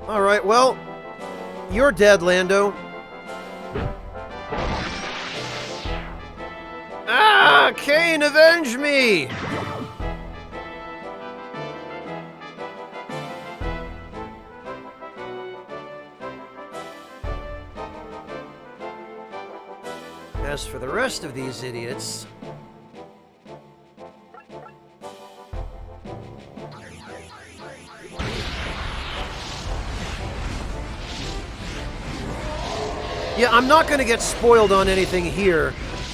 Alright, well, you're dead, Lando. Ah, Kane, avenge me! As for the rest of these idiots... Yeah, I'm not going to get spoiled on anything here,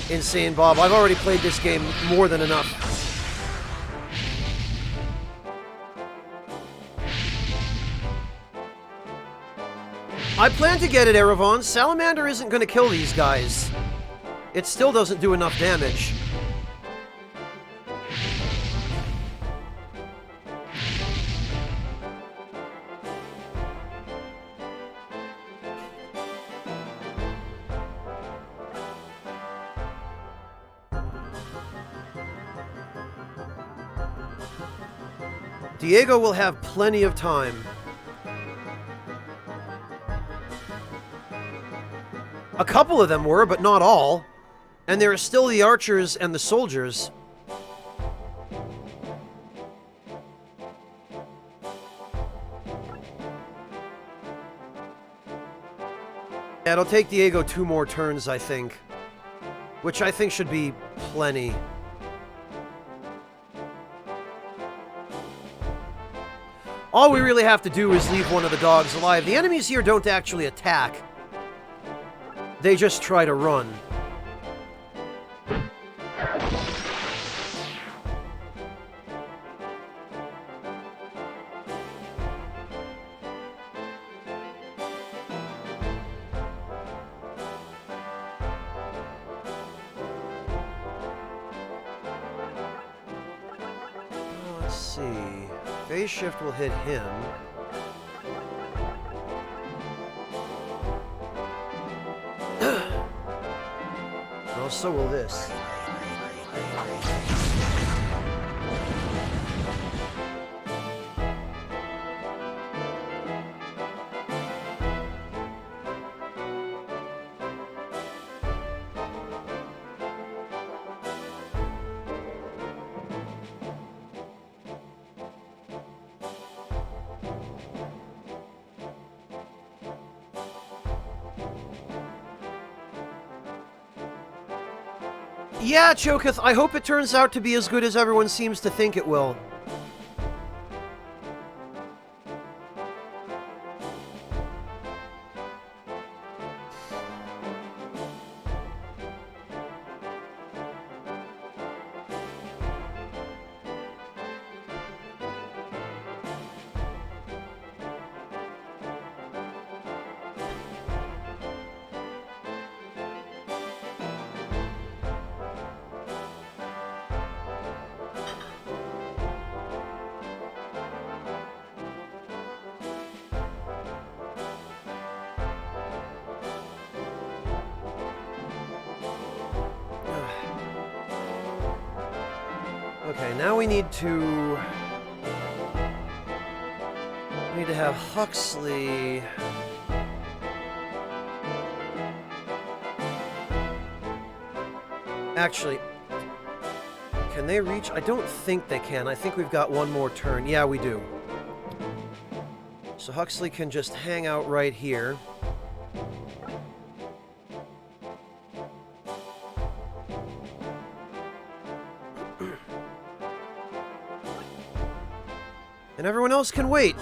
Insane Bob. I've already played this game more than enough. I plan to get it, Erevan. Salamander isn't going to kill these guys. It still doesn't do enough damage. Diego will have plenty of time. A couple of them were, but not all. And there are still the archers and the soldiers. Yeah, it'll take Diego 2 more turns, I think. Which I think should be plenty. All we really have to do is leave one of the dogs alive. The enemies here don't actually attack. They just try to run. Let's see. Phase shift will hit him. Well, so will this. Yeah, Choketh, I hope it turns out to be as good as everyone seems to think it will. Okay, now we need to have Huxley. Actually, can they reach? I don't think they can. I think we've got one more turn. Yeah, we do. So Huxley can just hang out right here. And everyone else can wait.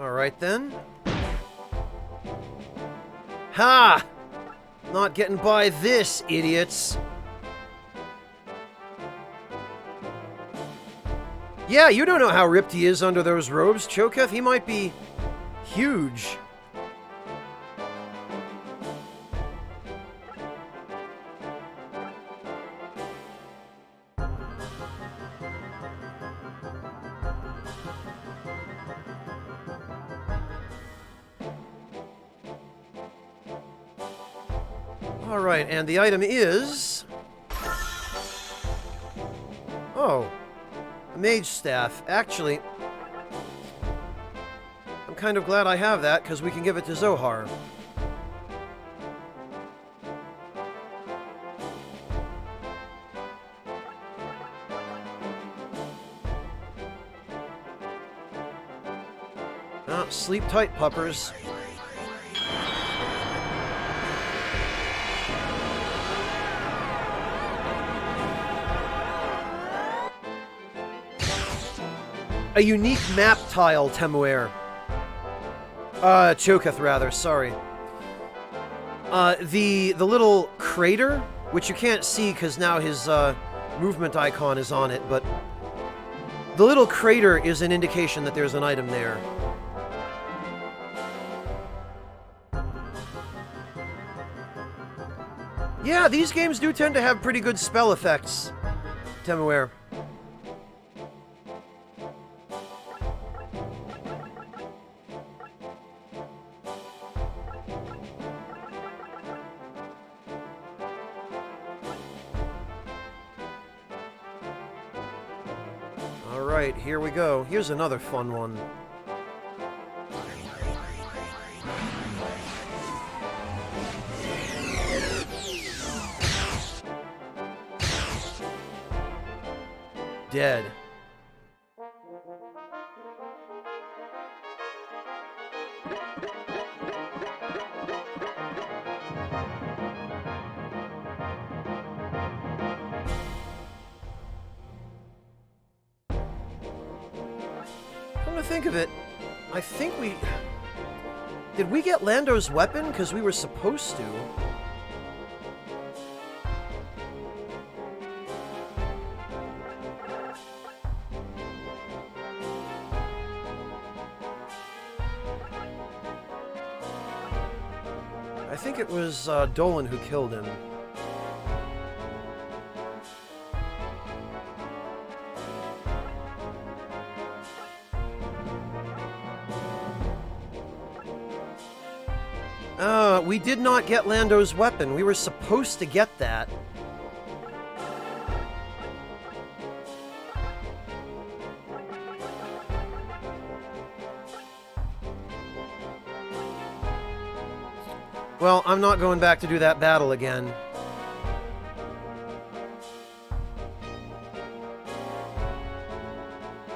Alright then. Ha! Not getting by this, idiots. Yeah, you don't know how ripped he is under those robes, Choketh. He might be huge. Alright, and the item is... Oh. A mage staff. Actually, I'm kind of glad I have that, because we can give it to Zohar. Ah, sleep tight, puppers. A unique map tile, Temuer. Choketh, rather, sorry. The little crater, which you can't see because now his, movement icon is on it, but the little crater is an indication that there's an item there. Yeah, these games do tend to have pretty good spell effects, Temuer. Alright, here we go. Here's another fun one. Dead. Come to think of it, I think we... Did we get Lando's weapon? Because we were supposed to. I think it was Dolan who killed him. We did not get Lando's weapon. We were supposed to get that. Well, I'm not going back to do that battle again.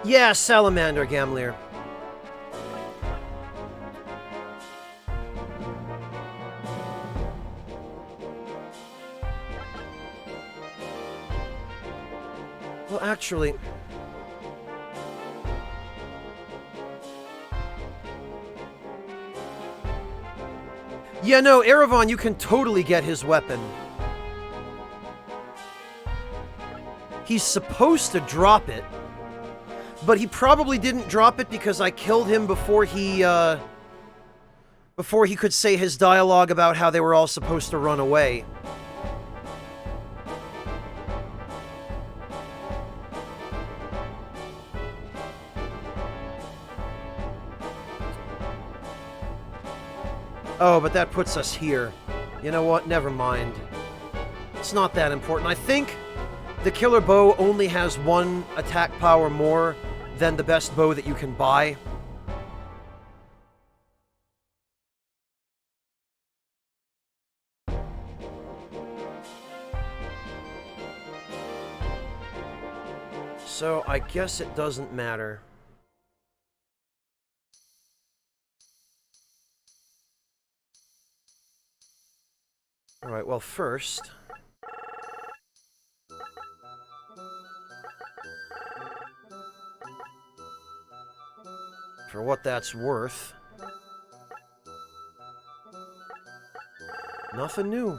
Yeah, Salamander, Gamlier. Well, actually... Yeah, no, Erevan, you can totally get his weapon. He's supposed to drop it, but he probably didn't drop it because I killed him before he could say his dialogue about how they were all supposed to run away. Oh, but that puts us here. You know what? Never mind. It's not that important. I think the killer bow only has one attack power more than the best bow that you can buy. So I guess it doesn't matter. Alright, well, first... For what that's worth. Nothing new.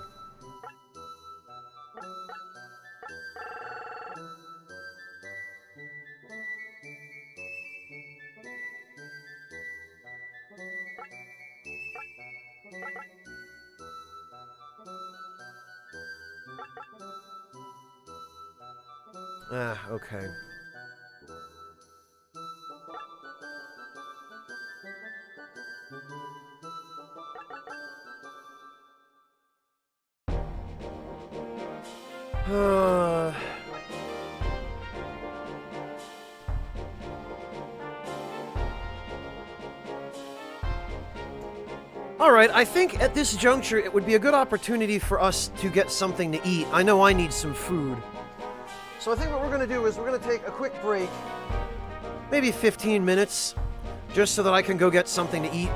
Ah, okay. Alright, I think at this juncture it would be a good opportunity for us to get something to eat. I know I need some food. So I think what we're going to do is we're going to take a quick break, maybe 15 minutes, just so that I can go get something to eat.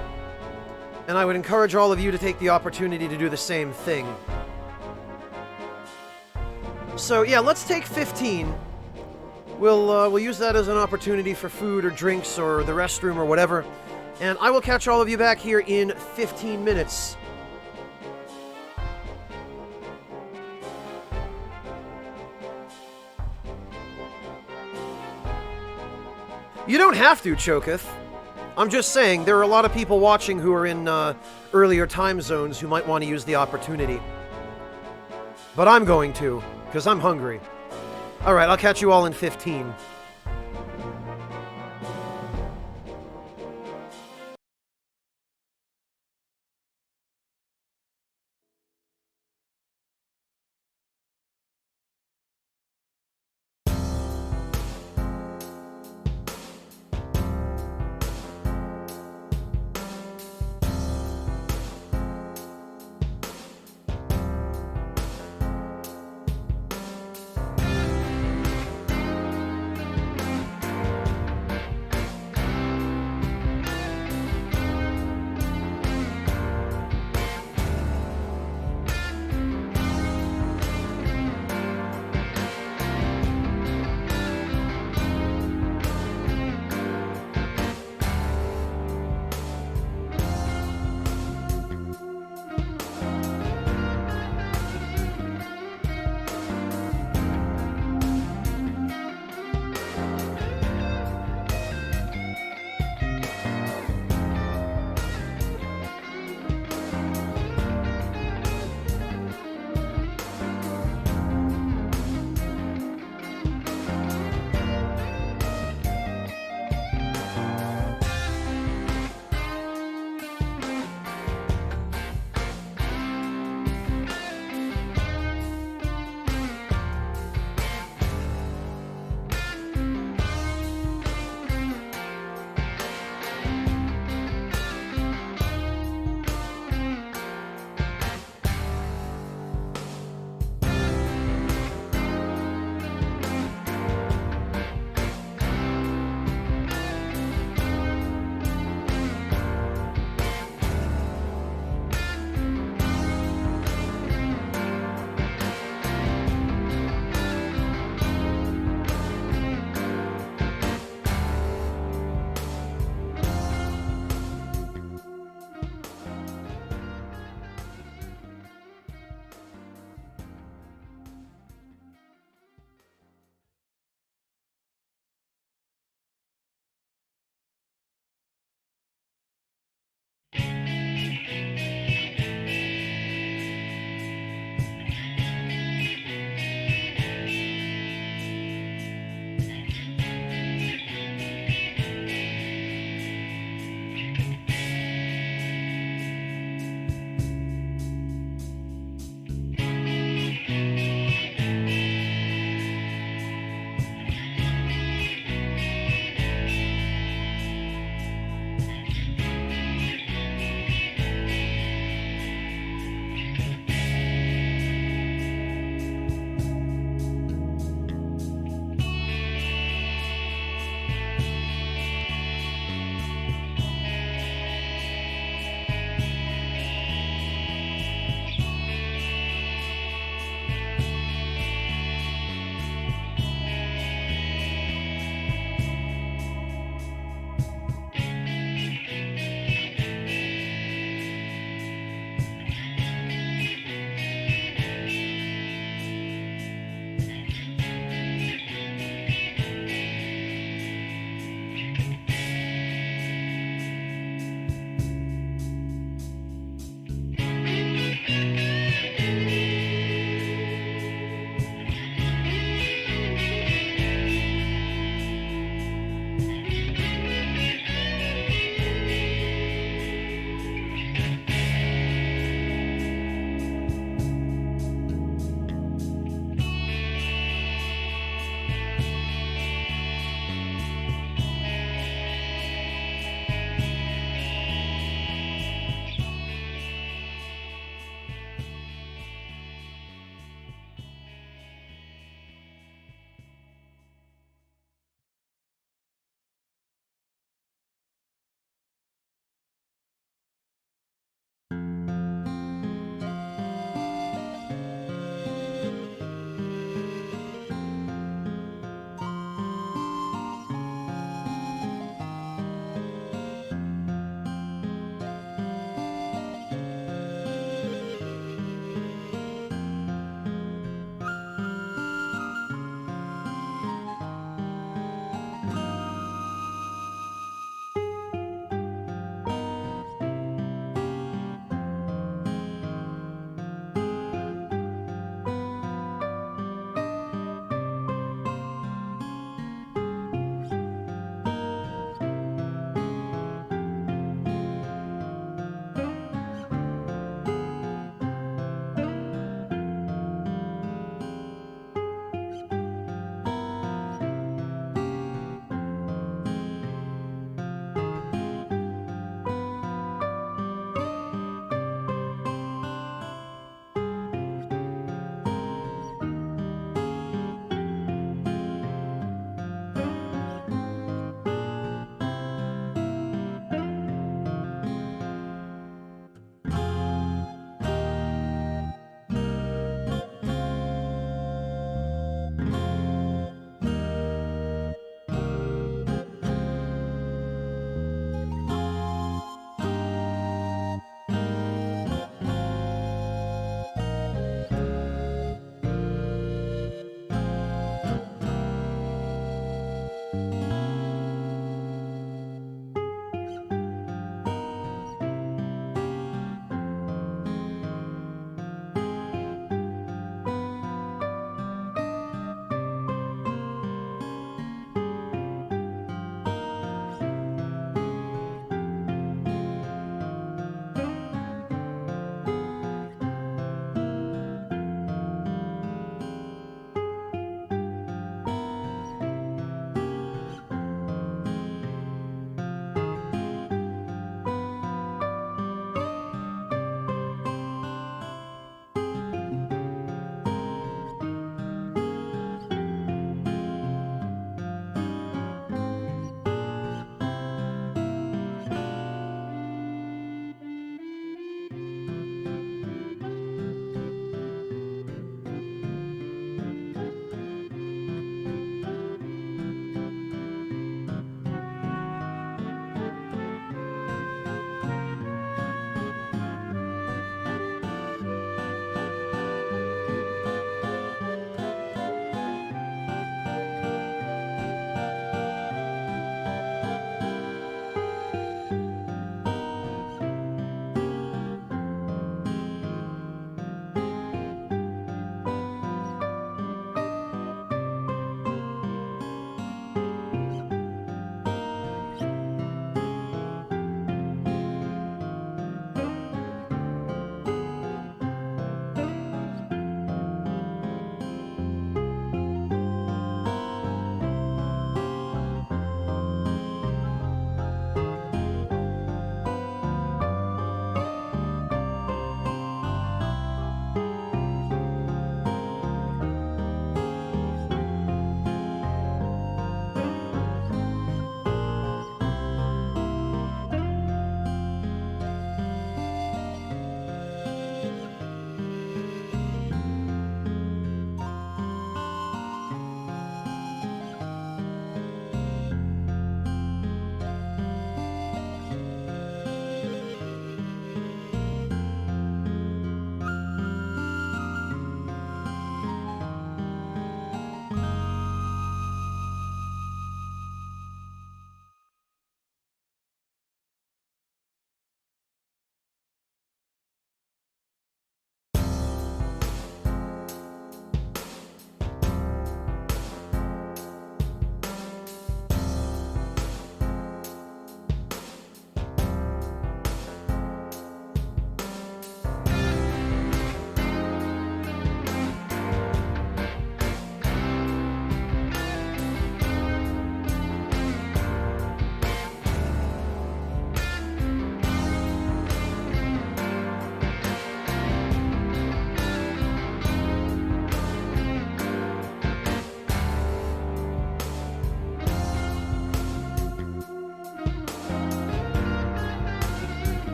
And I would encourage all of you to take the opportunity to do the same thing. So yeah, let's take 15. We'll use that as an opportunity for food or drinks or the restroom or whatever. And I will catch all of you back here in 15 minutes. You don't have to, Choketh. I'm just saying, there are a lot of people watching who are in earlier time zones who might want to use the opportunity. But I'm going to, because I'm hungry. Alright, I'll catch you all in 15.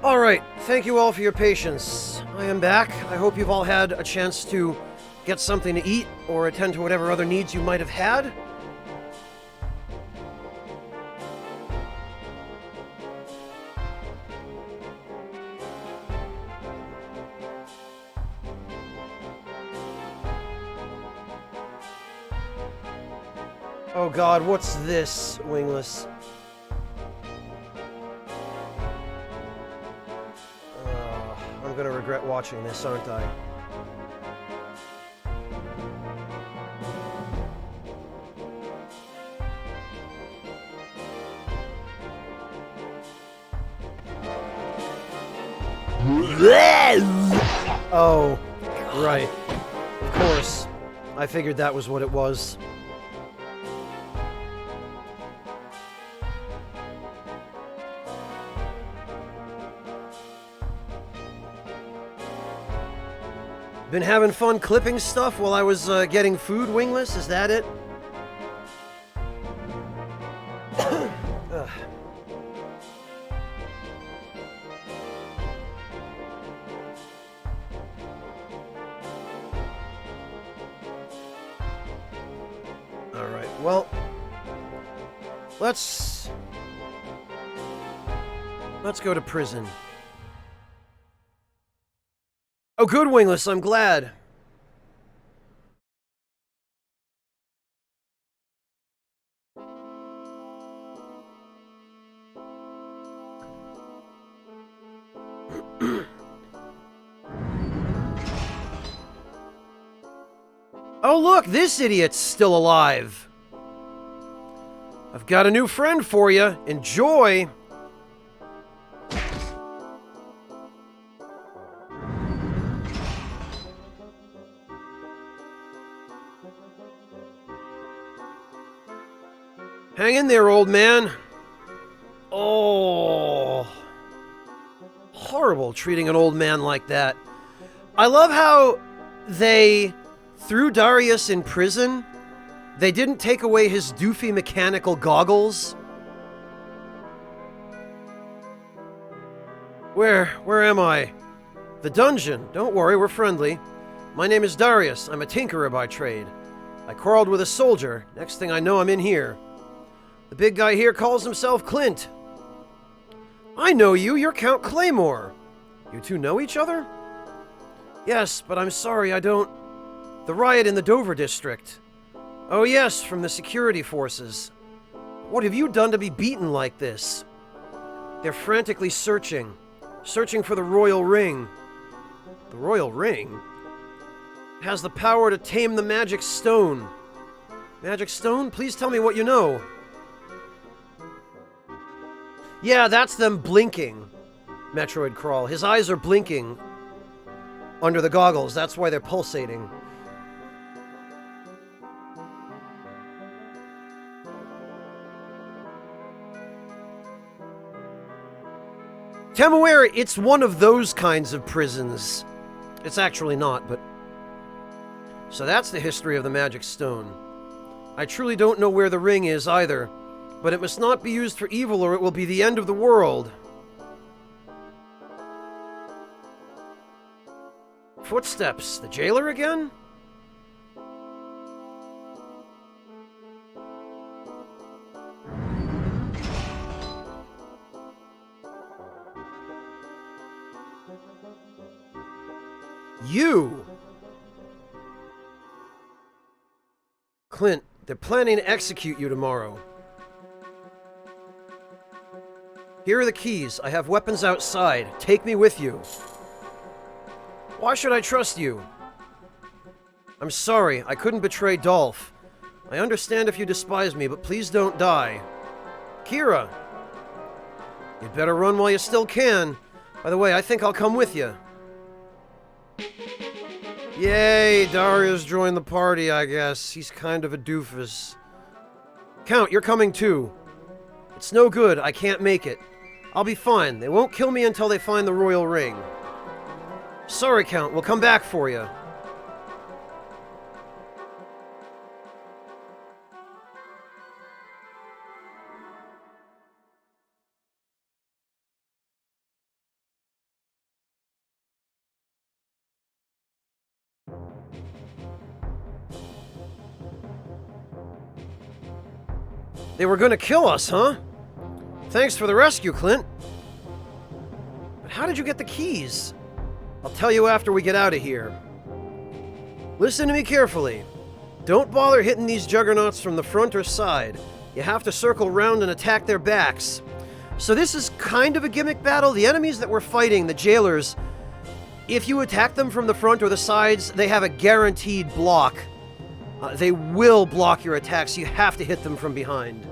Alright, thank you all for your patience. I am back. I hope you've all had a chance to get something to eat or attend to whatever other needs you might have had. Oh god, what's this, Wingless? I'm gonna regret watching this, aren't I? Oh, right. Of course. I figured that was what it was. Been having fun clipping stuff while I was getting food, Wingless? Is that it? Alright, well... Let's go to prison. Oh, good, Wingless, I'm glad. Oh, look, this idiot's still alive. I've got a new friend for you. Enjoy. Hang in there, old man. Oh. Horrible treating an old man like that. I love how they threw Darius in prison. They didn't take away his doofy mechanical goggles. Where am I? The dungeon. Don't worry, we're friendly. My name is Darius. I'm a tinkerer by trade. I quarreled with a soldier. Next thing I know, I'm in here. The big guy here calls himself Clint. I know you. You're Count Claymore. You two know each other? Yes, but I'm sorry, I don't... The riot in the Dover district. Oh yes, from the security forces. What have you done to be beaten like this? They're frantically searching for the Royal Ring. The Royal Ring? It has the power to tame the Magic Stone. Magic Stone? Please tell me what you know. Yeah, that's them blinking, Metroid Crawl. His eyes are blinking under the goggles. That's why they're pulsating. I'm aware it's one of those kinds of prisons. It's actually not, but... So that's the history of the Magic Stone. I truly don't know where the ring is either, but it must not be used for evil or it will be the end of the world. Footsteps. The jailer again? You! Clint, they're planning to execute you tomorrow. Here are the keys. I have weapons outside. Take me with you. Why should I trust you? I'm sorry, I couldn't betray Dolph. I understand if you despise me, but please don't die. Kira! You'd better run while you still can. By the way, I think I'll come with you. Yay, Darius joined the party, I guess. He's kind of a doofus. Count, you're coming too. It's no good, I can't make it. I'll be fine. They won't kill me until they find the Royal Ring. Sorry, Count, we'll come back for you. They were gonna kill us, huh? Thanks for the rescue, Clint. But how did you get the keys? I'll tell you after we get out of here. Listen to me carefully. Don't bother hitting these juggernauts from the front or side. You have to circle round and attack their backs. So this is kind of a gimmick battle. The enemies that we're fighting, the jailers, if you attack them from the front or the sides, they have a guaranteed block. They will block your attacks. You have to hit them from behind.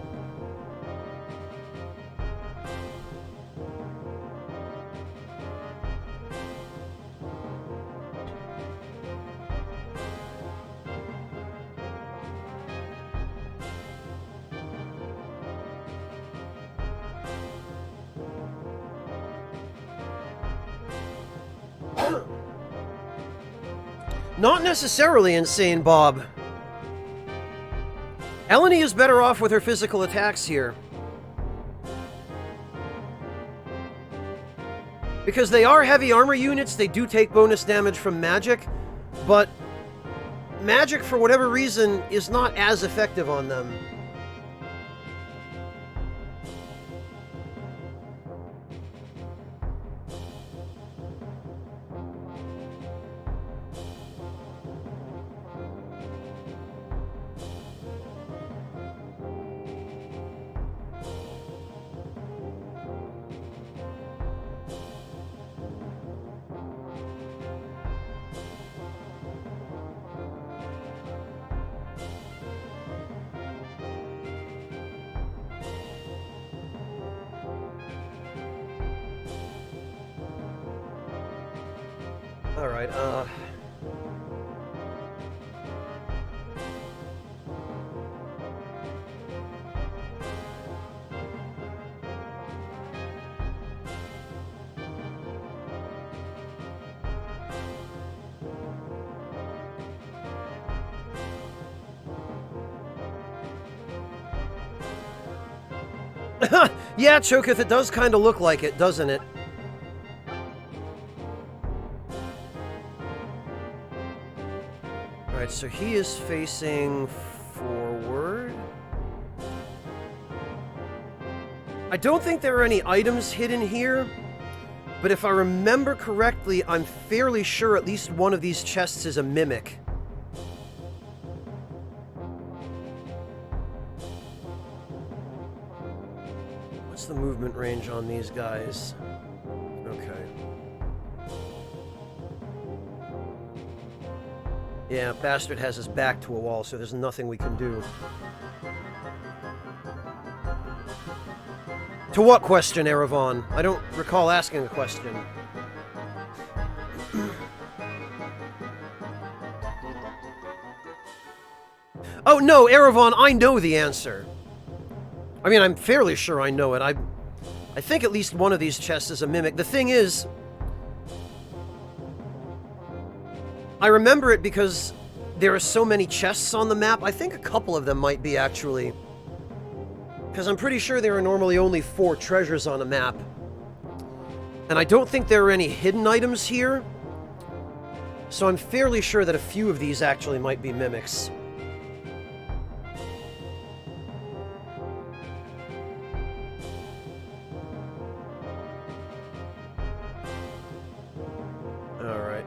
Not necessarily, Insane Bob. Eleni is better off with her physical attacks here. Because they are heavy armor units, they do take bonus damage from magic, but magic, for whatever reason, is not as effective on them. Alright, yeah, Choketh, it does kind of look like it, doesn't it? Alright, so he is facing forward. I don't think there are any items hidden here, but if I remember correctly, I'm fairly sure at least one of these chests is a mimic. What's the movement range on these guys? Okay. Yeah, Bastard has his back to a wall, so there's nothing we can do. To what question, Erevan? I don't recall asking a question. Oh, no, Erevan, I know the answer. I mean, I'm fairly sure I know it. I think at least one of these chests is a mimic. The thing is, I remember it because there are so many chests on the map. I think a couple of them might be, actually. Because I'm pretty sure there are normally only 4 treasures on a map. And I don't think there are any hidden items here. So I'm fairly sure that a few of these actually might be mimics. Alright.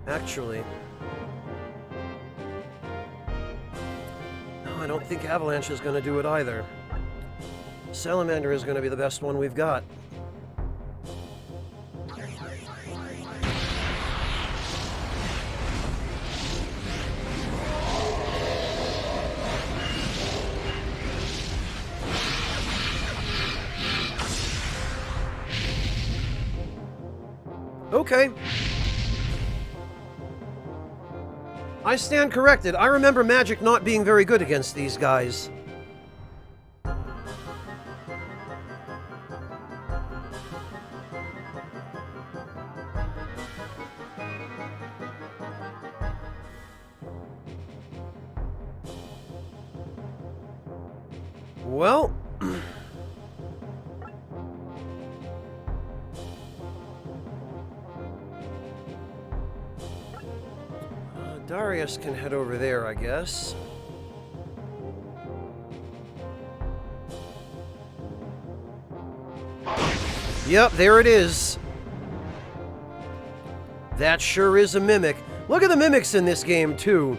Actually, no, I don't think Avalanche is going to do it either. Salamander is going to be the best one we've got. Okay. I stand corrected. I remember magic not being very good against these guys. Well... Darius can head over there, I guess. Yep, there it is. That sure is a mimic. Look at the mimics in this game, too.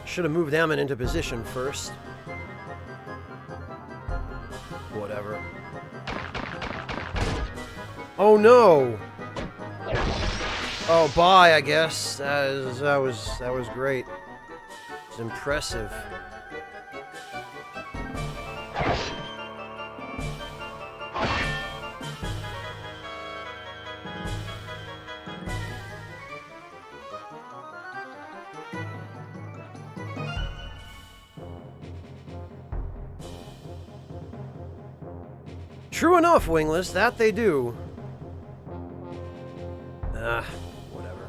Should have moved Ammon into position first. Whatever. Oh no! Oh, bye, I guess. That was great. It's impressive. True enough, Wingless, that they do. Whatever.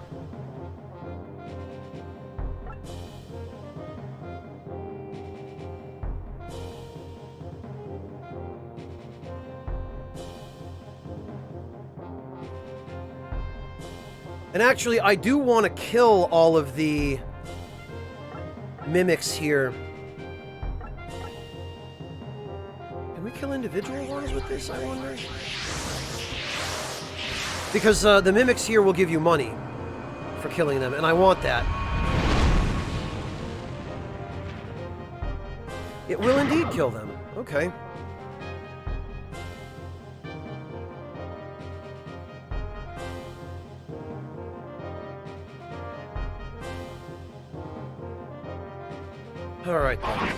And actually, I do want to kill all of the mimics here. Can we kill individual ones with this, I wonder? Because the mimics here will give you money for killing them, and I want that. It will indeed kill them. Okay. Alright then.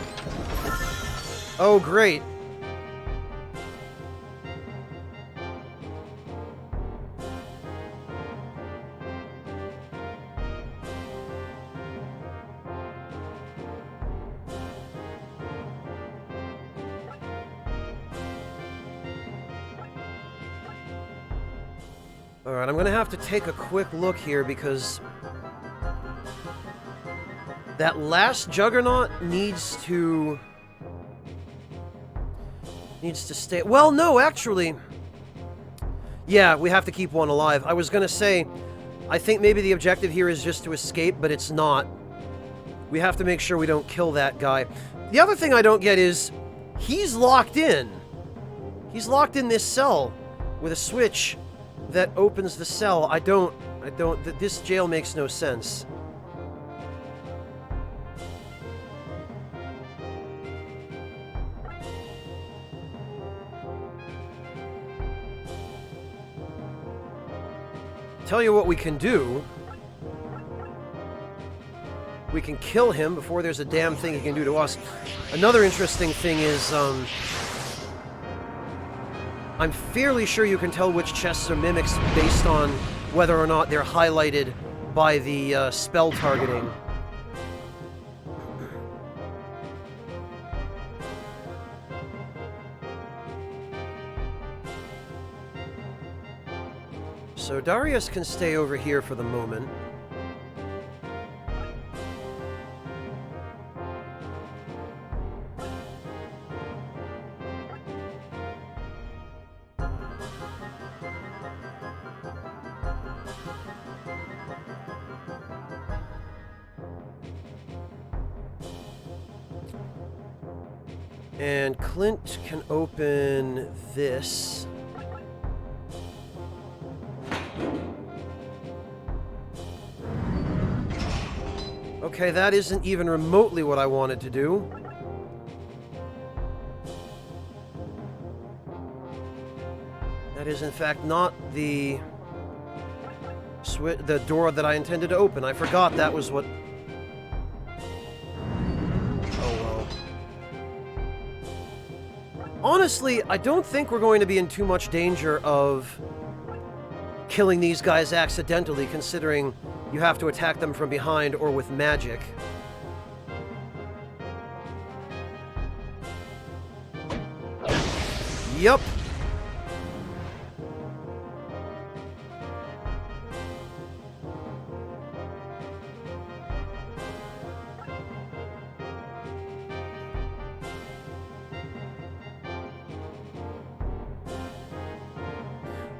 Oh, great. Alright, I'm gonna have to take a quick look here because that last Juggernaut needs to stay. Well, no, actually. Yeah, we have to keep one alive. I was gonna say, I think maybe the objective here is just to escape, but it's not. We have to make sure we don't kill that guy. The other thing I don't get is, he's locked in. He's locked in this cell with a switch that opens the cell. This jail makes no sense. Tell you what we can do. We can kill him before there's a damn thing he can do to us. Another interesting thing is, I'm fairly sure you can tell which chests are mimics based on whether or not they're highlighted by the spell targeting. So Darius can stay over here for the moment. And Clint can open this. Okay, that isn't even remotely what I wanted to do. That is, in fact, not the door that I intended to open. I forgot that was what Honestly, I don't think we're going to be in too much danger of killing these guys accidentally, considering you have to attack them from behind or with magic. Yup.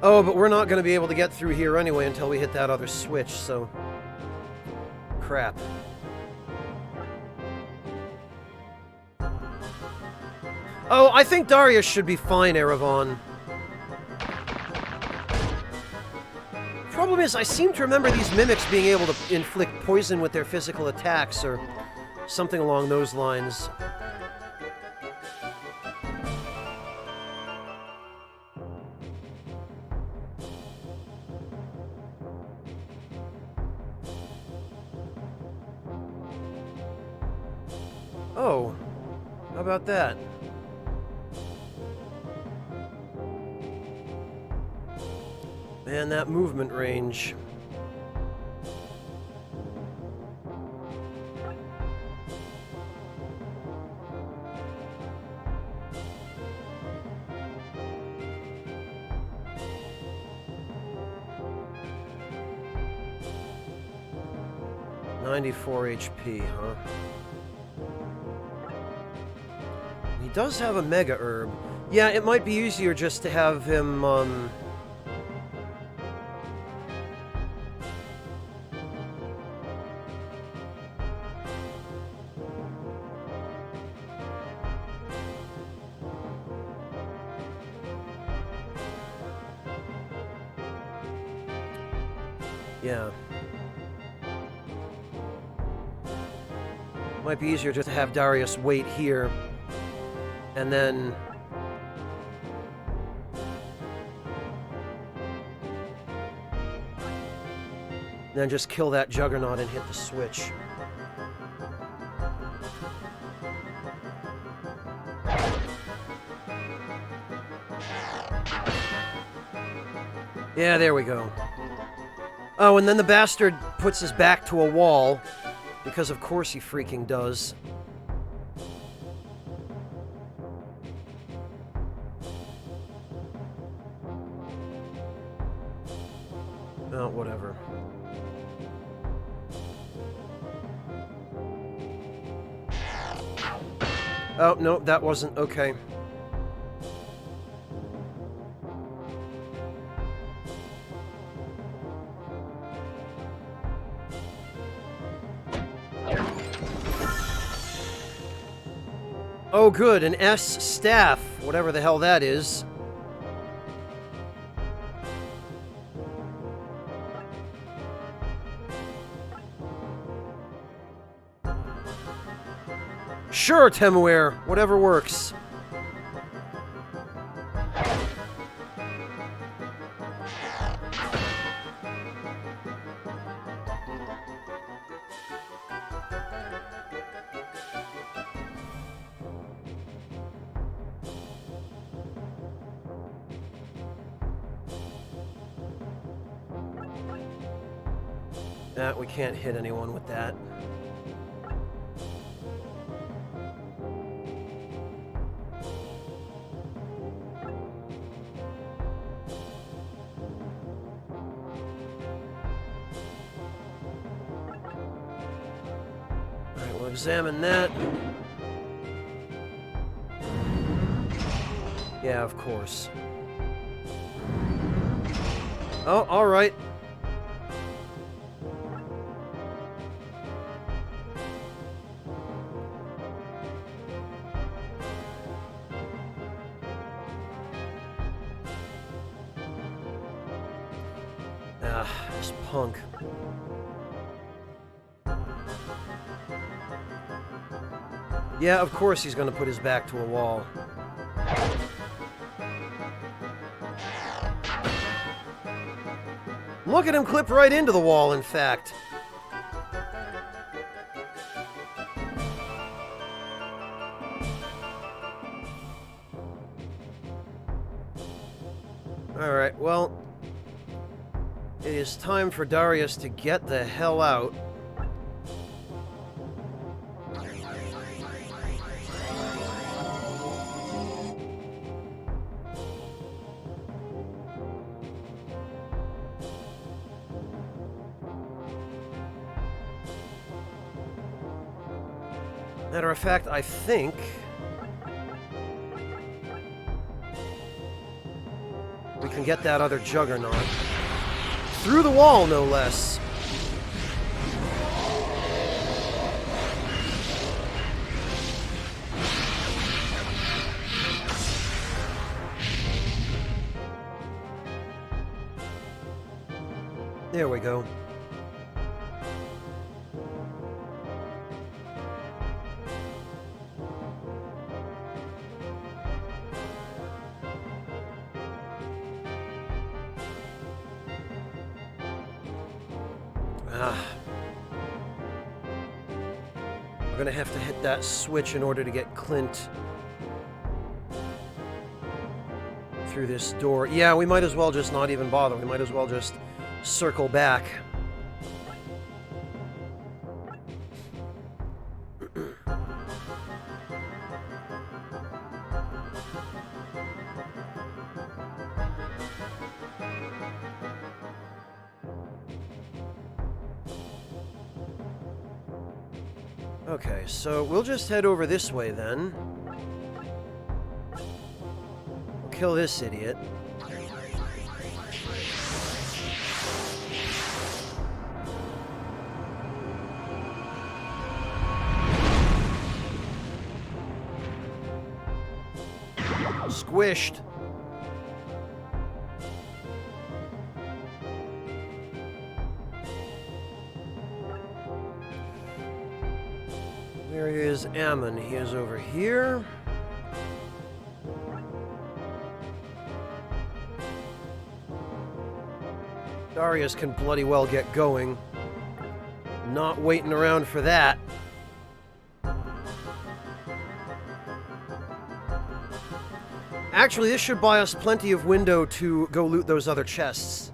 Oh, but we're not going to be able to get through here anyway until we hit that other switch, so... Crap. Oh, I think Darius should be fine, Erevan. Problem is, I seem to remember these mimics being able to inflict poison with their physical attacks, or something along those lines. Oh, how about that? Man, that movement range. .94 HP, huh? He does have a Mega Herb. Yeah, it might be easier just to have him, yeah. Might be easier just to have Darius wait here, and then... then just kill that Juggernaut and hit the switch. Yeah, there we go. Oh, and then the bastard puts his back to a wall, because of course he freaking does. Oh, whatever. Oh, no, that wasn't okay. Oh, good, an S staff, whatever the hell that is. Sure, Temuer, whatever works. We can't hit anyone with that. Alright, we'll examine that. Yeah, of course. Oh, alright. This punk. Yeah, of course he's gonna put his back to a wall. Look at him clip right into the wall, in fact. Alright, well... It is time for Darius to get the hell out. Matter of fact, I think... we can get that other juggernaut. Through the wall, no less. There we go. We're gonna have to hit that switch in order to get Clint through this door. Yeah, we might as well just not even bother. We might as well just circle back. Okay, so we'll just head over this way then. We'll kill this idiot. Squished. Where is Ammon? He is over here. Darius can bloody well get going. Not waiting around for that. Actually, this should buy us plenty of window to go loot those other chests.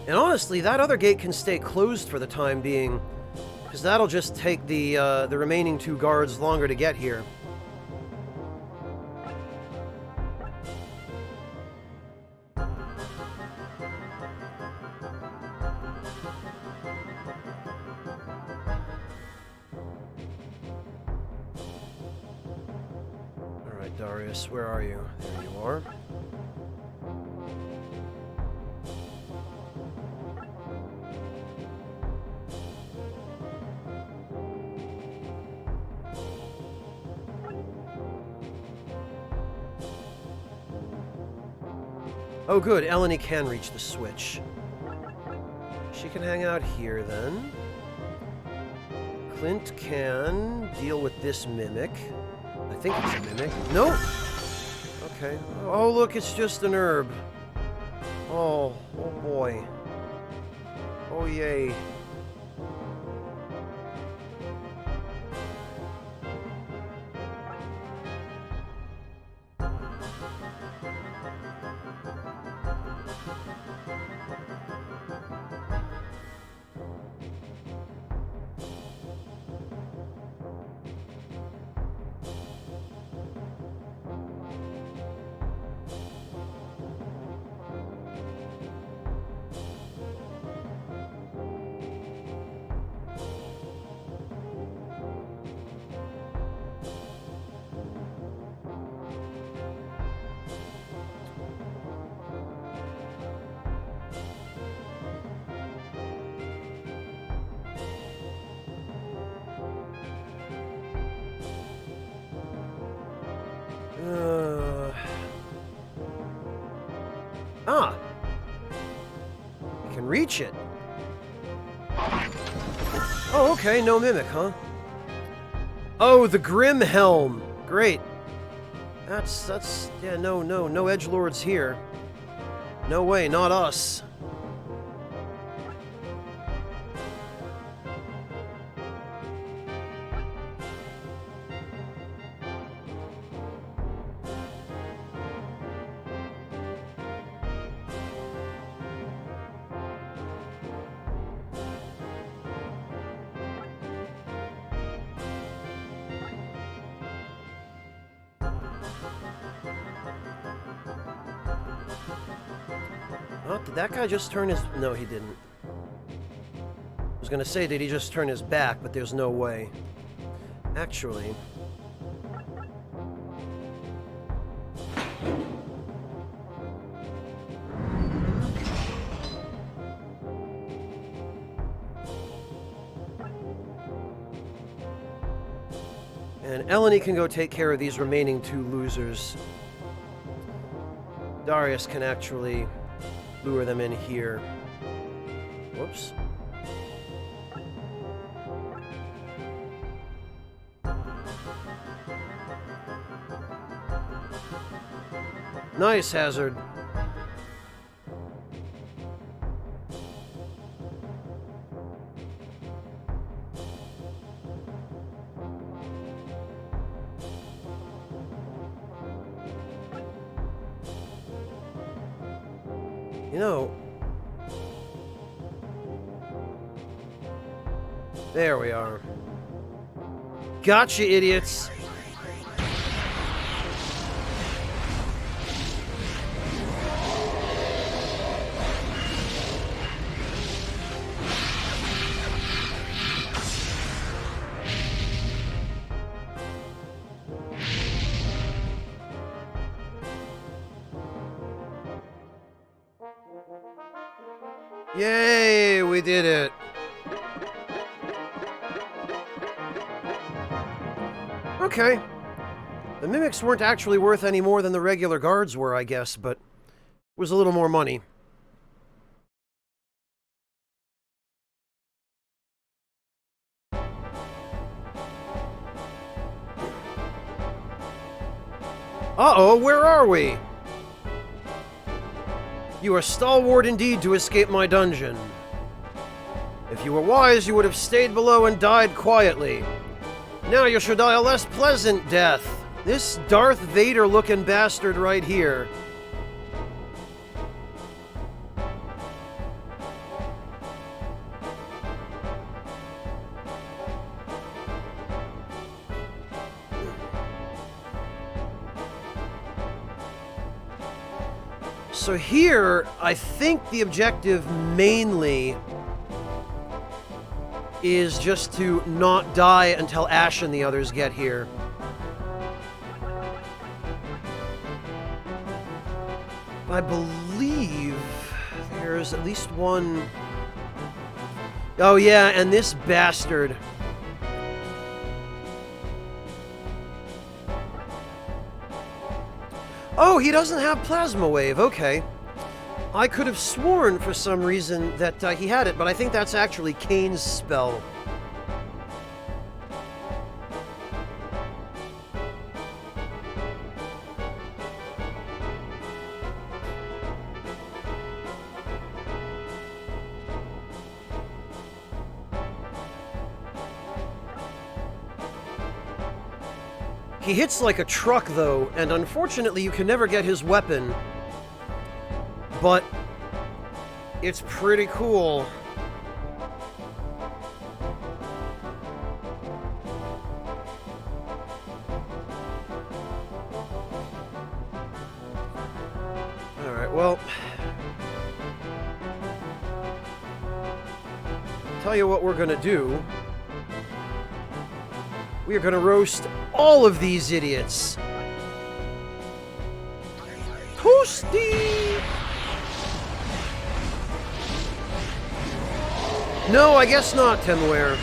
And honestly, that other gate can stay closed for the time being, because that'll just take the remaining two guards longer to get here. Alright, Darius, where are you? There you are. Oh good, Eleni can reach the switch. She can hang out here then. Clint can deal with this mimic. I think it's a mimic. Nope! Okay. Oh look, it's just an herb. Oh boy. Oh yay. You can reach it. Oh, okay, no mimic, huh? Oh, the Grim Helm. Great. That's, yeah, no edgelords here. No way, not us. Oh, did that guy just turn his... No, he didn't. I was gonna say, did he just turn his back? But there's no way. Actually... And Eleni can go take care of these remaining two losers. Darius can actually lure them in here. Whoops. Nice, Hazard. You know... There we are. Gotcha, idiots! Yay, we did it. Okay. The mimics weren't actually worth any more than the regular guards were, I guess, but it was a little more money. Uh-oh, where are we? You are stalwart indeed to escape my dungeon. If you were wise, you would have stayed below and died quietly. Now you shall die a less pleasant death. This Darth Vader-looking bastard right here. So here, I think the objective mainly is just to not die until Ash and the others get here. I believe there's at least one... Oh yeah, and this bastard... Oh, he doesn't have Plasma Wave, okay. I could have sworn for some reason that he had it, but I think that's actually Kane's spell. He hits like a truck, though, and unfortunately you can never get his weapon. But it's pretty cool. Alright, well... Tell you what we're gonna do. We are gonna roast all of these idiots. Toasty! No, I guess not, Temware.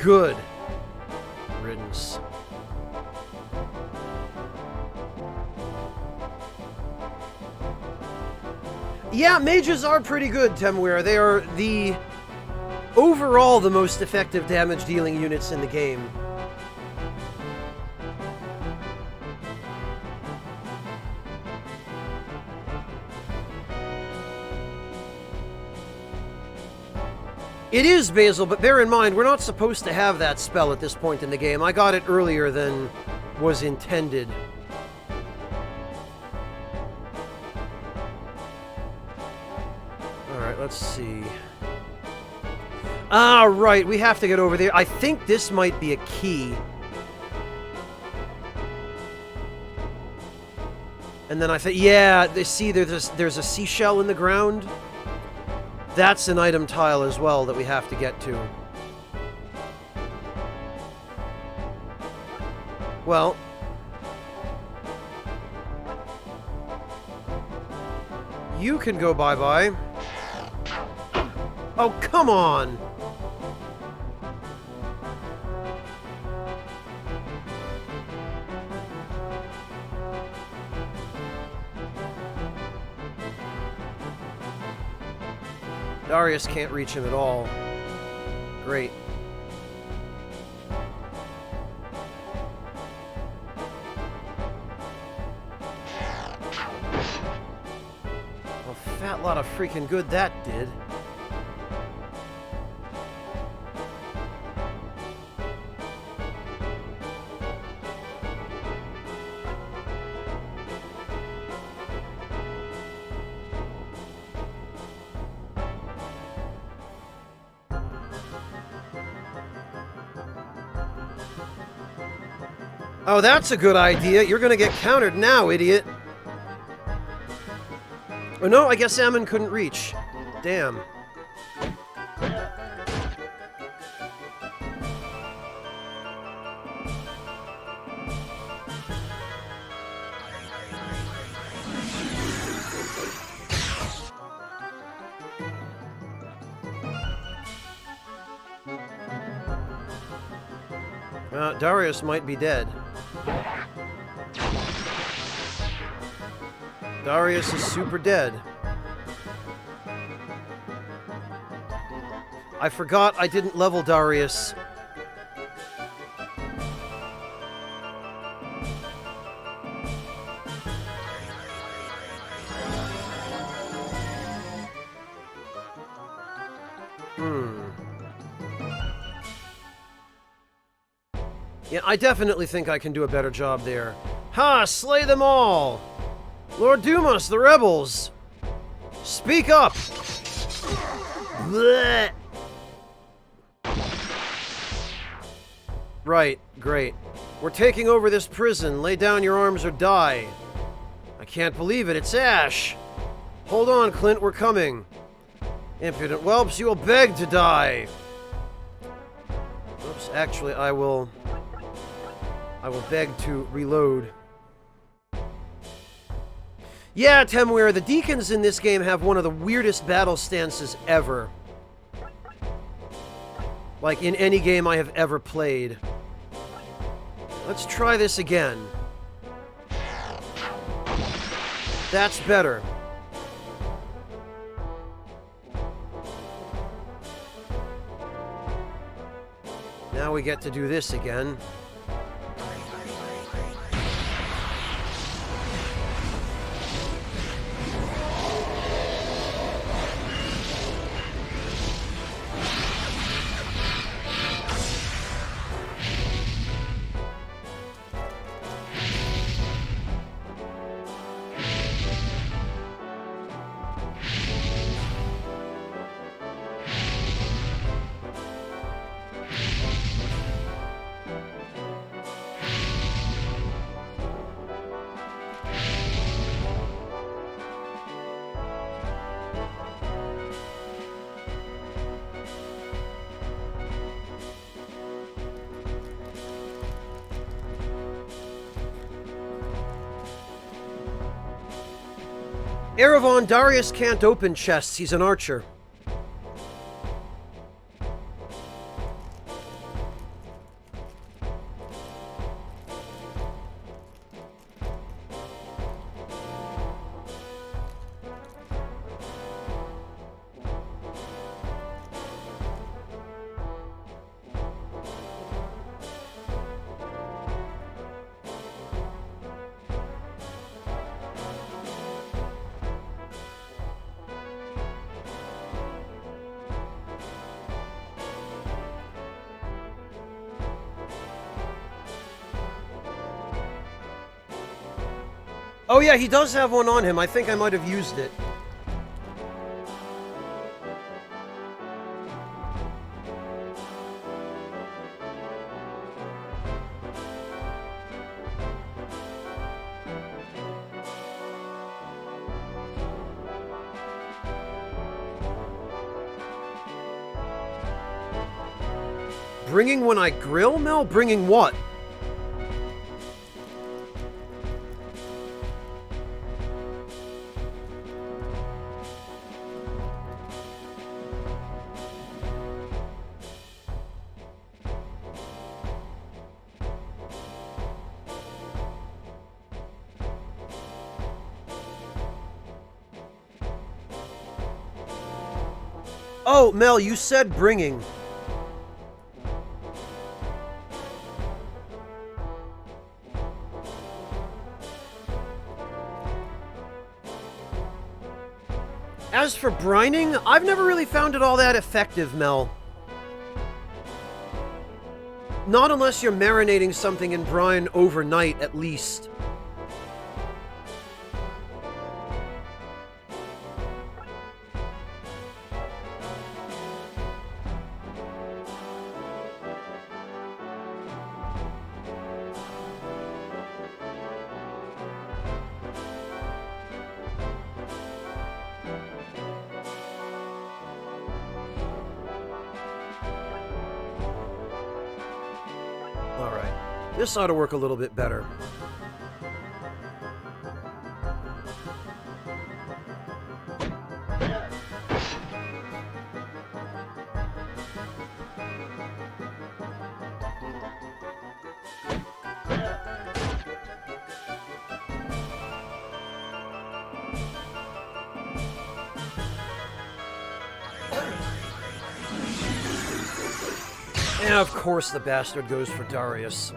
good riddance. Yeah, mages are pretty good, Temware. They are overall the most effective damage dealing units in the game. It is Basil, but bear in mind, we're not supposed to have that spell at this point in the game. I got it earlier than was intended. Alright, let's see. Ah, right, we have to get over there. I think this might be a key. And then I think, yeah, see, there's a seashell in the ground. That's an item tile as well that we have to get to. Well. You can go bye-bye. Oh, come on! Darius can't reach him at all. Great. A fat lot of freaking good that did. Oh, that's a good idea. You're gonna get countered now, idiot. Oh no, I guess Ammon couldn't reach. Damn. Darius might be dead. Darius is super dead. I forgot I didn't level Darius. Yeah, I definitely think I can do a better job there. Ha! Slay them all! Lord Dumas, the rebels! Speak up! Blech. Right, great. We're taking over this prison. Lay down your arms or die. I can't believe it, it's Ash! Hold on, Clint, we're coming. Impudent whelps, you will beg to die! Oops, actually, I will beg to reload. Yeah, Temware, the deacons in this game have one of the weirdest battle stances ever. Like in any game I have ever played. Let's try this again. That's better. Now we get to do this again. Erevan, Darius can't open chests. He's an archer. Oh yeah, he does have one on him. I think I might have used it. Bringing when I grill, Mel? Bringing what? Oh, Mel, you said bringing. As for brining, I've never really found it all that effective, Mel. Not unless you're marinating something in brine overnight, at least. This ought to work a little bit better. And of course the bastard goes for Darius.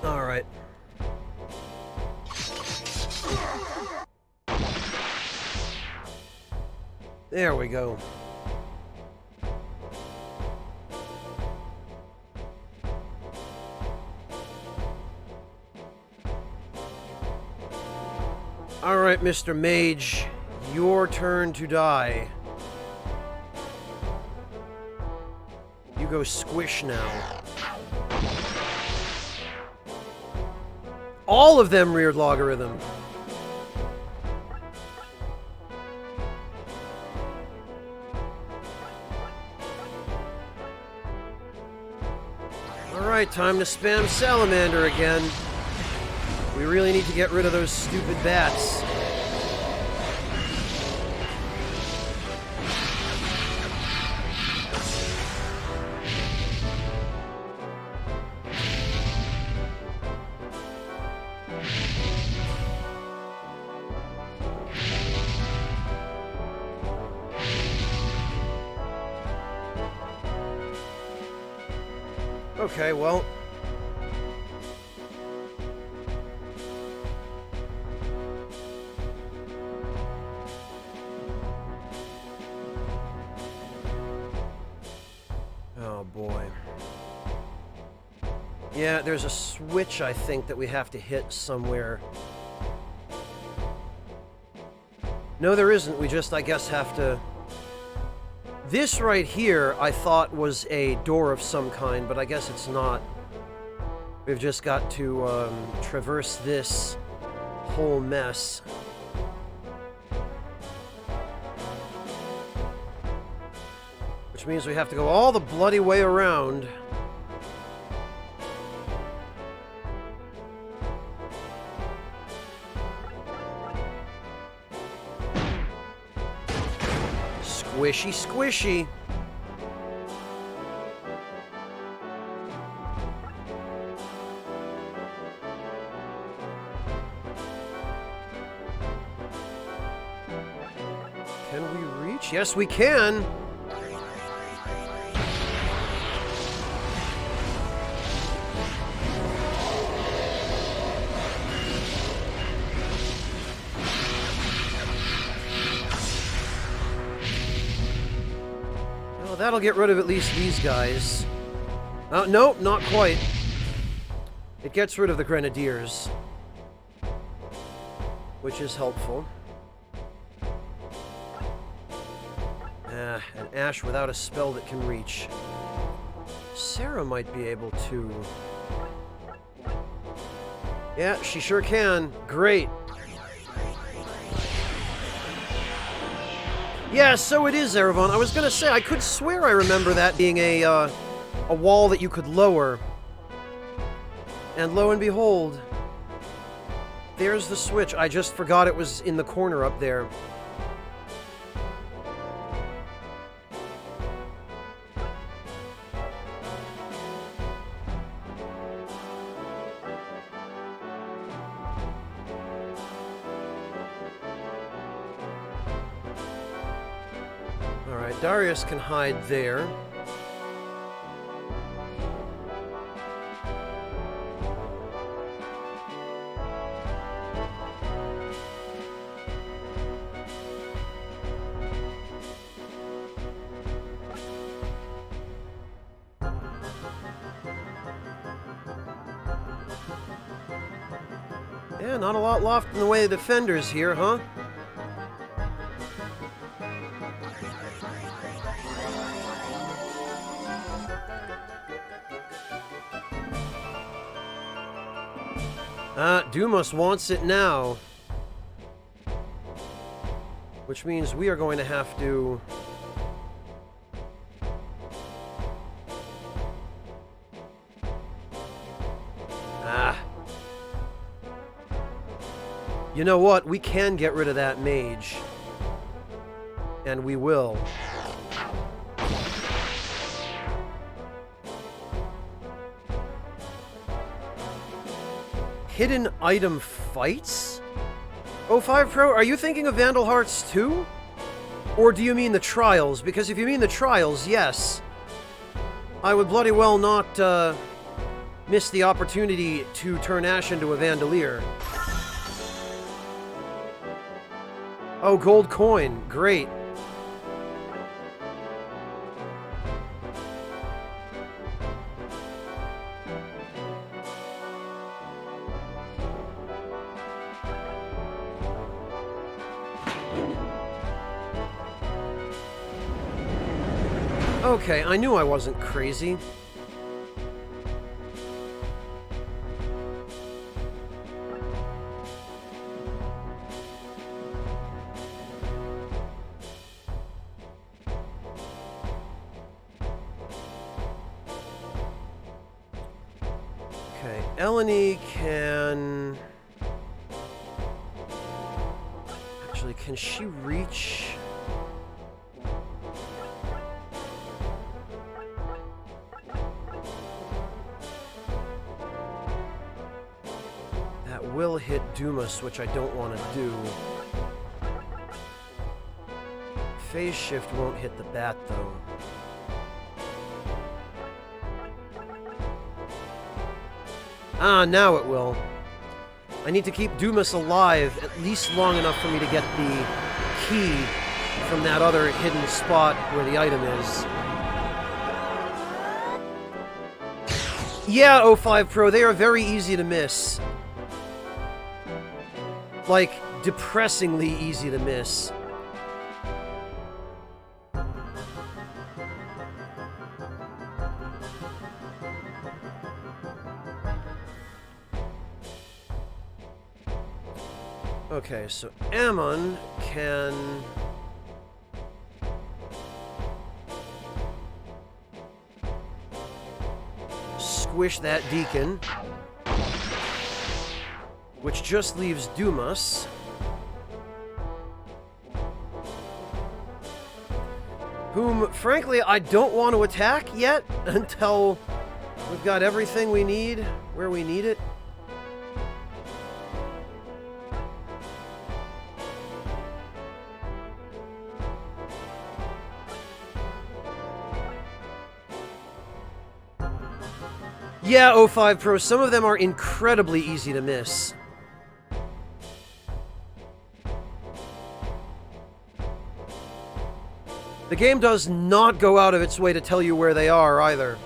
Alright. There we go. Alright, Mr. Mage. Your turn to die. You go squish now. All of them reared logarithm. Alright, time to spam Salamander again. We really need to get rid of those stupid bats. Okay, well. Oh boy. Yeah, there's a switch, I think, that we have to hit somewhere. No, there isn't. We just, I guess, have to... This right here, I thought was a door of some kind, but I guess it's not. We've just got to traverse this whole mess. Which means we have to go all the bloody way around. Squishy, squishy. yes, we can. Well, that'll get rid of at least these guys. Nope, not quite. It gets rid of the Grenadiers, which is helpful. An Ash without a spell that can reach. Sarah might be able to... Yeah, she sure can. Great. Yeah, so it is, Erevan. I was gonna say, I could swear I remember that being a wall that you could lower. And lo and behold, there's the switch. I just forgot it was in the corner up there. Alright, Darius can hide there. Yeah, not a lot left in the way of defenders here, huh? Dumas wants it now. Which means we are going to have to... You know what? We can get rid of that mage. And we will. Hidden item fights? 05 Pro, are you thinking of Vandal Hearts 2? Or do you mean the Trials? Because if you mean the Trials, yes. I would bloody well not miss the opportunity to turn Ash into a Vandalier. Oh, gold coin. Great. Okay, I knew I wasn't crazy. Okay, Eleni can... Actually, can she reach... will hit Dumas, which I don't want to do. Phase shift won't hit the bat, though. Ah, now it will. I need to keep Dumas alive at least long enough for me to get the key from that other hidden spot where the item is. Yeah, 05 Pro, they are very easy to miss. Like, depressingly easy to miss. Okay, so Ammon can... squish that Deacon. Which just leaves Dumas. Whom, frankly, I don't want to attack yet until we've got everything we need where we need it. Yeah, O5 Pro, some of them are incredibly easy to miss. The game does not go out of its way to tell you where they are, either.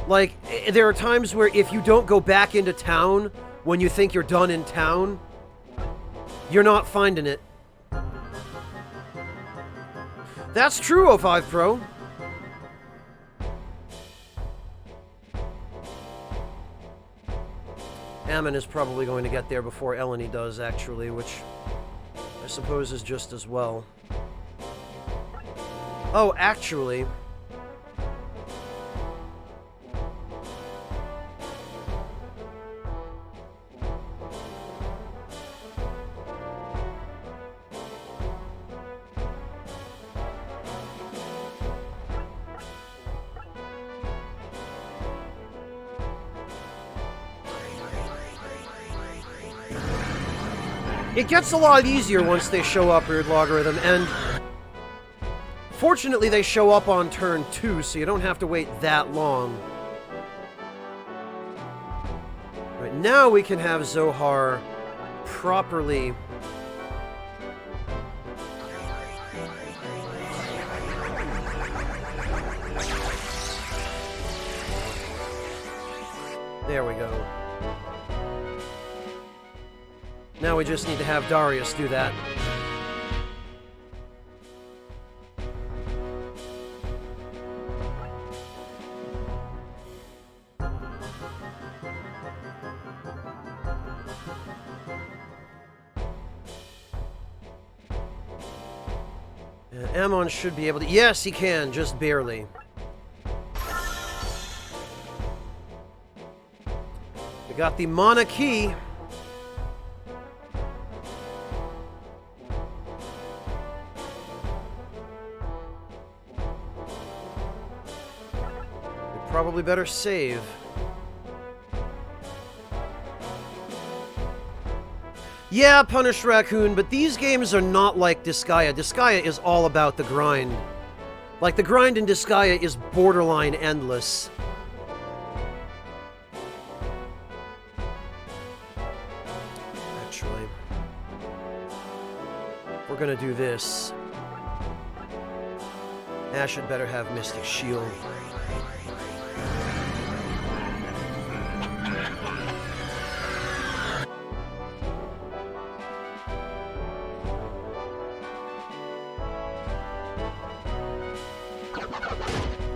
Like, there are times where if you don't go back into town when you think you're done in town, you're not finding it. That's true, O5 Pro. Ammon is probably going to get there before Eleni does, actually, which I suppose is just as well. Oh, actually... It gets a lot easier once they show up, Weird Logarithm, and fortunately they show up on turn 2, so you don't have to wait that long. Right, now we can have Zohar properly... There we go. Now we just need to have Darius do that. Ammon should be able to... Yes, he can, just barely. We got the Mana Key. Probably better save. Yeah, Punished Raccoon, but these games are not like Disgaea. Disgaea is all about the grind. Like, the grind in Disgaea is borderline endless. Actually, we're gonna do this. Ash had better have Mystic Shield.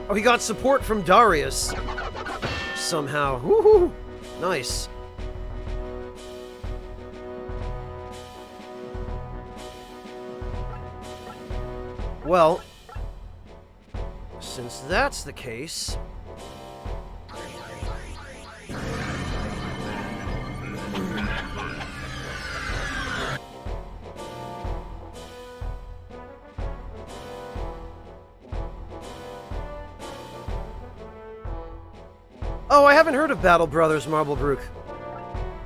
Oh, he got support from Darius. Somehow. Woohoo! Nice. Well, since that's the case... Oh, I haven't heard of Battle Brothers Marblebrook.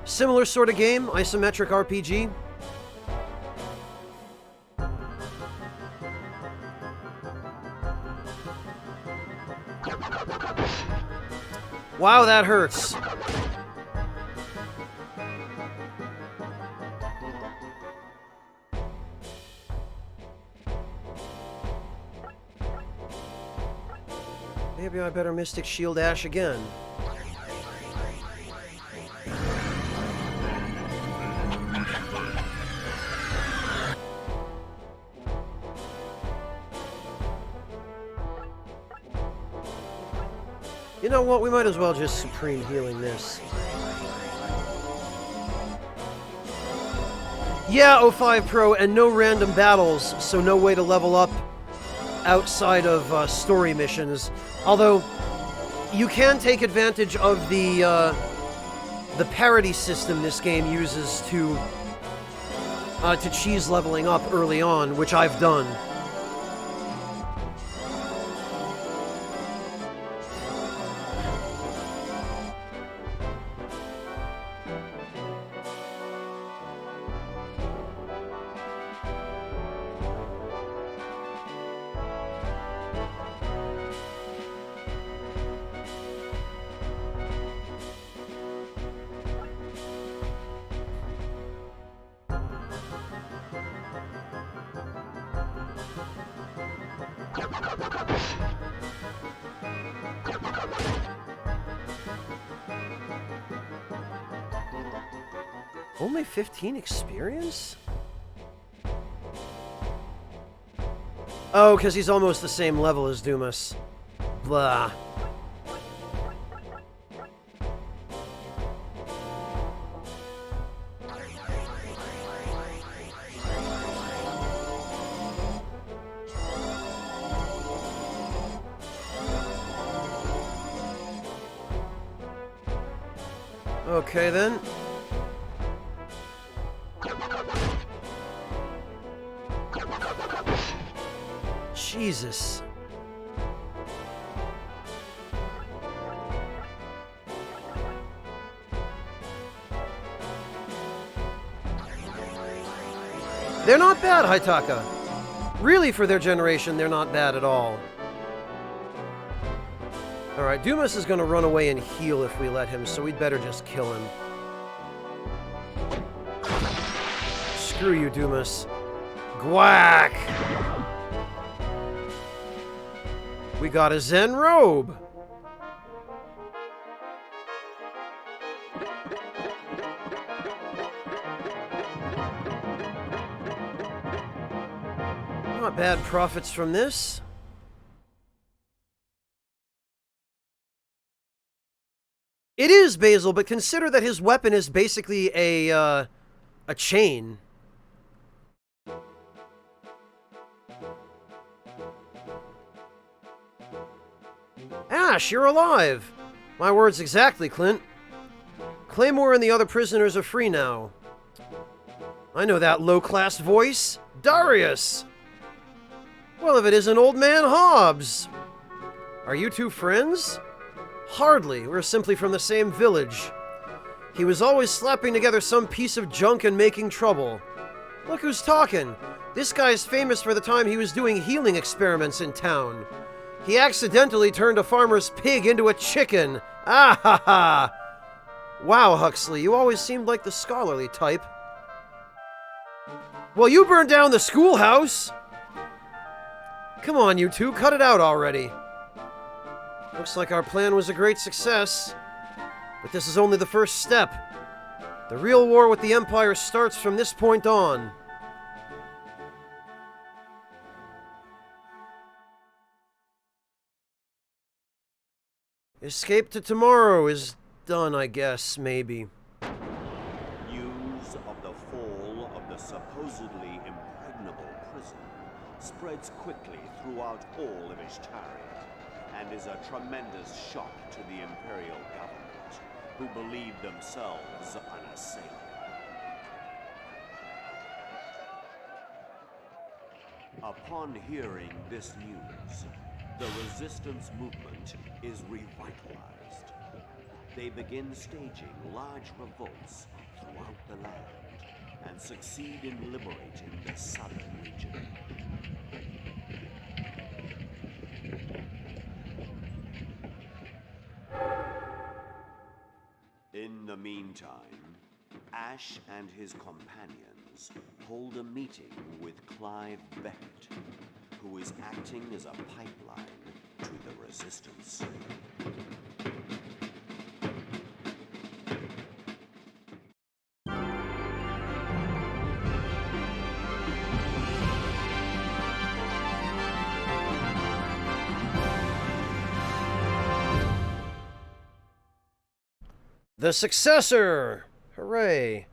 Similar sort of game, isometric RPG. Wow, that hurts. Maybe I better Mystic Shield Ash again. You know what, we might as well just Supreme Healing this. Yeah, O5 Pro, and no random battles, so no way to level up outside of story missions. Although, you can take advantage of the parity system this game uses to cheese leveling up early on, which I've done. Only 15 experience? Oh, because he's almost the same level as Dumas. Blah. Okay, then. Jesus. They're not bad, Haitaka. Really, for their generation, they're not bad at all. Alright, Dumas is gonna run away and heal if we let him, so we'd better just kill him. Screw you, Dumas. Gwack! We got a Zen robe! Not bad profits from this. It is Basil, but consider that his weapon is basically a chain. Ash, you're alive! My words exactly, Clint. Claymore and the other prisoners are free now. I know that low-class voice. Darius! Well, if it isn't Old Man Hobbs! Are you two friends? Hardly. We're simply from the same village. He was always slapping together some piece of junk and making trouble. Look who's talking. This guy's famous for the time he was doing healing experiments in town. He accidentally turned a farmer's pig into a chicken. Ah ha ha! Wow, Huxley, you always seemed like the scholarly type. Well, you burned down the schoolhouse! Come on, you two, cut it out already. Looks like our plan was a great success. But this is only the first step. The real war with the Empire starts from this point on. Escape to tomorrow is done, I guess, maybe. News of the fall of the supposedly impregnable prison spreads quickly throughout all of Ishtarian, and is a tremendous shock to the Imperial government, who believe themselves unassailable. Upon hearing this news, the resistance movement is revitalized. They begin staging large revolts throughout the land and succeed in liberating the southern region. In the meantime, Ash and his companions hold a meeting with Clive Beckett, who is acting as a pipeline to the resistance. The successor! Hooray!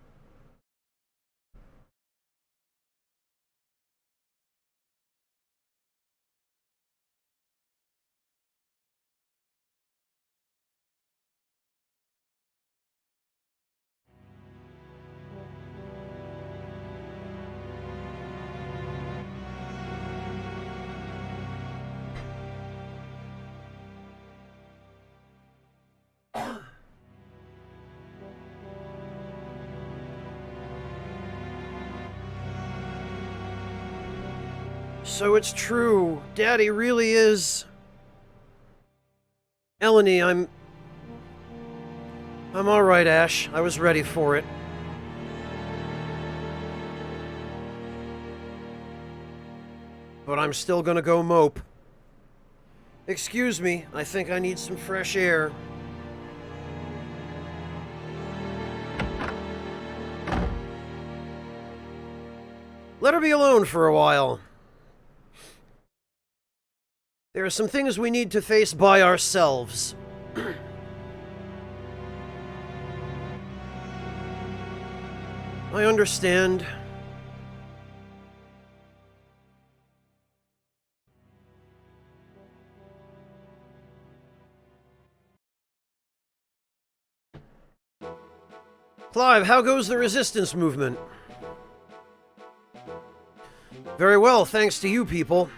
So it's true. Daddy really is... Eleni, I'm alright, Ash. I was ready for it. But I'm still gonna go mope. Excuse me, I think I need some fresh air. Let her be alone for a while. There are some things we need to face by ourselves. I understand. Clive, how goes the resistance movement? Very well, thanks to you people.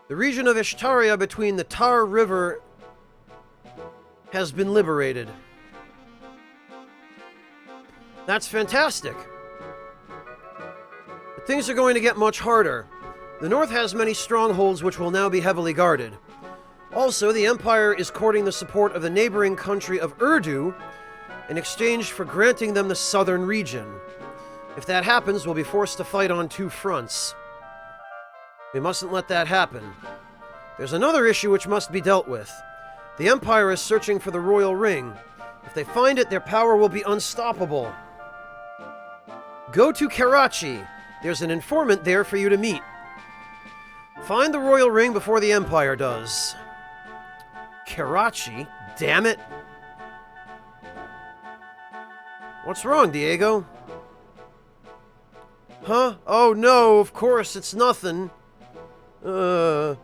The region of Ishtaria between the Tar River has been liberated. That's fantastic. But things are going to get much harder. The North has many strongholds which will now be heavily guarded. Also, the Empire is courting the support of the neighboring country of Urdu in exchange for granting them the southern region. If that happens, we'll be forced to fight on two fronts. We mustn't let that happen. There's another issue which must be dealt with. The Empire is searching for the Royal Ring. If they find it, their power will be unstoppable. Go to Karachi. There's an informant there for you to meet. Find the Royal Ring before the Empire does. Karachi? Damn it! What's wrong, Diego? Huh? Oh no, of course, it's nothing. Hey,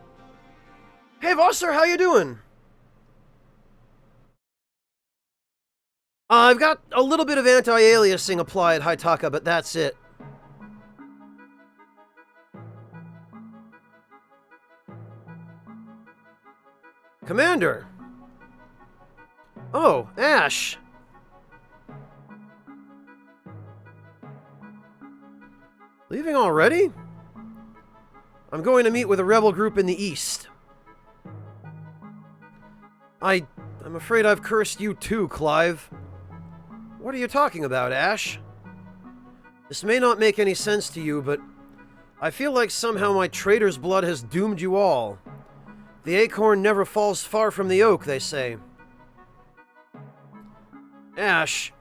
Vosser, how you doing? I've got a little bit of anti-aliasing applied, Haitaka, but that's it. Commander! Oh, Ash! Leaving already? I'm going to meet with a rebel group in the east. I'm afraid I've cursed you too, Clive. What are you talking about, Ash? This may not make any sense to you, but I feel like somehow my traitor's blood has doomed you all. The acorn never falls far from the oak, they say. Ash,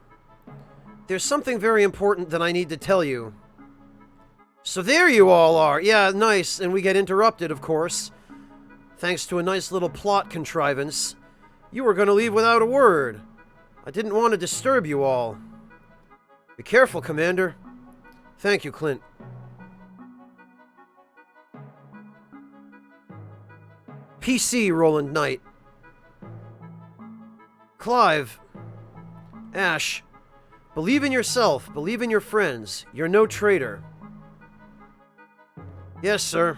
there's something very important that I need to tell you. So there you all are. Yeah, nice, and we get interrupted, of course. Thanks to a nice little plot contrivance. You were going to leave without a word. I didn't want to disturb you all. Be careful, Commander. Thank you, Clint. PC, Roland Knight. Clive. Ash. Believe in yourself. Believe in your friends. You're no traitor. Yes, sir.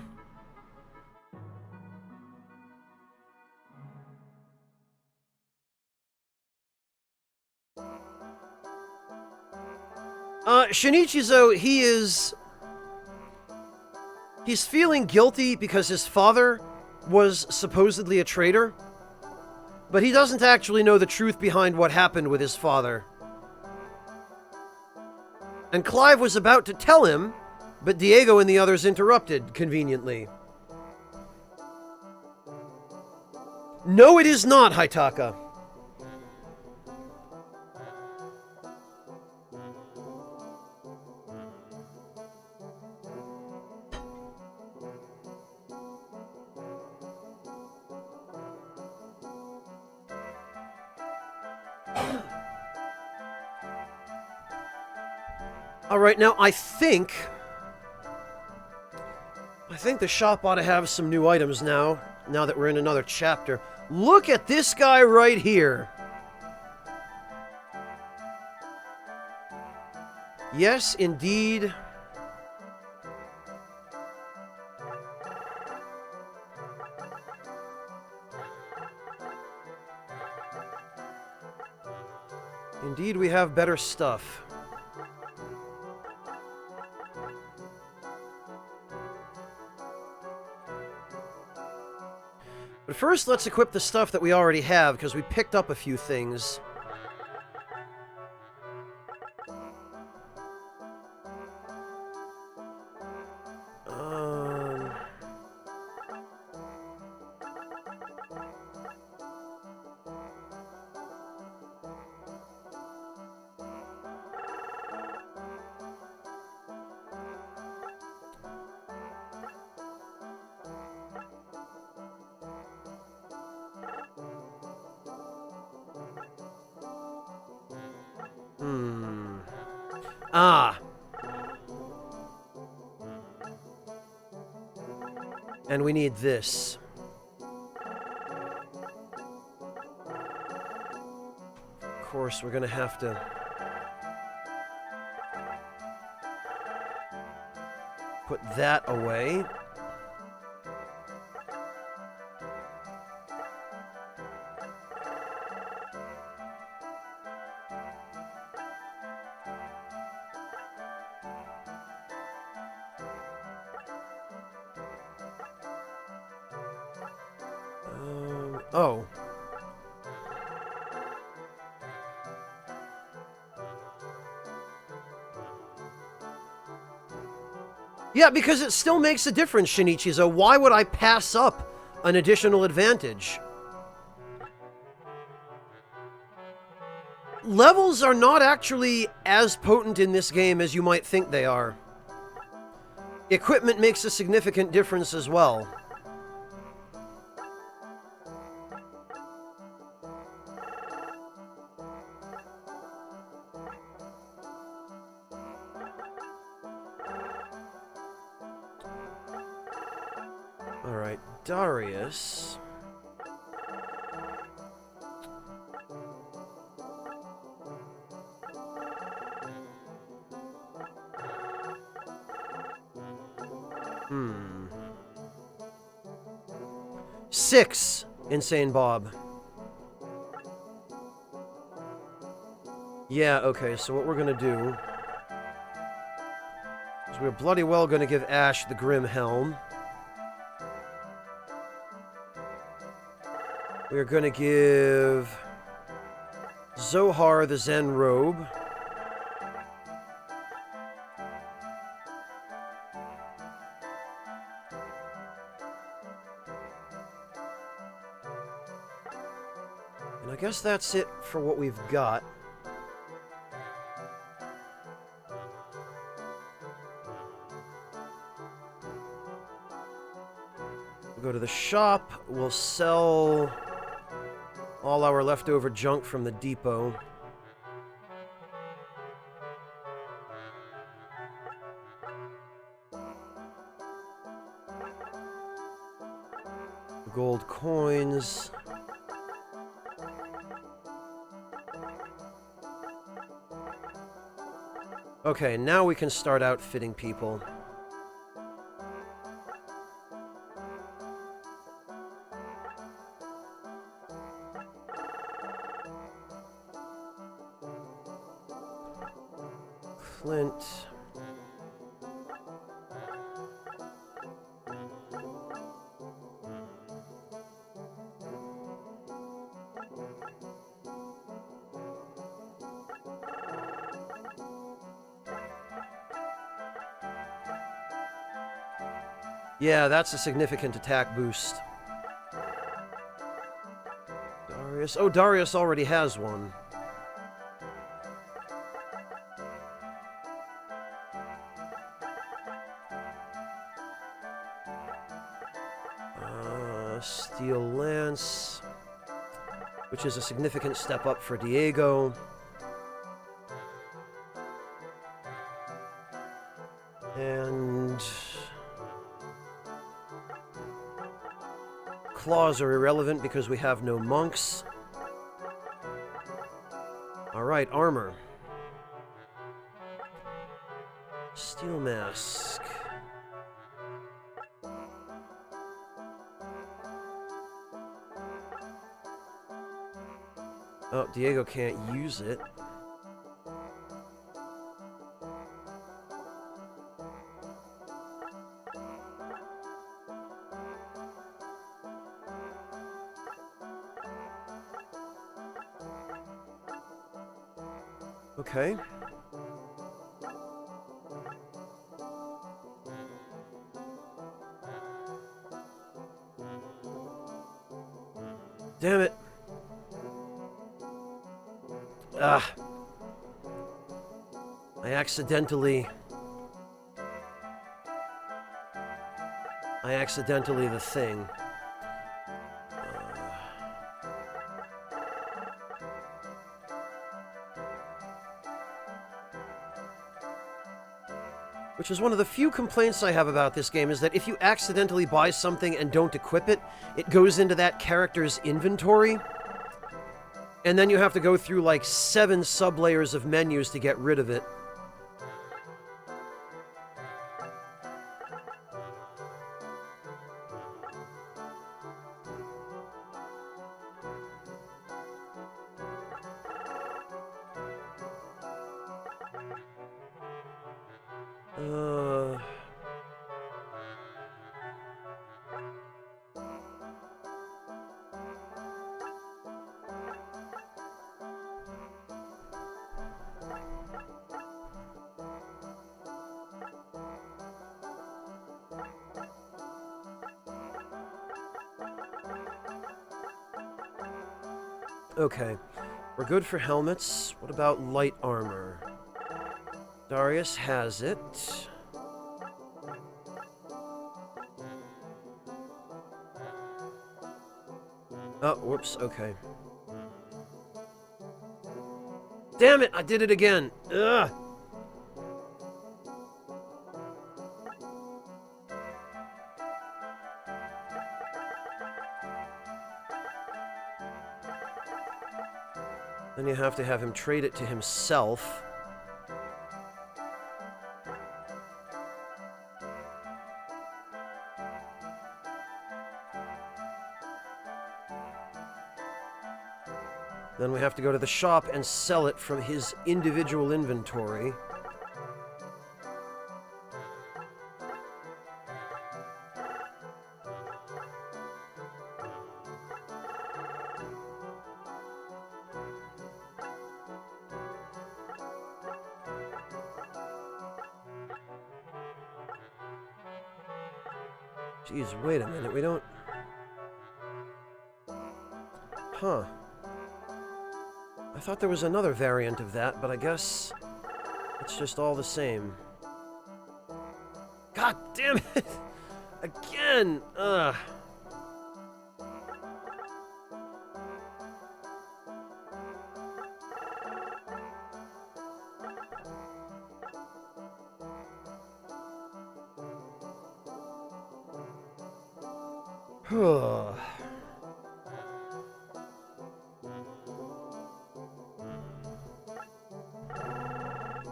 Shinichizo, he's feeling guilty because his father was supposedly a traitor, but he doesn't actually know the truth behind what happened with his father. And Clive was about to tell him, but Diego and the others interrupted, conveniently. No, it is not, Haitaka. Alright, now I think the shop ought to have some new items now that we're in another chapter. Look at this guy right here. Yes, indeed. Indeed, we have better stuff. But first, let's equip the stuff that we already have, because we picked up a few things. Ah. And we need this. Of course, we're gonna have to... put that away. Oh. Yeah, because it still makes a difference, Shinichi, so why would I pass up an additional advantage? Levels are not actually as potent in this game as you might think they are. Equipment makes a significant difference as well. Alright, Darius. Six, Insane Bob. Yeah, okay, so what we're gonna do is we're bloody well gonna give Ash the Grim Helm. We're gonna give Zohar the Zen Robe. And I guess that's it for what we've got. We'll go to the shop. We'll sell all our leftover junk from the depot. Gold coins. Okay, now we can start outfitting people. Clint. Yeah, that's a significant attack boost. Darius. Oh, Darius already has one. Steel Lance, which is a significant step up for Diego. And claws are irrelevant because we have no monks. Alright, armor. Steel mask. Oh, Diego can't use it. Okay. Damn it. Ah. I accidentally the thing. which is one of the few complaints I have about this game, is that if you accidentally buy something and don't equip it, it goes into that character's inventory. And then you have to go through like 7 sub-layers of menus to get rid of it. Okay, we're good for helmets. What about light armor? Darius has it. Oh, whoops, okay. Damn it, I did it again. Ugh. Then you have to have him trade it to himself. Then we have to go to the shop and sell it from his individual inventory. Jeez, wait a minute, we don't... Huh. I thought there was another variant of that, but I guess it's just all the same. God damn it! Again! Ugh.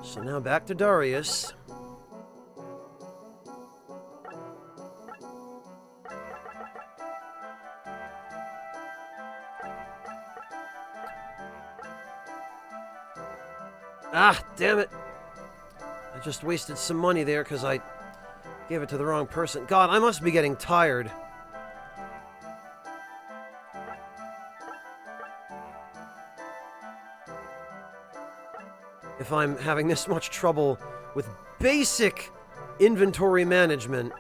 So now back to Darius. Ah, damn it. I just wasted some money there because I gave it to the wrong person. God, I must be getting tired. If I'm having this much trouble with basic inventory management.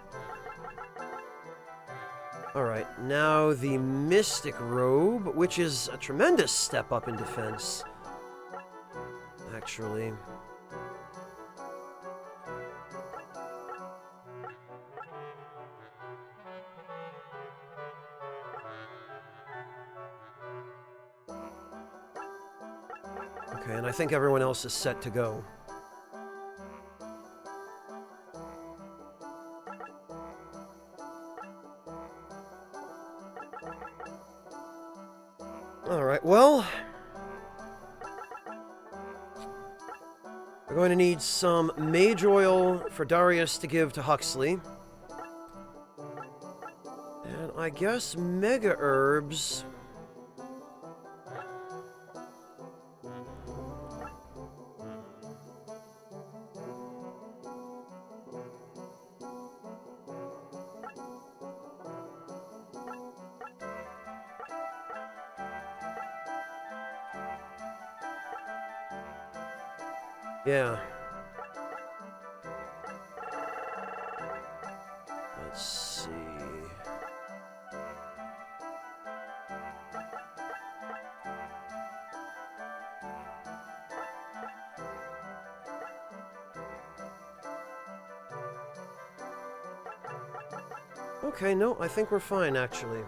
Alright, now the Mystic Robe, which is a tremendous step up in defense. Actually. Okay, and I think everyone else is set to go. Alright, well... we're going to need some mage oil for Darius to give to Huxley. And I guess mega herbs... Yeah. Let's see. Okay, no, I think we're fine, actually.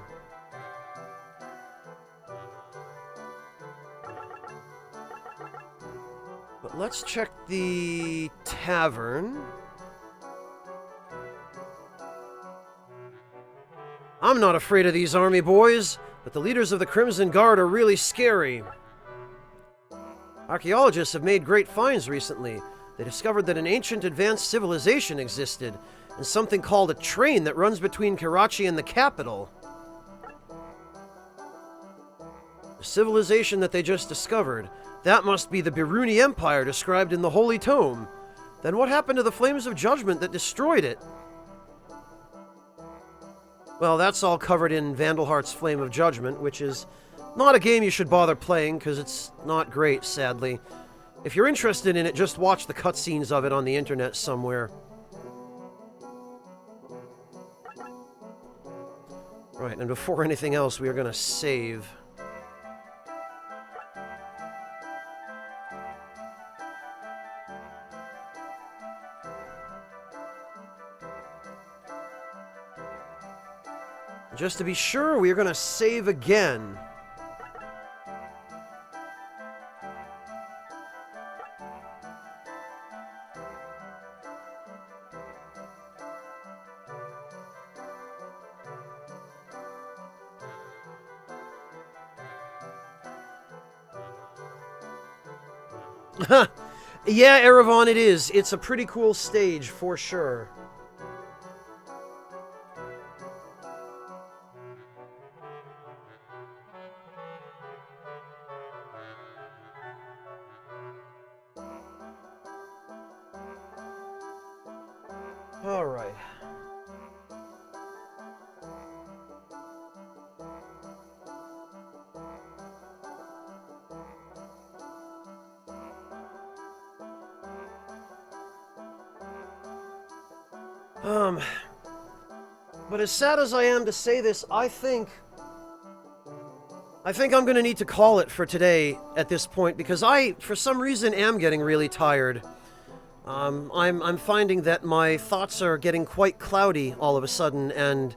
But let's check the tavern. I'm not afraid of these army boys, but the leaders of the Crimson Guard are really scary. Archaeologists have made great finds recently. They discovered that an ancient advanced civilization existed, and something called a train that runs between Karachi and the capital. The civilization that they just discovered, that must be the Biruni Empire described in the Holy Tome. Then what happened to the Flames of Judgment that destroyed it? Well, that's all covered in Vandal Heart's Flame of Judgment, which is not a game you should bother playing, because it's not great, sadly. If you're interested in it, just watch the cutscenes of it on the internet somewhere. Right, and before anything else, we are going to save. Just to be sure, we are going to save again. Yeah, Erevan, it is. It's a pretty cool stage, for sure. All right. But as sad as I am to say this, I think I'm going to need to call it for today at this point, because I, for some reason, am getting really tired. I'm finding that my thoughts are getting quite cloudy all of a sudden, and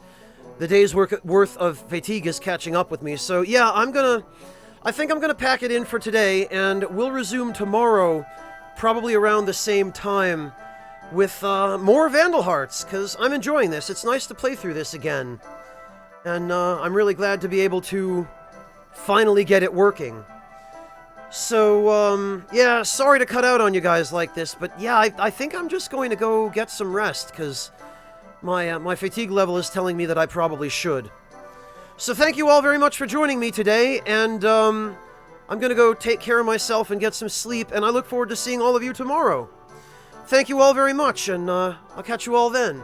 the day's worth of fatigue is catching up with me. So yeah, I think I'm gonna pack it in for today, and we'll resume tomorrow, probably around the same time, with more Vandal Hearts, because I'm enjoying this. It's nice to play through this again, and I'm really glad to be able to finally get it working. So, yeah, sorry to cut out on you guys like this, but yeah, I think I'm just going to go get some rest, because my fatigue level is telling me that I probably should. So thank you all very much for joining me today, and I'm going to go take care of myself and get some sleep, and I look forward to seeing all of you tomorrow. Thank you all very much, and I'll catch you all then.